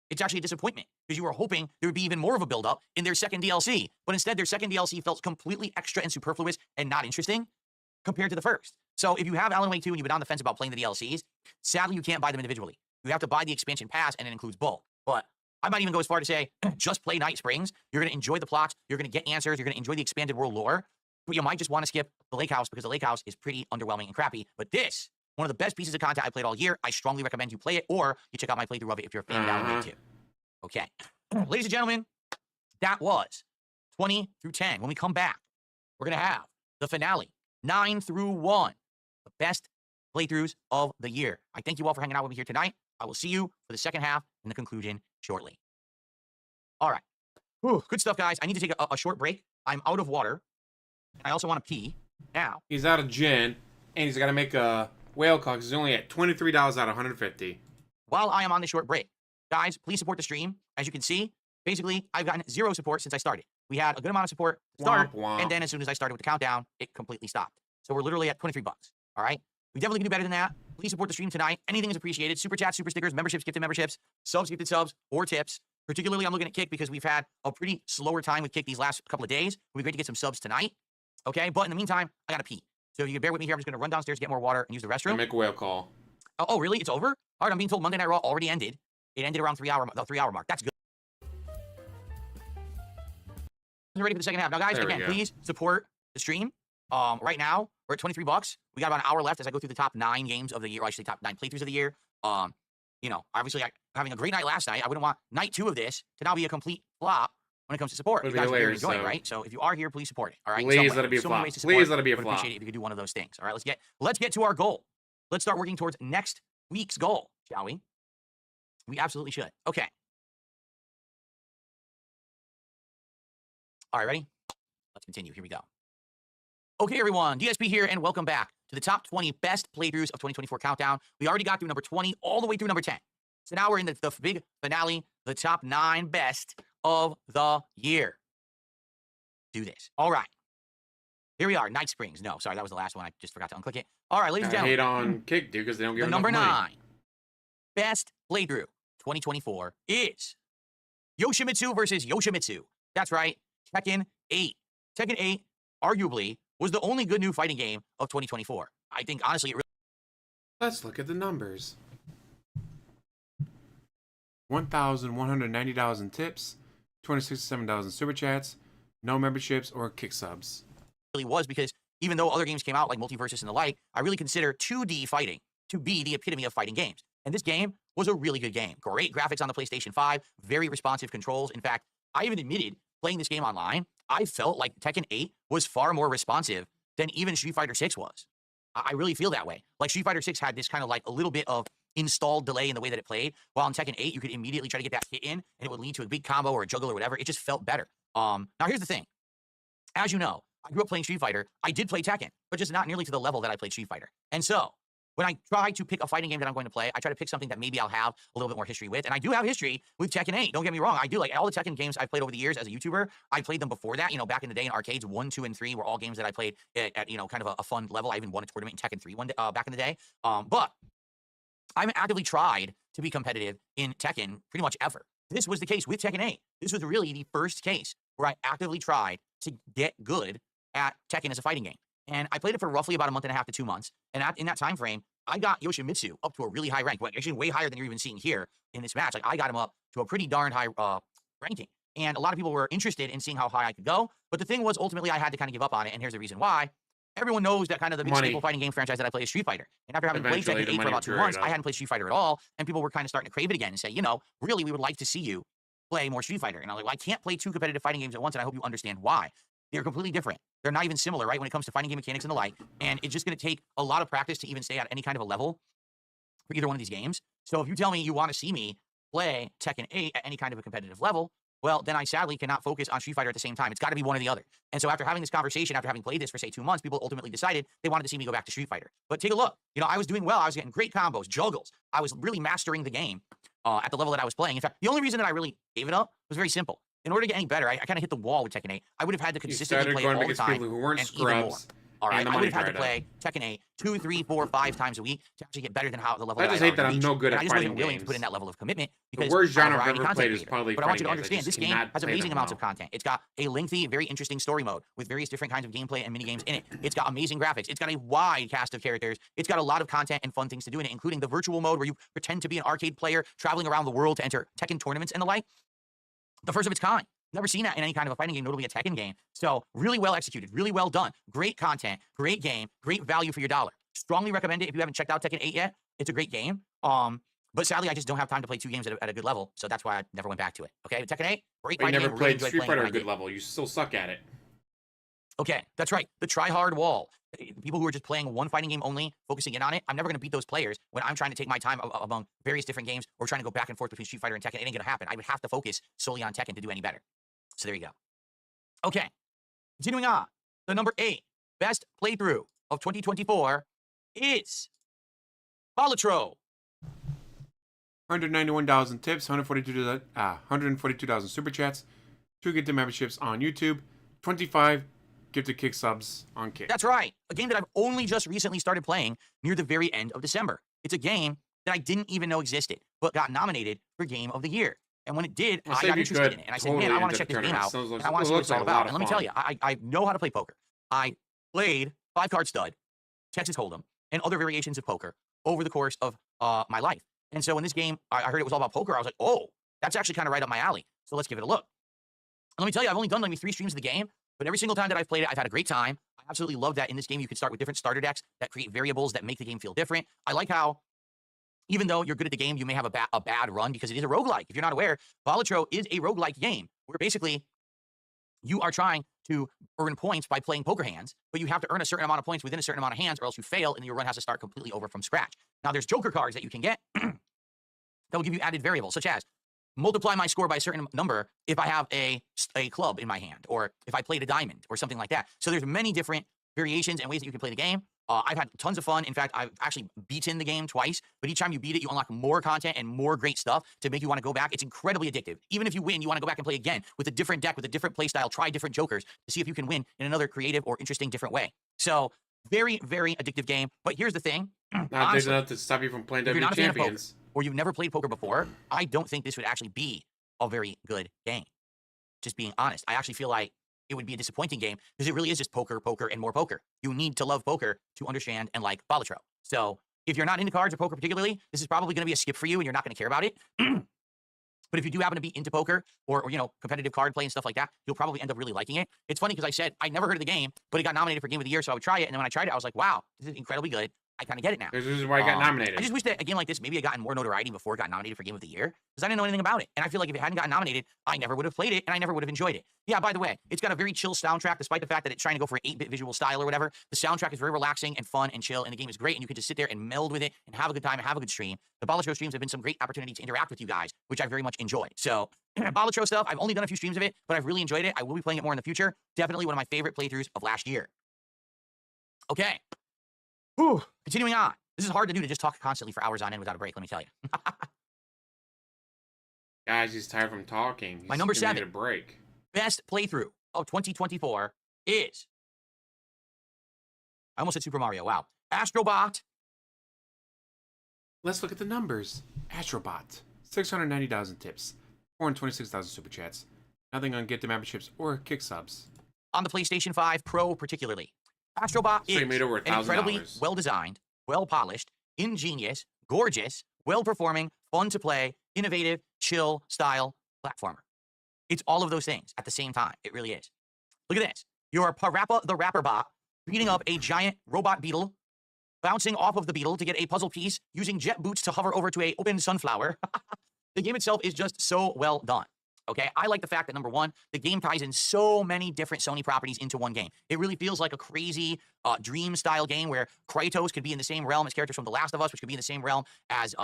it's actually a disappointment because you were hoping there would be even more of a build-up in their second DLC. But instead, their second DLC felt completely extra and superfluous and not interesting compared to the first. So if you have Alan Wake 2 and you've been on the fence about playing the DLCs, sadly, you can't buy them individually. You have to buy the expansion pass, and it includes both. But I might even go as far to say, just play Night Springs. You're going to enjoy the plots. You're going to get answers. You're going to enjoy the expanded world lore. But you might just want to skip the Lake House because the Lake House is pretty underwhelming and crappy. But this, one of the best pieces of content I played all year, I strongly recommend you play it, or you check out my playthrough of it if you're a fan of Alan Wake 2. Okay. Ladies and gentlemen, that was 20 through 10. When we come back, we're going to have the finale, 9 through 1, the best playthroughs of the year. I thank you all for hanging out with me here tonight. I will see you for the second half and the conclusion shortly. All right. Whew, good stuff, guys. I need to take a short break. I'm out of water. I also want to pee now. He's out of gin, and he's got to make a whale call because he's only at $23 out of $150. While I am on the short break, guys, please support the stream. As you can see, basically, I've gotten 0 support since I started. We had a good amount of support to start, Womp womp. and then as soon as I started with the countdown, it completely stopped. So we're literally at $23. All right? We definitely can do better than that. Please support the stream tonight. Anything is appreciated. Super chats, super stickers, memberships, gifted memberships, subs, gifted subs, or tips. Particularly, I'm looking at Kick because we've had a pretty slower time with Kick these last couple of days. It would be great to get some subs tonight. Okay? But in the meantime, I got to pee. So if you can bear with me here, I'm just going to run downstairs, get more water, and use the restroom. Make a whale call. Oh, really? It's over? All right, I'm being told Monday Night Raw already ended. It ended around the 3-hour mark. That's good. We're ready for the second half. Now, guys, again, please support the stream. Right now, we're at $23. We got about an hour left as I go through the top 9 games of the year, or actually top 9 playthroughs of the year. You know, obviously, having a great night last night, I wouldn't want night 2 of this to now be a complete flop when it comes to support. You guys are enjoying it, right? So if you are here, please support it. All right? Please let it be a flop. Please let it be a flop. Appreciate it if you could do one of those things. All right, let's get to our goal. Let's start working towards next week's goal, shall we? We absolutely should. Okay. All right, ready? Let's continue. Here we go. Okay, everyone. DSP here, and welcome back to the top 20 best playthroughs of 2024 countdown. We already got through number 20 all the way through number 10. So now we're in the big finale, the top 9 best of the year. Do this. All right. Here we are. Night Springs. No, sorry, that was the last one. I just forgot to unclick it. All right, ladies and gentlemen. Hate on Kick, dude, because they don't give the enough money. number 9 best playthrough 2024 is Yoshimitsu versus Yoshimitsu. That's right. Tekken 8. Tekken 8, arguably, was the only good new fighting game of 2024. I think, honestly, it really... Let's look at the numbers. $1,190 in tips, $267 in super chats, no memberships or Kick subs. Really was, because even though other games came out like Multiversus and the like, I really consider 2D fighting to be the epitome of fighting games. And this game was a really good game. Great graphics on the PlayStation 5, very responsive controls. In fact, I even admitted, playing this game online, I felt like Tekken 8 was far more responsive than even Street Fighter 6 was. I really feel that way. Like, Street Fighter 6 had this kind of like a little bit of installed delay in the way that it played, while in Tekken 8, you could immediately try to get that hit in, and it would lead to a big combo or a juggle or whatever. It just felt better. Now, here's the thing. As you know, I grew up playing Street Fighter. I did play Tekken, but just not nearly to the level that I played Street Fighter. And so, when I try to pick a fighting game that I'm going to play, I try to pick something that maybe I'll have a little bit more history with. And I do have history with Tekken 8. Don't get me wrong. I do. Like, all the Tekken games I've played over the years as a YouTuber, I played them before that. You know, back in the day in arcades, 1, 2, and 3 were all games that I played at you know, kind of a fun level. I even won a tournament in Tekken 3 back in the day. But I haven't actively tried to be competitive in Tekken pretty much ever. This was the case with Tekken 8. This was really the first case where I actively tried to get good at Tekken as a fighting game. And I played it for roughly about a month and a half to 2 months. And in that time frame, I got Yoshimitsu up to a really high rank, actually way higher than you're even seeing here in this match. Like, I got him up to a pretty darn high ranking. And a lot of people were interested in seeing how high I could go. But the thing was, ultimately, I had to kind of give up on it. And here's the reason why. Everyone knows that kind of the big staple fighting game franchise that I play is Street Fighter. And after having played Tekken 8 for about 2 months, I hadn't played Street Fighter at all. And people were kind of starting to crave it again and say, you know, really, we would like to see you play more Street Fighter. And I was like, well, I can't play 2 competitive fighting games at once, and I hope you understand why. They're completely different. They're not even similar, right, when it comes to fighting game mechanics and the like. And it's just going to take a lot of practice to even stay at any kind of a level for either one of these games. So if you tell me you want to see me play Tekken 8 at any kind of a competitive level, well, then I sadly cannot focus on Street Fighter at the same time. It's got to be one or the other. And so after having this conversation, after having played this for, say, 2 months, people ultimately decided they wanted to see me go back to Street Fighter. But take a look. You know, I was doing well. I was getting great combos, juggles. I was really mastering the game at the level that I was playing. In fact, the only reason that I really gave it up was very simple. In order to get any better, I kind of hit the wall with Tekken 8. I would have had to consistently play all the time, people who weren't and even more. scrubs. All right, I would have had to dried play Tekken 8 2, 3, 4, 5 times a week to actually get better than how the level I that just I hate that already I'm no reached. good And at I just fighting wasn't willing games. to put in that level of commitment The because worst I'm a genre I've variety ever content played is creator. probably But I want you to fighting games. I understand, just this game cannot has play amazing them amounts well. of content. It's got a lengthy, very interesting story mode with various different kinds of gameplay and minigames in it. It's got amazing graphics. It's got a wide cast of characters. It's got a lot of content and fun things to do in it, including the virtual mode where you pretend to be an arcade player traveling around the world to enter Tekken tournaments and the like. The first of its kind. Never seen that in any kind of a fighting game, notably a Tekken game. So really well executed, really well done. Great content, great game, great value for your dollar. Strongly recommend it if you haven't checked out Tekken 8 yet. It's a great game. But sadly, I just don't have time to play 2 games at a good level, so that's why I never went back to it. Okay, Tekken 8, great But you fighting never game. played Really Street enjoyed Fighter playing at a good level. You still suck at it. Okay, that's right. The try-hard wall. People who are just playing one fighting game only, focusing in on it, I'm never going to beat those players when I'm trying to take my time among various different games or trying to go back and forth between Street Fighter and Tekken. It ain't going to happen. I would have to focus solely on Tekken to do any better. So there you go. Okay, continuing on. The number 8 best playthrough of 2024 is Balatro. 191,000 tips, 142,000 super chats, 2 gifted memberships on YouTube, 25 gifted kick subs on Kick. That's right. A game that I've only just recently started playing near the very end of December. It's a game that I didn't even know existed, but got nominated for Game of the Year. And when it did, I got interested in it. And I said, man, I want to check this game out. And I want to see what it's all about. And let me tell you, I know how to play poker. I played 5-card stud, Texas Hold'em, and other variations of poker over the course of my life. And so when this game, I heard it was all about poker, I was like, oh, that's actually kind of right up my alley. So let's give it a look. And let me tell you, I've only done maybe 3 streams of the game, but every single time that I've played it, I've had a great time. I absolutely love that in this game, you can start with different starter decks that create variables that make the game feel different. I like how, even though you're good at the game, you may have a bad run because it is a roguelike. If you're not aware, Balatro is a roguelike game where basically you are trying to earn points by playing poker hands, but you have to earn a certain amount of points within a certain amount of hands or else you fail and your run has to start completely over from scratch. Now, there's joker cards that you can get that will give you added variables, such as multiply my score by a certain number if I have a club in my hand, or if I played a diamond, or something like that. So there's many different variations and ways that you can play the game. I've had tons of fun. In fact, I've actually beaten the game twice, but each time you beat it, you unlock more content and more great stuff to make you want to go back. It's incredibly addictive. Even if you win, you want to go back and play again with a different deck, with a different play style, try different jokers to see if you can win in another creative or interesting different way. So very, very addictive game. But here's the thing. Not there's enough to stop you from playing If you're not WWE a fan of poker, champions. or you've never played poker before, I don't think this would actually be a very good game. Just being honest. I actually feel like it would be a disappointing game because it really is just poker, poker, and more poker. You need to love poker to understand and like Balatro. So if you're not into cards or poker particularly, this is probably going to be a skip for you and you're not going to care about it. But if you do happen to be into poker or, you know, competitive card play and stuff like that, you'll probably end up really liking it. It's funny because I said I never heard of the game, but it got nominated for Game of the Year, so I would try it. And then when I tried it, I was like, wow, this is incredibly good. I kind of get it now. This is why I got nominated. I just wish that a game like this maybe had gotten more notoriety before it got nominated for Game of the Year, because I didn't know anything about it. And I feel like if it hadn't gotten nominated, I never would have played it, and I never would have enjoyed it. Yeah, by the way, it's got a very chill soundtrack, despite the fact that it's trying to go for an 8-bit visual style or whatever. The soundtrack is very relaxing and fun and chill, and the game is great, and you can just sit there and meld with it and have a good time and have a good stream. The Balatro streams have been some great opportunity to interact with you guys, which I very much enjoyed. So, Balatro stuff, I've only done a few streams of it, but I've really enjoyed it. I will be playing it more in the future. Definitely one of my favorite playthroughs of last year. Okay. Whew. Continuing on. This is hard to do, to just talk constantly for hours on end without a break, let me tell you. Guys, he's tired from talking. My number He needed 7. a break. Best playthrough of 2024 is... I almost said Super Mario. Wow. Astrobot. Let's look at the numbers. Astrobot, 690,000 tips, 426,000 super chats, nothing on get the memberships or kick subs. On the PlayStation 5 Pro particularly. Astrobot So he is made over an incredibly $1,000. well-designed, well-polished, ingenious, gorgeous, well-performing, fun-to-play, innovative, chill style platformer. It's all of those things at the same time. It really is. Look at this. You're Parappa the Rapper Bot beating up a giant robot beetle, bouncing off of the beetle to get a puzzle piece, using jet boots to hover over to a open sunflower. The game itself is just so well done. Okay, I like the fact that, number one, the game ties in so many different Sony properties into one game. It really feels like a crazy dream-style game where Kratos could be in the same realm as characters from The Last of Us, which could be in the same realm as,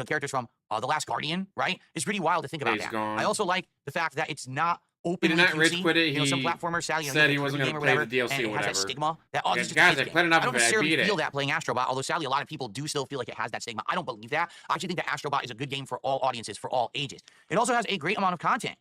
characters from The Last Guardian, right? It's pretty wild to think about that. Gone. I also like the fact that it's not He openly did not QC. rage quit it. Some platformers said he wasn't going to play the DLC and or it whatever. has that stigma. That, oh, this is Guys, a I kid's played game. enough I of don't it. I necessarily beat feel it. that playing Astrobot, although sadly a lot of people do still feel like it has that stigma. I don't believe that. I actually think that Astrobot is a good game for all audiences, for all ages. It also has a great amount of content.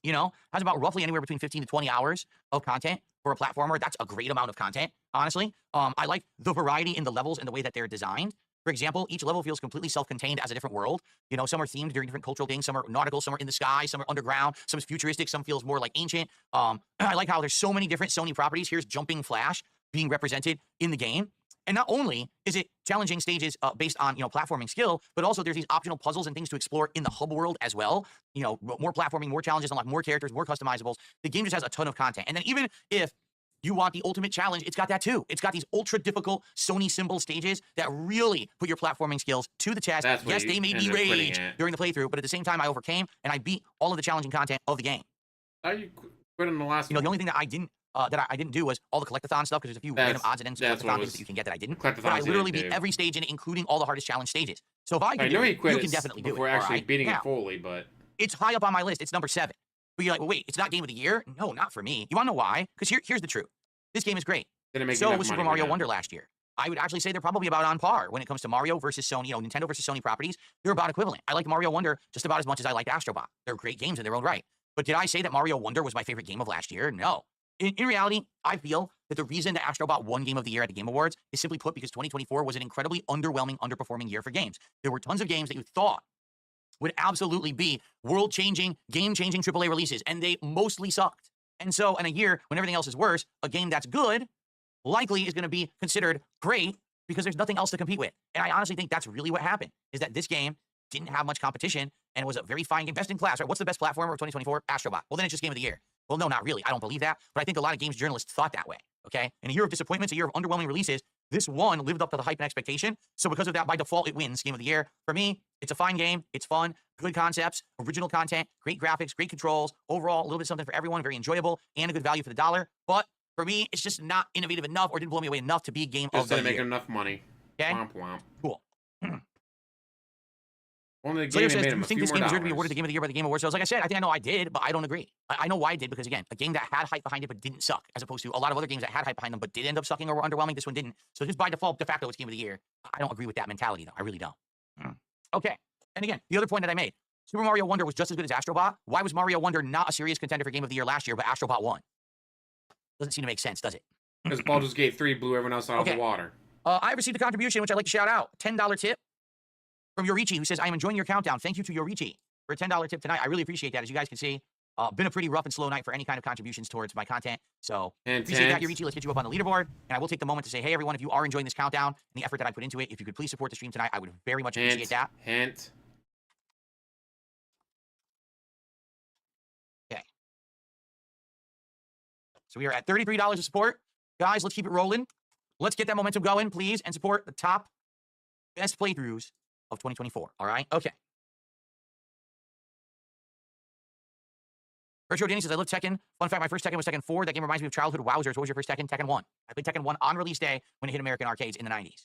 Has about roughly anywhere between 15 to 20 hours of content for a platformer. That's a great amount of content, honestly. I like the variety in the levels and the way that they're designed. For example, each level feels completely self-contained as a different world. Some are themed during different cultural things. Some are nautical, some are in the sky, some are underground, some is futuristic, some feels more like ancient. I like how there's so many different Sony properties. Here's Jumping Flash being represented in the game. And not only is it challenging stages based on, platforming skill, but also there's these optional puzzles and things to explore in the hub world as well. More platforming, more challenges, unlock more characters, more customizables. The game just has a ton of content. And then even if you want the ultimate challenge, it's got that too. It's got these ultra difficult Sony symbol stages that really put your platforming skills to the test. Yes, they made me rage during the playthrough, but at the same time, I overcame and I beat all of the challenging content of the game. How you quit in the last one? The only thing that I didn't do was all the collectathon stuff, because there's a few random odds and ends collectathon things that you can get that I didn't. But I literally beat every stage in it, including all the hardest challenge stages. So if I can do it, you can definitely do it. Before actually beating it fully, but it's high up on my list. It's number 7. But you're like, well, wait, it's not game of the year? No, not for me. You want to know why? Because here's the truth. This game is great. So was Super Mario Wonder last year. I would actually say they're probably about on par when it comes to Mario versus Sony, Nintendo versus Sony properties. They're about equivalent. I like Mario Wonder just about as much as I like Astrobot. They're great games in their own right. But did I say that Mario Wonder was my favorite game of last year? No. In reality, I feel that the reason that Astrobot won Game of the Year at the Game Awards is simply put because 2024 was an incredibly underwhelming, underperforming year for games. There were tons of games that you thought would absolutely be world-changing, game-changing AAA releases, and they mostly sucked. And so in a year when everything else is worse, a game that's good likely is going to be considered great because there's nothing else to compete with. And I honestly think that's really what happened, is that this game didn't have much competition and it was a very fine game. Best in class, right? What's the best platformer of 2024? Astrobot. Well, then it's just Game of the Year. Well, no, not really. I don't believe that. But I think a lot of games journalists thought that way, okay? In a year of disappointments, a year of underwhelming releases, this one lived up to the hype and expectation. So because of that, by default, it wins Game of the Year. For me, it's a fine game. It's fun, good concepts, original content, great graphics, great controls. Overall, a little bit something for everyone, very enjoyable, and a good value for the dollar. But for me, it's just not innovative enough or didn't blow me away enough to be game of the year. Just didn't make enough money. Okay? Womp womp. Cool. Only the Slayer game says, made do him you a think few this more game deserved to be dollars. awarded the Game of the Year by the Game Awards? So like I said, I think I know I did, but I don't agree. I know why I did because, again, a game that had hype behind it but didn't suck, as opposed to a lot of other games that had hype behind them but did end up sucking or were underwhelming. This one didn't. So just by default, de facto, it's Game of the Year. I don't agree with that mentality, though. I really don't. Okay. And again, the other point that I made, Super Mario Wonder was just as good as Astrobot. Why was Mario Wonder not a serious contender for Game of the Year last year, but Astrobot won? Doesn't seem to make sense, does it? Because Baldur's Gate 3 blew everyone else out of the water. I received a contribution, which I'd like to shout out. $10 tip from Yorichi, who says, I am enjoying your countdown. Thank you to Yorichi for a $10 tip tonight. I really appreciate that. As you guys can see, been a pretty rough and slow night for any kind of contributions towards my content. So appreciate that, Yorichi. Let's get you up on the leaderboard. And I will take the moment to say, hey, everyone, if you are enjoying this countdown and the effort that I put into it, if you could please support the stream tonight, I would very much appreciate that. Hint. Okay. So we are at $33 of support. Guys, let's keep it rolling. Let's get that momentum going, please, and support the top best playthroughs of 2024. All right? Okay. Retro Danny says, I love Tekken. Fun fact, my first Tekken was Tekken 4. That game reminds me of childhood wowzers. What was your first Tekken? Tekken 1. I played Tekken 1 on release day when it hit American arcades in the 90s.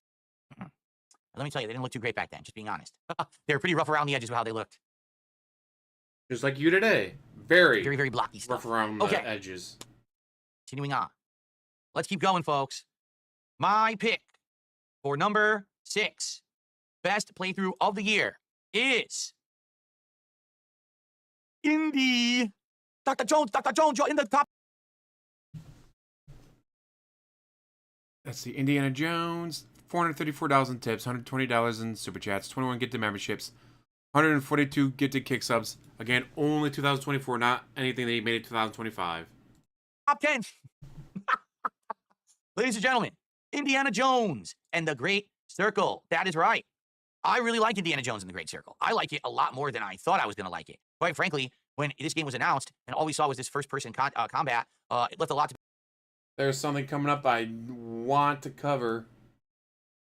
Let me tell you, they didn't look too great back then, just being honest. They were pretty rough around the edges with how they looked. Just like you today. Very, very, very blocky stuff. Rough around the edges. Continuing on. Let's keep going, folks. My pick for number 6, best playthrough of the year, is Indie. Dr. Jones, you're in the top. Let's see. Indiana Jones, $434 in tips, $120 in super chats, 21 gifted memberships, 142 gifted kick subs. Again, only 2024, not anything that he made in 2025. Top 10. Ladies and gentlemen, Indiana Jones and the Great Circle. That is right. I really like Indiana Jones and the Great Circle. I like it a lot more than I thought I was going to like it. Quite frankly, when this game was announced and all we saw was this first-person combat, it left a lot to... There's something coming up I want to cover,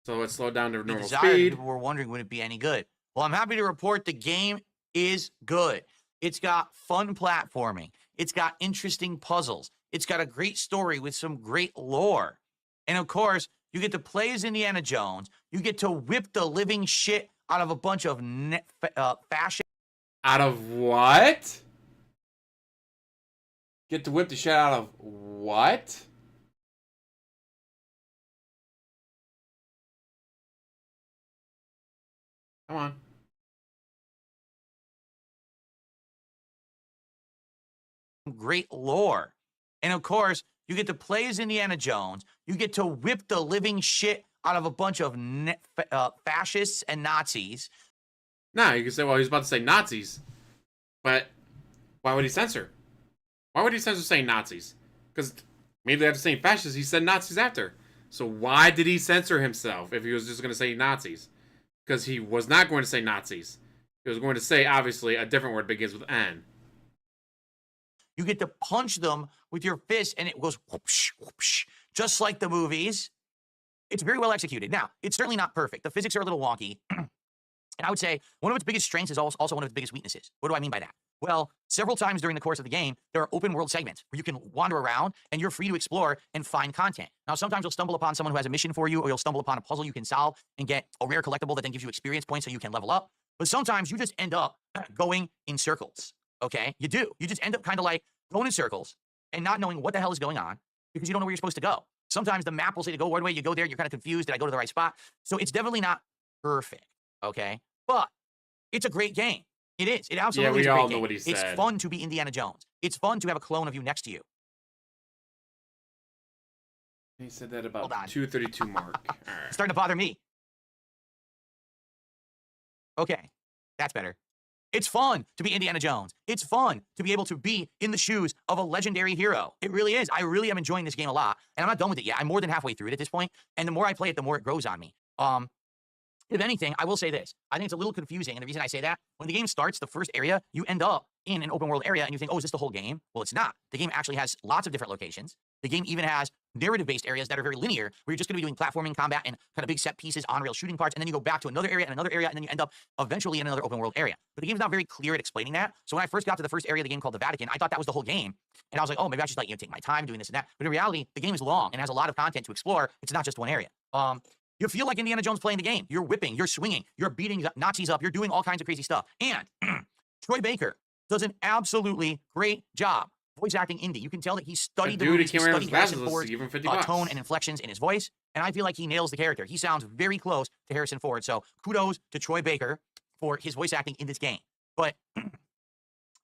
so let's slow down to normal speed. speed. We're wondering, would it be any good? Well, I'm happy to report the game is good. It's got fun platforming. It's got interesting puzzles. It's got a great story with some great lore. And of course, you get to play as Indiana Jones. You get to whip the living shit out of a bunch of fascist. Out of what? Get to whip the shit out of what? Come on. Great lore. And of course, you get to play as Indiana Jones. You get to whip the living shit out of a bunch of fascists and Nazis. Nah, you can say, well, he's about to say Nazis. But why would he censor? Why would he censor saying Nazis? Because maybe after saying fascists, he said Nazis after. So why did he censor himself if he was just going to say Nazis? Because he was not going to say Nazis. He was going to say, obviously, a different word begins with N. You get to punch them with your fist, and it goes whoopsh, whoopsh, just like the movies. It's very well executed. Now, it's certainly not perfect. The physics are a little wonky. And I would say one of its biggest strengths is also one of its biggest weaknesses. What do I mean by that? Well, several times during the course of the game, there are open world segments where you can wander around and you're free to explore and find content. Now, sometimes you'll stumble upon someone who has a mission for you, or you'll stumble upon a puzzle you can solve and get a rare collectible that then gives you experience points so you can level up. But sometimes you just end up going in circles, okay? You do. You just end up kind of like going in circles and not knowing what the hell is going on because you don't know where you're supposed to go. Sometimes the map will say to go one way, you go there, you're kind of confused, did I go to the right spot? So it's definitely not perfect, okay? But it's a great game. It is. It absolutely is a great game. Yeah, we all know what he said. It's fun to be Indiana Jones. It's fun to have a clone of you next to you. He said that about 2:32 mark. All right. Starting to bother me. Okay, that's better. It's fun to be Indiana Jones. It's fun to be able to be in the shoes of a legendary hero. It really is. I really am enjoying this game a lot, and I'm not done with it yet. I'm more than halfway through it at this point, and the more I play it, the more it grows on me. If anything, I will say this. I think it's a little confusing, and the reason I say that, when the game starts, the first area, you end up in an open world area, and you think, oh, is this the whole game? Well, it's not. The game actually has lots of different locations. The game even has narrative-based areas that are very linear, where you're just going to be doing platforming, combat, and kind of big set pieces, on-rail shooting parts, and then you go back to another area, and then you end up eventually in another open world area. But the game's not very clear at explaining that. So when I first got to the first area of the game called the Vatican, I thought that was the whole game. And I was like, oh, maybe I should like, take my time doing this and that. But in reality, the game is long and has a lot of content to explore. It's not just one area. You feel like Indiana Jones playing the game. You're whipping, you're swinging, you're beating Nazis up, you're doing all kinds of crazy stuff. And Troy Baker does an absolutely great job voice acting Indy. You can tell that he studied the movies, he studied Harrison Ford's tone and inflections in his voice, and I feel like he nails the character. He sounds very close to Harrison Ford, so kudos to Troy Baker for his voice acting in this game. But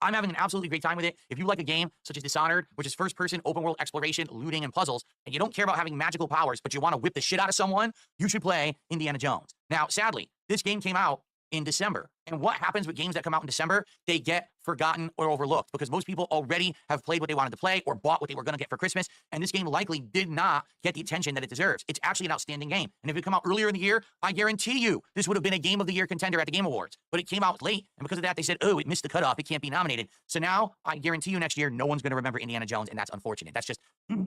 I'm having an absolutely great time with it. If you like a game such as Dishonored, which is first-person, open-world exploration, looting, and puzzles, and you don't care about having magical powers, but you want to whip the shit out of someone, you should play Indiana Jones. Now, sadly, this game came out in December. And what happens with games that come out in December? They get forgotten or overlooked because most people already have played what they wanted to play or bought what they were going to get for Christmas. And this game likely did not get the attention that it deserves. It's actually an outstanding game. And if it come out earlier in the year, I guarantee you this would have been a Game of the Year contender at the Game Awards. But it came out late. And because of that, they said, oh, it missed the cutoff. It can't be nominated. So now I guarantee you next year, no one's going to remember Indiana Jones. And that's unfortunate. That's just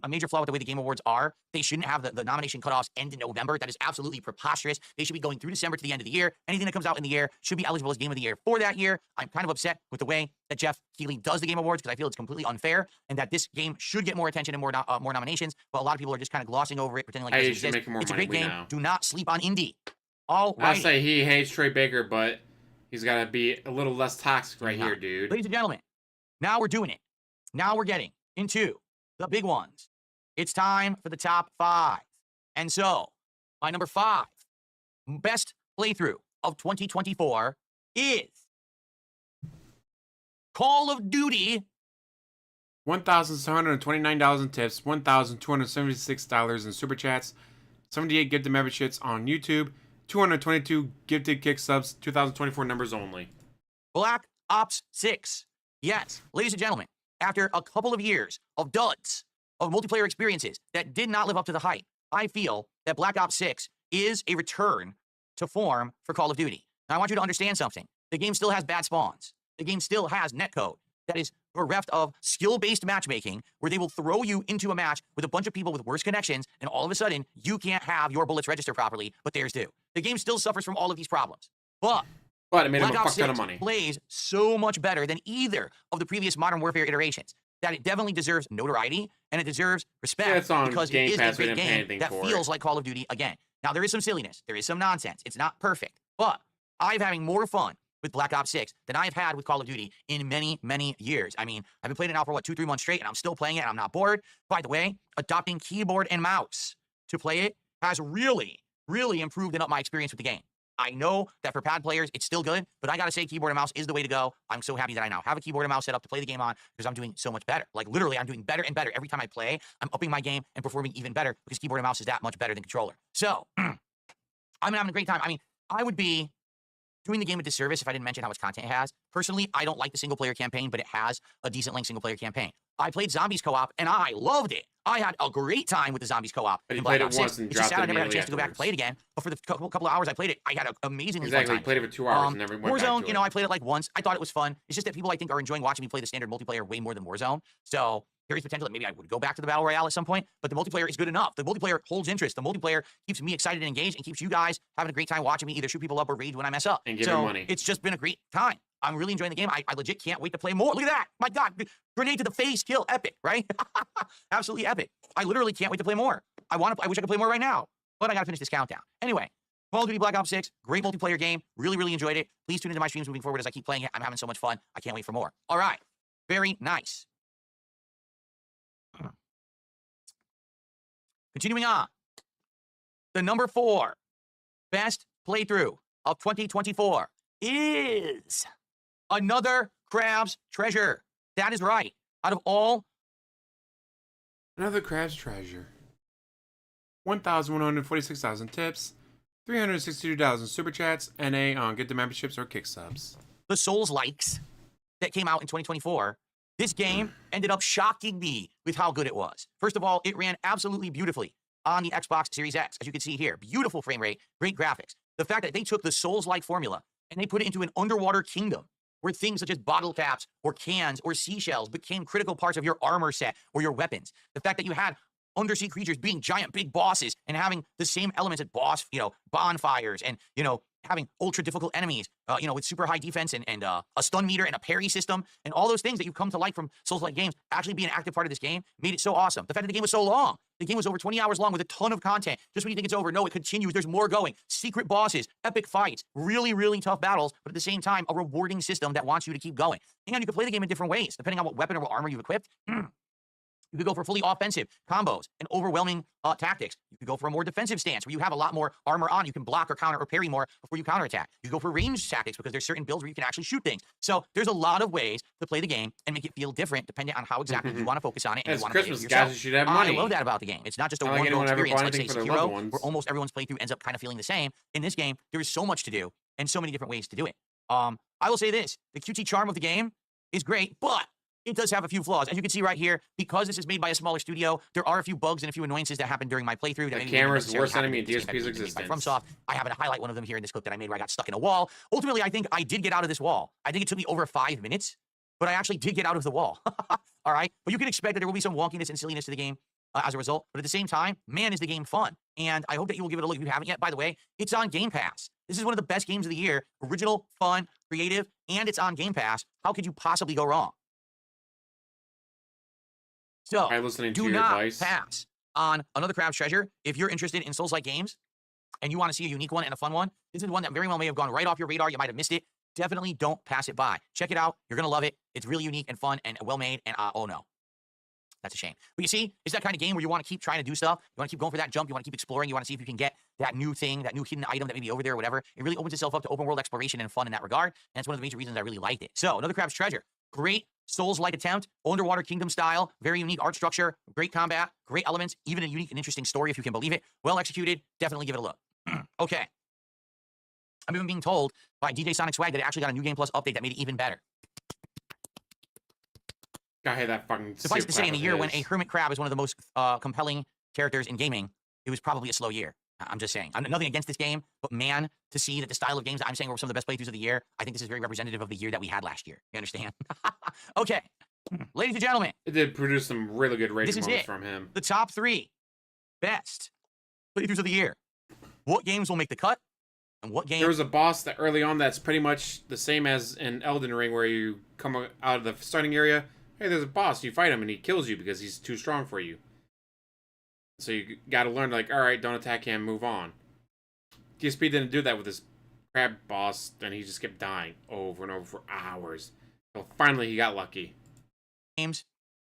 a major flaw with the way the Game Awards are. They shouldn't have the nomination cutoffs end in November. That is absolutely preposterous. They should be going through December to the end of the year. Anything that comes out in the year should be eligible as Game of the Year for that year. I'm kind of upset with the way that Jeff Keighley does the Game Awards because I feel it's completely unfair and that this game should get more attention and more nominations. But a lot of people are just kind of glossing over it, pretending like it doesn't exist. It's a great game. Do not sleep on Indy. All right. I'll say he hates Troy Baker, but he's got to be a little less toxic right here, dude. Ladies and gentlemen, now we're doing it. Now we're getting into the big ones. It's time for the top 5. And so, my number 5 best playthrough of 2024 is Call of Duty. $1,729 in tips, $1,276 in super chats, 78 gifted memberships on YouTube, 222 gifted kick subs, 2024 numbers only. Black Ops 6. Yes, ladies and gentlemen, after a couple of years of duds, of multiplayer experiences that did not live up to the hype, I feel that Black Ops 6 is a return to form for Call of Duty. Now, I want you to understand something. The game still has bad spawns. The game still has netcode that is bereft of skill-based matchmaking, where they will throw you into a match with a bunch of people with worse connections, and all of a sudden, you can't have your bullets register properly, but theirs do. The game still suffers from all of these problems. But But it made him Black a Ops fuck ton 6 of money. plays so much better than either of the previous Modern Warfare iterations that it definitely deserves notoriety and it deserves respect Yeah, it's on because Game it is Pass, a we great didn't pay game anything that for feels it. like Call of Duty again. Now, there is some silliness. There is some nonsense. It's not perfect. But I'm having more fun with Black Ops 6 than I've had with Call of Duty in many, many years. I mean, I've been playing it now for, 2-3 months straight, and I'm still playing it, and I'm not bored. By the way, adopting keyboard and mouse to play it has really, really improved and up my experience with the game. I know that for pad players, it's still good, but I gotta say keyboard and mouse is the way to go. I'm so happy that I now have a keyboard and mouse set up to play the game on because I'm doing so much better. Like, literally, I'm doing better and better. Every time I play, I'm upping my game and performing even better because keyboard and mouse is that much better than controller. So, I'm having a great time. I mean, I would be doing the game a disservice if I didn't mention how much content it has. Personally, I don't like the single-player campaign, but it has a decent-length single-player campaign. I played Zombies co-op, and I loved it. I had a great time with the Zombies co-op. But you in played Black it Ops once 6. and It's just dropped sad it I never had a immediately chance to go back and afterwards. play it again. But for the couple of hours I played it, I had an amazingly Exactly, fun you time. played it for 2 hours and never went back Warzone, to you know, I played it like once. I thought it was fun. It's just that people, I think, are enjoying watching me play the standard multiplayer way more than Warzone. So there is potential that maybe I would go back to the Battle Royale at some point, but the multiplayer is good enough. The multiplayer holds interest. The multiplayer keeps me excited and engaged and keeps you guys having a great time watching me either shoot people up or rage when I mess up. And give so you money. it's just been a great time. I'm really enjoying the game. I legit can't wait to play more. Look at that. My God. Grenade to the face, kill. Epic, right? Absolutely epic. I literally can't wait to play more. I wish I could play more right now, but I got to finish this countdown. Anyway, Call of Duty Black Ops 6, great multiplayer game. Really, really enjoyed it. Please tune into my streams moving forward as I keep playing it. I'm having so much fun. I can't wait for more. All right. Very nice. Continuing on. The number 4 best playthrough of 2024 is another Crab's Treasure. That is right. Out of all Another Crab's Treasure. 1,146,000 tips, 362,000 super chats, NA on Get the Memberships or Kick Subs. the Souls likes that came out in 2024, this game ended up shocking me with how good it was. First of all, it ran absolutely beautifully on the Xbox Series X, as you can see here. Beautiful frame rate, great graphics. The fact that they took the Souls-like formula and they put it into an underwater kingdom where things such as bottle caps or cans or seashells became critical parts of your armor set or your weapons. The fact that you had undersea creatures being giant big bosses and having the same elements as bonfires and, having ultra difficult enemies, with super high defense and a stun meter and a parry system and all those things that you've come to like from Souls-like games actually be an active part of this game made it so awesome. The fact that the game was so long. The game was over 20 hours long with a ton of content. Just when you think it's over, no, it continues. There's more going. Secret bosses, epic fights, really, really tough battles, but at the same time, a rewarding system that wants you to keep going. And you can play the game in different ways, depending on what weapon or what armor you've equipped. You could go for fully offensive combos and overwhelming tactics. You could go for a more defensive stance where you have a lot more armor on. You can block or counter or parry more before you counterattack. You go for ranged tactics because there's certain builds where you can actually shoot things. So there's a lot of ways to play the game and make it feel different depending on how exactly you want to focus on it and It's you want to play it Christmas, yourself. guys. You should have money. I love that about the game. It's not just a Not like one-go anyone ever experience bought like, say, anything for their loved Sekiro, ones. where almost everyone's playthrough ends up kind of feeling the same. In this game, there is so much to do and so many different ways to do it. I will say this. The QT charm of the game is great, but it does have a few flaws. As you can see right here, because this is made by a smaller studio, there are a few bugs and a few annoyances that happened during my playthrough. The camera's the worst enemy in DSP's existence. FromSoft. I happen to highlight one of them here in this clip that I made where I got stuck in a wall. Ultimately, I think I did get out of this wall. I think it took me over 5 minutes, but I actually did get out of the wall. All right? But you can expect that there will be some wonkiness and silliness to the game as a result. But at the same time, man, is the game fun. And I hope that you will give it a look if you haven't yet. By the way, it's on Game Pass. This is one of the best games of the year. Original, fun, creative, and it's on Game Pass. How could you possibly go wrong? So, By listening to do your not advice. pass on another Crab's Treasure. If you're interested in Souls-like games and you want to see a unique one and a fun one, this is one that very well may have gone right off your radar. You might have missed it. Definitely don't pass it by. Check it out. You're going to love it. It's really unique and fun and well-made. And oh no, that's a shame. But you see, it's that kind of game where you want to keep trying to do stuff. You want to keep going for that jump. You want to keep exploring. You want to see if you can get that new thing, that new hidden item that may be over there or whatever. It really opens itself up to open world exploration and fun in that regard. And that's one of the major reasons I really liked it. So, another Crab's Treasure. Great Souls-like attempt, underwater kingdom style, very unique art structure, great combat, great elements, even a unique and interesting story if you can believe it. Well executed, definitely give it a look. Okay. I'm even being told by DJ Sonic Swag that it actually got a New Game Plus update that made it even better. I hate that fucking. Suffice to say, in a year when a his. hermit crab is one of the most compelling characters in gaming, it was probably a slow year. I'm just saying. I'm nothing against this game, but man, to see that the style of games that I'm saying were some of the best playthroughs of the year, I think this is very representative of the year that we had last year. You understand? Okay. Ladies and gentlemen, It did produce some really good rating this is moments it. from him. The top 3 best playthroughs of the year. What games will make the cut? And what game? There was a boss that early on that's pretty much the same as in Elden Ring, where you come out of the starting area. Hey, there's a boss. You fight him, and he kills you because he's too strong for you. So you got to learn, like, all right, don't attack him, move on. DSP didn't do that with this crab boss, and he just kept dying over and over for hours. So finally, he got lucky. Games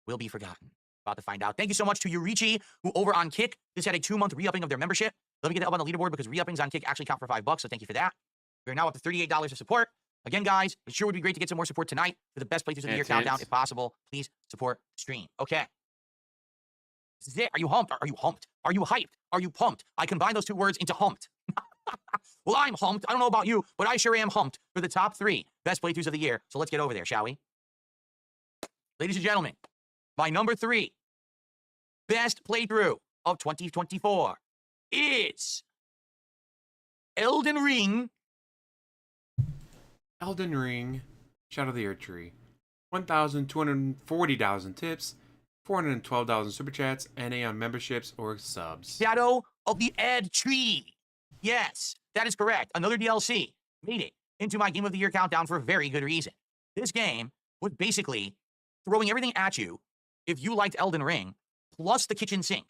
will be forgotten. About to find out. Thank you so much to Reee, who over on Kick just had a 2-month re-upping of their membership. Let me get that up on the leaderboard because re-uppings on Kick actually count for $5, so thank you for that. We're now up to $38 of support. Again, guys, it sure would be great to get some more support tonight for the best playthroughs of the year countdown, if possible. Please support the stream. Okay. This is it. Are you humped? Are you humped? Are you hyped? Are you pumped? I combine those two words into humped. Well, I'm humped. I don't know about you, but I sure am humped for the top 3 best playthroughs of the year. So let's get over there, shall we? Ladies and gentlemen, my number 3 best playthrough of 2024 is Elden Ring. Elden Ring, Shadow of the Earth Tree. 1,240 tips, 412 super chats, NA on memberships or subs. Shadow of the Ed Tree. Yes, that is correct. Another DLC made it into my Game of the Year countdown for a very good reason. This game was basically throwing everything at you if you liked Elden Ring, plus the kitchen sink.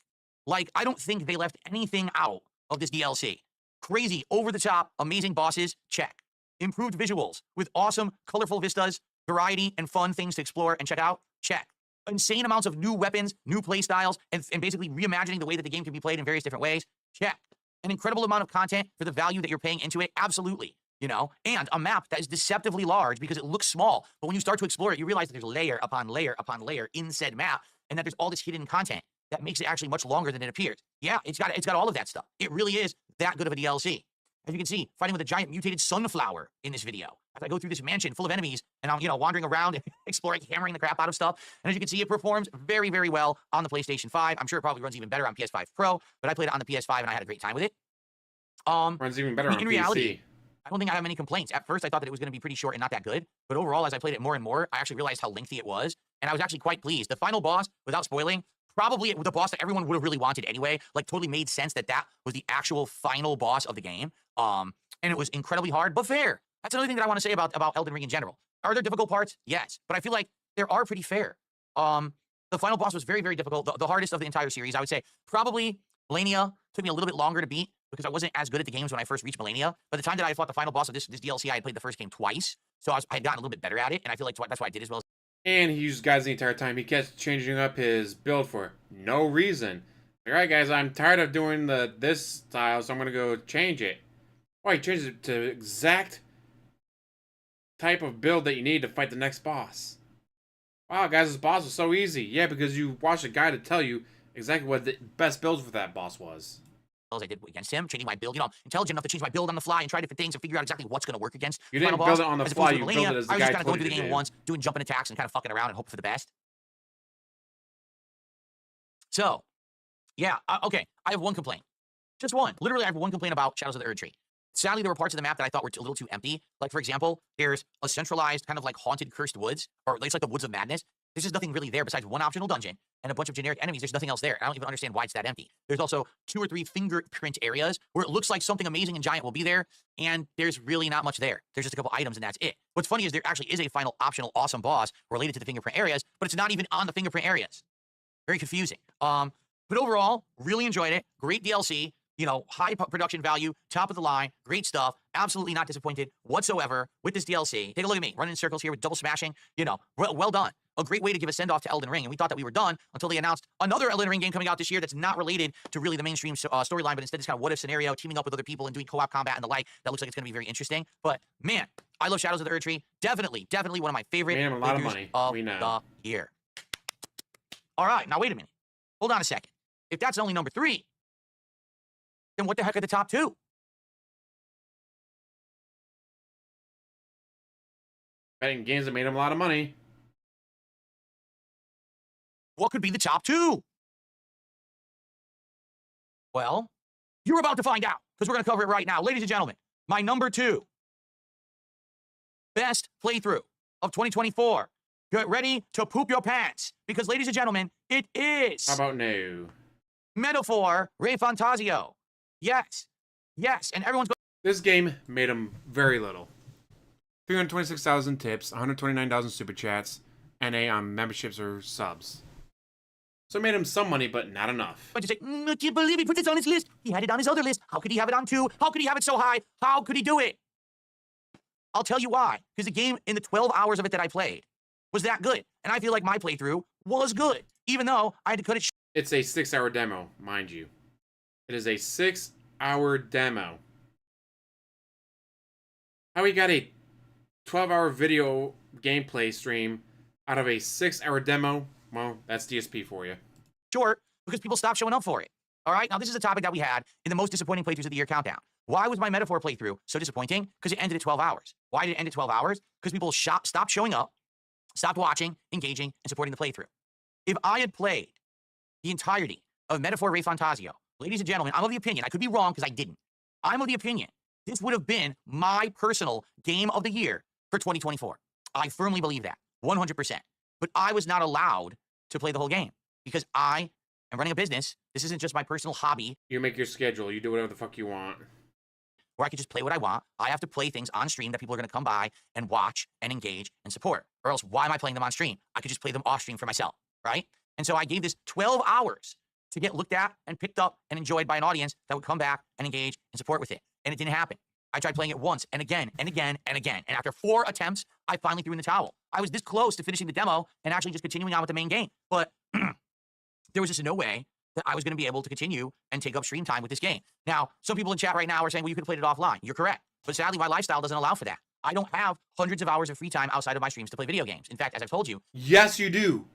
Like, I don't think they left anything out of this DLC. Crazy, over-the-top, amazing bosses, check. Improved visuals with awesome, colorful vistas, variety, and fun things to explore and check out, check. Insane amounts of new weapons, new play styles, and basically reimagining the way that the game can be played in various different ways, check. An incredible amount of content for the value that you're paying into it, absolutely. You know, and a map that is deceptively large because it looks small, but when you start to explore it, you realize that there's layer upon layer upon layer in said map, and that there's all this hidden content that makes it actually much longer than it appears. Yeah, it's got all of that stuff. It really is that good of a DLC. As you can see, fighting with a giant mutated sunflower in this video. As I go through this mansion full of enemies, and I'm, wandering around and exploring, hammering the crap out of stuff. And as you can see, it performs very, very well on the PlayStation 5. I'm sure it probably runs even better on PS5 Pro, but I played it on the PS5 and I had a great time with it. Runs even better on in PC. reality, I don't think I have any complaints. At first, I thought that it was going to be pretty short and not that good. But overall, as I played it more and more, I actually realized how lengthy it was. And I was actually quite pleased. The final boss, without spoiling, probably the boss that everyone would have really wanted anyway. Like, totally made sense that was the actual final boss of the game. And it was incredibly hard, but fair. That's another thing that I want to say about Elden Ring in general. Are there difficult parts? Yes. But I feel like they are pretty fair. The final boss was very, very difficult. The hardest of the entire series, I would say. Probably Melania took me a little bit longer to beat because I wasn't as good at the games when I first reached Melania. By the time that I fought the final boss of this DLC, I had played the first game twice. So I had gotten a little bit better at it, and I feel like that's why I did as well. And he used guys the entire time. He kept changing up his build for no reason. Like, all right, guys, I'm tired of doing this style, so I'm going to go change it. Oh, he changed it to exact type of build that you need to fight the next boss. Wow, guys, this boss was so easy. Yeah, because you watched a guy to tell you exactly what the best build for that boss was. As I did against him, changing my build, intelligent enough to change my build on the fly and try different things and figure out exactly what's going to work against. You didn't build it on the fly, you built it as the guy told you to do. I was just kind of going through the game once, doing jumping attacks and kind of fucking around and hope for the best. So, yeah, okay, I have one complaint. Just one. Literally, I have one complaint about Shadows of the Earth Tree. Sadly, there were parts of the map that I thought were a little too empty. Like, for example, there's a centralized kind of like haunted, cursed woods, or it's like the Woods of Madness. There's just nothing really there besides one optional dungeon and a bunch of generic enemies. There's nothing else there. I don't even understand why it's that empty. There's also 2 or 3 fingerprint areas where it looks like something amazing and giant will be there, and there's really not much there. There's just a couple items, and that's it. What's funny is there actually is a final optional awesome boss related to the fingerprint areas, but it's not even on the fingerprint areas. Very confusing. But overall, really enjoyed it. Great DLC. High production value, top of the line, great stuff. Absolutely not disappointed whatsoever with this DLC. Take a look at me, running in circles here with double smashing. Well done. A great way to give a send-off to Elden Ring, and we thought that we were done until they announced another Elden Ring game coming out this year that's not related to really the mainstream storyline, but instead this kind of what-if scenario, teaming up with other people and doing co-op combat and the like. That looks like it's going to be very interesting. But, man, I love Shadows of the Earth Tree. Definitely one of my favorite a lot of money. We know. The year. All right, now wait a minute. Hold on a second. If that's only number 3, then what the heck are the top 2? Betting games that made him a lot of money. What could be the top 2? Well, you're about to find out, because we're going to cover it right now. Ladies and gentlemen, my number 2 best playthrough of 2024. Get ready to poop your pants, because, ladies and gentlemen, it is... How about no? Metaphor Ray Fantasio. Yes, and everyone's going... This game made him very little. 326,000 tips, 129,000 super chats, NA on memberships or subs. So it made him some money, but not enough. But you say, I can't believe he put this on his list. He had it on his other list. How could he have it on 2? How could he have it so high? How could he do it? I'll tell you why. Because the game, in the 12 hours of it that I played, was that good. And I feel like my playthrough was good, even though I had to cut it short. It's a 6-hour demo, mind you. It is a 6-hour demo. How he got a 12-hour video gameplay stream out of a 6-hour demo? Well, that's DSP for you. Short because people stopped showing up for it. All right, now this is a topic that we had in the most disappointing playthroughs of the year countdown. Why was my Metaphor playthrough so disappointing? Because it ended at 12 hours. Why did it end at 12 hours? Because people stopped showing up, stopped watching, engaging, and supporting the playthrough. If I had played the entirety of Metaphor Ray Fantasio, ladies and gentlemen, I'm of the opinion, I could be wrong because I didn't. I'm of the opinion this would have been my personal game of the year for 2024. I firmly believe that, 100%. But I was not allowed to play the whole game because I am running a business. This isn't just my personal hobby. You make your schedule. You do whatever the fuck you want. Where I could just play what I want. I have to play things on stream that people are going to come by and watch and engage and support. Or else, why am I playing them on stream? I could just play them off stream for myself, right? And so I gave this 12 hours to get looked at and picked up and enjoyed by an audience that would come back and engage and support with it. And it didn't happen. I tried playing it once and again and again and again. And after 4 attempts, I finally threw in the towel. I was this close to finishing the demo and actually just continuing on with the main game. But there was just no way that I was going to be able to continue and take up stream time with this game. Now, some people in chat right now are saying, well, you could have played it offline. You're correct. But sadly, my lifestyle doesn't allow for that. I don't have hundreds of hours of free time outside of my streams to play video games. In fact, as I've told you. Yes, you do.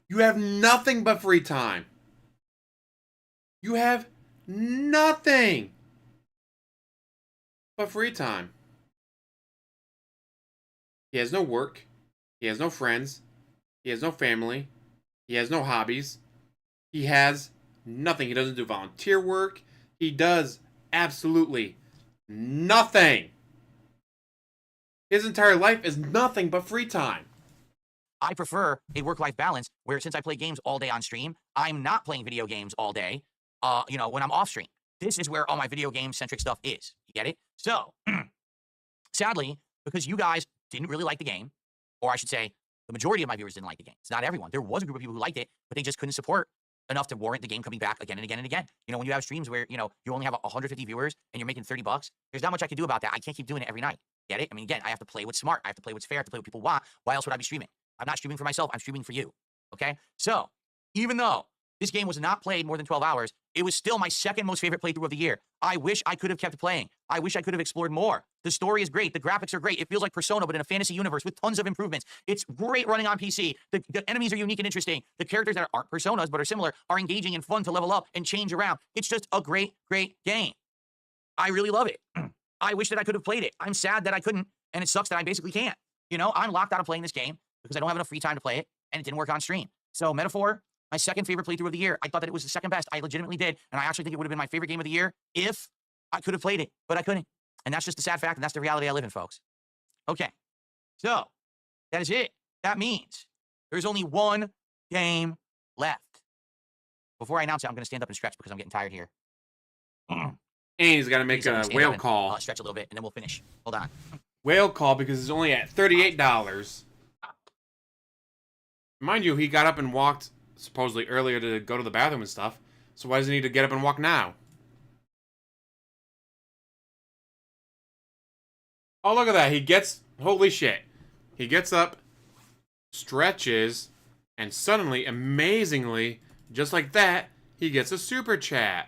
You have nothing but free time. You have nothing but free time. He has no work. He has no friends. He has no family. He has no hobbies. He has nothing. He doesn't do volunteer work. He does absolutely nothing. His entire life is nothing but free time. I prefer a work-life balance where since I play games all day on stream, I'm not playing video games all day, when I'm off stream. This is where all my video game-centric stuff is. You get it? So, sadly, because you guys didn't really like the game, or I should say, the majority of my viewers didn't like the game. It's not everyone. There was a group of people who liked it, but they just couldn't support enough to warrant the game coming back again and again and again. When you have streams where, you only have 150 viewers and you're making $30, there's not much I can do about that. I can't keep doing it every night. Get it? I mean, again, I have to play what's smart. I have to play what's fair. I have to play what people want. Why else would I be streaming? I'm not streaming for myself. I'm streaming for you. Okay? So, even though this game was not played more than 12 hours, it was still my second most favorite playthrough of the year. I wish I could have kept playing. I wish I could have explored more. The story is great. The graphics are great. It feels like Persona, but in a fantasy universe with tons of improvements. It's great running on PC. The enemies are unique and interesting. The characters that aren't Personas, but are similar, are engaging and fun to level up and change around. It's just a great, great game. I really love it. I wish that I could have played it. I'm sad that I couldn't, and it sucks that I basically can't. I'm locked out of playing this game because I don't have enough free time to play it, and it didn't work on stream. So, Metaphor, my second favorite playthrough of the year. I thought that it was the second best. I legitimately did, and I actually think it would have been my favorite game of the year if I could have played it, but I couldn't. And that's just the sad fact, and that's the reality I live in, folks. Okay, so that is it. That means there's only one game left. Before I announce it, I'm going to stand up and stretch because I'm getting tired here. And he's got to make a whale call. Stretch a little bit, and then we'll finish. Hold on. Whale call because it's only at $38. Mind you, he got up and walked supposedly earlier to go to the bathroom and stuff. So why does he need to get up and walk now? Oh, look at that. Holy shit. He gets up, stretches, and suddenly, amazingly, just like that, he gets a super chat.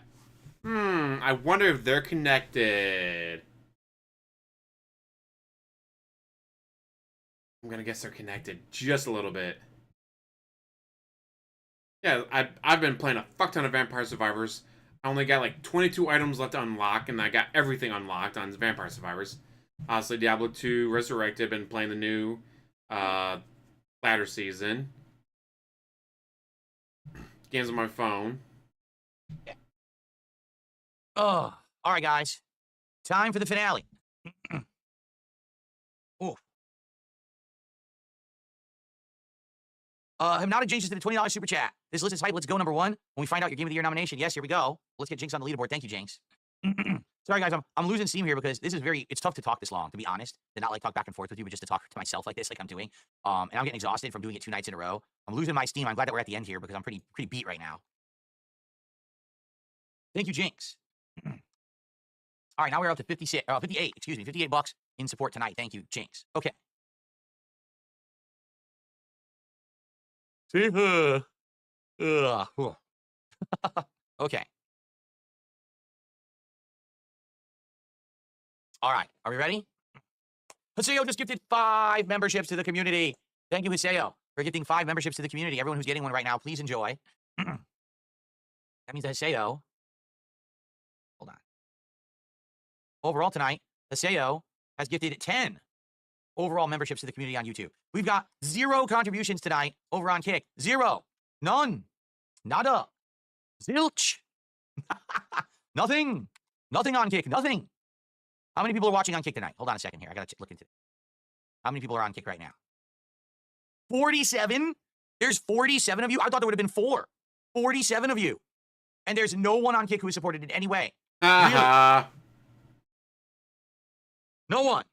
I wonder if they're connected. I'm gonna guess they're connected just a little bit. Yeah, I've been playing a fuck ton of Vampire Survivors. I only got like 22 items left to unlock, and I got everything unlocked on Vampire Survivors. Obviously, Diablo 2 Resurrected, been playing the new ladder season. Games on my phone. Yeah. Oh, all right, guys. Time for the finale. Ooh. Hypnotic Jinx is to the $20 super chat. This list is hype. Let's go, number one. When we find out your Game of the Year nomination. Yes, here we go. Let's get Jinx on the leaderboard. Thank you, Jinx. Sorry, guys, I'm losing steam here because it's tough to talk this long, to be honest. To not, like, talk back and forth with you, but just to talk to myself like this, like I'm doing. And I'm getting exhausted from doing it 2 nights in a row. I'm losing my steam. I'm glad that we're at the end here because I'm pretty beat right now. Thank you, Jinx. All right, now we're up to 58, excuse me, $58 in support tonight. Thank you, Jinx. Okay. See? Okay. All right, are we ready? Haseo just gifted 5 memberships to the community. Thank you, Haseo, for gifting 5 memberships to the community. Everyone who's getting one right now, please enjoy. That means that Haseo, hold on. Overall tonight, Haseo has gifted 10 overall memberships to the community on YouTube. We've got 0 contributions tonight over on Kick. 0. None. Nada. Zilch. Nothing. Nothing on Kick. Nothing. How many people are watching on Kick tonight? Hold on a second here. I got to look into it. How many people are on Kick right now? 47? There's 47 of you? I thought there would have been 4. 47 of you. And there's no one on Kick who is supported in any way. Really? No one.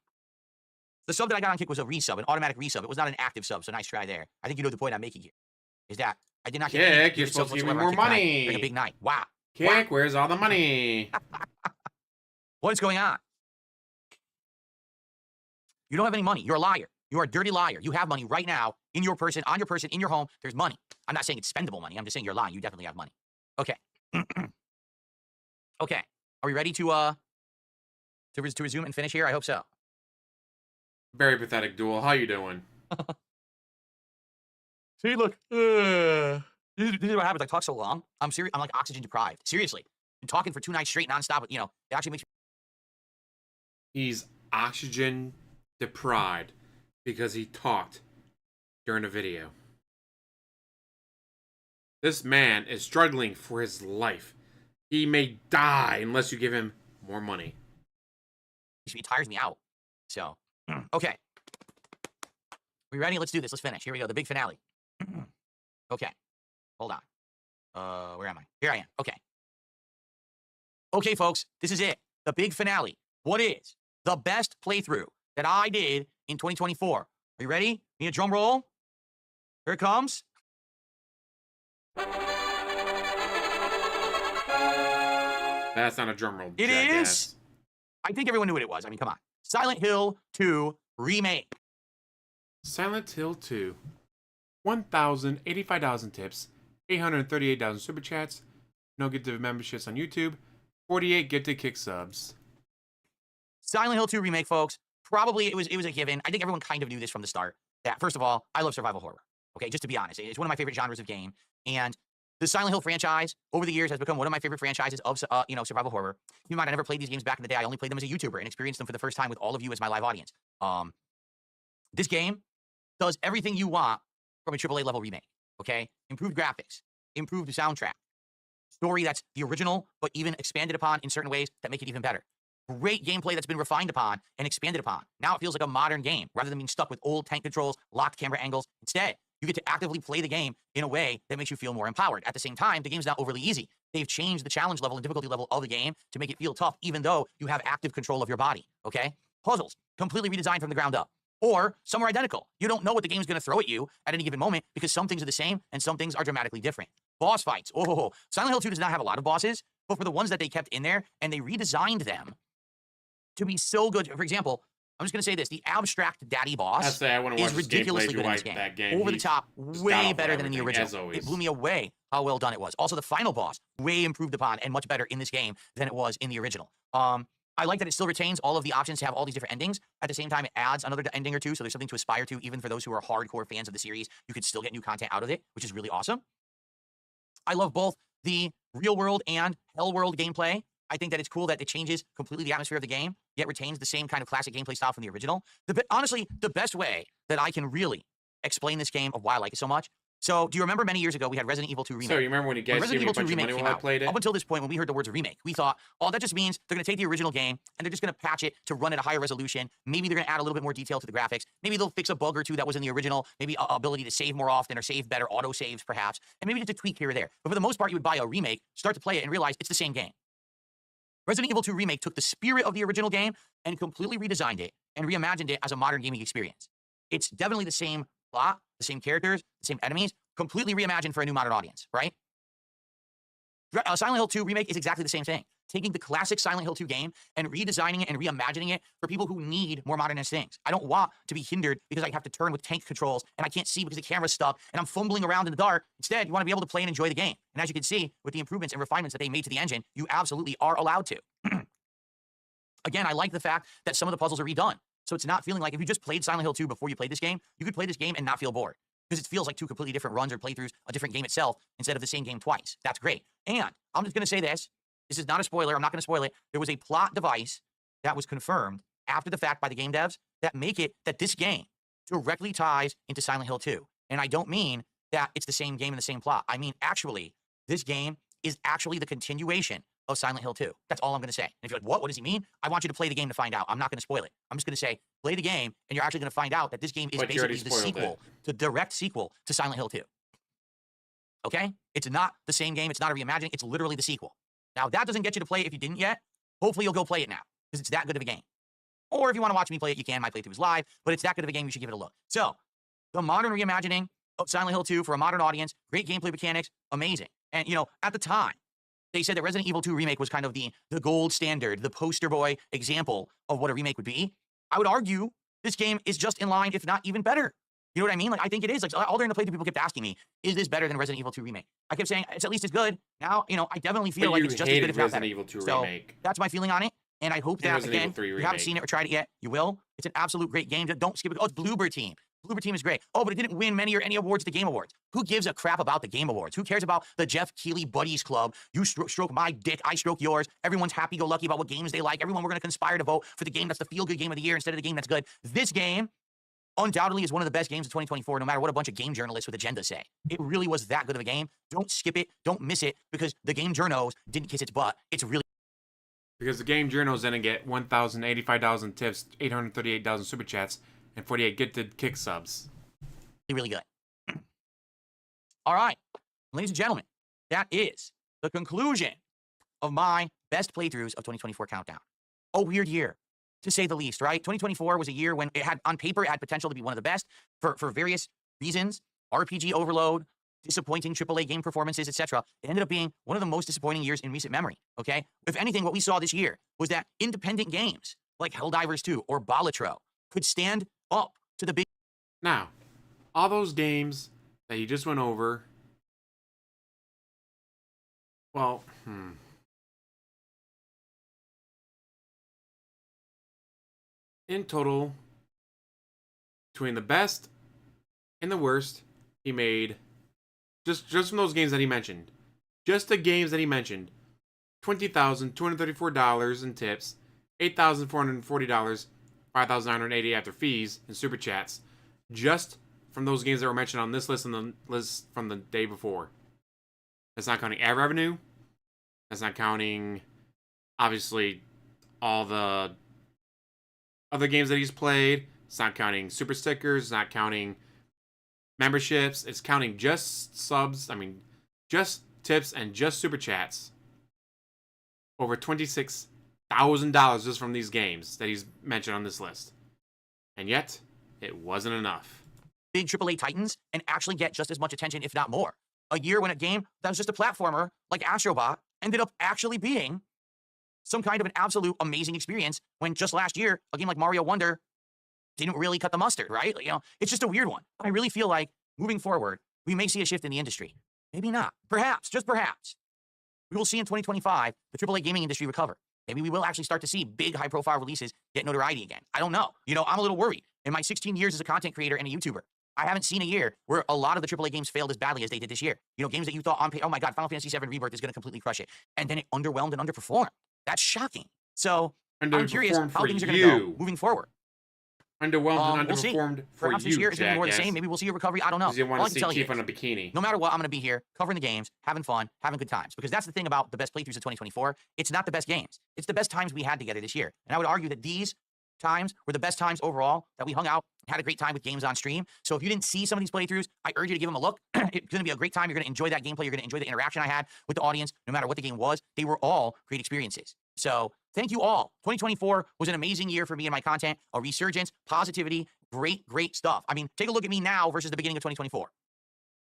The sub that I got on Kick was a resub, an automatic resub. It was not an active sub, so nice try there. I think you know the point I'm making here. Is that I did not get Kick, you're supposed to give me more money. During a big night. Wow. Kick, wow. Where's all the money? What is going on? You don't have any money. You're a liar. You're a dirty liar. You have money right now in your person, on your person, in your home. There's money. I'm not saying it's spendable money. I'm just saying you're lying. You definitely have money. Okay. Okay. Are we ready to resume and finish here? I hope so. Very pathetic duel. How you doing? See, look. This is what happens. I talk so long. I'm serious. I'm like oxygen deprived. Seriously. Been talking for 2 nights straight, nonstop. But, you know, it actually makes me. He's oxygen deprived because he talked during a video. This man is struggling for his life. He may die unless you give him more money. It tires me out. So, okay. We ready? Let's do this. Let's finish. Here we go. The big finale. Okay. Hold on. Where am I? Here I am. Okay. Okay, folks. This is it. The big finale. What is the best playthrough that I did in 2024? Are you ready? Need a drum roll? Here it comes. That's not a drum roll. It is. I think everyone knew what it was. I mean, come on. Silent Hill 2 Remake. Silent Hill 2. 1,085,000 tips. 838,000 super chats. No gifted memberships on YouTube. 48 gifted Kick subs. Silent Hill 2 Remake, folks. Probably it was a given. I think everyone kind of knew this from the start. Yeah, first of all, I love survival horror. Okay, just to be honest. It's one of my favorite genres of game. And the Silent Hill franchise, over the years, has become one of my favorite franchises of, survival horror. Keep in mind, I never played these games back in the day. I only played them as a YouTuber and experienced them for the first time with all of you as my live audience. This game does everything you want from a AAA level remake. Okay, improved graphics, improved soundtrack, story that's the original, but even expanded upon in certain ways that make it even better. Great gameplay that's been refined upon and expanded upon. Now it feels like a modern game, rather than being stuck with old tank controls, locked camera angles. Instead, you get to actively play the game in a way that makes you feel more empowered. At the same time, the game's not overly easy. They've changed the challenge level and difficulty level of the game to make it feel tough, even though you have active control of your body, okay? Puzzles, completely redesigned from the ground up. Or some are identical. You don't know what the game's going to throw at you at any given moment because some things are the same and some things are dramatically different. Boss fights. Oh, Silent Hill 2 does not have a lot of bosses, but for the ones that they kept in there and they redesigned them to be so good. For example, I'm just going to say this. The abstract daddy boss is ridiculously good in this game. Over the top, way better than in the original. It blew me away how well done it was. Also, the final boss, way improved upon and much better in this game than it was in the original. I like that it still retains all of the options to have all these different endings. At the same time, it adds another ending or two, so there's something to aspire to, even for those who are hardcore fans of the series. You could still get new content out of it, which is really awesome. I love both the real world and hell world gameplay. I think that it's cool that it changes completely the atmosphere of the game, yet retains the same kind of classic gameplay style from the original. Honestly, the best way that I can really explain this game of why I like it so much. So, do you remember many years ago we had Resident Evil 2 Remake? So, you remember when you guys gave me a bunch of money while I played it? Up until this point, when we heard the words remake, we thought, oh, that just means they're going to take the original game and they're just going to patch it to run at a higher resolution. Maybe they're going to add a little bit more detail to the graphics. Maybe they'll fix a bug or two that was in the original. Maybe ability to save more often or save better, auto saves perhaps. And maybe just a tweak here or there. But for the most part, you would buy a remake, start to play it, and realize it's the same game. Resident Evil 2 Remake took the spirit of the original game and completely redesigned it and reimagined it as a modern gaming experience. It's definitely the same plot, the same characters, the same enemies, completely reimagined for a new modern audience, right? Silent Hill 2 Remake is exactly the same thing. Taking the classic Silent Hill 2 game and redesigning it and reimagining it for people who need more modernist things. I don't want to be hindered because I have to turn with tank controls and I can't see because the camera's stuck and I'm fumbling around in the dark. Instead, you want to be able to play and enjoy the game. And as you can see, with the improvements and refinements that they made to the engine, you absolutely are allowed to. Again, I like the fact that some of the puzzles are redone. So it's not feeling like if you just played Silent Hill 2 before you played this game, you could play this game and not feel bored. Because it feels like two completely different runs or playthroughs, a different game itself, instead of the same game twice. That's great. And I'm just going to say this. This is not a spoiler. I'm not going to spoil it. There was a plot device that was confirmed after the fact by the game devs that make it that this game directly ties into Silent Hill 2. And I don't mean that it's the same game and the same plot. I mean, actually, this game is actually the continuation of Silent Hill 2. That's all I'm going to say. And if you're like, what? What does he mean? I want you to play the game to find out. I'm not going to spoil it. I'm just going to say, play the game, and you're actually going to find out that this game is But you already basically the sequel, the direct sequel to Silent Hill 2. Okay? It's not the same game. It's not a reimagining. It's literally the sequel. Now, that doesn't get you to play it if you didn't yet. Hopefully, you'll go play it now, because it's that good of a game. Or if you want to watch me play it, you can. My playthrough is live, but it's that good of a game, you should give it a look. So, the modern reimagining of Silent Hill 2 for a modern audience, great gameplay mechanics, amazing. And, you know, at the time, they said that Resident Evil 2 Remake was kind of the gold standard, the poster boy example of what a remake would be. I would argue this game is just in line, if not even better. You know what I mean? Like, I think it is. Like, all during the playthrough, people kept asking me, is this better than Resident Evil 2 Remake? I kept saying, it's at least as good. Now, you know, I definitely feel like it's just as good, if not better. Resident Evil 2 so Remake. that's my feeling on it. And I hope that, Resident again, Evil 3 if you haven't Remake. seen it or tried it yet, you will. It's an absolute great game. Don't skip it. Oh, it's Bloober Team. Bloober Team is great. Oh, but it didn't win many or any awards at the Game Awards. Who gives a crap about the Game Awards? Who cares about the Jeff Keighley Buddies Club? You stroke my dick, I stroke yours. Everyone's happy-go-lucky about what games they like. Everyone, we're going to conspire to vote for the game that's the feel-good game of the year instead of the game that's good. This game undoubtedly is one of the best games of 2024, no matter what a bunch of game journalists with agendas say. It really was that good of a game. Don't skip it. Don't miss it, because the game journos didn't kiss its butt. It's really Because the game journals didn't get 1,085,000 tips, 838,000 super chats, and 48 gifted kick subs. really good. All right, ladies and gentlemen, that is the conclusion of my best playthroughs of 2024 countdown. A weird year, to say the least, right? 2024 was a year when it had, on paper, it had potential to be one of the best for various reasons. RPG overload, disappointing AAA game performances, etc. It ended up being one of the most disappointing years in recent memory, okay? If anything, what we saw this year was that independent games like Helldivers 2 or Balatro could stand up to the big... Now, all those games that you just went over, well, in total, between the best and the worst, he made, just from those games that he mentioned, just the games that he mentioned, $20,234 in tips, $8,440, $5,980 after fees and super chats, just from those games that were mentioned on this list and the list from the day before. That's not counting ad revenue. That's not counting, obviously, all the other games that he's played. It's not counting super stickers. It's not counting memberships. It's counting just subs. I mean, just tips and just super chats. Over $26,000 just from these games that he's mentioned on this list. And yet, it wasn't enough. Big AAA titans and actually get just as much attention, if not more. A year when a game that was just a platformer, like Astrobot, ended up actually being some kind of an absolute amazing experience, when just last year, a game like Mario Wonder didn't really cut the mustard, right? You know, it's just a weird one. But I really feel like, moving forward, we may see a shift in the industry. Maybe not. Perhaps, just perhaps, we will see in 2025 the AAA gaming industry recover. Maybe we will actually start to see big, high-profile releases get notoriety again. I don't know. You know, I'm a little worried. In my 16 years as a content creator and a YouTuber, I haven't seen a year where a lot of the AAA games failed as badly as they did this year. You know, games that you thought on paper, oh my God, Final Fantasy VII Rebirth is going to completely crush it. And then it underwhelmed and underperformed. That's shocking. So I'm curious how things are going to go moving forward. Underwhelmed and We'll see. underperformed for Perhaps you, this year is going to be more the jackass. same. Maybe we'll see a recovery. I don't know. Because you All want I to can see tell you Keith on a bikini. no matter what, I'm going to be here covering the games, having fun, having good times. Because that's the thing about the best playthroughs of 2024. It's not the best games. It's the best times we had together this year. And I would argue that these times were the best times overall, that we hung out and had a great time with games on stream. So if you didn't see some of these playthroughs, I urge you to give them a look. It's going to be a great time. You're going to enjoy that gameplay. You're going to enjoy the interaction I had with the audience, no matter what the game was. They were all great experiences. So thank you all. 2024 was an amazing year for me and my content, a resurgence, positivity, great, great stuff. I mean, take a look at me now versus the beginning of 2024.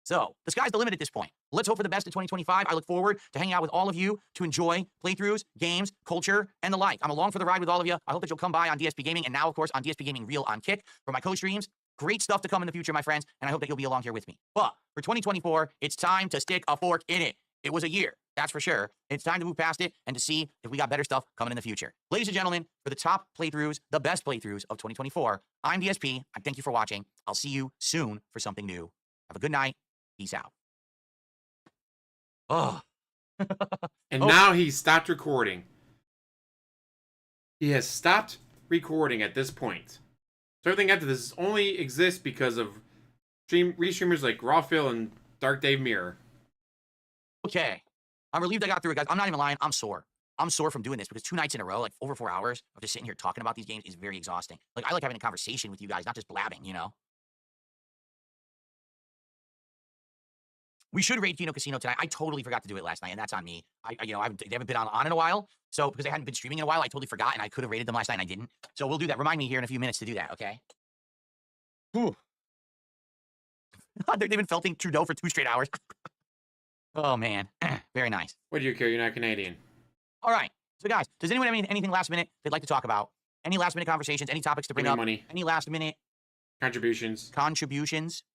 So the sky's the limit at this point. Let's hope for the best in 2025. I look forward to hanging out with all of you to enjoy playthroughs, games, culture, and the like. I'm along for the ride with all of you. I hope that you'll come by on DSP Gaming and now, of course, on DSP Gaming Real on Kick for my co-streams. Great stuff to come in the future, my friends, and I hope that you'll be along here with me. But for 2024, it's time to stick a fork in it. It was a year, that's for sure. It's time to move past it and to see if we got better stuff coming in the future. Ladies and gentlemen, for the top playthroughs, the best playthroughs of 2024, I'm DSP. I thank you for watching. I'll see you soon for something new. Have a good night. Peace out. Oh. And now he stopped recording. He has stopped recording at this point. So everything after this only exists because of restreamers like Rawphil and Dark Dave Mirror. Okay. I'm relieved I got through it, guys. I'm not even lying. I'm sore. I'm sore from doing this because 2 nights in a row, like over 4 hours of just sitting here talking about these games is very exhausting. Like, I like having a conversation with you guys, not just blabbing, you know? We should raid Kino Casino tonight. I totally forgot to do it last night, and that's on me. They haven't been on in a while, so because they hadn't been streaming in a while, I totally forgot, and I could have raided them last night, and I didn't. So we'll do that. Remind me here in a few minutes to do that, okay? Whew. They've been felting Trudeau for 2 straight hours. Oh, man. Very nice. What do you care? You're not Canadian. All right. So, guys, does anyone have anything last minute they'd like to talk about? Any last minute conversations? Any topics to bring up? Money. Any last minute Contributions.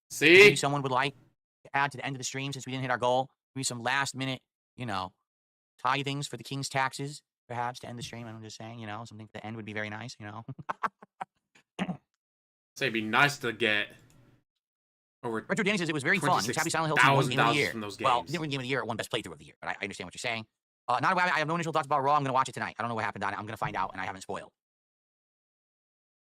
See? Maybe someone would like to add to the end of the stream since we didn't hit our goal. Maybe some last minute, tithings for the king's taxes, perhaps, to end the stream. I'm just saying, something at the end would be very nice, Say it'd be nice to get over. Retro Danny says it was very fun. He was happy Silent Hill 2 won Game of the Year. From those games. Well, he didn't win Game of the Year, it won Best Playthrough of the Year, but I understand what you're saying. Not aware, I have no initial thoughts about Raw. I'm going to watch it tonight. I don't know what happened on it. I'm going to find out, and I haven't spoiled.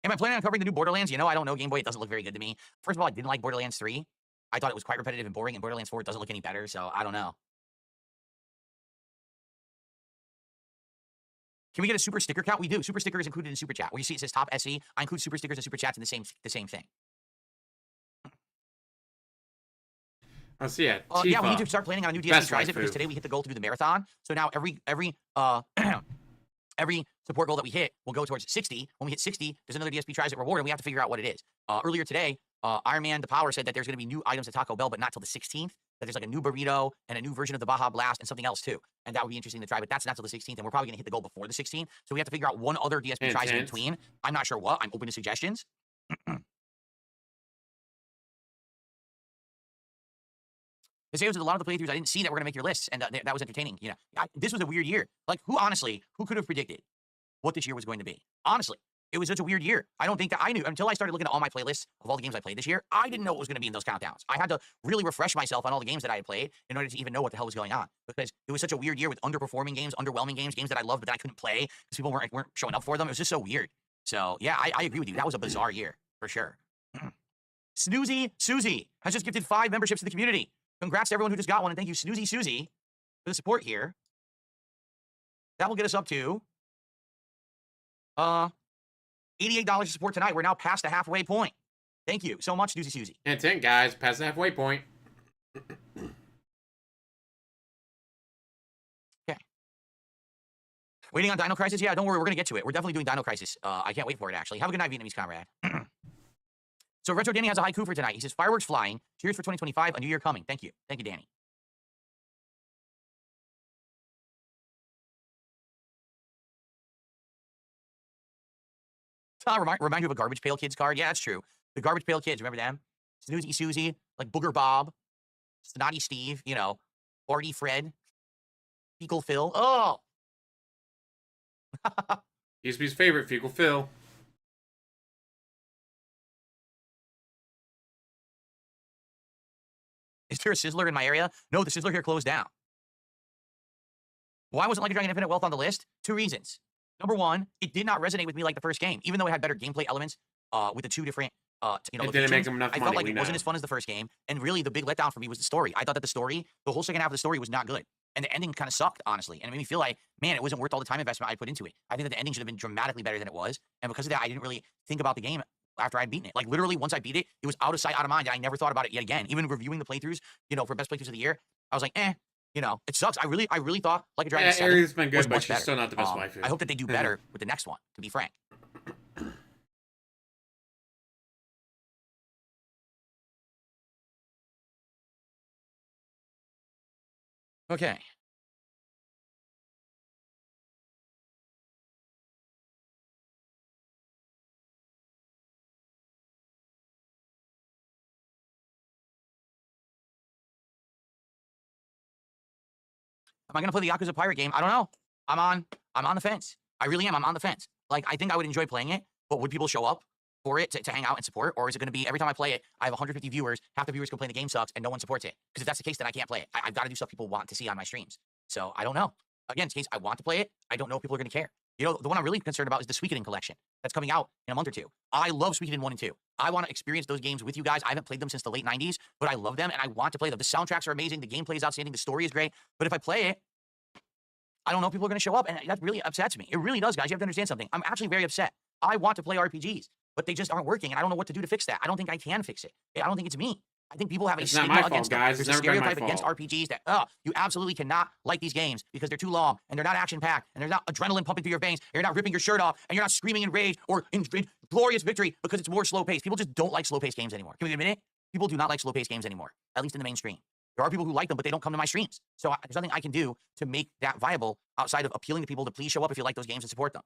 Am I planning on covering the new Borderlands? I don't know. Game Boy, it doesn't look very good to me. First of all, I didn't like Borderlands 3. I thought it was quite repetitive and boring, and Borderlands 4 doesn't look any better, so I don't know. Can we get a super sticker count? We do. Super sticker is included in Super Chat. Where you see it says Top SC, I include super stickers and Super Chats in the same thing. I'll see it. Yeah, we need to start planning on a new DSP Tries It because today we hit the goal to do the marathon. So now every support goal that we hit will go towards 60. When we hit 60, there's another DSP Tries It reward, and we have to figure out what it is. Earlier today, Iron Man the Power said that there's going to be new items at Taco Bell, but not till the 16th. That there's like a new burrito and a new version of the Baja Blast and something else too. And that would be interesting to try, but that's not till the 16th, and we're probably going to hit the goal before the 16th. So we have to figure out one other DSP Tries in between. I'm not sure what. I'm open to suggestions. This was a lot of the playthroughs I didn't see that were going to make your lists, and that was entertaining. This was a weird year. Like, who could have predicted what this year was going to be? Honestly, it was such a weird year. I don't think that I knew until I started looking at all my playlists of all the games I played this year. I didn't know what was going to be in those countdowns. I had to really refresh myself on all the games that I had played in order to even know what the hell was going on, because it was such a weird year with underperforming games, underwhelming games that I loved but that I couldn't play because people weren't showing up for them. It was just so weird. So yeah, I agree with you. That was a bizarre year for sure. Snoozy Susie has just gifted 5 memberships to the community. Congrats to everyone who just got one, and thank you, Snoozy Susie, for the support here. That will get us up to $88 to support tonight. We're now past the halfway point. Thank you so much, Snoozy Susie. And 10, guys, past the halfway point. Okay. Waiting on Dino Crisis? Yeah, don't worry, we're going to get to it. We're definitely doing Dino Crisis. I can't wait for it, actually. Have a good night, Vietnamese comrade. So Retro Danny has a haiku for tonight. He says, fireworks flying. Cheers for 2025. A new year coming. Thank you. Thank you, Danny. Remind you of a Garbage Pail Kids card? Yeah, that's true. The Garbage Pail Kids, remember them? Snoozy Susie, like Booger Bob, Snotty Steve, Barty Fred, Fecal Phil. Oh! Used to be his favorite, Fecal Phil. Is there a Sizzler in my area? No, the Sizzler here closed down. Why wasn't Like a Dragon Infinite Wealth on the list? 2 reasons. Number 1, it did not resonate with me like the first game, even though it had better gameplay elements with the 2 different, it didn't make them enough I money. felt like it wasn't as fun as the first game, and really the big letdown for me was the story. I thought that the whole second half of the story was not good, and the ending kind of sucked, honestly, and it made me feel like, man, it wasn't worth all the time investment I put into it. I think that the ending should have been dramatically better than it was, and because of that, I didn't really think about the game after I'd beaten it. Like, literally, once I beat it, it was out of sight, out of mind, and I never thought about it yet again. Even reviewing the playthroughs, for best playthroughs of the year, I was like, You know, it sucks. I really thought Like a Dragon Yeah, 7 Aries has been was good, but much she's better. still not the best waifu. I hope that they do better with the next one, to be frank. Okay. Am I gonna play the Yakuza Pirate game? I don't know. I'm on the fence. I really am. I'm on the fence. Like, I think I would enjoy playing it, but would people show up for it to hang out and support? Or is it gonna be every time I play it, I have 150 viewers, half the viewers complain the game sucks, and no one supports it? Because if that's the case, then I can't play it. I've got to do stuff people want to see on my streams. So I don't know. Again, in case I want to play it, I don't know if people are gonna care. You know, the one I'm really concerned about is the Suikoden collection that's coming out in a month or two. I love Suikoden 1 and 2. I want to experience those games with you guys. I haven't played them since the late 90s, but I love them and I want to play them. The soundtracks are amazing. The gameplay is outstanding. The story is great. But if I play it, I don't know if people are going to show up, and that really upsets me. It really does, guys. You have to understand something. I'm actually very upset. I want to play RPGs, but they just aren't working, and I don't know what to do to fix that. I don't think I can fix it. I don't think it's me. I think people have a stigma against them. Guys. There's It's a never been my stereotype against fault. RPGs that, you absolutely cannot like these games because they're too long, and they're not action-packed, and there's not adrenaline pumping through your veins, and you're not ripping your shirt off, and you're not screaming in rage or in glorious victory because it's more slow-paced. People just don't like slow-paced games anymore. Can we admit it? People do not like slow-paced games anymore, at least in the mainstream. There are people who like them, but they don't come to my streams. So there's nothing I can do to make that viable outside of appealing to people to please show up if you like those games and support them.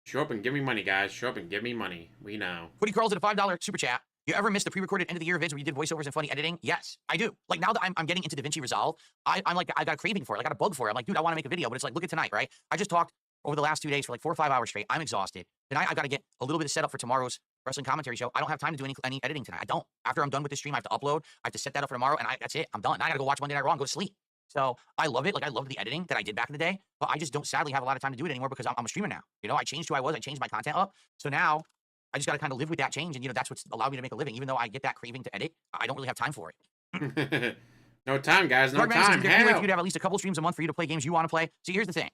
Show up and give me money, guys. Show up and give me money. We know. Woody Carl's at a $5 super chat. You ever missed the pre-recorded end of the year vids where you did voiceovers and funny editing? Yes, I do. Like, now that I'm getting into DaVinci Resolve, I'm like, I got a craving for it. I got a bug for it. I'm like, dude, I want to make a video, but it's like, look at tonight, right? I just talked over the last 2 days for like 4 or 5 hours straight. I'm exhausted. Tonight, I've got to get a little bit of setup for tomorrow's wrestling commentary show. I don't have time to do any editing tonight. I don't. After I'm done with the stream, I have to upload. I have to set that up for tomorrow, and that's it. I'm done. I got to go watch Monday Night Raw and go to sleep. So I love it. Like, I loved the editing that I did back in the day, but I just don't sadly have a lot of time to do it anymore because I'm a streamer now. You know, I changed who I was. I changed my content up. So now I just got to kind of live with that change. And, you know, that's what's allowed me to make a living. Even though I get that craving to edit, I don't really have time for it. No time, guys. No Dark Man says, time. "Is there any way for Hell. you to have at least a couple streams a month for you to play games you want to play?" See, here's the thing.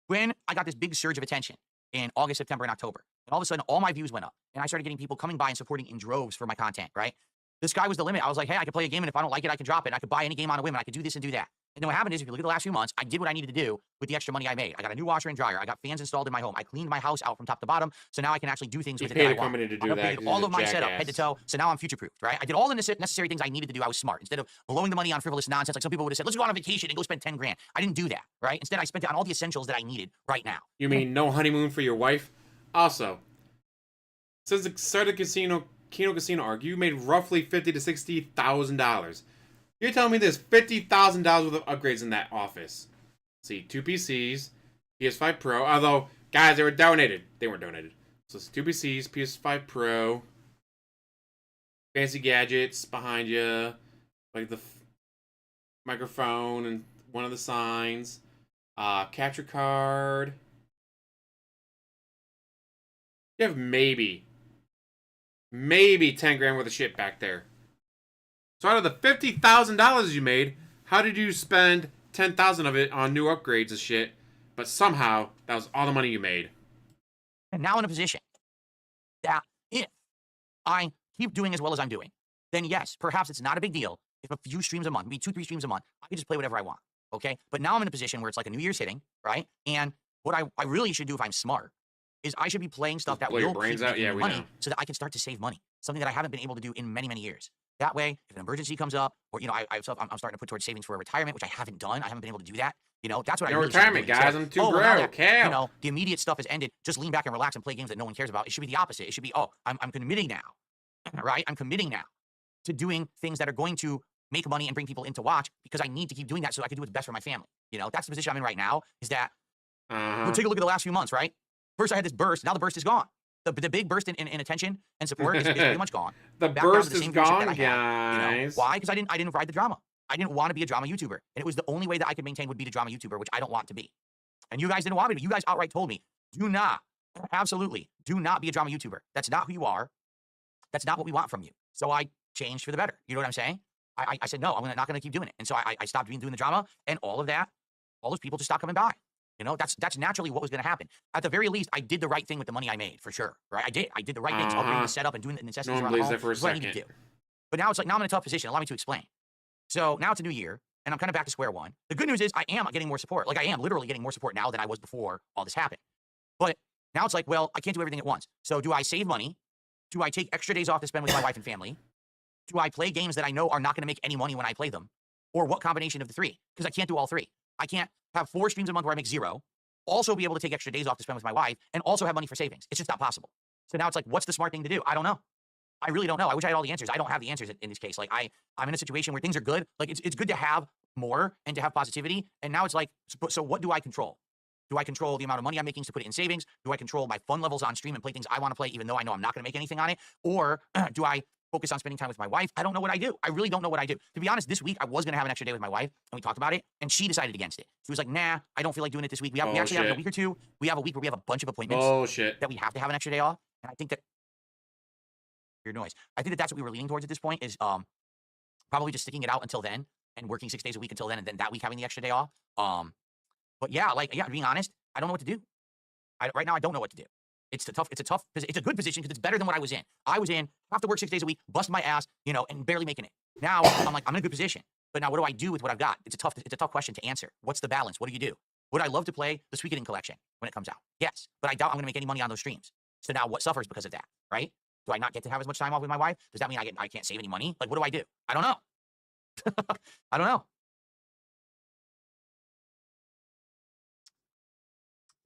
When I got this big surge of attention in August, September, and October, and all of a sudden all my views went up, and I started getting people coming by and supporting in droves for my content, right? The sky was the limit. I was like, hey, I can play a game, and if I don't like it, I can drop it. And I could buy any game on a whim, and I could do this and do that. And then what happened is, if you look at the last few months, I did what I needed to do with the extra money I made. I got a new washer and dryer. I got fans installed in my home. I cleaned my house out from top to bottom, so now I can actually do things with it that I want. To do I that. upgraded all of my setup, head to toe, so now I'm future-proofed, right? I did all the necessary things I needed to do. I was smart. Instead of blowing the money on frivolous nonsense, like some people would have said, let's go on a vacation and go spend 10 grand. I didn't do that, right? Instead, I spent it on all the essentials that I needed right now. You mean no honeymoon for your wife? Also, since the start of Kino Casino arc, you made roughly $50,000 to $60,000. You're telling me there's $50,000 worth of upgrades in that office? See, 2 PCs, PS5 Pro. Although, guys, they were donated. They weren't donated. So it's 2 PCs, PS5 Pro, fancy gadgets behind you, like the microphone and one of the signs, capture card. You have maybe 10 grand worth of shit back there. So out of the $50,000 you made, how did you spend 10,000 of it on new upgrades and shit? But somehow that was all the money you made. And now in a position that if I keep doing as well as I'm doing, then yes, perhaps it's not a big deal if a few streams a month, maybe 2-3 streams a month, I can just play whatever I want. Okay? But now I'm in a position where it's like a New Year's hitting, right? And what I really should do if I'm smart is I should be playing stuff that blow your will brains keep out? making Yeah, me we money know. so that I can start to save money. Something that I haven't been able to do in many, many years. That way, if an emergency comes up, or, you know, I'm starting to put towards savings for a retirement, which I haven't done. I haven't been able to do that. You know, that's what No I really should be retirement, doing. guys. Instead I'm of, too well, now broke. that, Hell. you know, the immediate stuff has ended. Just lean back and relax and play games that no one cares about. It should be the opposite. It should be, oh, I'm committing now, right? I'm committing now to doing things that are going to make money and bring people in to watch because I need to keep doing that so I can do what's best for my family. You know, that's the position I'm in right now. Is that we'll take a look at the last few months, right? First, I had this burst. Now the burst is gone. The big burst in attention and support is pretty much gone. The Back down to burst the is same viewership gone, that I had, you know? guys. Why? Because I didn't ride the drama. I didn't want to be a drama YouTuber. And it was the only way that I could maintain would be a drama YouTuber, which I don't want to be. And you guys didn't want me to. You guys outright told me, do not, absolutely, do not be a drama YouTuber. That's not who you are. That's not what we want from you. So I changed for the better. You know what I'm saying? I said, no, I'm not going to keep doing it. And so I stopped doing the drama, and all of that, all those people just stopped coming by. You know, that's naturally what was going to happen. At the very least, I did the right thing with the money I made, for sure, right? I did the right things, upgrading the setup and doing the necessities No one around the believes home. that for a Is what I need to second. do. But now it's like, now I'm in a tough position. Allow me to explain. So now it's a new year, and I'm kind of back to square one. The good news is I am getting more support. Like, I am literally getting more support now than I was before all this happened. But now it's like, well, I can't do everything at once. So do I save money? Do I take extra days off to spend with my wife and family? Do I play games that I know are not going to make any money when I play them? Or what combination of the three? Because I can't do all three. I can't have 4 streams a month where I make 0, also be able to take extra days off to spend with my wife, and also have money for savings. It's just not possible. So now it's like, what's the smart thing to do? I don't know. I really don't know. I wish I had all the answers. I don't have the answers in this case. Like, I'm in a situation where things are good. Like, it's good to have more and to have positivity. And now it's like, so what do I control? Do I control the amount of money I'm making to put it in savings? Do I control my fun levels on stream and play things I want to play, even though I know I'm not going to make anything on it? Or do I focus on spending time with my wife? I don't know what I do. I really don't know what I do. To be honest, this week I was going to have an extra day with my wife, and we talked about it, and she decided against it. She was like, nah, I don't feel like doing it this week. We actually have a week or two. We have a week where we have a bunch of appointments that we have to have an extra day off. And I think that, weird noise. I think that that's what we were leaning towards at this point, is probably just sticking it out until then and working 6 days a week until then, and then that week having the extra day off. But yeah, being honest, I don't know what to do. Right now, I don't know what to do. It's a good position because it's better than what I was in. I was in, have to work 6 days a week, bust my ass, and barely making it. Now I'm in a good position. But now what do I do with what I've got? It's a tough question to answer. What's the balance? What do you do? Would I love to play the Suikoden collection when it comes out? Yes, but I doubt I'm going to make any money on those streams. So now what suffers because of that, right? Do I not get to have as much time off with my wife? Does that mean I can't save any money? Like, what do I do? I don't know. I don't know.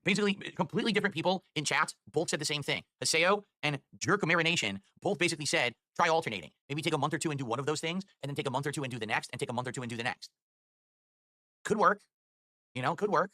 Basically, completely different people in chats both said the same thing. Haseo and Jerkomarination both basically said, try alternating. Maybe take a month or two and do one of those things, and then take a month or two and do the next, and take a month or two and do the next. Could work. Could work.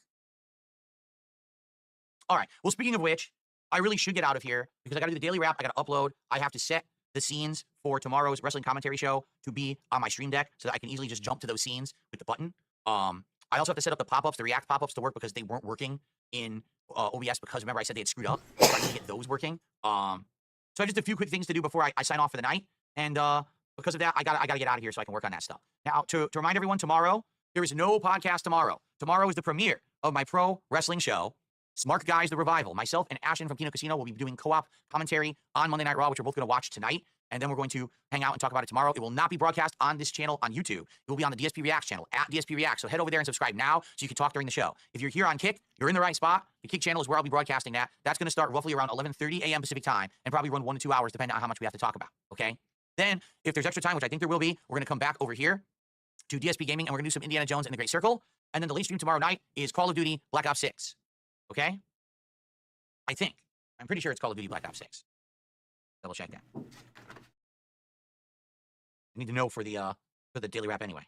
All right. Well, speaking of which, I really should get out of here because I got to do the daily wrap. I got to upload. I have to set the scenes for tomorrow's wrestling commentary show to be on my stream deck so that I can easily just jump to those scenes with the button. I also have to set up the pop-ups, the React pop-ups to work because they weren't working in OBS because, remember, I said they had screwed up. So I need to get those working. So just a few quick things to do before I sign off for the night. And because of that, I gotta get out of here so I can work on that stuff. Now, to remind everyone, tomorrow, there is no podcast tomorrow. Tomorrow is the premiere of my pro wrestling show, Smark Guys, The Revival. Myself and Ashton from Kino Casino will be doing co-op commentary on Monday Night Raw, which we're both going to watch tonight. And then we're going to hang out and talk about it tomorrow. It will not be broadcast on this channel on YouTube. It will be on the DSP Reacts channel, at DSP Reacts. So head over there and subscribe now so you can talk during the show. If you're here on Kick, you're in the right spot. The Kick channel is where I'll be broadcasting that. That's going to start roughly around 11:30 a.m. Pacific time and probably run 1 to 2 hours depending on how much we have to talk about, okay? Then, if there's extra time, which I think there will be, we're going to come back over here to DSP Gaming, and we're going to do some Indiana Jones and the Great Circle. And then the late stream tomorrow night is Call of Duty Black Ops 6, okay? I think. I'm pretty sure it's Call of Duty Black Ops 6. Double check that. I need to know for the daily wrap anyway.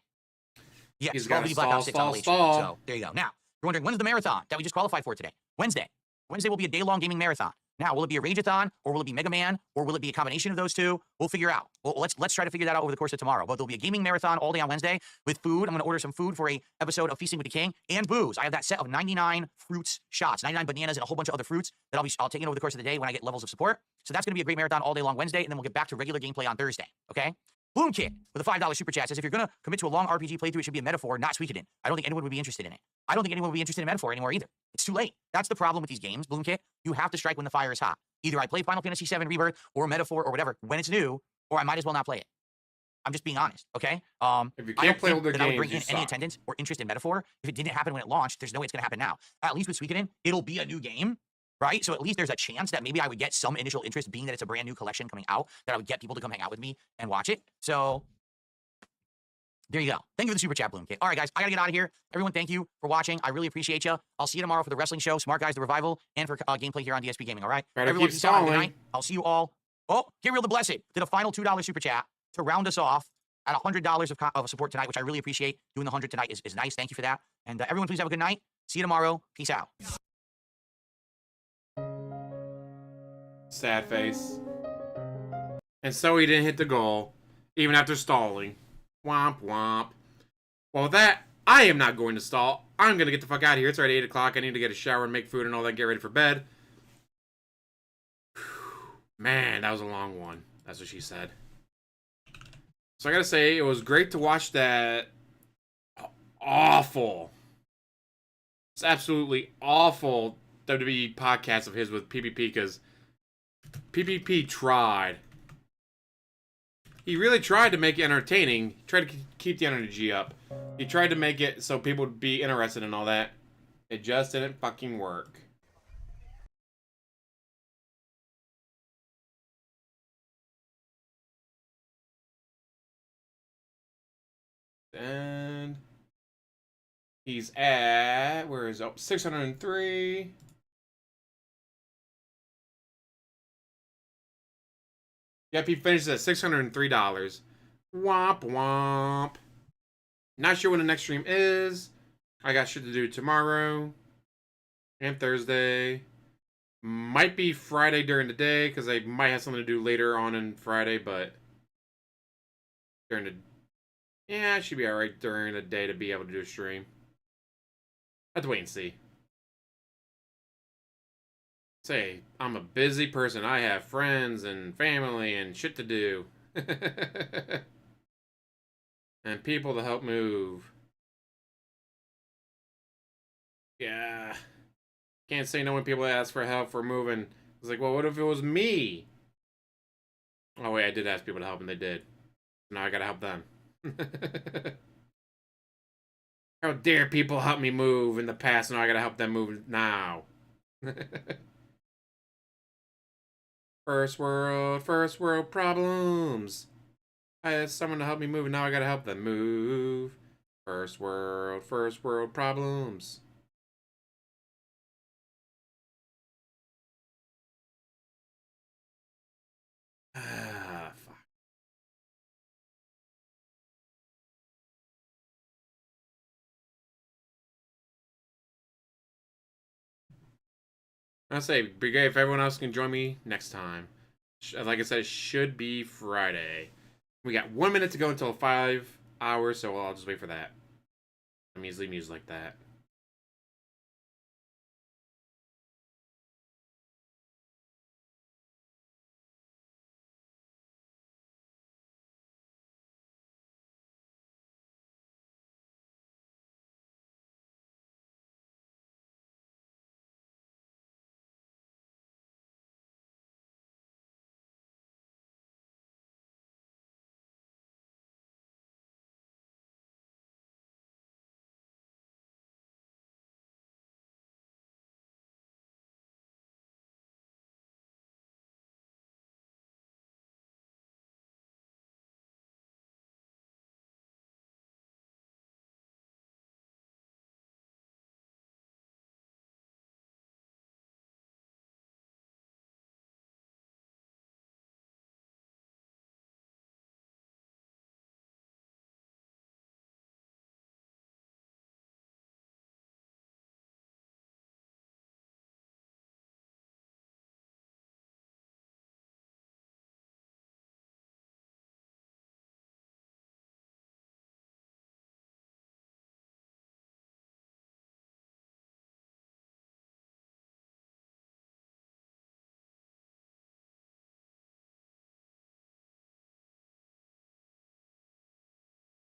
Yeah, He's Call got of Duty to Black Ops 6 on the late stream. stall. So there you go. Now, you're wondering, when's the marathon that we just qualified for today? Wednesday. Wednesday will be a day-long gaming marathon. Now, will it be a Rageathon, or will it be Mega Man, or will it be a combination of those two? We'll figure out. Well, let's try to figure that out over the course of tomorrow. But there'll be a gaming marathon all day on Wednesday with food. I'm going to order some food for a episode of Feasting with the King and booze. I have that set of 99 fruits shots, 99 bananas, and a whole bunch of other fruits that I'll take in over the course of the day when I get levels of support. So that's going to be a great marathon all day long Wednesday, and then we'll get back to regular gameplay on Thursday. Okay? Bloom Kid with a $5 super chat says, if you're going to commit to a long RPG playthrough, it should be a metaphor, not Suikoden. I don't think anyone would be interested in it. I don't think anyone would be interested in metaphor anymore either. It's too late. That's the problem with these games, Bloom Kid. You have to strike when the fire is hot. Either I play Final Fantasy VII Rebirth or Metaphor or whatever when it's new, or I might as well not play it. I'm just being honest, okay? If you can't play older that I would games, bring you in any suck. attendance or interest in Metaphor. If it didn't happen when it launched, there's no way it's going to happen now. At least with Suikoden, it'll be a new game, right? So at least there's a chance that maybe I would get some initial interest, being that it's a brand new collection coming out, that I would get people to come hang out with me and watch it. So there you go. Thank you for the super chat, Bloom Kid. All right, guys, I got to get out of here. Everyone, thank you for watching. I really appreciate you. I'll see you tomorrow for the wrestling show, Smart Guys, The Revival, and for gameplay here on DSP Gaming, all right? Better Everyone, keep peace out. Have a good stalling. night. I'll see you all. Oh, Get Real the Blessed did a final $2 super chat to round us off at $100 of support tonight, which I really appreciate. Doing the 100 tonight is nice. Thank you for that. And everyone, please have a good night. See you tomorrow. Peace out. Sad face. And so he didn't hit the goal, even after stalling. Womp womp. Well, that, I am not going to stall. I'm going to get the fuck out of here. It's already 8 o'clock. I need to get a shower and make food and all that, get ready for bed. Man, that was a long one. That's what she said. So I gotta say, it was great to watch that awful It's absolutely awful WWE podcast of his with PPP because PPP tried. He really tried to make it entertaining. He tried to keep the energy up. He tried to make it so people would be interested in all that. It just didn't fucking work. And he's at, where is it? 603. Yep, he finishes at $603. Womp womp. Not sure when the next stream is. I got shit to do tomorrow and Thursday. Might be Friday during the day because I might have something to do later on in Friday, but during the, yeah, I should be alright during the day to be able to do a stream. I have to wait and see. Say, I'm a busy person. I have friends and family and shit to do. And people to help move. Yeah. Can't say no when people ask for help for moving. It's like, well, what if it was me? Oh, wait, I did ask people to help and they did. Now I gotta help them. How dare people help me move in the past, and now I gotta help them move now. First world problems. I had someone to help me move, and now I gotta help them move. First world problems. Ah, fuck. I'll say, be great if everyone else can join me next time. Like I said, it should be Friday. We got 1 minute to go until 5 hours, so I'll just wait for that. I'm easily mused like that.